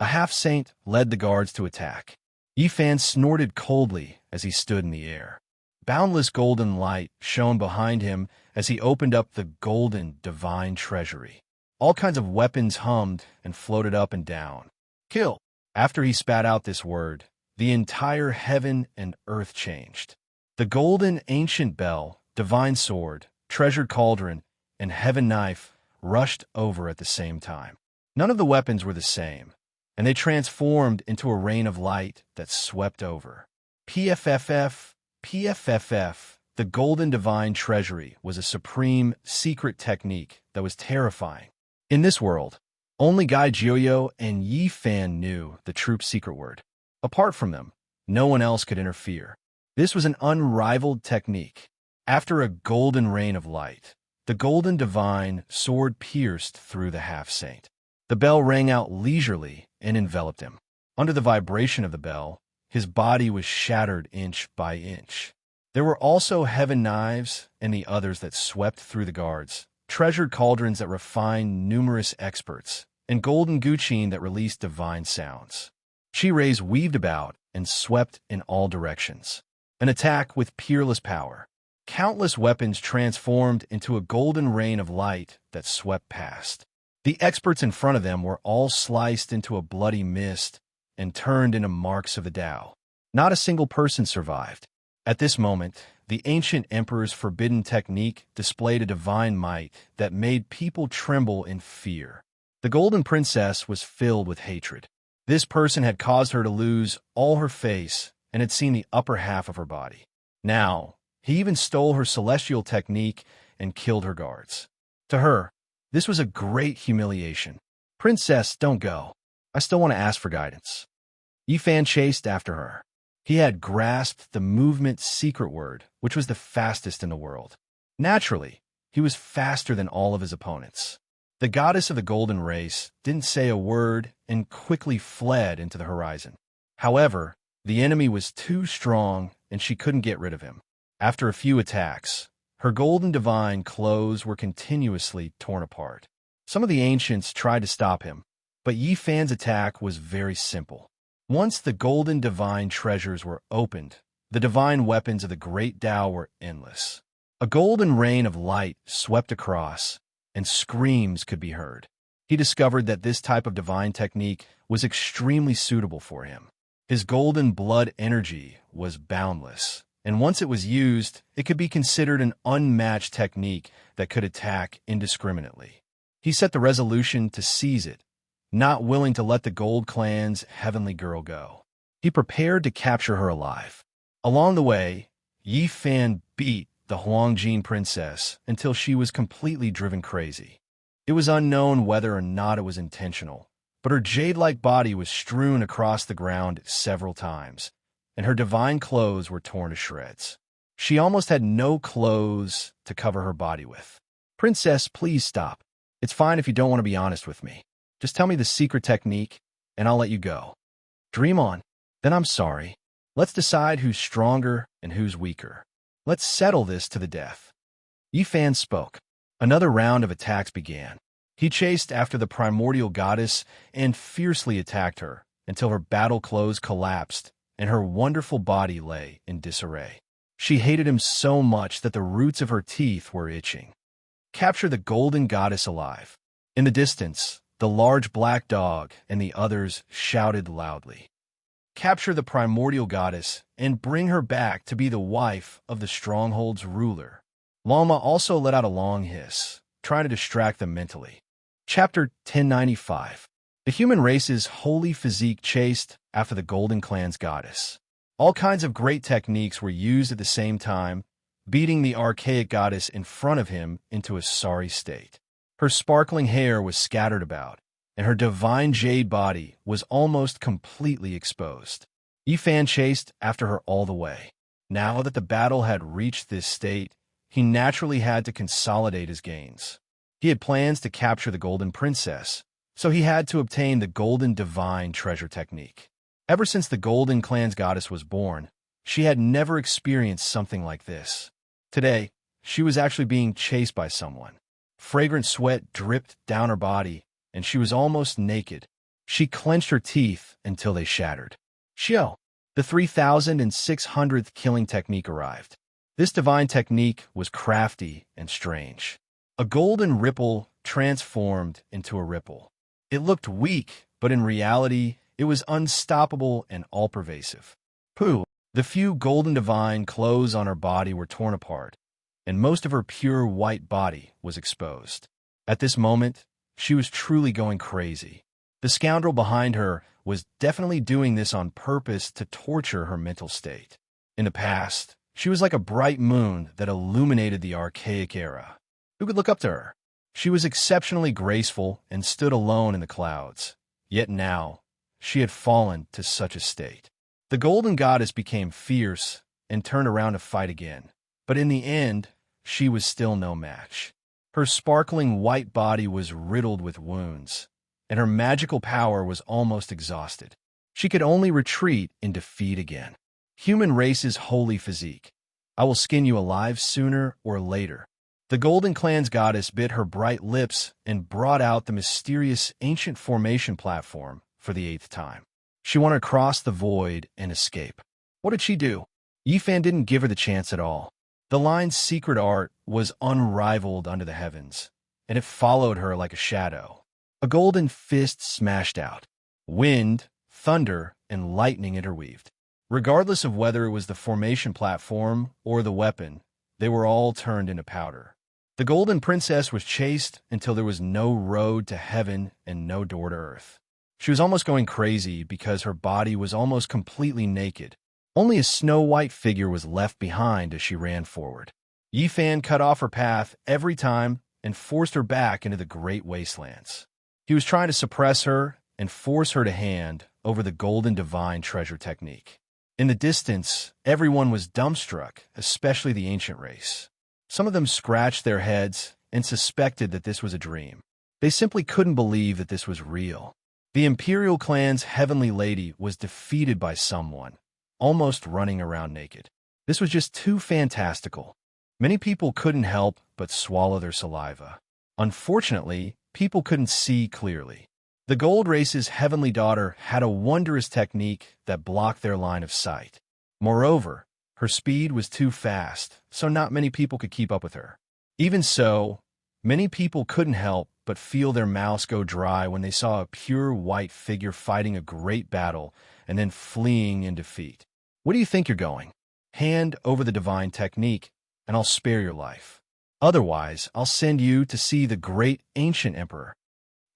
A half-saint led the guards to attack. Yi Fan snorted coldly as he stood in the air. Boundless golden light shone behind him as he opened up the golden divine treasury. All kinds of weapons hummed and floated up and down. Kill! After he spat out this word, the entire heaven and earth changed. The golden ancient bell, divine sword, treasured cauldron, and heaven knife rushed over at the same time. None of the weapons were the same, and they transformed into a rain of light that swept over. PFFF, PFFF, the golden divine treasury was a supreme, secret technique that was terrifying. In this world, only Guy Joyo and Yi Fan knew the troop's secret word. Apart from them, no one else could interfere. This was an unrivaled technique. After a golden rain of light, the golden divine sword pierced through the half-saint. The bell rang out leisurely and enveloped him. Under the vibration of the bell, his body was shattered inch by inch. There were also heaven knives and the others that swept through the guards, treasured cauldrons that refined numerous experts, and golden guqin that released divine sounds. Chi-rays weaved about and swept in all directions. An attack with peerless power. Countless weapons transformed into a golden rain of light that swept past. The experts in front of them were all sliced into a bloody mist and turned into marks of the Tao. Not a single person survived. At this moment, the ancient emperor's forbidden technique displayed a divine might that made people tremble in fear. The golden princess was filled with hatred. This person had caused her to lose all her face and had seen the upper half of her body. Now, he even stole her celestial technique and killed her guards. To her, this was a great humiliation. Princess, don't go. I still want to ask for guidance. Yi Fan chased after her. He had grasped the movement's secret word, which was the fastest in the world. Naturally, he was faster than all of his opponents. The goddess of the golden race didn't say a word and quickly fled into the horizon. However, the enemy was too strong and she couldn't get rid of him. After a few attacks, her golden divine clothes were continuously torn apart. Some of the ancients tried to stop him, but Yi Fan's attack was very simple. Once the golden divine treasures were opened, the divine weapons of the great Tao were endless. A golden rain of light swept across, and screams could be heard. He discovered that this type of divine technique was extremely suitable for him. His golden blood energy was boundless, and once it was used, it could be considered an unmatched technique that could attack indiscriminately. He set the resolution to seize it, not willing to let the Gold Clan's heavenly girl go. He prepared to capture her alive. Along the way, Yi Fan beat the Huangjin princess until she was completely driven crazy. It was unknown whether or not it was intentional, but her jade-like body was strewn across the ground several times, and her divine clothes were torn to shreds. She almost had no clothes to cover her body with. Princess, please stop. It's fine if you don't want to be honest with me. Just tell me the secret technique, and I'll let you go. Dream on. Then I'm sorry. Let's decide who's stronger and who's weaker. Let's settle this to the death. Yi Fan spoke. Another round of attacks began. He chased after the primordial goddess and fiercely attacked her until her battle clothes collapsed and her wonderful body lay in disarray. She hated him so much that the roots of her teeth were itching. Capture the golden goddess alive. In the distance, the large black dog and the others shouted loudly. Capture the primordial goddess and bring her back to be the wife of the stronghold's ruler. Lama also let out a long hiss, trying to distract them mentally. Chapter 1095. The human race's holy physique chased after the Golden Clan's goddess. All kinds of great techniques were used at the same time, beating the archaic goddess in front of him into a sorry state. Her sparkling hair was scattered about, and her divine jade body was almost completely exposed. Yi Fan chased after her all the way. Now that the battle had reached this state, he naturally had to consolidate his gains. He had plans to capture the Golden Princess, so he had to obtain the Golden Divine Treasure technique. Ever since the Golden Clan's goddess was born, she had never experienced something like this. Today, she was actually being chased by someone. Fragrant sweat dripped down her body, and she was almost naked. She clenched her teeth until they shattered. Xiao, the 3,600th killing technique arrived. This divine technique was crafty and strange. A golden ripple transformed into a ripple. It looked weak, but in reality, It was unstoppable and all-pervasive. Pooh! The few golden divine clothes on her body were torn apart, and most of her pure white body was exposed. At this moment, she was truly going crazy. The scoundrel behind her was definitely doing this on purpose to torture her mental state. In the past, she was like a bright moon that illuminated the archaic era. Who could look up to her? She was exceptionally graceful and stood alone in the clouds. Yet now, she had fallen to such a state. The golden goddess became fierce and turned around to fight again. But in the end, she was still no match. Her sparkling white body was riddled with wounds, and her magical power was almost exhausted. She could only retreat in defeat again. Human race's holy physique. I will skin you alive sooner or later. The Golden Clan's goddess bit her bright lips and brought out the mysterious ancient formation platform for the 8th time. She wanted to cross the void and escape. What did she do? Yifan didn't give her the chance at all. The line's secret art was unrivaled under the heavens, and it followed her like a shadow. A golden fist smashed out. Wind, thunder, and lightning interweaved. Regardless of whether it was the formation platform or the weapon, they were all turned into powder. The Golden Princess was chased until there was no road to heaven and no door to earth. She was almost going crazy because her body was almost completely naked. Only a snow-white figure was left behind as she ran forward. Yifan cut off her path every time and forced her back into the great wastelands. He was trying to suppress her and force her to hand over the golden divine treasure technique. In the distance, everyone was dumbstruck, especially the ancient race. Some of them scratched their heads and suspected that this was a dream. They simply couldn't believe that this was real. The Imperial Clan's heavenly lady was defeated by someone, almost running around naked. This was just too fantastical. Many people couldn't help but swallow their saliva. Unfortunately, people couldn't see clearly. The Gold Race's heavenly daughter had a wondrous technique that blocked their line of sight. Moreover, her speed was too fast, so not many people could keep up with her. Even so, many people couldn't help but feel their mouths go dry when they saw a pure white figure fighting a great battle and then fleeing in defeat. Where do you think you're going? Hand over the divine technique, and I'll spare your life. Otherwise, I'll send you to see the great ancient emperor.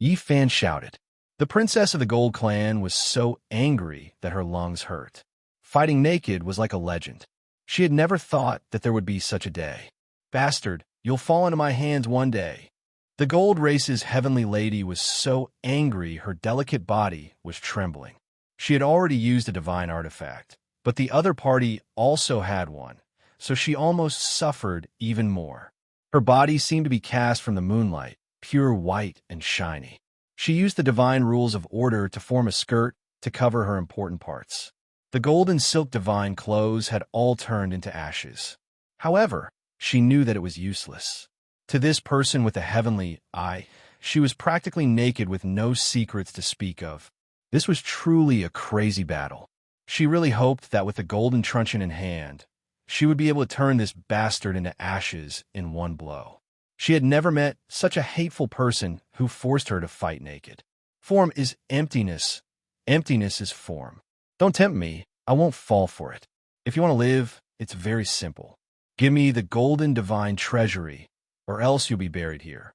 Yifan shouted. The princess of the Gold Clan was so angry that her lungs hurt. Fighting naked was like a legend. She had never thought that there would be such a day. Bastard, you'll fall into my hands one day. The Gold Race's heavenly lady was so angry her delicate body was trembling. She had already used a divine artifact, but the other party also had one, so she almost suffered even more. Her body seemed to be cast from the moonlight, pure white and shiny. She used the divine rules of order to form a skirt to cover her important parts. The golden silk divine clothes had all turned into ashes. However, she knew that it was useless. To this person with a heavenly eye, she was practically naked with no secrets to speak of. This was truly a crazy battle. She really hoped that with the golden truncheon in hand, she would be able to turn this bastard into ashes in one blow. She had never met such a hateful person who forced her to fight naked. Form is emptiness. Emptiness is form. Don't tempt me. I won't fall for it. If you want to live, it's very simple. Give me the golden divine treasury, or else you'll be buried here.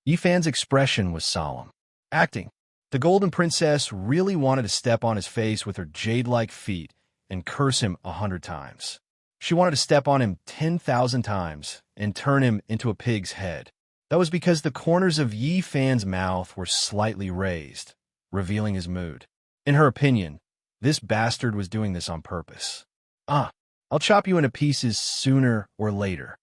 Yifan's expression was solemn. Acting. The Golden Princess really wanted to step on his face with her jade-like feet and curse him 100 times. She wanted to step on him 10,000 times and turn him into a pig's head. That was because the corners of Yifan's mouth were slightly raised, revealing his mood. In her opinion, this bastard was doing this on purpose. I'll chop you into pieces sooner or later.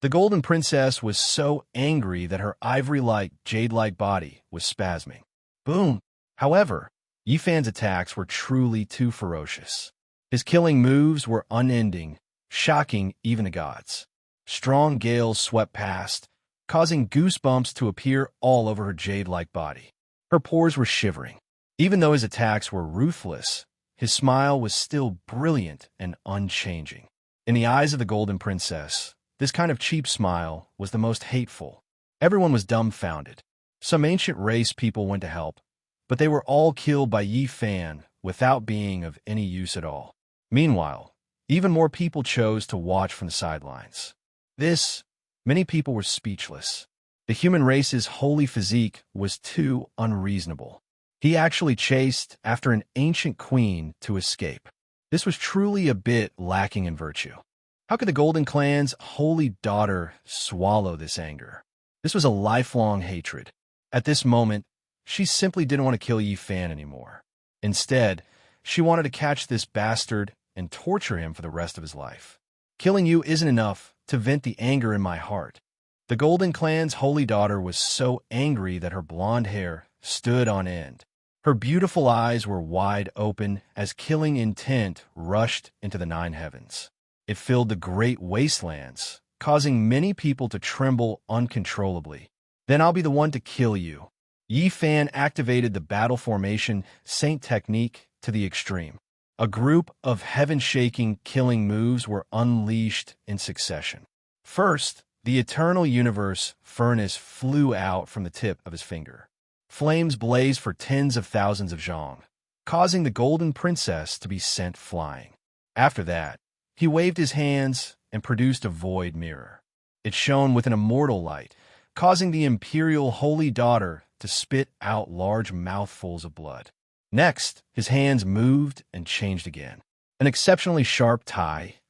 The Golden Princess was so angry that her ivory-like, jade-like body was spasming. Boom! However, Yifan's attacks were truly too ferocious. His killing moves were unending, shocking even the gods. Strong gales swept past, causing goosebumps to appear all over her jade-like body. Her pores were shivering. Even though his attacks were ruthless, his smile was still brilliant and unchanging. In the eyes of the Golden Princess, this kind of cheap smile was the most hateful. Everyone was dumbfounded. Some ancient race people went to help, but they were all killed by Yi Fan without being of any use at all. Meanwhile, even more people chose to watch from the sidelines. Many people were speechless. The human race's holy physique was too unreasonable. He actually chased after an ancient queen to escape. This was truly a bit lacking in virtue. How could the Golden Clan's holy daughter swallow this anger? This was a lifelong hatred. At this moment, she simply didn't want to kill Yi Fan anymore. Instead, she wanted to catch this bastard and torture him for the rest of his life. Killing you isn't enough to vent the anger in my heart. The Golden Clan's holy daughter was so angry that her blonde hair stood on end. Her beautiful eyes were wide open as killing intent rushed into the nine heavens. It filled the great wastelands, causing many people to tremble uncontrollably. Then I'll be the one to kill you. Yi Fan activated the battle formation Saint technique to the extreme. A group of heaven-shaking killing moves were unleashed in succession. First, the eternal universe furnace flew out from the tip of his finger. Flames blazed for tens of thousands of zhong, causing the Golden Princess to be sent flying. After that, he waved his hands and produced a void mirror. It shone with an immortal light, causing the imperial holy daughter to spit out large mouthfuls of blood. Next, his hands moved and changed again. An exceptionally sharp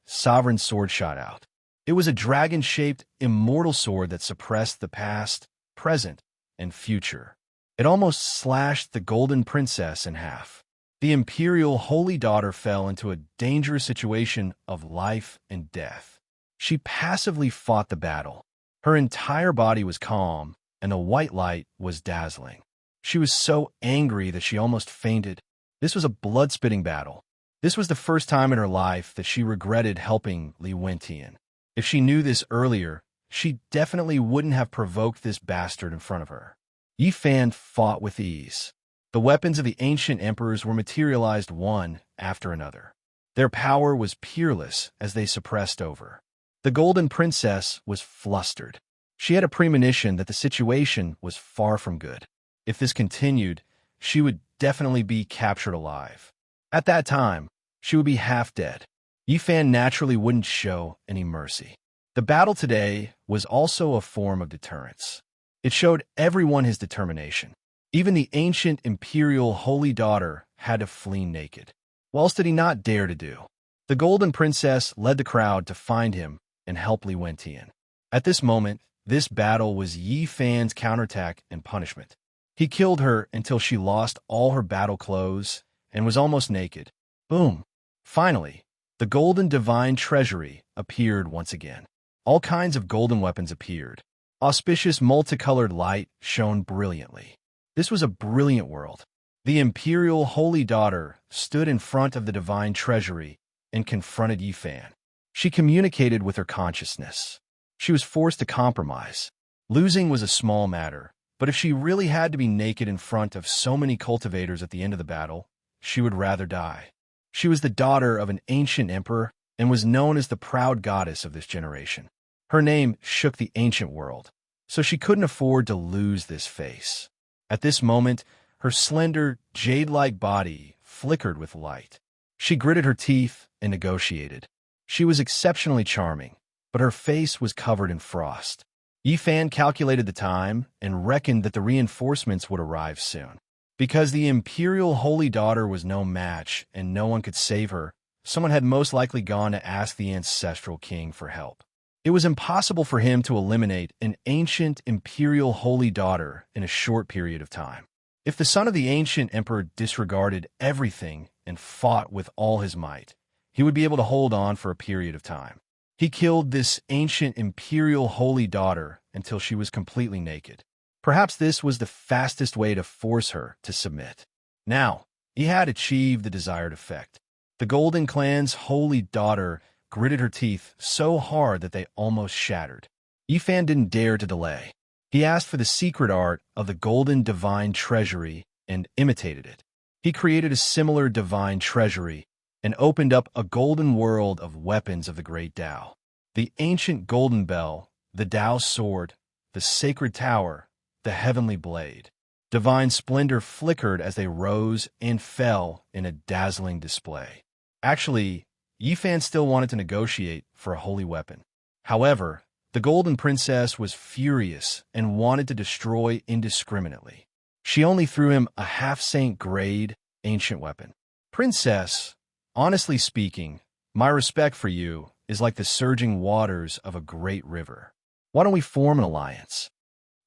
sovereign sword shot out. It was a dragon-shaped, immortal sword that suppressed the past, present, and future. It almost slashed the Golden Princess in half. The imperial holy daughter fell into a dangerous situation of life and death. She passively fought the battle. Her entire body was calm, and the white light was dazzling. She was so angry that she almost fainted. This was a blood-spitting battle. This was the first time in her life that she regretted helping Li Wentian. If she knew this earlier, she definitely wouldn't have provoked this bastard in front of her. Yi Fan fought with ease. The weapons of the ancient emperors were materialized one after another. Their power was peerless as they suppressed over. The Golden Princess was flustered. She had a premonition that the situation was far from good. If this continued, she would definitely be captured alive. At that time, she would be half dead. Yi Fan naturally wouldn't show any mercy. The battle today was also a form of deterrence. It showed everyone his determination. Even the ancient imperial holy daughter had to flee naked. What else did he not dare to do? The Golden Princess led the crowd to find him and help Li Wentian. At this moment, this battle was Yi Fan's counterattack and punishment. He killed her until she lost all her battle clothes and was almost naked. Boom! Finally, the Golden Divine Treasury appeared once again. All kinds of golden weapons appeared. Auspicious multicolored light shone brilliantly. This was a brilliant world. The imperial holy daughter stood in front of the divine treasury and confronted Yi Fan. She communicated with her consciousness. She was forced to compromise. Losing was a small matter, but if she really had to be naked in front of so many cultivators at the end of the battle, she would rather die. She was the daughter of an ancient emperor and was known as the proud goddess of this generation. Her name shook the ancient world, so she couldn't afford to lose this face. At this moment, her slender, jade-like body flickered with light. She gritted her teeth and negotiated. She was exceptionally charming, but her face was covered in frost. Yi Fan calculated the time and reckoned that the reinforcements would arrive soon. Because the imperial holy daughter was no match and no one could save her, someone had most likely gone to ask the ancestral king for help. It was impossible for him to eliminate an ancient imperial holy daughter in a short period of time. If the son of the ancient emperor disregarded everything and fought with all his might, he would be able to hold on for a period of time. He killed this ancient imperial holy daughter until she was completely naked. Perhaps this was the fastest way to force her to submit. Now, he had achieved the desired effect. The Golden Clan's holy daughter gritted her teeth so hard that they almost shattered. Yi Fan didn't dare to delay. He asked for the secret art of the Golden Divine Treasury and imitated it. He created a similar divine treasury and opened up a golden world of weapons of the great Tao. The ancient golden bell, the Tao sword, the sacred tower, the heavenly blade. Divine splendor flickered as they rose and fell in a dazzling display. Actually, Yifan still wanted to negotiate for a holy weapon. However, the Golden Princess was furious and wanted to destroy indiscriminately. She only threw him a half-saint grade ancient weapon. Princess, honestly speaking, my respect for you is like the surging waters of a great river. Why don't we form an alliance?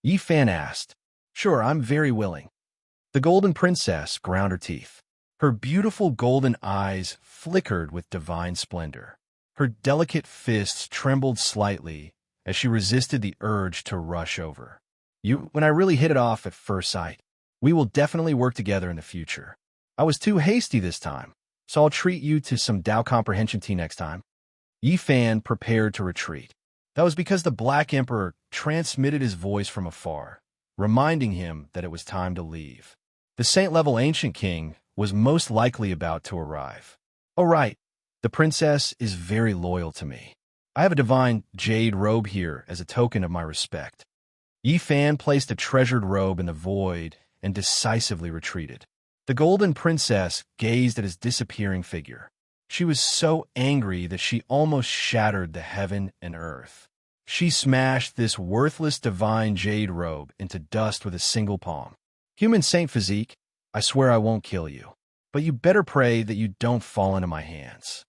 Yifan asked. Sure, I'm very willing. The Golden Princess ground her teeth. Her beautiful golden eyes flickered with divine splendor. Her delicate fists trembled slightly as she resisted the urge to rush over. When I really hit it off at first sight. We will definitely work together in the future. I was too hasty this time, so I'll treat you to some Tao comprehension tea next time. Yifan prepared to retreat. That was because the Black Emperor transmitted his voice from afar, reminding him that it was time to leave. The saint-level ancient king was most likely about to arrive. Oh right, the princess is very loyal to me. I have a divine jade robe here as a token of my respect. Yifan placed a treasured robe in the void and decisively retreated. The Golden Princess gazed at his disappearing figure. She was so angry that she almost shattered the heaven and earth. She smashed this worthless divine jade robe into dust with a single palm. Human saint physique, I swear I won't kill you, but you better pray that you don't fall into my hands.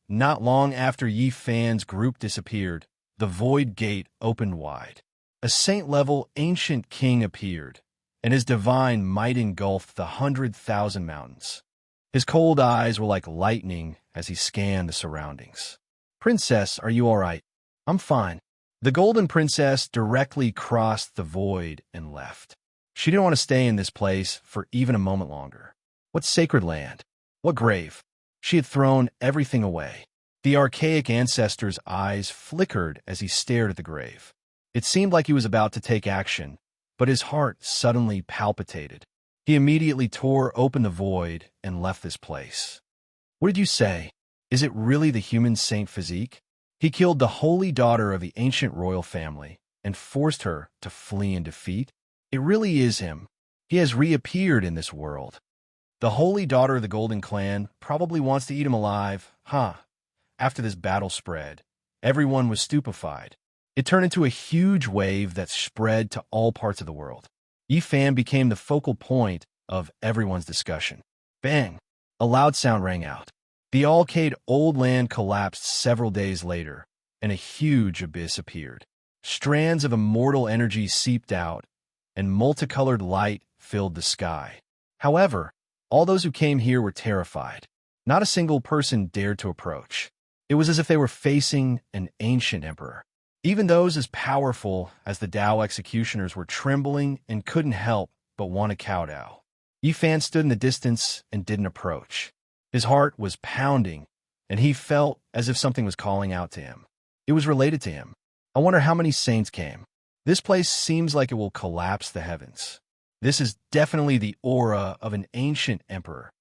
Not long after Yifan's group disappeared, the void gate opened wide. A saint-level ancient king appeared, and his divine might engulfed the 100,000 mountains. His cold eyes were like lightning as he scanned the surroundings. Princess, are you all right? I'm fine. The Golden Princess directly crossed the void and left. She didn't want to stay in this place for even a moment longer. What sacred land? What grave? She had thrown everything away. The archaic ancestor's eyes flickered as he stared at the grave. It seemed like he was about to take action, but his heart suddenly palpitated. He immediately tore open the void and left this place. What did you say? Is it really the human saint physique? He killed the holy daughter of the ancient royal family and forced her to flee in defeat? It really is him. He has reappeared in this world. The holy daughter of the Golden Clan probably wants to eat him alive, huh? After this battle spread, everyone was stupefied. It turned into a huge wave that spread to all parts of the world. Yifan became the focal point of everyone's discussion. Bang! A loud sound rang out. The Alcade old land collapsed several days later, and a huge abyss appeared. Strands of immortal energy seeped out, and multicolored light filled the sky. However, all those who came here were terrified. Not a single person dared to approach. It was as if they were facing an ancient emperor. Even those as powerful as the Tao executioners were trembling and couldn't help but want to kowtow. Yifan stood in the distance and didn't approach. His heart was pounding, and he felt as if something was calling out to him. It was related to him. I wonder how many saints came. This place seems like it will collapse the heavens. This is definitely the aura of an ancient emperor.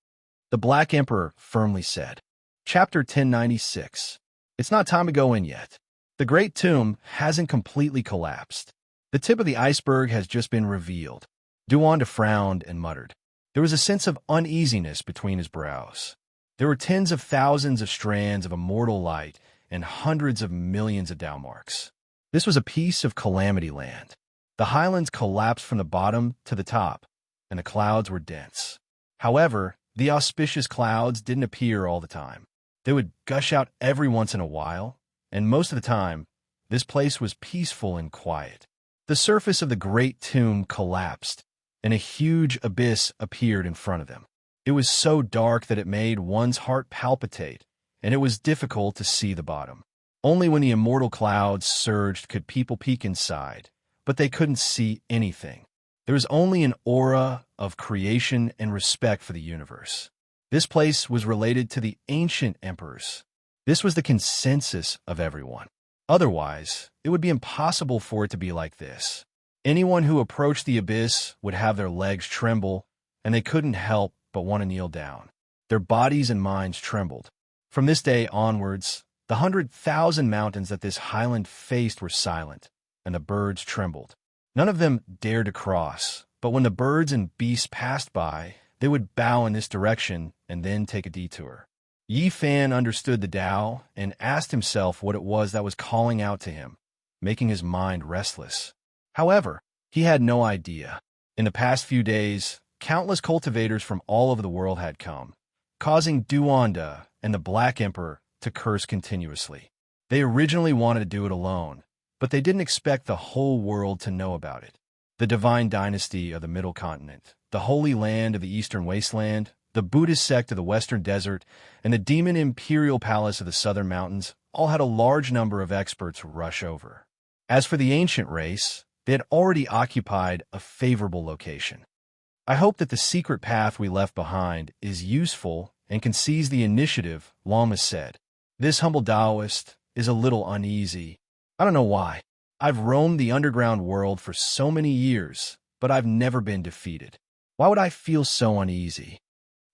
The Black Emperor firmly said. Chapter 1096. It's not time to go in yet. The Great Tomb hasn't completely collapsed. The tip of the iceberg has just been revealed. Duanda frowned and muttered. There was a sense of uneasiness between his brows. There were tens of thousands of strands of immortal light and hundreds of millions of Tao marks. This was a piece of calamity land. The highlands collapsed from the bottom to the top, and the clouds were dense. However, the auspicious clouds didn't appear all the time. They would gush out every once in a while, and most of the time, this place was peaceful and quiet. The surface of the Great Tomb collapsed, and a huge abyss appeared in front of them. It was so dark that it made one's heart palpitate, and it was difficult to see the bottom. Only when the immortal clouds surged could people peek inside, but they couldn't see anything. There was only an aura of creation and respect for the universe. This place was related to the ancient emperors. This was the consensus of everyone. Otherwise, it would be impossible for it to be like this. Anyone who approached the abyss would have their legs tremble, and they couldn't help but want to kneel down. Their bodies and minds trembled. From this day onwards, the 100,000 mountains that this highland faced were silent, and the birds trembled. None of them dared to cross, but when the birds and beasts passed by, they would bow in this direction and then take a detour. Yi Fan understood the Tao and asked himself what it was that was calling out to him, making his mind restless. However, he had no idea. In the past few days, countless cultivators from all over the world had come, causing Duanda and the Black Emperor to curse continuously. They originally wanted to do it alone, but they didn't expect the whole world to know about it. The divine dynasty of the Middle Continent, the Holy Land of the Eastern Wasteland, the Buddhist sect of the Western Desert, and the Demon Imperial Palace of the Southern Mountains all had a large number of experts rush over. As for the ancient race, they had already occupied a favorable location. I hope that the secret path we left behind is useful and can seize the initiative, Lama said. This humble Taoist is a little uneasy. I don't know why. I've roamed the underground world for so many years, but I've never been defeated. Why would I feel so uneasy?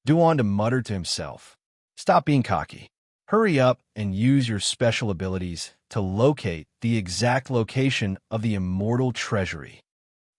Duanda muttered to himself. Stop being cocky. Hurry up and use your special abilities to locate the exact location of the immortal treasury.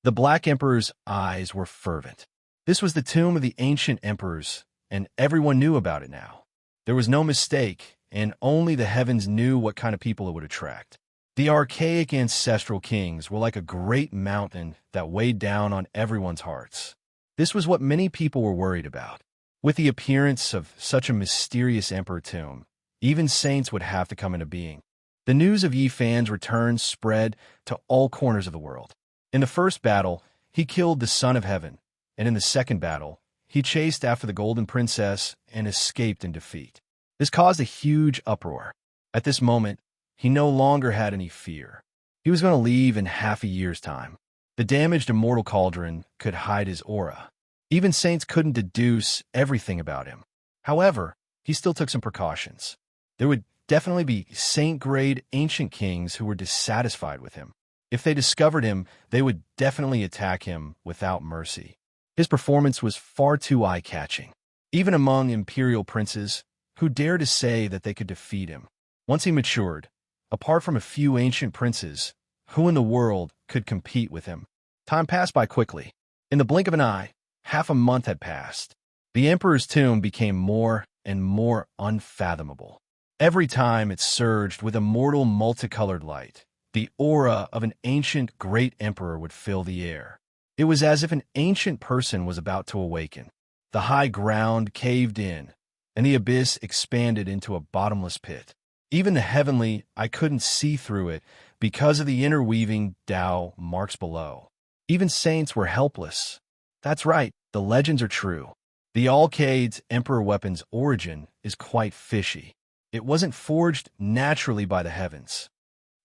The Black Emperor's eyes were fervent. This was the tomb of the ancient emperors, and everyone knew about it now. There was no mistake, and only the heavens knew what kind of people it would attract. The archaic ancestral kings were like a great mountain that weighed down on everyone's hearts. This was what many people were worried about. With the appearance of such a mysterious emperor tomb, even saints would have to come into being. The news of Yi Fan's return spread to all corners of the world. In the first battle, he killed the Son of Heaven, and in the second battle, he chased after the Golden Princess and escaped in defeat. This caused a huge uproar. At this moment, he no longer had any fear. He was going to leave in half a year's time. The damaged immortal cauldron could hide his aura. Even saints couldn't deduce everything about him. However, he still took some precautions. There would definitely be saint-grade ancient kings who were dissatisfied with him. If they discovered him, they would definitely attack him without mercy. His performance was far too eye-catching, even among imperial princes who dared to say that they could defeat him. Once he matured, apart from a few ancient princes, who in the world could compete with him? Time passed by quickly. In the blink of an eye, half a month had passed. The emperor's tomb became more and more unfathomable. Every time it surged with immortal multicolored light, the aura of an ancient great emperor would fill the air. It was as if an ancient person was about to awaken. The high ground caved in, and the abyss expanded into a bottomless pit. Even the heavenly, I couldn't see through it because of the interweaving Tao marks below. Even saints were helpless. That's right, the legends are true. The Alcade's emperor weapon's origin is quite fishy. It wasn't forged naturally by the heavens.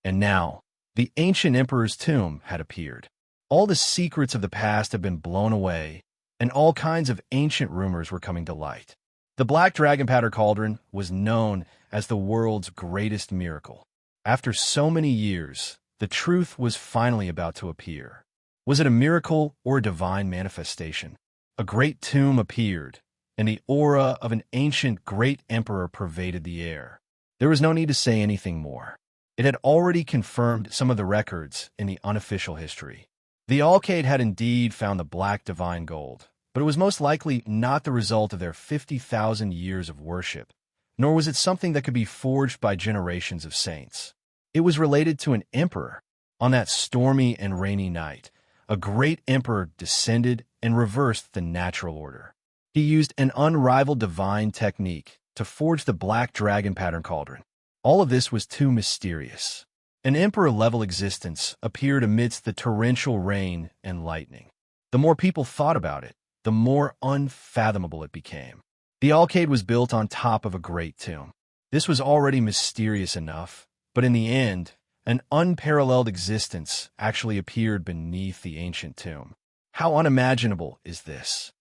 And now, the ancient emperor's tomb had appeared. All the secrets of the past had been blown away, and all kinds of ancient rumors were coming to light. The Black Dragon Powder Cauldron was known as the world's greatest miracle. After so many years, the truth was finally about to appear. Was it a miracle or a divine manifestation? A great tomb appeared, and the aura of an ancient great emperor pervaded the air. There was no need to say anything more. It had already confirmed some of the records in the unofficial history. The Alcade had indeed found the black divine gold, but it was most likely not the result of their 50,000 years of worship, nor was it something that could be forged by generations of saints. It was related to an emperor. On that stormy and rainy night, a great emperor descended and reversed the natural order. He used an unrivaled divine technique to forge the Black Dragon Pattern Cauldron. All of this was too mysterious. An emperor-level existence appeared amidst the torrential rain and lightning. The more people thought about it, the more unfathomable it became. The Alcade was built on top of a great tomb. This was already mysterious enough, but in the end, an unparalleled existence actually appeared beneath the ancient tomb. How unimaginable is this?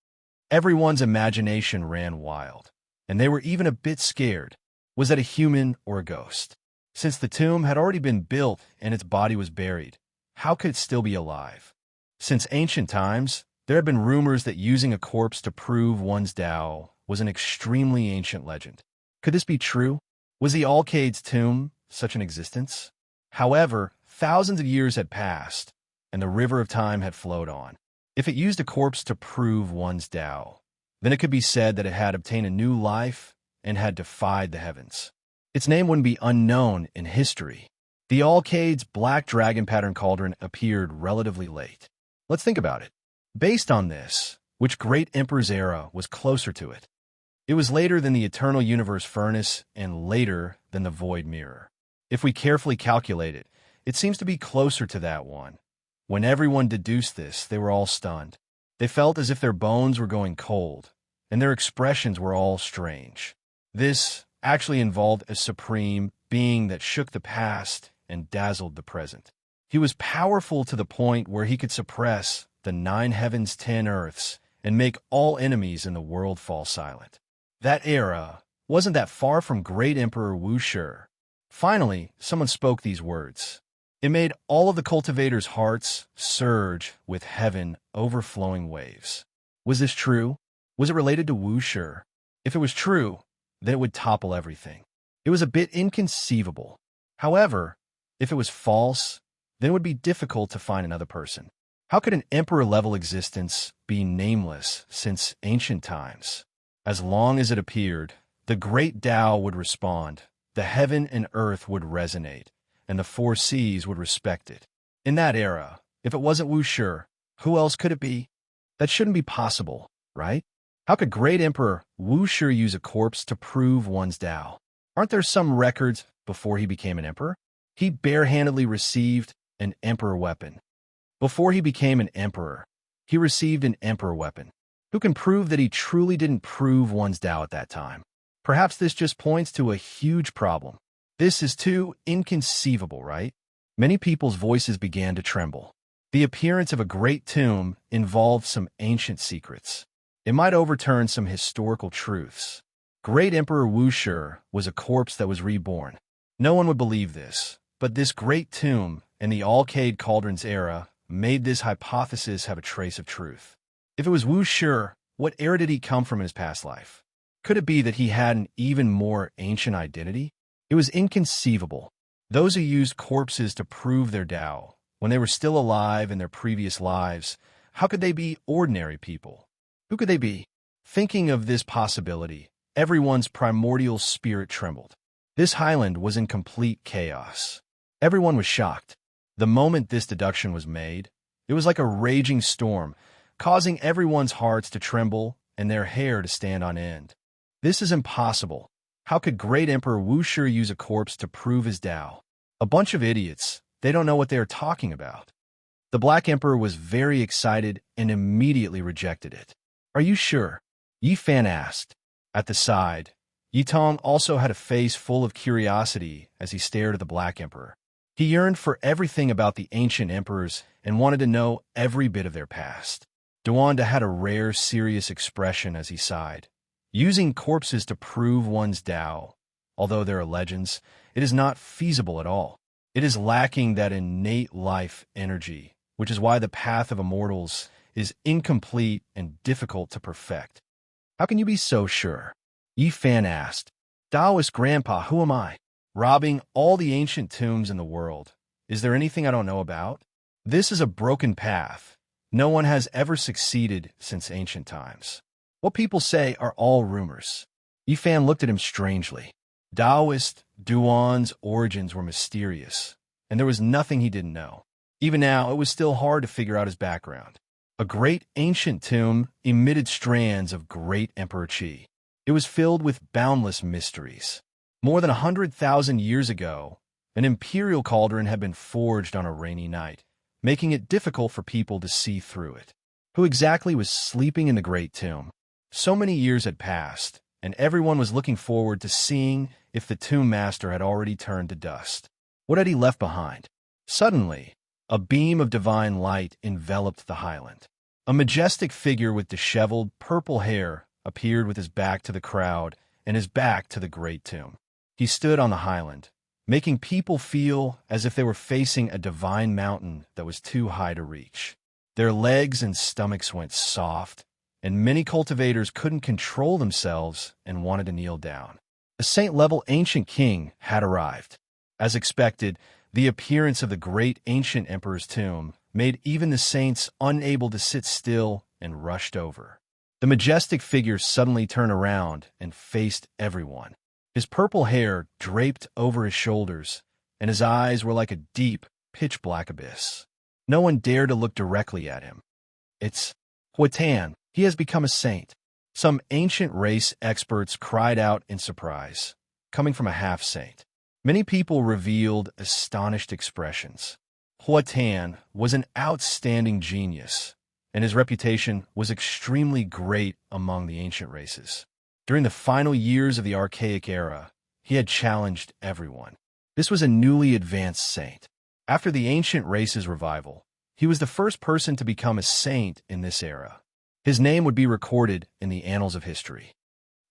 Everyone's imagination ran wild, and they were even a bit scared. Was it a human or a ghost? Since the tomb had already been built and its body was buried, how could it still be alive? Since ancient times, there had been rumors that using a corpse to prove one's Tao was an extremely ancient legend. Could this be true? Was the Alcade's tomb such an existence? However, thousands of years had passed, and the river of time had flowed on. If it used a corpse to prove one's Tao, then it could be said that it had obtained a new life and had defied the heavens. Its name wouldn't be unknown in history. The Alcade's black dragon pattern cauldron appeared relatively late. Let's think about it. Based on this, which great emperor's era was closer to it? It was later than the eternal universe furnace and later than the void mirror. If we carefully calculate it, it seems to be closer to that one. When everyone deduced this, they were all stunned. They felt as if their bones were going cold, and their expressions were all strange. This actually involved a supreme being that shook the past and dazzled the present. He was powerful to the point where he could suppress the 9 heavens, 10 earths, and make all enemies in the world fall silent. That era wasn't that far from great Emperor Wu Shi. Finally, someone spoke these words. It made all of the cultivators' hearts surge with heaven overflowing waves. Was this true? Was it related to Wu Shi? If it was true, then it would topple everything. It was a bit inconceivable. However, if it was false, then it would be difficult to find another person. How could an emperor-level existence be nameless since ancient times? As long as it appeared, the great Tao would respond, the heaven and earth would resonate, and the 4 seas would respect it. In that era, if it wasn't Wu Shi, who else could it be? That shouldn't be possible, right? How could great Emperor Wu Shi use a corpse to prove one's Tao? Aren't there some records before he became an emperor? He barehandedly received an emperor weapon. Before he became an emperor, he received an emperor weapon. Who can prove that he truly didn't prove one's Tao at that time? Perhaps this just points to a huge problem. This is too inconceivable, right? Many people's voices began to tremble. The appearance of a great tomb involved some ancient secrets. It might overturn some historical truths. Great Emperor Wu Shi was a corpse that was reborn. No one would believe this, but this great tomb in the Alcade Cauldron's era made this hypothesis have a trace of truth. If it was Wu Shi, what era did he come from in his past life? Could it be that he had an even more ancient identity? It was inconceivable. Those who used corpses to prove their Tao, when they were still alive in their previous lives, how could they be ordinary people? Who could they be? Thinking of this possibility, everyone's primordial spirit trembled. This highland was in complete chaos. Everyone was shocked. The moment this deduction was made, it was like a raging storm, causing everyone's hearts to tremble and their hair to stand on end. This is impossible. How could great Emperor Wu Shi use a corpse to prove his Tao? A bunch of idiots. They don't know what they are talking about. The Black Emperor was very excited and immediately rejected it. Are you sure? Yi Fan asked. At the side, Yi Tong also had a face full of curiosity as he stared at the Black Emperor. He yearned for everything about the ancient emperors and wanted to know every bit of their past. Duanda had a rare, serious expression as he sighed. Using corpses to prove one's Tao, although there are legends, it is not feasible at all. It is lacking that innate life energy, which is why the path of immortals is incomplete and difficult to perfect. How can you be so sure? Yi Fan asked. Taoist Grandpa, who am I? Robbing all the ancient tombs in the world. Is there anything I don't know about? This is a broken path. No one has ever succeeded since ancient times. What people say are all rumors. Yi Fan looked at him strangely. Taoist Duan's origins were mysterious, and there was nothing he didn't know. Even now, it was still hard to figure out his background. A great ancient tomb emitted strands of great Emperor Qi. It was filled with boundless mysteries. More than 100,000 years ago, an imperial cauldron had been forged on a rainy night, making it difficult for people to see through it. Who exactly was sleeping in the great tomb? So many years had passed, and everyone was looking forward to seeing if the tomb master had already turned to dust. What had he left behind? Suddenly, a beam of divine light enveloped the highland. A majestic figure with disheveled, purple hair appeared with his back to the crowd and his back to the great tomb. He stood on the highland, making people feel as if they were facing a divine mountain that was too high to reach. Their legs and stomachs went soft, and many cultivators couldn't control themselves and wanted to kneel down. A saint-level ancient king had arrived. As expected, the appearance of the great ancient emperor's tomb made even the saints unable to sit still and rushed over. The majestic figure suddenly turned around and faced everyone. His purple hair draped over his shoulders, and his eyes were like a deep, pitch-black abyss. No one dared to look directly at him. It's Huatan. He has become a saint. Some ancient race experts cried out in surprise, coming from a half-saint. Many people revealed astonished expressions. Huatan was an outstanding genius, and his reputation was extremely great among the ancient races. During the final years of the Archaic era, he had challenged everyone. This was a newly advanced saint. After the ancient race's revival, he was the first person to become a saint in this era. His name would be recorded in the annals of history.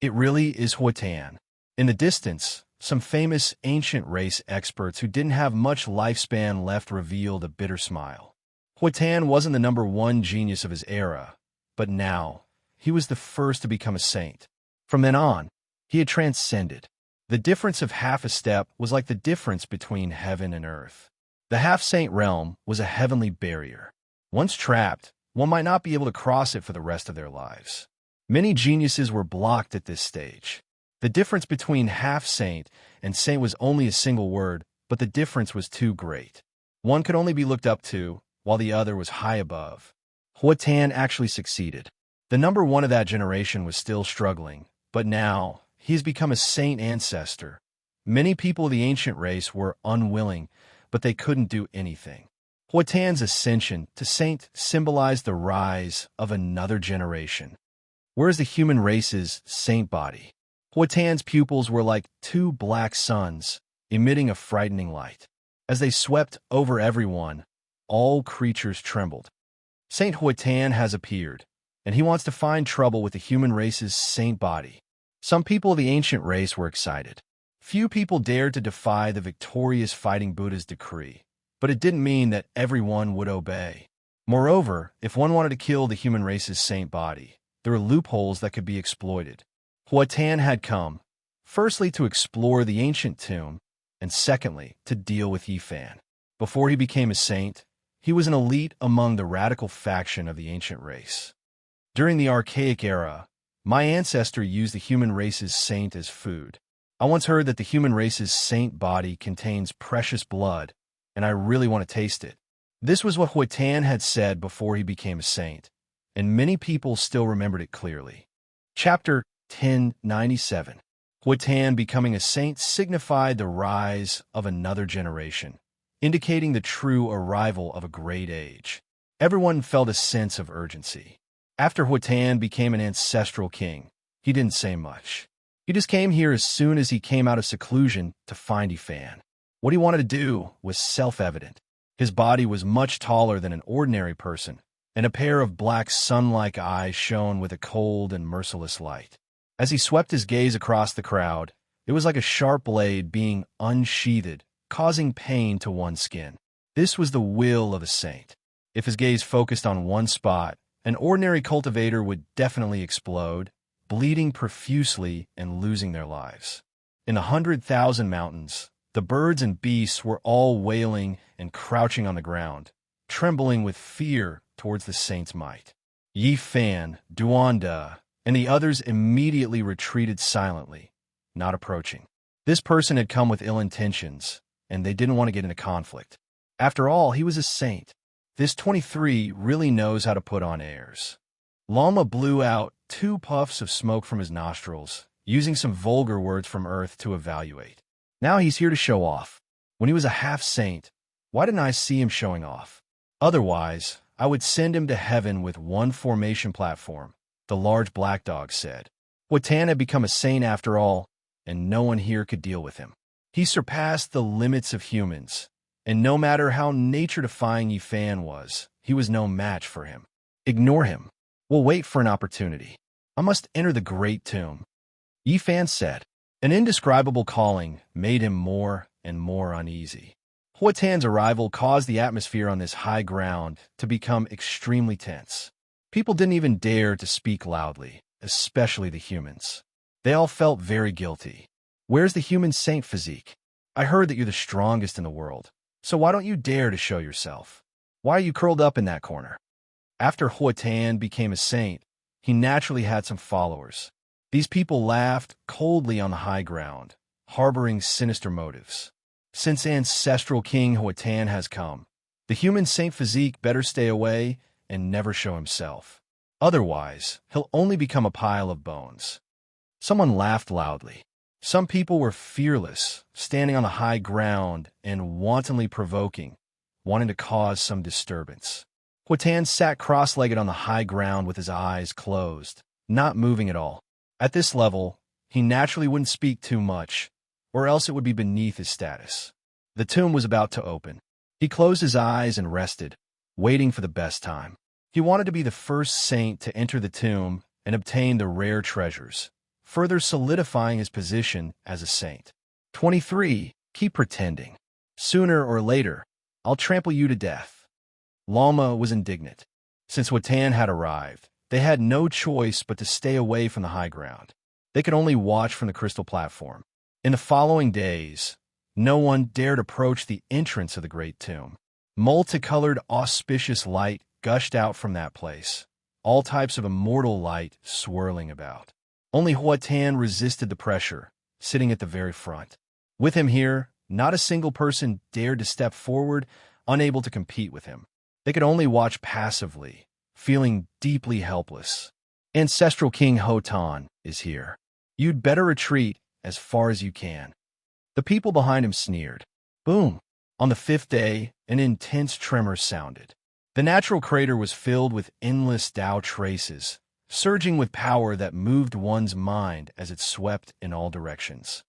It really is Huatan. In the distance, some famous ancient race experts who didn't have much lifespan left revealed a bitter smile. Huatan wasn't the number one genius of his era, but now he was the first to become a saint. From then on, he had transcended. The difference of half a step was like the difference between heaven and earth. The half-saint realm was a heavenly barrier. Once trapped, one might not be able to cross it for the rest of their lives. Many geniuses were blocked at this stage. The difference between half-saint and saint was only a single word, but the difference was too great. One could only be looked up to, while the other was high above. Huatan actually succeeded. The number one of that generation was still struggling, but now he has become a saint ancestor. Many people of the ancient race were unwilling, but they couldn't do anything. Huatan's ascension to saint symbolized the rise of another generation. Whereas the human race's saint body, Huatan's pupils were like two black suns, emitting a frightening light. As they swept over everyone, all creatures trembled. Saint Huatan has appeared, and he wants to find trouble with the human race's saint body. Some people of the ancient race were excited. Few people dared to defy the victorious Fighting Buddha's decree, but it didn't mean that everyone would obey. Moreover, if one wanted to kill the human race's saint body, there were loopholes that could be exploited. Huatan had come, firstly to explore the ancient tomb, and secondly to deal with Yifan. Before he became a saint, he was an elite among the radical faction of the ancient race. During the Archaic era, my ancestor used the human race's saint as food. I once heard that the human race's saint body contains precious blood, and I really want to taste it. This was what Huatan had said before he became a saint, and many people still remembered it clearly. Chapter 1097. Huatan becoming a saint signified the rise of another generation, indicating the true arrival of a great age. Everyone felt a sense of urgency. After Huatan became an ancestral king, he didn't say much. He just came here as soon as he came out of seclusion to find Yifan. What he wanted to do was self-evident. His body was much taller than an ordinary person, and a pair of black sun-like eyes shone with a cold and merciless light. As he swept his gaze across the crowd, it was like a sharp blade being unsheathed, causing pain to one's skin. This was the will of a saint. If his gaze focused on one spot, an ordinary cultivator would definitely explode, bleeding profusely and losing their lives. In 100,000 mountains, the birds and beasts were all wailing and crouching on the ground, trembling with fear towards the saint's might. Yifan, Duanda, and the others immediately retreated silently, not approaching. This person had come with ill intentions, and they didn't want to get into conflict. After all, he was a saint. This 23 really knows how to put on airs. Lama blew out 2 puffs of smoke from his nostrils, using some vulgar words from Earth to evaluate. Now he's here to show off. When he was a half-saint, why didn't I see him showing off? Otherwise, I would send him to heaven with one formation platform, the large black dog said. Huatan had become a saint after all, and no one here could deal with him. He surpassed the limits of humans, and no matter how nature-defying Yifan was, he was no match for him. Ignore him. We'll wait for an opportunity. I must enter the great tomb. Yifan said. An indescribable calling made him more and more uneasy. Huatan's arrival caused the atmosphere on this high ground to become extremely tense. People didn't even dare to speak loudly, especially the humans. They all felt very guilty. Where's the human saint physique? I heard that you're the strongest in the world, so why don't you dare to show yourself? Why are you curled up in that corner? After Huatan became a saint, he naturally had some followers. These people laughed coldly on the high ground, harboring sinister motives. Since ancestral King Huatan has come, the human saint physique better stay away and never show himself. Otherwise, he'll only become a pile of bones. Someone laughed loudly. Some people were fearless, standing on the high ground and wantonly provoking, wanting to cause some disturbance. Huatan sat cross-legged on the high ground with his eyes closed, not moving at all. At this level, he naturally wouldn't speak too much, or else it would be beneath his status. The tomb was about to open. He closed his eyes and rested, waiting for the best time. He wanted to be the first saint to enter the tomb and obtain the rare treasures, further solidifying his position as a saint. 23. Keep pretending. Sooner or later, I'll trample you to death. Lama was indignant. Since Huatan had arrived, they had no choice but to stay away from the high ground. They could only watch from the crystal platform. In the following days, no one dared approach the entrance of the great tomb. Multicolored, auspicious light gushed out from that place, all types of immortal light swirling about. Only Huatan resisted the pressure, sitting at the very front. With him here, not a single person dared to step forward, unable to compete with him. They could only watch passively, feeling deeply helpless. Ancestral King Huatan is here. You'd better retreat as far as you can. The people behind him sneered. Boom! On the fifth day, an intense tremor sounded. The natural crater was filled with endless Tao traces, surging with power that moved one's mind as it swept in all directions.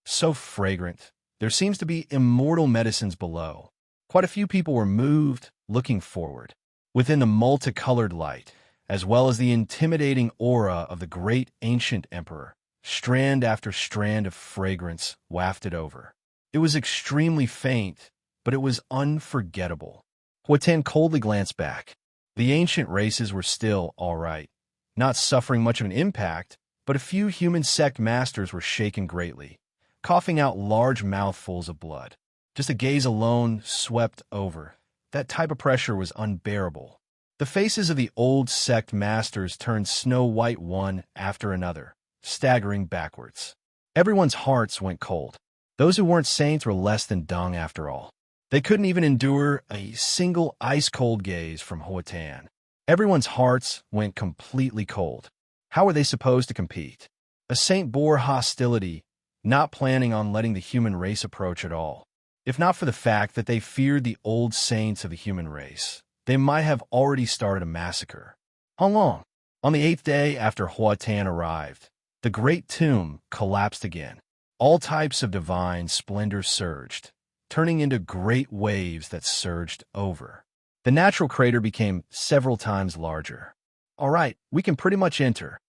So fragrant, there seems to be immortal medicines below. Quite a few people were moved, looking forward. Within the multicolored light, as well as the intimidating aura of the great ancient emperor, strand after strand of fragrance wafted over. It was extremely faint, but it was unforgettable. Huatan coldly glanced back. The ancient races were still all right, not suffering much of an impact, but a few human sect masters were shaken greatly, coughing out large mouthfuls of blood. Just a gaze alone swept over. That type of pressure was unbearable. The faces of the old sect masters turned snow-white one after another, staggering backwards. Everyone's hearts went cold. Those who weren't saints were less than dung after all. They couldn't even endure a single ice-cold gaze from Huatan. Everyone's hearts went completely cold. How were they supposed to compete? A saint bore hostility, not planning on letting the human race approach at all. If not for the fact that they feared the old saints of the human race, they might have already started a massacre. How long? On the 8th day after Huatan arrived, the great tomb collapsed again. All types of divine splendor surged, turning into great waves that surged over. The natural crater became several times larger. All right, we can pretty much enter,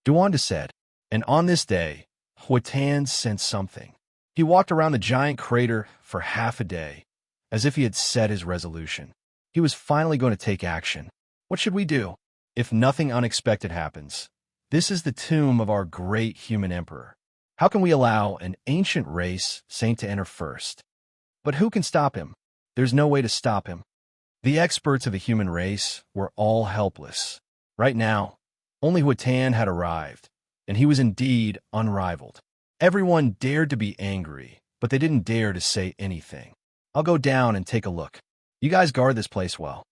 Duanda said. And on this day, Huatan sensed something. He walked around the giant crater for half a day, as if he had set his resolution. He was finally going to take action. What should we do? If nothing unexpected happens, this is the tomb of our great human emperor. How can we allow an ancient race saint to enter first? But who can stop him? There's no way to stop him. The experts of the human race were all helpless. Right now, only Huatan had arrived, and he was indeed unrivaled. Everyone dared to be angry, but they didn't dare to say anything. I'll go down and take a look. You guys guard this place well.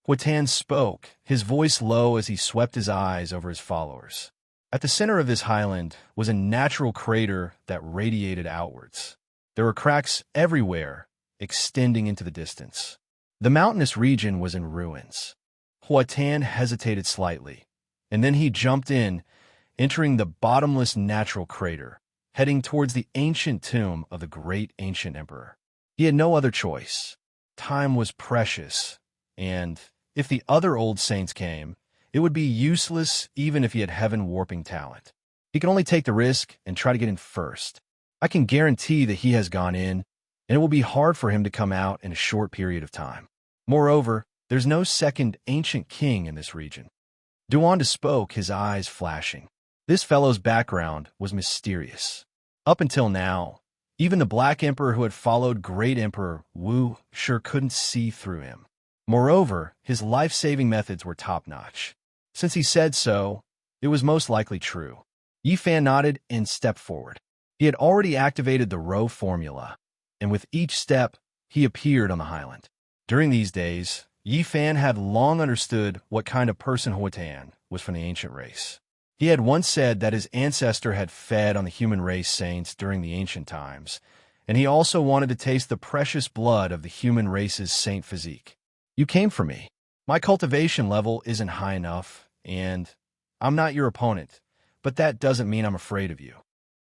Huatan spoke, his voice low as he swept his eyes over his followers. At the center of this highland was a natural crater that radiated outwards. There were cracks everywhere, extending into the distance. The mountainous region was in ruins. Huatan hesitated slightly, and then he jumped in, entering the bottomless natural crater, heading towards the ancient tomb of the great ancient emperor. He had no other choice. Time was precious, and if the other old saints came, it would be useless even if he had heaven-warping talent. He could only take the risk and try to get in first. I can guarantee that he has gone in, and it will be hard for him to come out in a short period of time. Moreover, there's no second ancient king in this region. Duanda spoke, his eyes flashing. This fellow's background was mysterious. Up until now, even the Black Emperor who had followed Great Emperor Wu sure couldn't see through him. Moreover, his life-saving methods were top-notch. Since he said so, it was most likely true. Yi Fan nodded and stepped forward. He had already activated the row formula, and with each step, he appeared on the highland. During these days, Yi Fan had long understood what kind of person Huatan was from the ancient race. He had once said that his ancestor had fed on the human race saints during the ancient times, and he also wanted to taste the precious blood of the human race's saint physique. You came for me. My cultivation level isn't high enough, and I'm not your opponent, but that doesn't mean I'm afraid of you.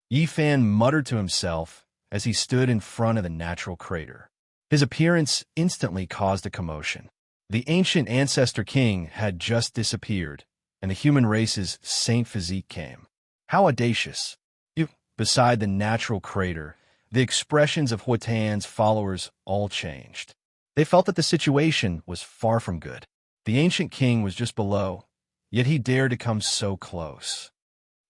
Yi Fan muttered to himself as he stood in front of the natural crater. His appearance instantly caused a commotion. The ancient ancestor king had just disappeared, and the human race's saint physique came. How audacious! Beside the natural crater, the expressions of Huatan's followers all changed. They felt that the situation was far from good. The ancient king was just below, yet he dared to come so close.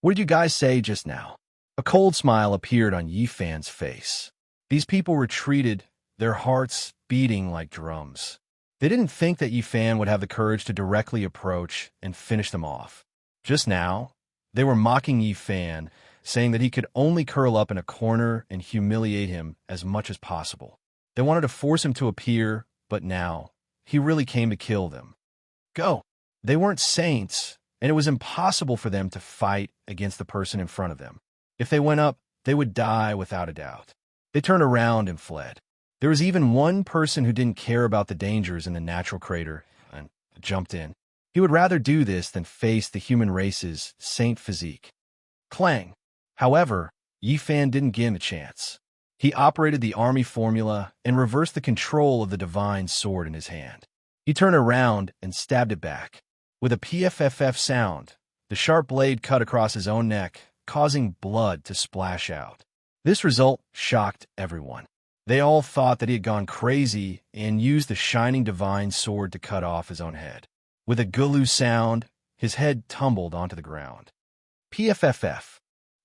What did you guys say just now? A cold smile appeared on Yi Fan's face. These people retreated, their hearts beating like drums. They didn't think that Yi Fan would have the courage to directly approach and finish them off. Just now, they were mocking Yi Fan, saying that he could only curl up in a corner and humiliate him as much as possible. They wanted to force him to appear, but now, he really came to kill them. Go! They weren't saints, and it was impossible for them to fight against the person in front of them. If they went up, they would die without a doubt. They turned around and fled. There was even one person who didn't care about the dangers in the natural crater and jumped in. He would rather do this than face the human race's saint physique. Clang! However, Yi Fan didn't give him a chance. He operated the army formula and reversed the control of the divine sword in his hand. He turned around and stabbed it back. With a PFFF sound, the sharp blade cut across his own neck, causing blood to splash out. This result shocked everyone. They all thought that he had gone crazy and used the shining divine sword to cut off his own head. With a gulu sound, his head tumbled onto the ground. PFFF.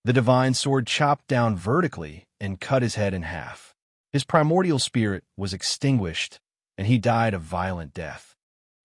The divine sword chopped down vertically and cut his head in half. His primordial spirit was extinguished, and he died a violent death.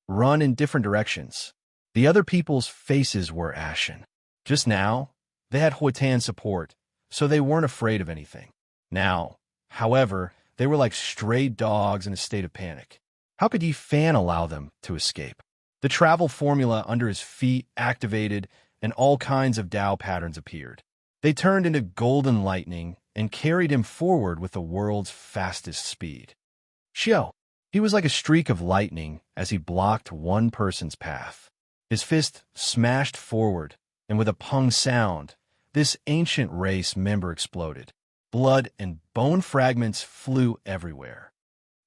Run in different directions. The other people's faces were ashen. Just now, they had Huatan's support, so they weren't afraid of anything. Now, however, they were like stray dogs in a state of panic. How could Yi Fan allow them to escape? The travel formula under his feet activated, and all kinds of Tao patterns appeared. They turned into golden lightning and carried him forward with the world's fastest speed. Xiao! He was like a streak of lightning as he blocked one person's path. His fist smashed forward, and with a pung sound, this ancient race member exploded. Blood and bone fragments flew everywhere.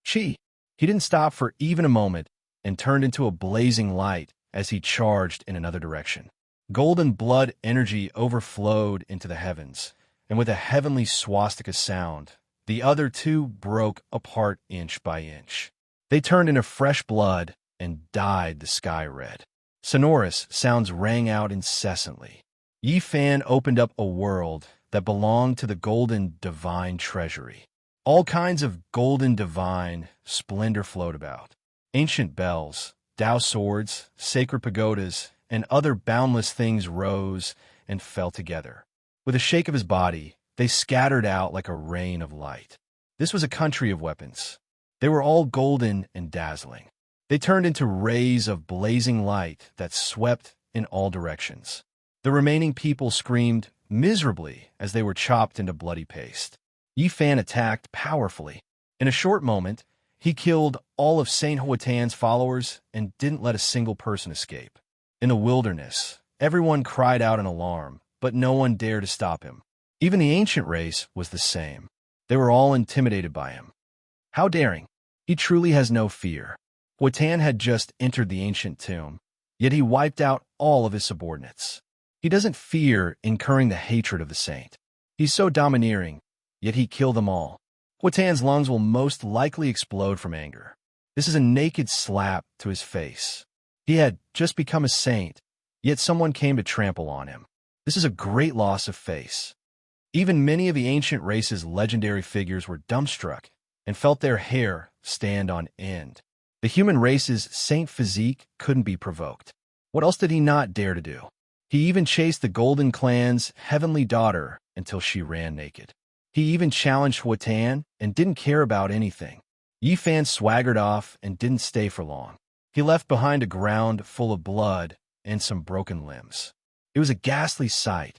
Chi! He didn't stop for even a moment and turned into a blazing light as he charged in another direction. Golden blood energy overflowed into the heavens, and with a heavenly swastika sound, the other two broke apart inch by inch. They turned into fresh blood and dyed the sky red. Sonorous sounds rang out incessantly. Yi Fan opened up a world that belonged to the golden divine treasury. All kinds of golden divine splendor flowed about. Ancient bells, Tao swords, sacred pagodas, and other boundless things rose and fell together. With a shake of his body, they scattered out like a rain of light. This was a country of weapons. They were all golden and dazzling. They turned into rays of blazing light that swept in all directions. The remaining people screamed miserably as they were chopped into bloody paste. Yi Fan attacked powerfully. In a short moment, he killed all of Saint Huatan's followers and didn't let a single person escape. In the wilderness, everyone cried out in alarm, but no one dared to stop him. Even the ancient race was the same. They were all intimidated by him. How daring! He truly has no fear. Huatan had just entered the ancient tomb, yet he wiped out all of his subordinates. He doesn't fear incurring the hatred of the saint. He's so domineering, yet he killed them all. Huatan's lungs will most likely explode from anger. This is a naked slap to his face. He had just become a saint, yet someone came to trample on him. This is a great loss of face. Even many of the ancient race's legendary figures were dumbstruck and felt their hair stand on end. The human race's saint physique couldn't be provoked. What else did he not dare to do? He even chased the Golden Clan's heavenly daughter until she ran naked. He even challenged Huatan and didn't care about anything. Yifan swaggered off and didn't stay for long. He left behind a ground full of blood and some broken limbs. It was a ghastly sight.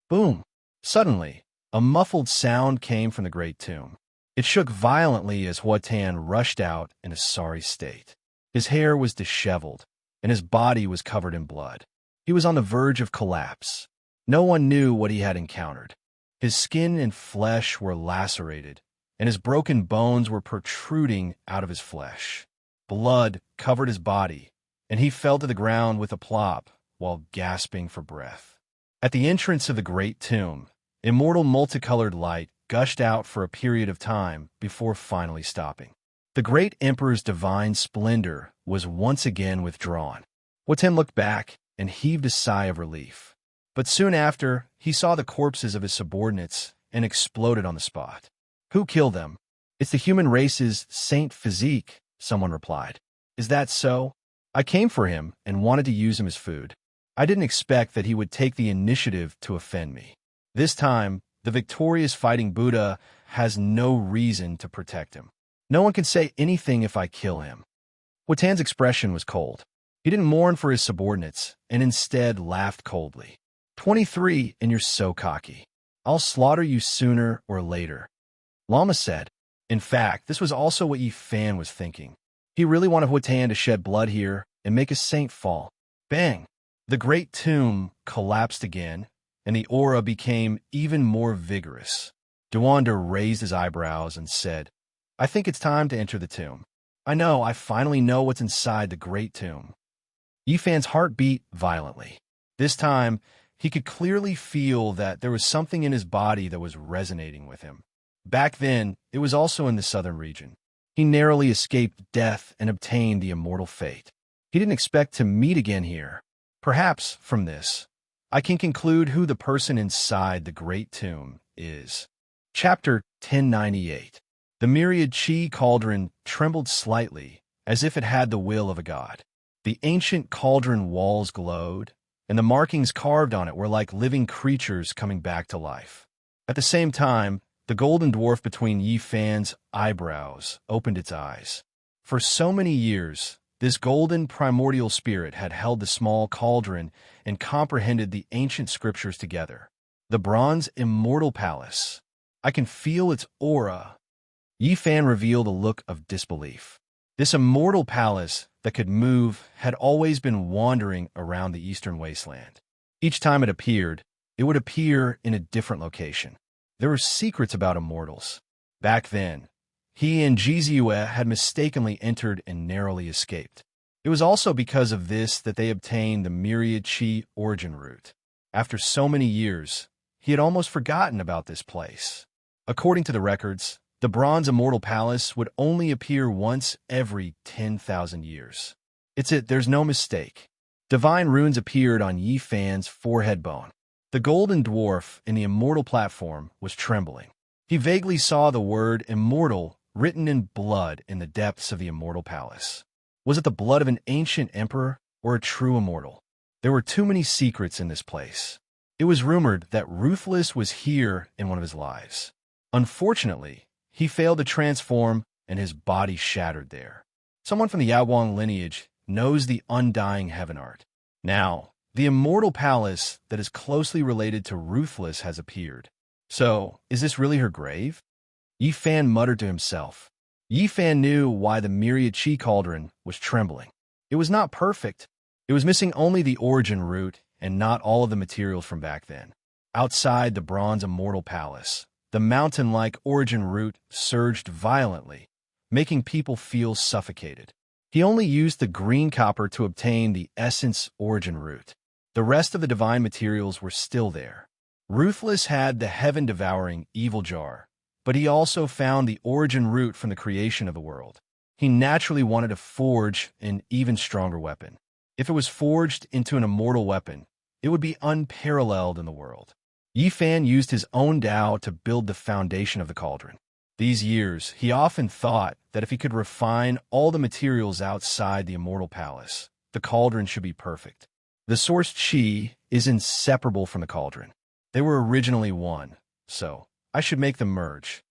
Boom! Suddenly, a muffled sound came from the great tomb. It shook violently as Huatan rushed out in a sorry state. His hair was disheveled, and his body was covered in blood. He was on the verge of collapse. No one knew what he had encountered. His skin and flesh were lacerated, and his broken bones were protruding out of his flesh. Blood covered his body, and he fell to the ground with a plop while gasping for breath. At the entrance of the great tomb, immortal multicolored light gushed out for a period of time before finally stopping. The great emperor's divine splendor was once again withdrawn. Huatan looked back and heaved a sigh of relief. But soon after, he saw the corpses of his subordinates and exploded on the spot. Who killed them? It's the human race's saint physique, someone replied. Is that so? I came for him and wanted to use him as food. I didn't expect that he would take the initiative to offend me. This time, the victorious fighting Buddha has no reason to protect him. No one can say anything if I kill him. Huatan's expression was cold. He didn't mourn for his subordinates and instead laughed coldly. 23 and you're so cocky. I'll slaughter you sooner or later. Lama said. In fact, this was also what Yifan was thinking. He really wanted Huatan to shed blood here and make a saint fall. Bang! The great tomb collapsed again, and the aura became even more vigorous. Duander raised his eyebrows and said, I think it's time to enter the tomb. I finally know what's inside the great tomb. Yifan's heart beat violently. This time, he could clearly feel that there was something in his body that was resonating with him. Back then, it was also in the southern region. He narrowly escaped death and obtained the immortal fate. He didn't expect to meet again here. Perhaps, from this, I can conclude who the person inside the great tomb is. Chapter 1098. The myriad chi cauldron trembled slightly, as if it had the will of a god. The ancient cauldron walls glowed, and the markings carved on it were like living creatures coming back to life. At the same time, the golden dwarf between Yifan's eyebrows opened its eyes. For so many years, this golden primordial spirit had held the small cauldron and comprehended the ancient scriptures together. The bronze immortal palace. I can feel its aura. Yifan revealed a look of disbelief. This immortal palace that could move had always been wandering around the eastern wasteland. Each time it appeared, it would appear in a different location. There were secrets about immortals. Back then, he and Jiziue had mistakenly entered and narrowly escaped. It was also because of this that they obtained the myriad chi origin root. After so many years, he had almost forgotten about this place. According to the records, the bronze immortal palace would only appear once every 10,000 years. There's no mistake. Divine runes appeared on Yifan's forehead bone. The golden dwarf in the immortal platform was trembling. He vaguely saw the word immortal written in blood in the depths of the immortal palace. Was it the blood of an ancient emperor or a true immortal? There were too many secrets in this place. It was rumored that Ruthless was here in one of his lives. Unfortunately, he failed to transform and his body shattered there. Someone from the Yaowang lineage knows the undying heaven art. Now, the immortal palace that is closely related to Ruthless has appeared. So, is this really her grave? Yifan muttered to himself. Yifan knew why the myriad chi cauldron was trembling. It was not perfect. It was missing only the origin root and not all of the materials from back then. Outside the bronze immortal palace, the mountain-like origin root surged violently, making people feel suffocated. He only used the green copper to obtain the essence origin root. The rest of the divine materials were still there. Ruthless had the heaven-devouring evil jar, but he also found the origin root from the creation of the world. He naturally wanted to forge an even stronger weapon. If it was forged into an immortal weapon, it would be unparalleled in the world. Yifan used his own Tao to build the foundation of the cauldron. These years, he often thought that if he could refine all the materials outside the immortal palace, the cauldron should be perfect. The source chi is inseparable from the cauldron. They were originally one, so I should make them merge.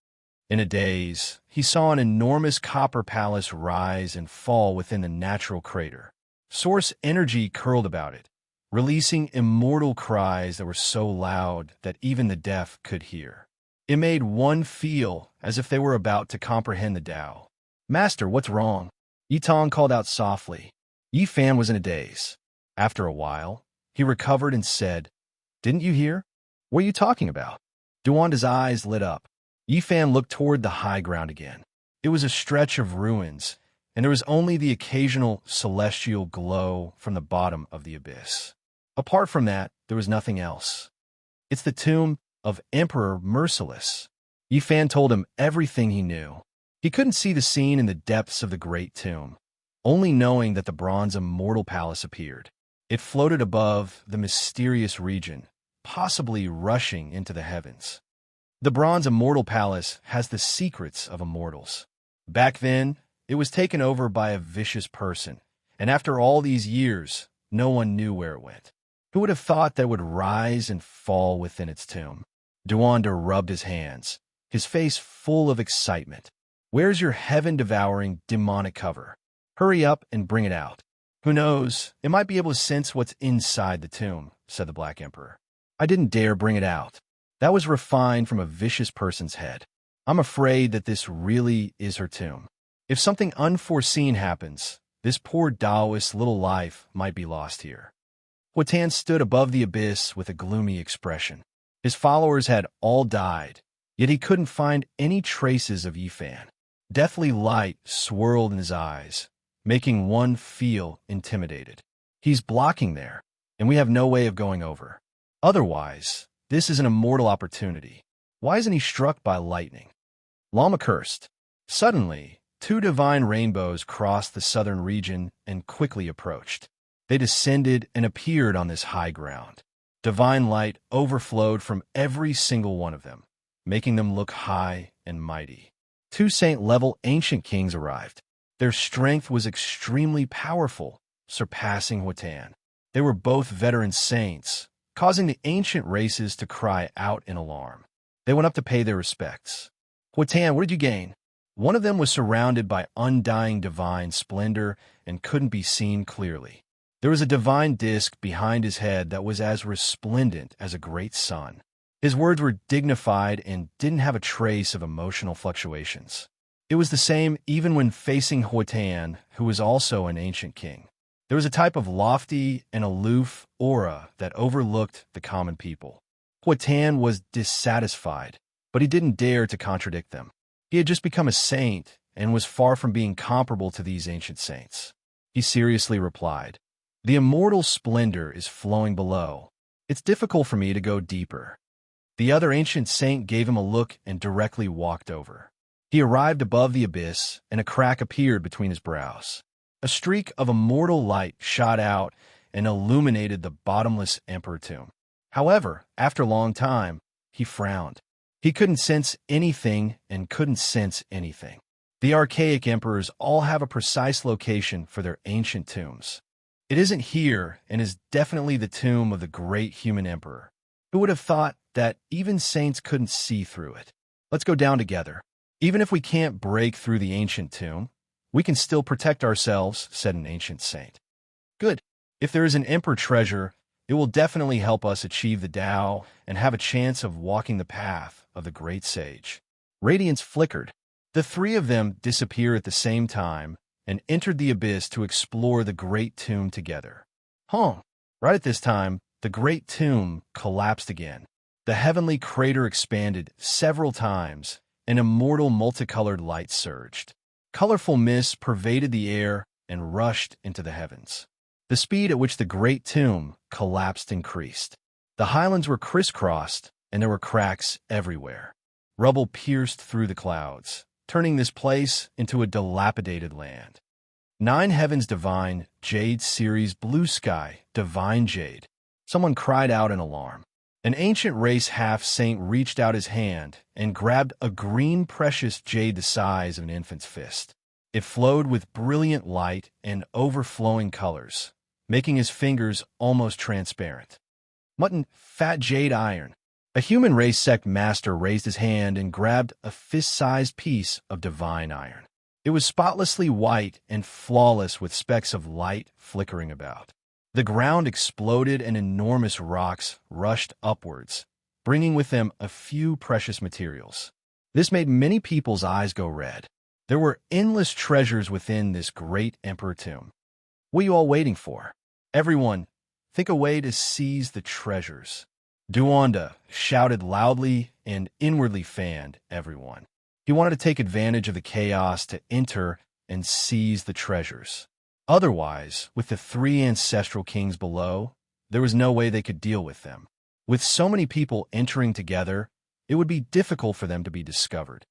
In a daze, he saw an enormous copper palace rise and fall within the natural crater. Source energy curled about it, releasing immortal cries that were so loud that even the deaf could hear. It made one feel as if they were about to comprehend the Tao. "Master, what's wrong?" Yitong called out softly. Yifan was in a daze. After a while, he recovered and said, "Didn't you hear? What are you talking about?" Duanda's eyes lit up. Yifan looked toward the high ground again. It was a stretch of ruins, and there was only the occasional celestial glow from the bottom of the abyss. Apart from that, there was nothing else. "It's the tomb of Emperor Merciless." Yifan told him everything he knew. He couldn't see the scene in the depths of the great tomb, only knowing that the bronze immortal palace appeared. It floated above the mysterious region, possibly rushing into the heavens. The bronze immortal palace has the secrets of immortals. Back then, it was taken over by a vicious person, and after all these years, no one knew where it went. Who would have thought that it would rise and fall within its tomb? Duanda rubbed his hands, his face full of excitement. "Where's your heaven-devouring demonic cover? Hurry up and bring it out." "Who knows, it might be able to sense what's inside the tomb," said the Black Emperor. "I didn't dare bring it out. That was refined from a vicious person's head. I'm afraid that this really is her tomb. If something unforeseen happens, this poor Taoist's little life might be lost here." Huatan stood above the abyss with a gloomy expression. His followers had all died, yet he couldn't find any traces of Yifan. Deathly light swirled in his eyes, making one feel intimidated. "He's blocking there, and we have no way of going over. Otherwise, this is an immortal opportunity. Why isn't he struck by lightning?" Lama cursed. Suddenly, two divine rainbows crossed the southern region and quickly approached. They descended and appeared on this high ground. Divine light overflowed from every single one of them, making them look high and mighty. Two saint-level ancient kings arrived. Their strength was extremely powerful, surpassing Huatan. They were both veteran saints, causing the ancient races to cry out in alarm. They went up to pay their respects. "Huatan, what did you gain?" One of them was surrounded by undying divine splendor and couldn't be seen clearly. There was a divine disk behind his head that was as resplendent as a great sun. His words were dignified and didn't have a trace of emotional fluctuations. It was the same even when facing Huatan, who was also an ancient king. There was a type of lofty and aloof aura that overlooked the common people. Huatan was dissatisfied, but he didn't dare to contradict them. He had just become a saint and was far from being comparable to these ancient saints. He seriously replied, "The immortal splendor is flowing below. It's difficult for me to go deeper." The other ancient saint gave him a look and directly walked over. He arrived above the abyss, and a crack appeared between his brows. A streak of immortal light shot out and illuminated the bottomless emperor tomb. However, after a long time, he frowned. He couldn't sense anything and couldn't sense anything. The archaic emperors all have a precise location for their ancient tombs. It isn't here and is definitely the tomb of the great human emperor. Who would have thought that even saints couldn't see through it? "Let's go down together. Even if we can't break through the ancient tomb, we can still protect ourselves," said an ancient saint. "Good. If there is an emperor treasure, it will definitely help us achieve the Tao and have a chance of walking the path of the great sage." Radiance flickered. The three of them disappeared at the same time and entered the abyss to explore the great tomb together. Right at this time, the great tomb collapsed again. The heavenly crater expanded several times, and immortal multicolored light surged. Colorful mists pervaded the air and rushed into the heavens. The speed at which the great tomb collapsed increased. The highlands were crisscrossed, and there were cracks everywhere. Rubble pierced through the clouds, turning this place into a dilapidated land. 9 Heavens Divine, Jade Series Blue Sky, Divine Jade. Someone cried out in alarm. An ancient race half-saint reached out his hand and grabbed a green precious jade the size of an infant's fist. It flowed with brilliant light and overflowing colors, making his fingers almost transparent. Mutton, fat jade iron. A human race sect master raised his hand and grabbed a fist-sized piece of divine iron. It was spotlessly white and flawless with specks of light flickering about. The ground exploded and enormous rocks rushed upwards, bringing with them a few precious materials. This made many people's eyes go red. There were endless treasures within this great emperor tomb. What are you all waiting for? Everyone, think a way to seize the treasures. Duanda shouted loudly and inwardly fanned everyone. He wanted to take advantage of the chaos to enter and seize the treasures. Otherwise, with the 3 ancestral kings below, there was no way they could deal with them. With so many people entering together, it would be difficult for them to be discovered.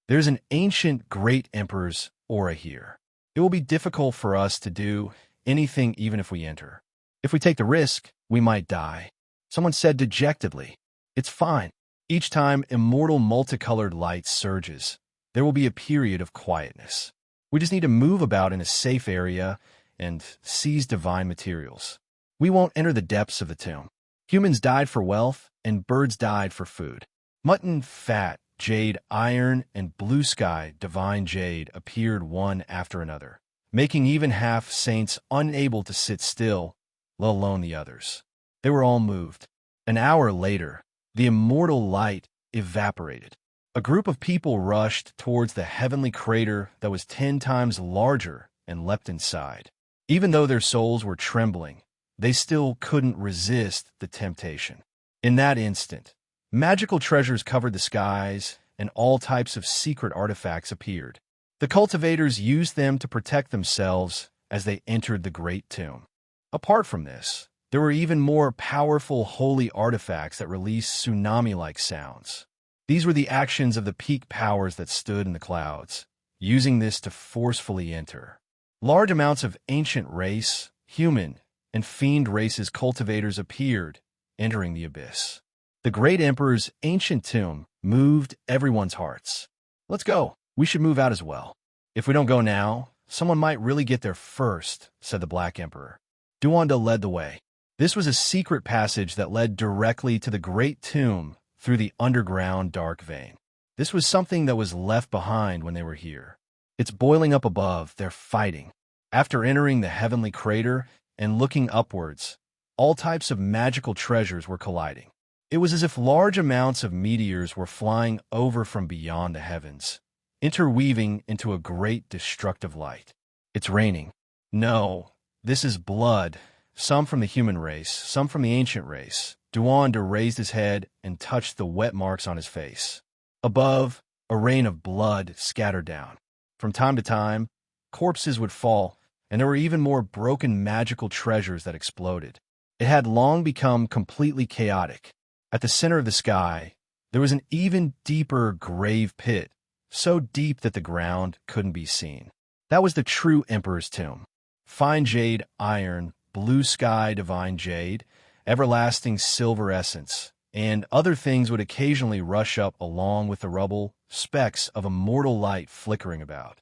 There's an ancient great emperor's aura here. It will be difficult for us to do anything even if we enter. If we take the risk, we might die. Someone said dejectedly, "It's fine. Each time immortal multicolored light surges, there will be a period of quietness. We just need to move about in a safe area and seize divine materials. We won't enter the depths of the tomb. Humans died for wealth, and birds died for food." Mutton, fat, jade, iron, and blue sky, divine jade appeared one after another, making even half-saints unable to sit still, let alone the others. They were all moved. An hour later, the immortal light evaporated. A group of people rushed towards the heavenly crater that was 10 times larger and leapt inside. Even though their souls were trembling, they still couldn't resist the temptation. In that instant, magical treasures covered the skies, and all types of secret artifacts appeared. The cultivators used them to protect themselves as they entered the great tomb. Apart from this, there were even more powerful holy artifacts that released tsunami-like sounds. These were the actions of the peak powers that stood in the clouds, using this to forcefully enter. Large amounts of ancient race, human, and fiend races cultivators appeared, entering the abyss. The great emperor's ancient tomb moved everyone's hearts. "Let's go. We should move out as well. If we don't go now, someone might really get there first," said the Black Emperor. Duanda led the way. This was a secret passage that led directly to the great tomb through the underground dark vein. This was something that was left behind when they were here. It's boiling up above, they're fighting. After entering the heavenly crater and looking upwards, all types of magical treasures were colliding. It was as if large amounts of meteors were flying over from beyond the heavens, interweaving into a great destructive light. It's raining. No, this is blood, some from the human race, some from the ancient race. Duanda raised his head and touched the wet marks on his face. Above, a rain of blood scattered down. From time to time, corpses would fall, and there were even more broken magical treasures that exploded. It had long become completely chaotic. At the center of the sky, there was an even deeper grave pit, so deep that the ground couldn't be seen. That was the true Emperor's tomb. Fine jade, iron, blue sky, divine jade, everlasting silver essence, and other things would occasionally rush up along with the rubble, specks of immortal light flickering about.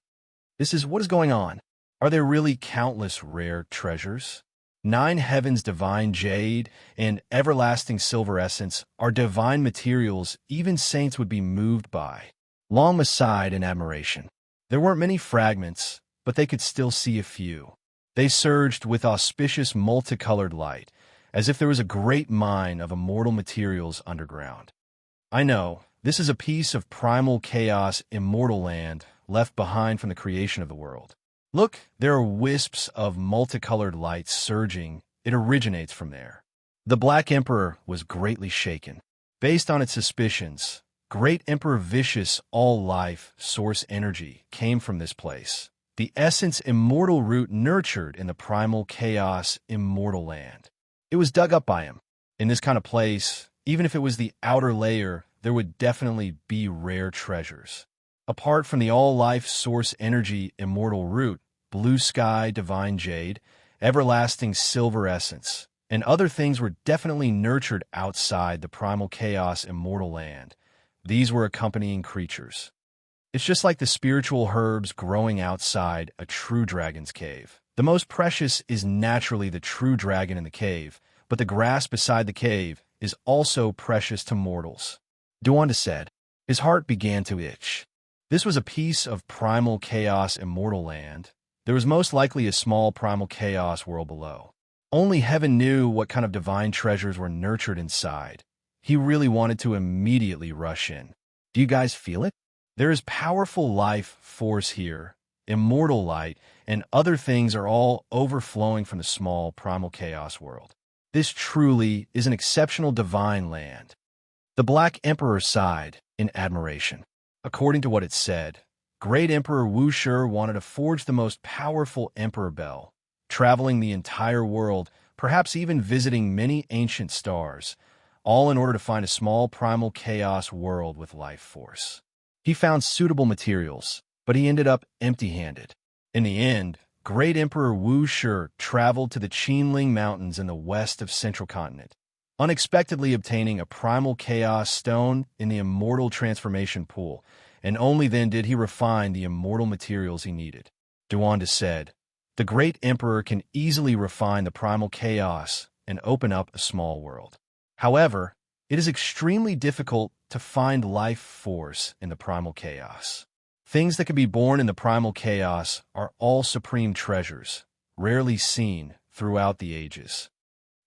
What is going on? Are there really countless rare treasures? 9 heavens divine jade and everlasting silver essence are divine materials even saints would be moved by. Long sighed in admiration. There weren't many fragments, but they could still see a few. They surged with auspicious multicolored light, as if there was a great mine of immortal materials underground. I know, this is a piece of primal chaos immortal land left behind from the creation of the world. Look, there are wisps of multicolored light surging. It originates from there. The Black Emperor was greatly shaken. Based on its suspicions, Great Emperor Vicious all-life source energy came from this place. The essence immortal root nurtured in the primal chaos immortal land. It was dug up by him. In this kind of place, even if it was the outer layer, there would definitely be rare treasures. Apart from the all-life source energy immortal root, blue sky divine jade, everlasting silver essence, and other things were definitely nurtured outside the primal chaos immortal land. These were accompanying creatures. It's just like the spiritual herbs growing outside a true dragon's cave. The most precious is naturally the true dragon in the cave, but the grass beside the cave is also precious to mortals. Duanda said. His heart began to itch. This was a piece of primal chaos immortal land. There was most likely a small primal chaos world below. Only heaven knew what kind of divine treasures were nurtured inside. He really wanted to immediately rush in. Do you guys feel it? There is powerful life force here. Immortal light and other things are all overflowing from the small primal chaos world. This truly is an exceptional divine land. The Black Emperor sighed in admiration. According to what it said, Great Emperor Wu Shi wanted to forge the most powerful Emperor Bell, traveling the entire world, perhaps even visiting many ancient stars, all in order to find a small primal chaos world with life force. He found suitable materials, but he ended up empty-handed. In the end, Great Emperor Wu Shi traveled to the Qinling Mountains in the west of Central Continent, unexpectedly obtaining a primal chaos stone in the immortal transformation pool, and only then did he refine the immortal materials he needed. Duanda said, the Great Emperor can easily refine the primal chaos and open up a small world. However, it is extremely difficult to find life force in the primal chaos. Things that can be born in the primal chaos are all supreme treasures, rarely seen throughout the ages.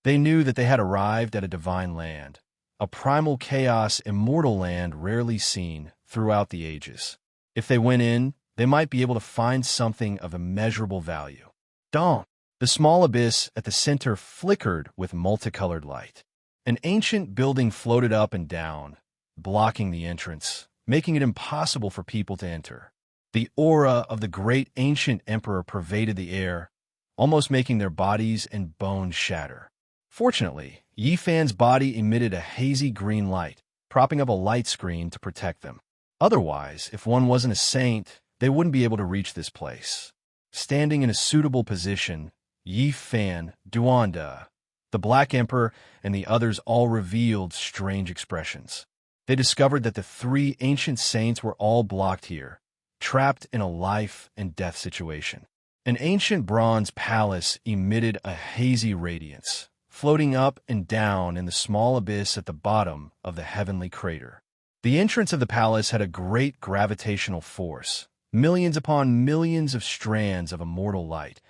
They knew that they had arrived at a divine land, a primal chaos immortal land rarely seen throughout the ages. If they went in, they might be able to find something of immeasurable value. Dawn. The small abyss at the center flickered with multicolored light. An ancient building floated up and down, blocking the entrance, making it impossible for people to enter. The aura of the great ancient emperor pervaded the air, almost making their bodies and bones shatter. Fortunately, Yi Fan's body emitted a hazy green light, propping up a light screen to protect them. Otherwise, if one wasn't a saint, they wouldn't be able to reach this place. Standing in a suitable position, Yi Fan, Duanda, the Black Emperor, and the others all revealed strange expressions. They discovered that the three ancient saints were all blocked here, trapped in a life and death situation. An ancient bronze palace emitted a hazy radiance, floating up and down in the small abyss at the bottom of the heavenly crater. The entrance of the palace had a great gravitational force, millions upon millions of strands of immortal light,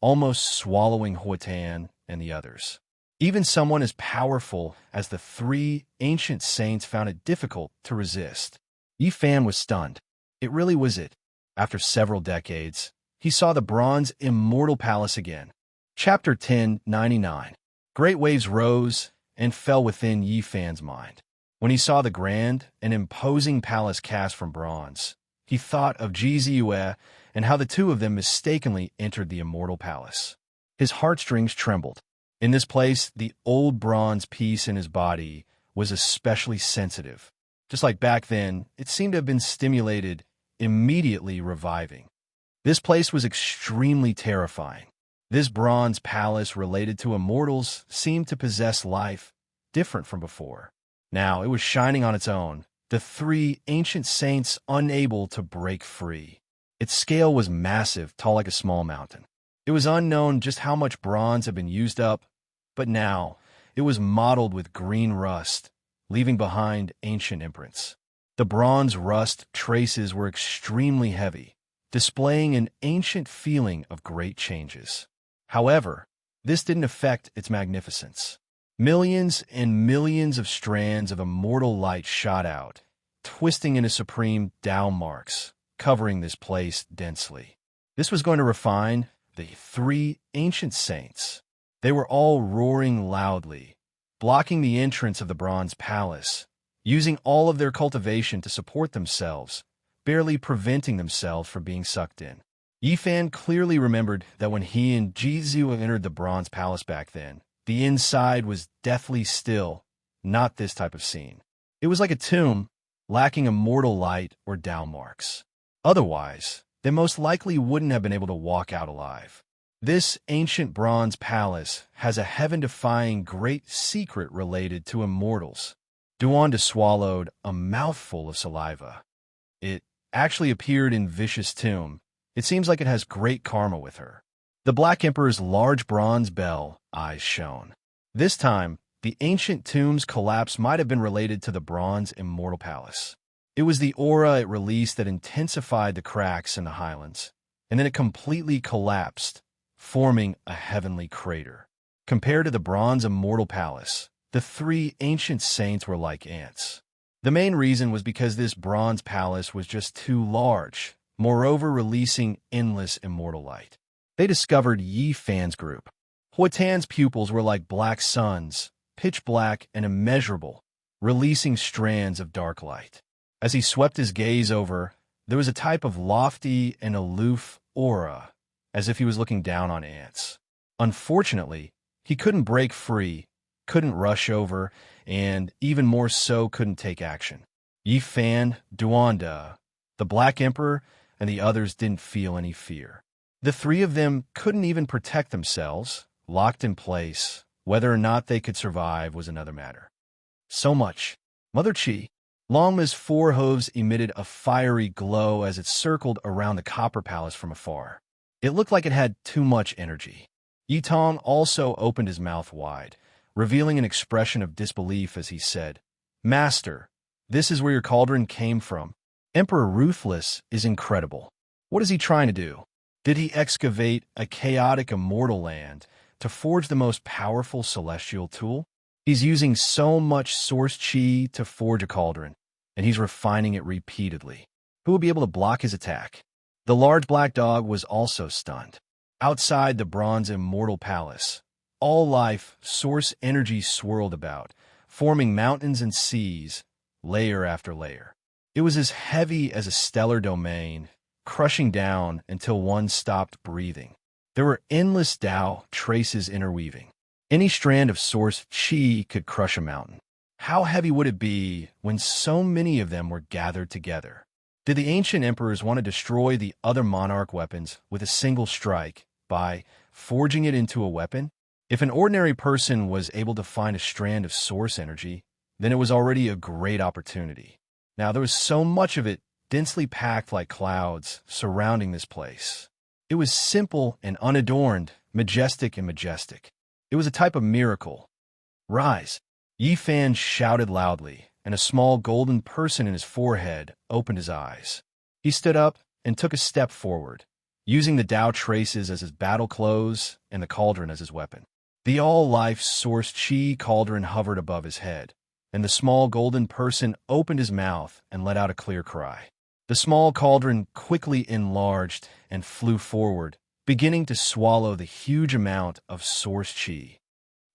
almost swallowing Huatan and the others. Even someone as powerful as the three ancient saints found it difficult to resist. Yi Fan was stunned. It really was it. After several decades, he saw the bronze immortal palace again. Chapter 1099. Great waves rose and fell within Yi Fan's mind. When he saw the grand and imposing palace cast from bronze, he thought of Ji Ziyue and how the two of them mistakenly entered the immortal palace. His heartstrings trembled. In this place, the old bronze piece in his body was especially sensitive. Just like back then, it seemed to have been stimulated, immediately reviving. This place was extremely terrifying. This bronze palace related to immortals seemed to possess life different from before. Now it was shining on its own, the three ancient saints unable to break free. Its scale was massive, tall like a small mountain. It was unknown just how much bronze had been used up, but now it was mottled with green rust, leaving behind ancient imprints. The bronze rust traces were extremely heavy, displaying an ancient feeling of great changes. However, this didn't affect its magnificence. Millions and millions of strands of immortal light shot out, twisting into supreme Tao marks, covering this place densely. This was going to refine the three ancient saints. They were all roaring loudly, blocking the entrance of the bronze palace, using all of their cultivation to support themselves, barely preventing themselves from being sucked in. Yi Fan clearly remembered that when he and Ji Ziyue entered the bronze palace back then, the inside was deathly still, not this type of scene. It was like a tomb, lacking immortal light or Tao marks. Otherwise, they most likely wouldn't have been able to walk out alive. This ancient bronze palace has a heaven-defying great secret related to immortals. Duanda swallowed a mouthful of saliva. It actually appeared in Vicious Tomb. It seems like it has great karma with her. The Black Emperor's large bronze bell eyes shone. This time, the ancient tomb's collapse might have been related to the bronze immortal palace. It was the aura it released that intensified the cracks in the highlands, and then it completely collapsed, forming a heavenly crater. Compared to the bronze immortal palace, the three ancient saints were like ants. The main reason was because this bronze palace was just too large, moreover releasing endless immortal light. They discovered Yi Fan's group. Huatan's pupils were like black suns, pitch black and immeasurable, releasing strands of dark light. As he swept his gaze over, there was a type of lofty and aloof aura, as if he was looking down on ants. Unfortunately, he couldn't break free, couldn't rush over, and even more so couldn't take action. Yi Fan, Duanda, the Black Emperor, and the others didn't feel any fear. The three of them couldn't even protect themselves, locked in place. Whether or not they could survive was another matter. So much. Mother Chi. Longma's four hooves emitted a fiery glow as it circled around the copper palace from afar. It looked like it had too much energy. Yitong also opened his mouth wide, revealing an expression of disbelief as he said, "Master, this is where your cauldron came from. Emperor Ruthless is incredible. What is he trying to do? Did he excavate a chaotic immortal land to forge the most powerful celestial tool? He's using so much source chi to forge a cauldron, and he's refining it repeatedly. Who will be able to block his attack?" The large black dog was also stunned. Outside the bronze immortal palace, all life, source energy swirled about, forming mountains and seas, layer after layer. It was as heavy as a stellar domain, crushing down until one stopped breathing. There were endless Tao traces interweaving. Any strand of source chi could crush a mountain. How heavy would it be when so many of them were gathered together? Did the ancient emperors want to destroy the other monarch weapons with a single strike by forging it into a weapon? If an ordinary person was able to find a strand of source energy, then it was already a great opportunity. Now there was so much of it densely packed like clouds surrounding this place. It was simple and unadorned, majestic and majestic. It was a type of miracle. "Rise!" Yi Fan shouted loudly, and a small golden person in his forehead opened his eyes. He stood up and took a step forward, using the Tao traces as his battle clothes and the cauldron as his weapon. The all-life source chi cauldron hovered above his head, and the small golden person opened his mouth and let out a clear cry. The small cauldron quickly enlarged and flew forward, beginning to swallow the huge amount of source chi.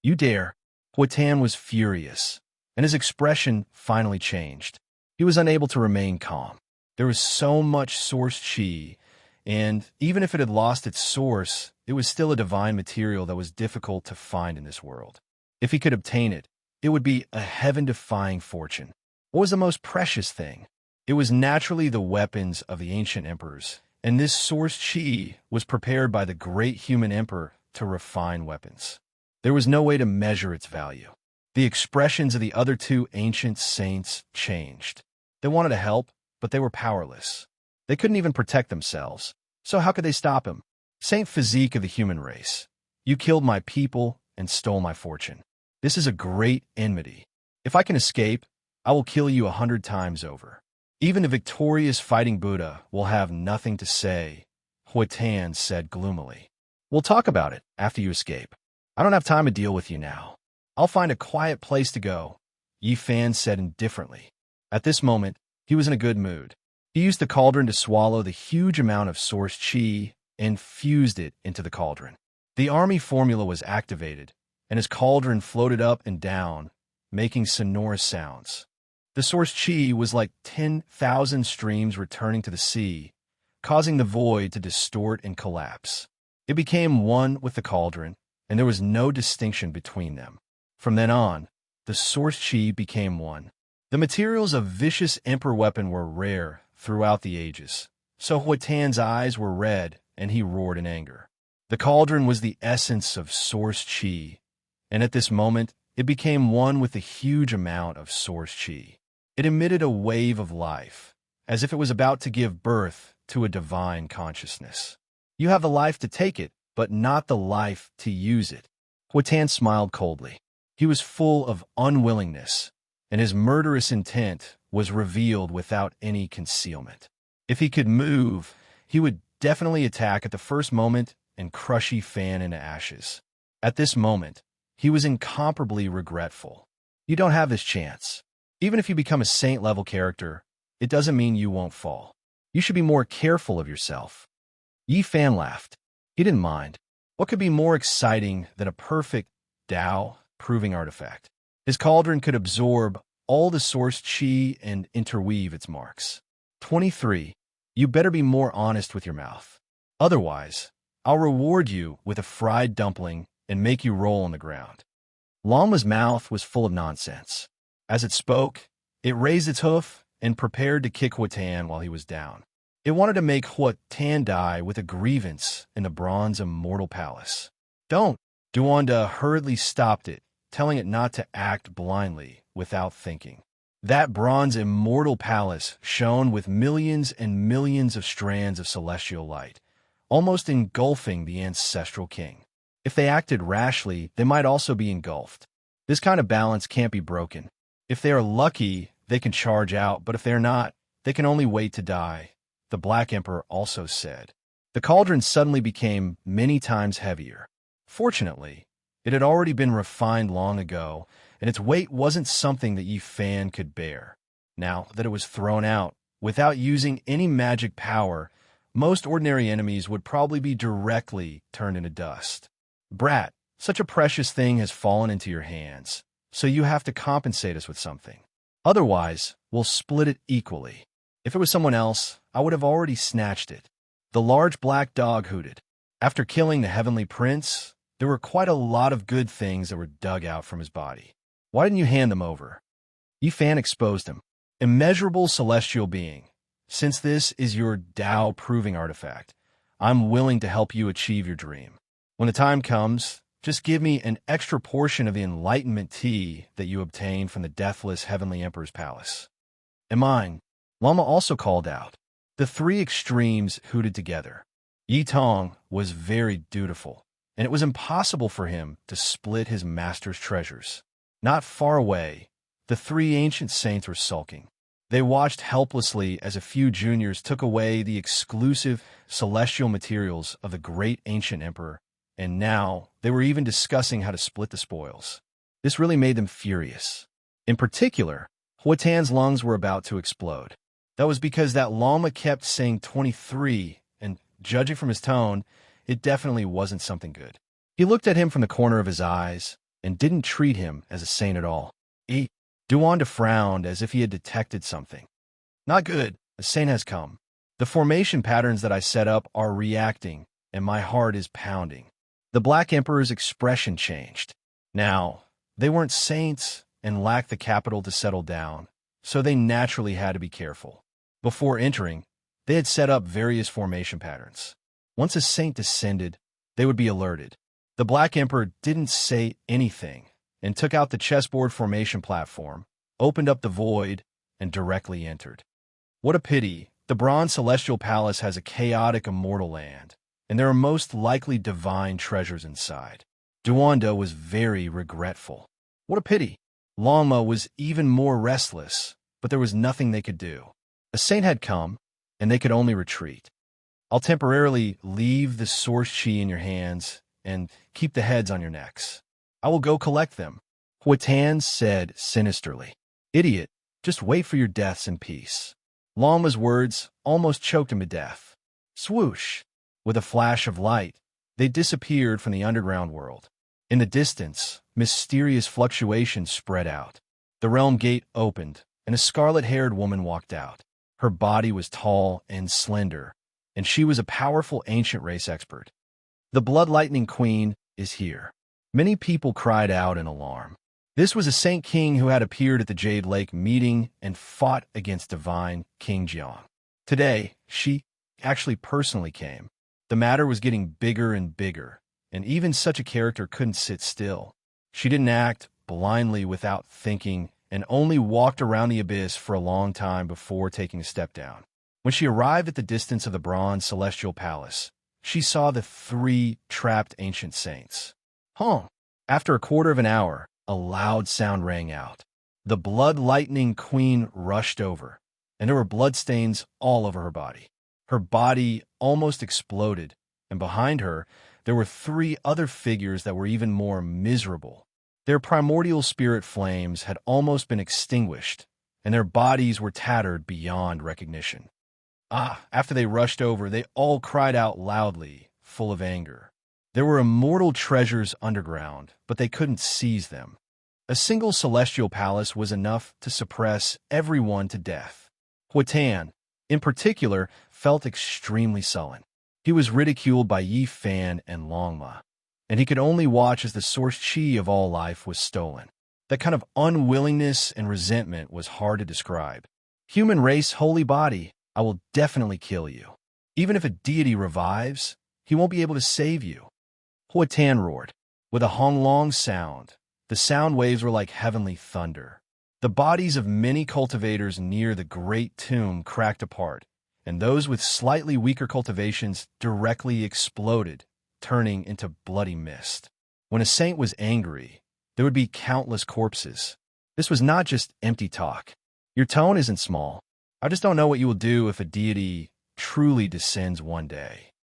"You dare!" Huatan was furious, and his expression finally changed. He was unable to remain calm. There was so much source chi, and even if it had lost its source, it was still a divine material that was difficult to find in this world. If he could obtain it, it would be a heaven-defying fortune. What was the most precious thing? It was naturally the weapons of the ancient emperors, and this source chi was prepared by the great human emperor to refine weapons. There was no way to measure its value. The expressions of the other two ancient saints changed. They wanted to help, but they were powerless. They couldn't even protect themselves, so how could they stop him? "Saint Physique of the human race, you killed my people and stole my fortune. This is a great enmity. If I can escape, I will kill you 100 times over. Even the victorious fighting Buddha will have nothing to say," Huatan said gloomily. "We'll talk about it after you escape. I don't have time to deal with you now. I'll find a quiet place to go," Yi Fan said indifferently. At this moment, he was in a good mood. He used the cauldron to swallow the huge amount of source chi and fused it into the cauldron. The army formula was activated, and his cauldron floated up and down, making sonorous sounds. The source chi was like 10,000 streams returning to the sea, causing the void to distort and collapse. It became one with the cauldron, and there was no distinction between them. From then on, the source chi became one. The materials of Vicious Emperor weapon were rare throughout the ages, so Huatan's eyes were red and he roared in anger. The cauldron was the essence of source chi, and at this moment, it became one with a huge amount of source chi. It emitted a wave of life, as if it was about to give birth to a divine consciousness. You have the life to take it, but not the life to use it. Huatan smiled coldly. He was full of unwillingness, and his murderous intent was revealed without any concealment. If he could move, he would definitely attack at the first moment and crush Fan into ashes. At this moment, he was incomparably regretful. You don't have this chance. Even if you become a saint-level character, it doesn't mean you won't fall. You should be more careful of yourself. Fan laughed. He didn't mind. What could be more exciting than a perfect Tao proving artifact? His cauldron could absorb all the source chi and interweave its marks. 23. You better be more honest with your mouth. Otherwise, I'll reward you with a fried dumpling and make you roll on the ground. Llama's mouth was full of nonsense. As it spoke, it raised its hoof and prepared to kick Huatan while he was down. It wanted to make Huatan die with a grievance in the bronze immortal palace. Don't! Duanda hurriedly stopped it, telling it not to act blindly without thinking. That bronze immortal palace shone with millions and millions of strands of celestial light, almost engulfing the ancestral king. If they acted rashly, they might also be engulfed. This kind of balance can't be broken. If they are lucky, they can charge out, but if they're not, they can only wait to die, the Black Emperor also said. The cauldron suddenly became many times heavier. Fortunately, it had already been refined long ago, and its weight wasn't something that Fan could bear. Now that it was thrown out, without using any magic power, most ordinary enemies would probably be directly turned into dust. Brat, such a precious thing has fallen into your hands, so you have to compensate us with something. Otherwise, we'll split it equally. If it was someone else, I would have already snatched it. The large black dog hooted. After killing the heavenly prince, there were quite a lot of good things that were dug out from his body. Why didn't you hand them over? Fan exposed him. Immeasurable celestial being, since this is your Tao proving artifact, I'm willing to help you achieve your dream. When the time comes, just give me an extra portion of the enlightenment tea that you obtained from the deathless Heavenly Emperor's palace. And mine, Lama also called out. The three extremes hooted together. Yi Tong was very dutiful, and it was impossible for him to split his master's treasures. Not far away, the three ancient saints were sulking. They watched helplessly as a few juniors took away the exclusive celestial materials of the great ancient emperor, and now they were even discussing how to split the spoils. This really made them furious. In particular, Huatan's lungs were about to explode. That was because that llama kept saying 23, and judging from his tone, it definitely wasn't something good. He looked at him from the corner of his eyes and didn't treat him as a saint at all. Duanda frowned as if he had detected something. Not good. A saint has come. The formation patterns that I set up are reacting, and my heart is pounding. The Black Emperor's expression changed. Now, they weren't saints and lacked the capital to settle down, so they naturally had to be careful. Before entering, they had set up various formation patterns. Once a saint descended, they would be alerted. The Black Emperor didn't say anything and took out the chessboard formation platform, opened up the void, and directly entered. What a pity, the Bronze Celestial Palace has a chaotic immortal land, and there are most likely divine treasures inside. Duanda was very regretful. What a pity. Lama was even more restless, but there was nothing they could do. A saint had come, and they could only retreat. I'll temporarily leave the source chi in your hands and keep the heads on your necks. I will go collect them, Huatan said sinisterly. Idiot, just wait for your deaths in peace. Lama's words almost choked him to death. Swoosh! With a flash of light, they disappeared from the underground world. In the distance, mysterious fluctuations spread out. The realm gate opened, and a scarlet-haired woman walked out. Her body was tall and slender, and she was a powerful ancient race expert. The Blood Lightning Queen is here. Many people cried out in alarm. This was a Saint King who had appeared at the Jade Lake meeting and fought against divine King Jiang. Today, she actually personally came. The matter was getting bigger and bigger, and even such a character couldn't sit still. She didn't act blindly without thinking, and only walked around the abyss for a long time before taking a step down. When she arrived at the distance of the bronze celestial palace, she saw the 3 trapped ancient saints. After a quarter of an hour, a loud sound rang out. The blood-lightning queen rushed over, and there were bloodstains all over her body. Her body almost exploded, and behind her, there were 3 other figures that were even more miserable. Their primordial spirit flames had almost been extinguished, and their bodies were tattered beyond recognition. After they rushed over, they all cried out loudly, full of anger. There were immortal treasures underground, but they couldn't seize them. A single celestial palace was enough to suppress everyone to death. Huatan, in particular, felt extremely sullen. He was ridiculed by Yi Fan and Longma, and he could only watch as the source chi of all life was stolen. That kind of unwillingness and resentment was hard to describe. Human race, holy body, I will definitely kill you. Even if a deity revives, he won't be able to save you. Huatan roared. With a honglong sound, the sound waves were like heavenly thunder. The bodies of many cultivators near the great tomb cracked apart, and those with slightly weaker cultivations directly exploded, turning into bloody mist. When a saint was angry, there would be countless corpses. This was not just empty talk. Your tone isn't small. I just don't know what you will do if a deity truly descends one day.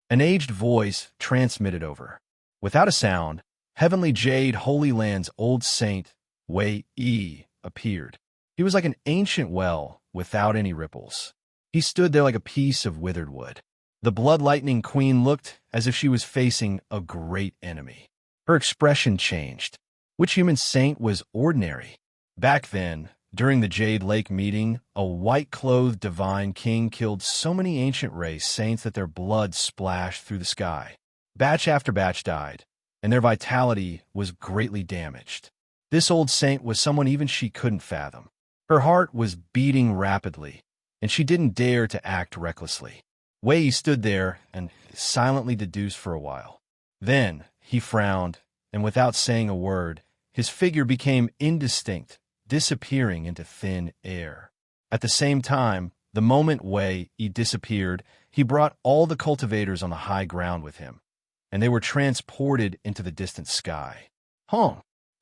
An aged voice transmitted over. Without a sound, Heavenly Jade Holy Land's old saint, Wei Yi, appeared. He was like an ancient well without any ripples. He stood there like a piece of withered wood. The blood-lightning queen looked as if she was facing a great enemy. Her expression changed. Which human saint was ordinary? Back then, during the Jade Lake meeting, a white-clothed divine king killed so many ancient race saints that their blood splashed through the sky. Batch after batch died, and their vitality was greatly damaged. This old saint was someone even she couldn't fathom. Her heart was beating rapidly, and she didn't dare to act recklessly. Wei stood there and silently deduced for a while. Then he frowned, and without saying a word, his figure became indistinct, disappearing into thin air. At the same time, the moment Wei disappeared, he brought all the cultivators on the high ground with him, and they were transported into the distant sky.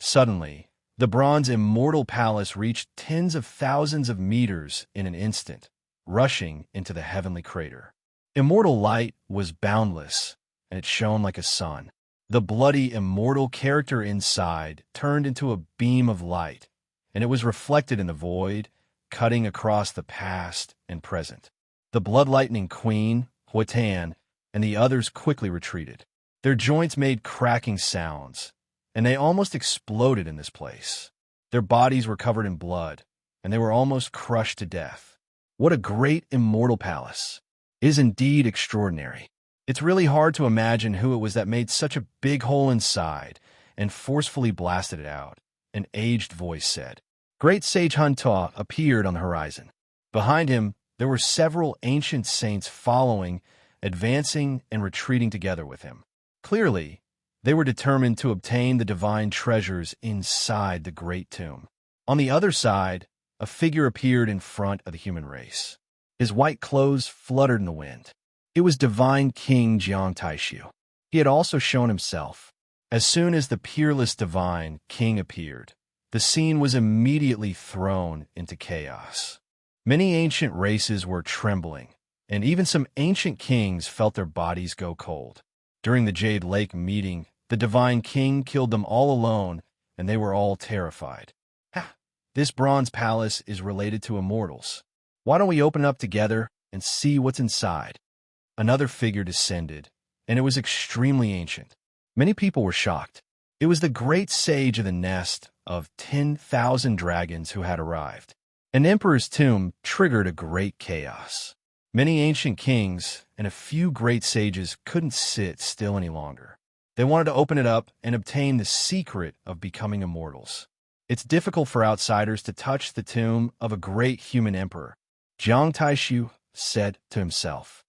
Suddenly, the bronze immortal palace reached tens of thousands of meters in an instant, rushing into the heavenly crater. Immortal light was boundless, and it shone like a sun. The bloody immortal character inside turned into a beam of light, and it was reflected in the void, cutting across the past and present. The blood-lightning queen, Huatan, and the others quickly retreated. Their joints made cracking sounds, and they almost exploded in this place. Their bodies were covered in blood, and they were almost crushed to death. What a great immortal palace! It is indeed extraordinary. It's really hard to imagine who it was that made such a big hole inside and forcefully blasted it out, an aged voice said. Great Sage Hunta appeared on the horizon. Behind him, there were several ancient saints following, advancing and retreating together with him. Clearly, they were determined to obtain the divine treasures inside the great tomb. On the other side, a figure appeared in front of the human race. His white clothes fluttered in the wind. It was Divine King Jiang Taishu. He had also shown himself. As soon as the peerless Divine King appeared, the scene was immediately thrown into chaos. Many ancient races were trembling, and even some ancient kings felt their bodies go cold. During the Jade Lake meeting, the Divine King killed them all alone, and they were all terrified. This bronze palace is related to immortals. Why don't we open it up together and see what's inside? Another figure descended, and it was extremely ancient. Many people were shocked. It was the great sage of the nest of 10,000 dragons who had arrived. An emperor's tomb triggered a great chaos. Many ancient kings and a few great sages couldn't sit still any longer. They wanted to open it up and obtain the secret of becoming immortals. It's difficult for outsiders to touch the tomb of a great human emperor, Jiang Taishu said to himself.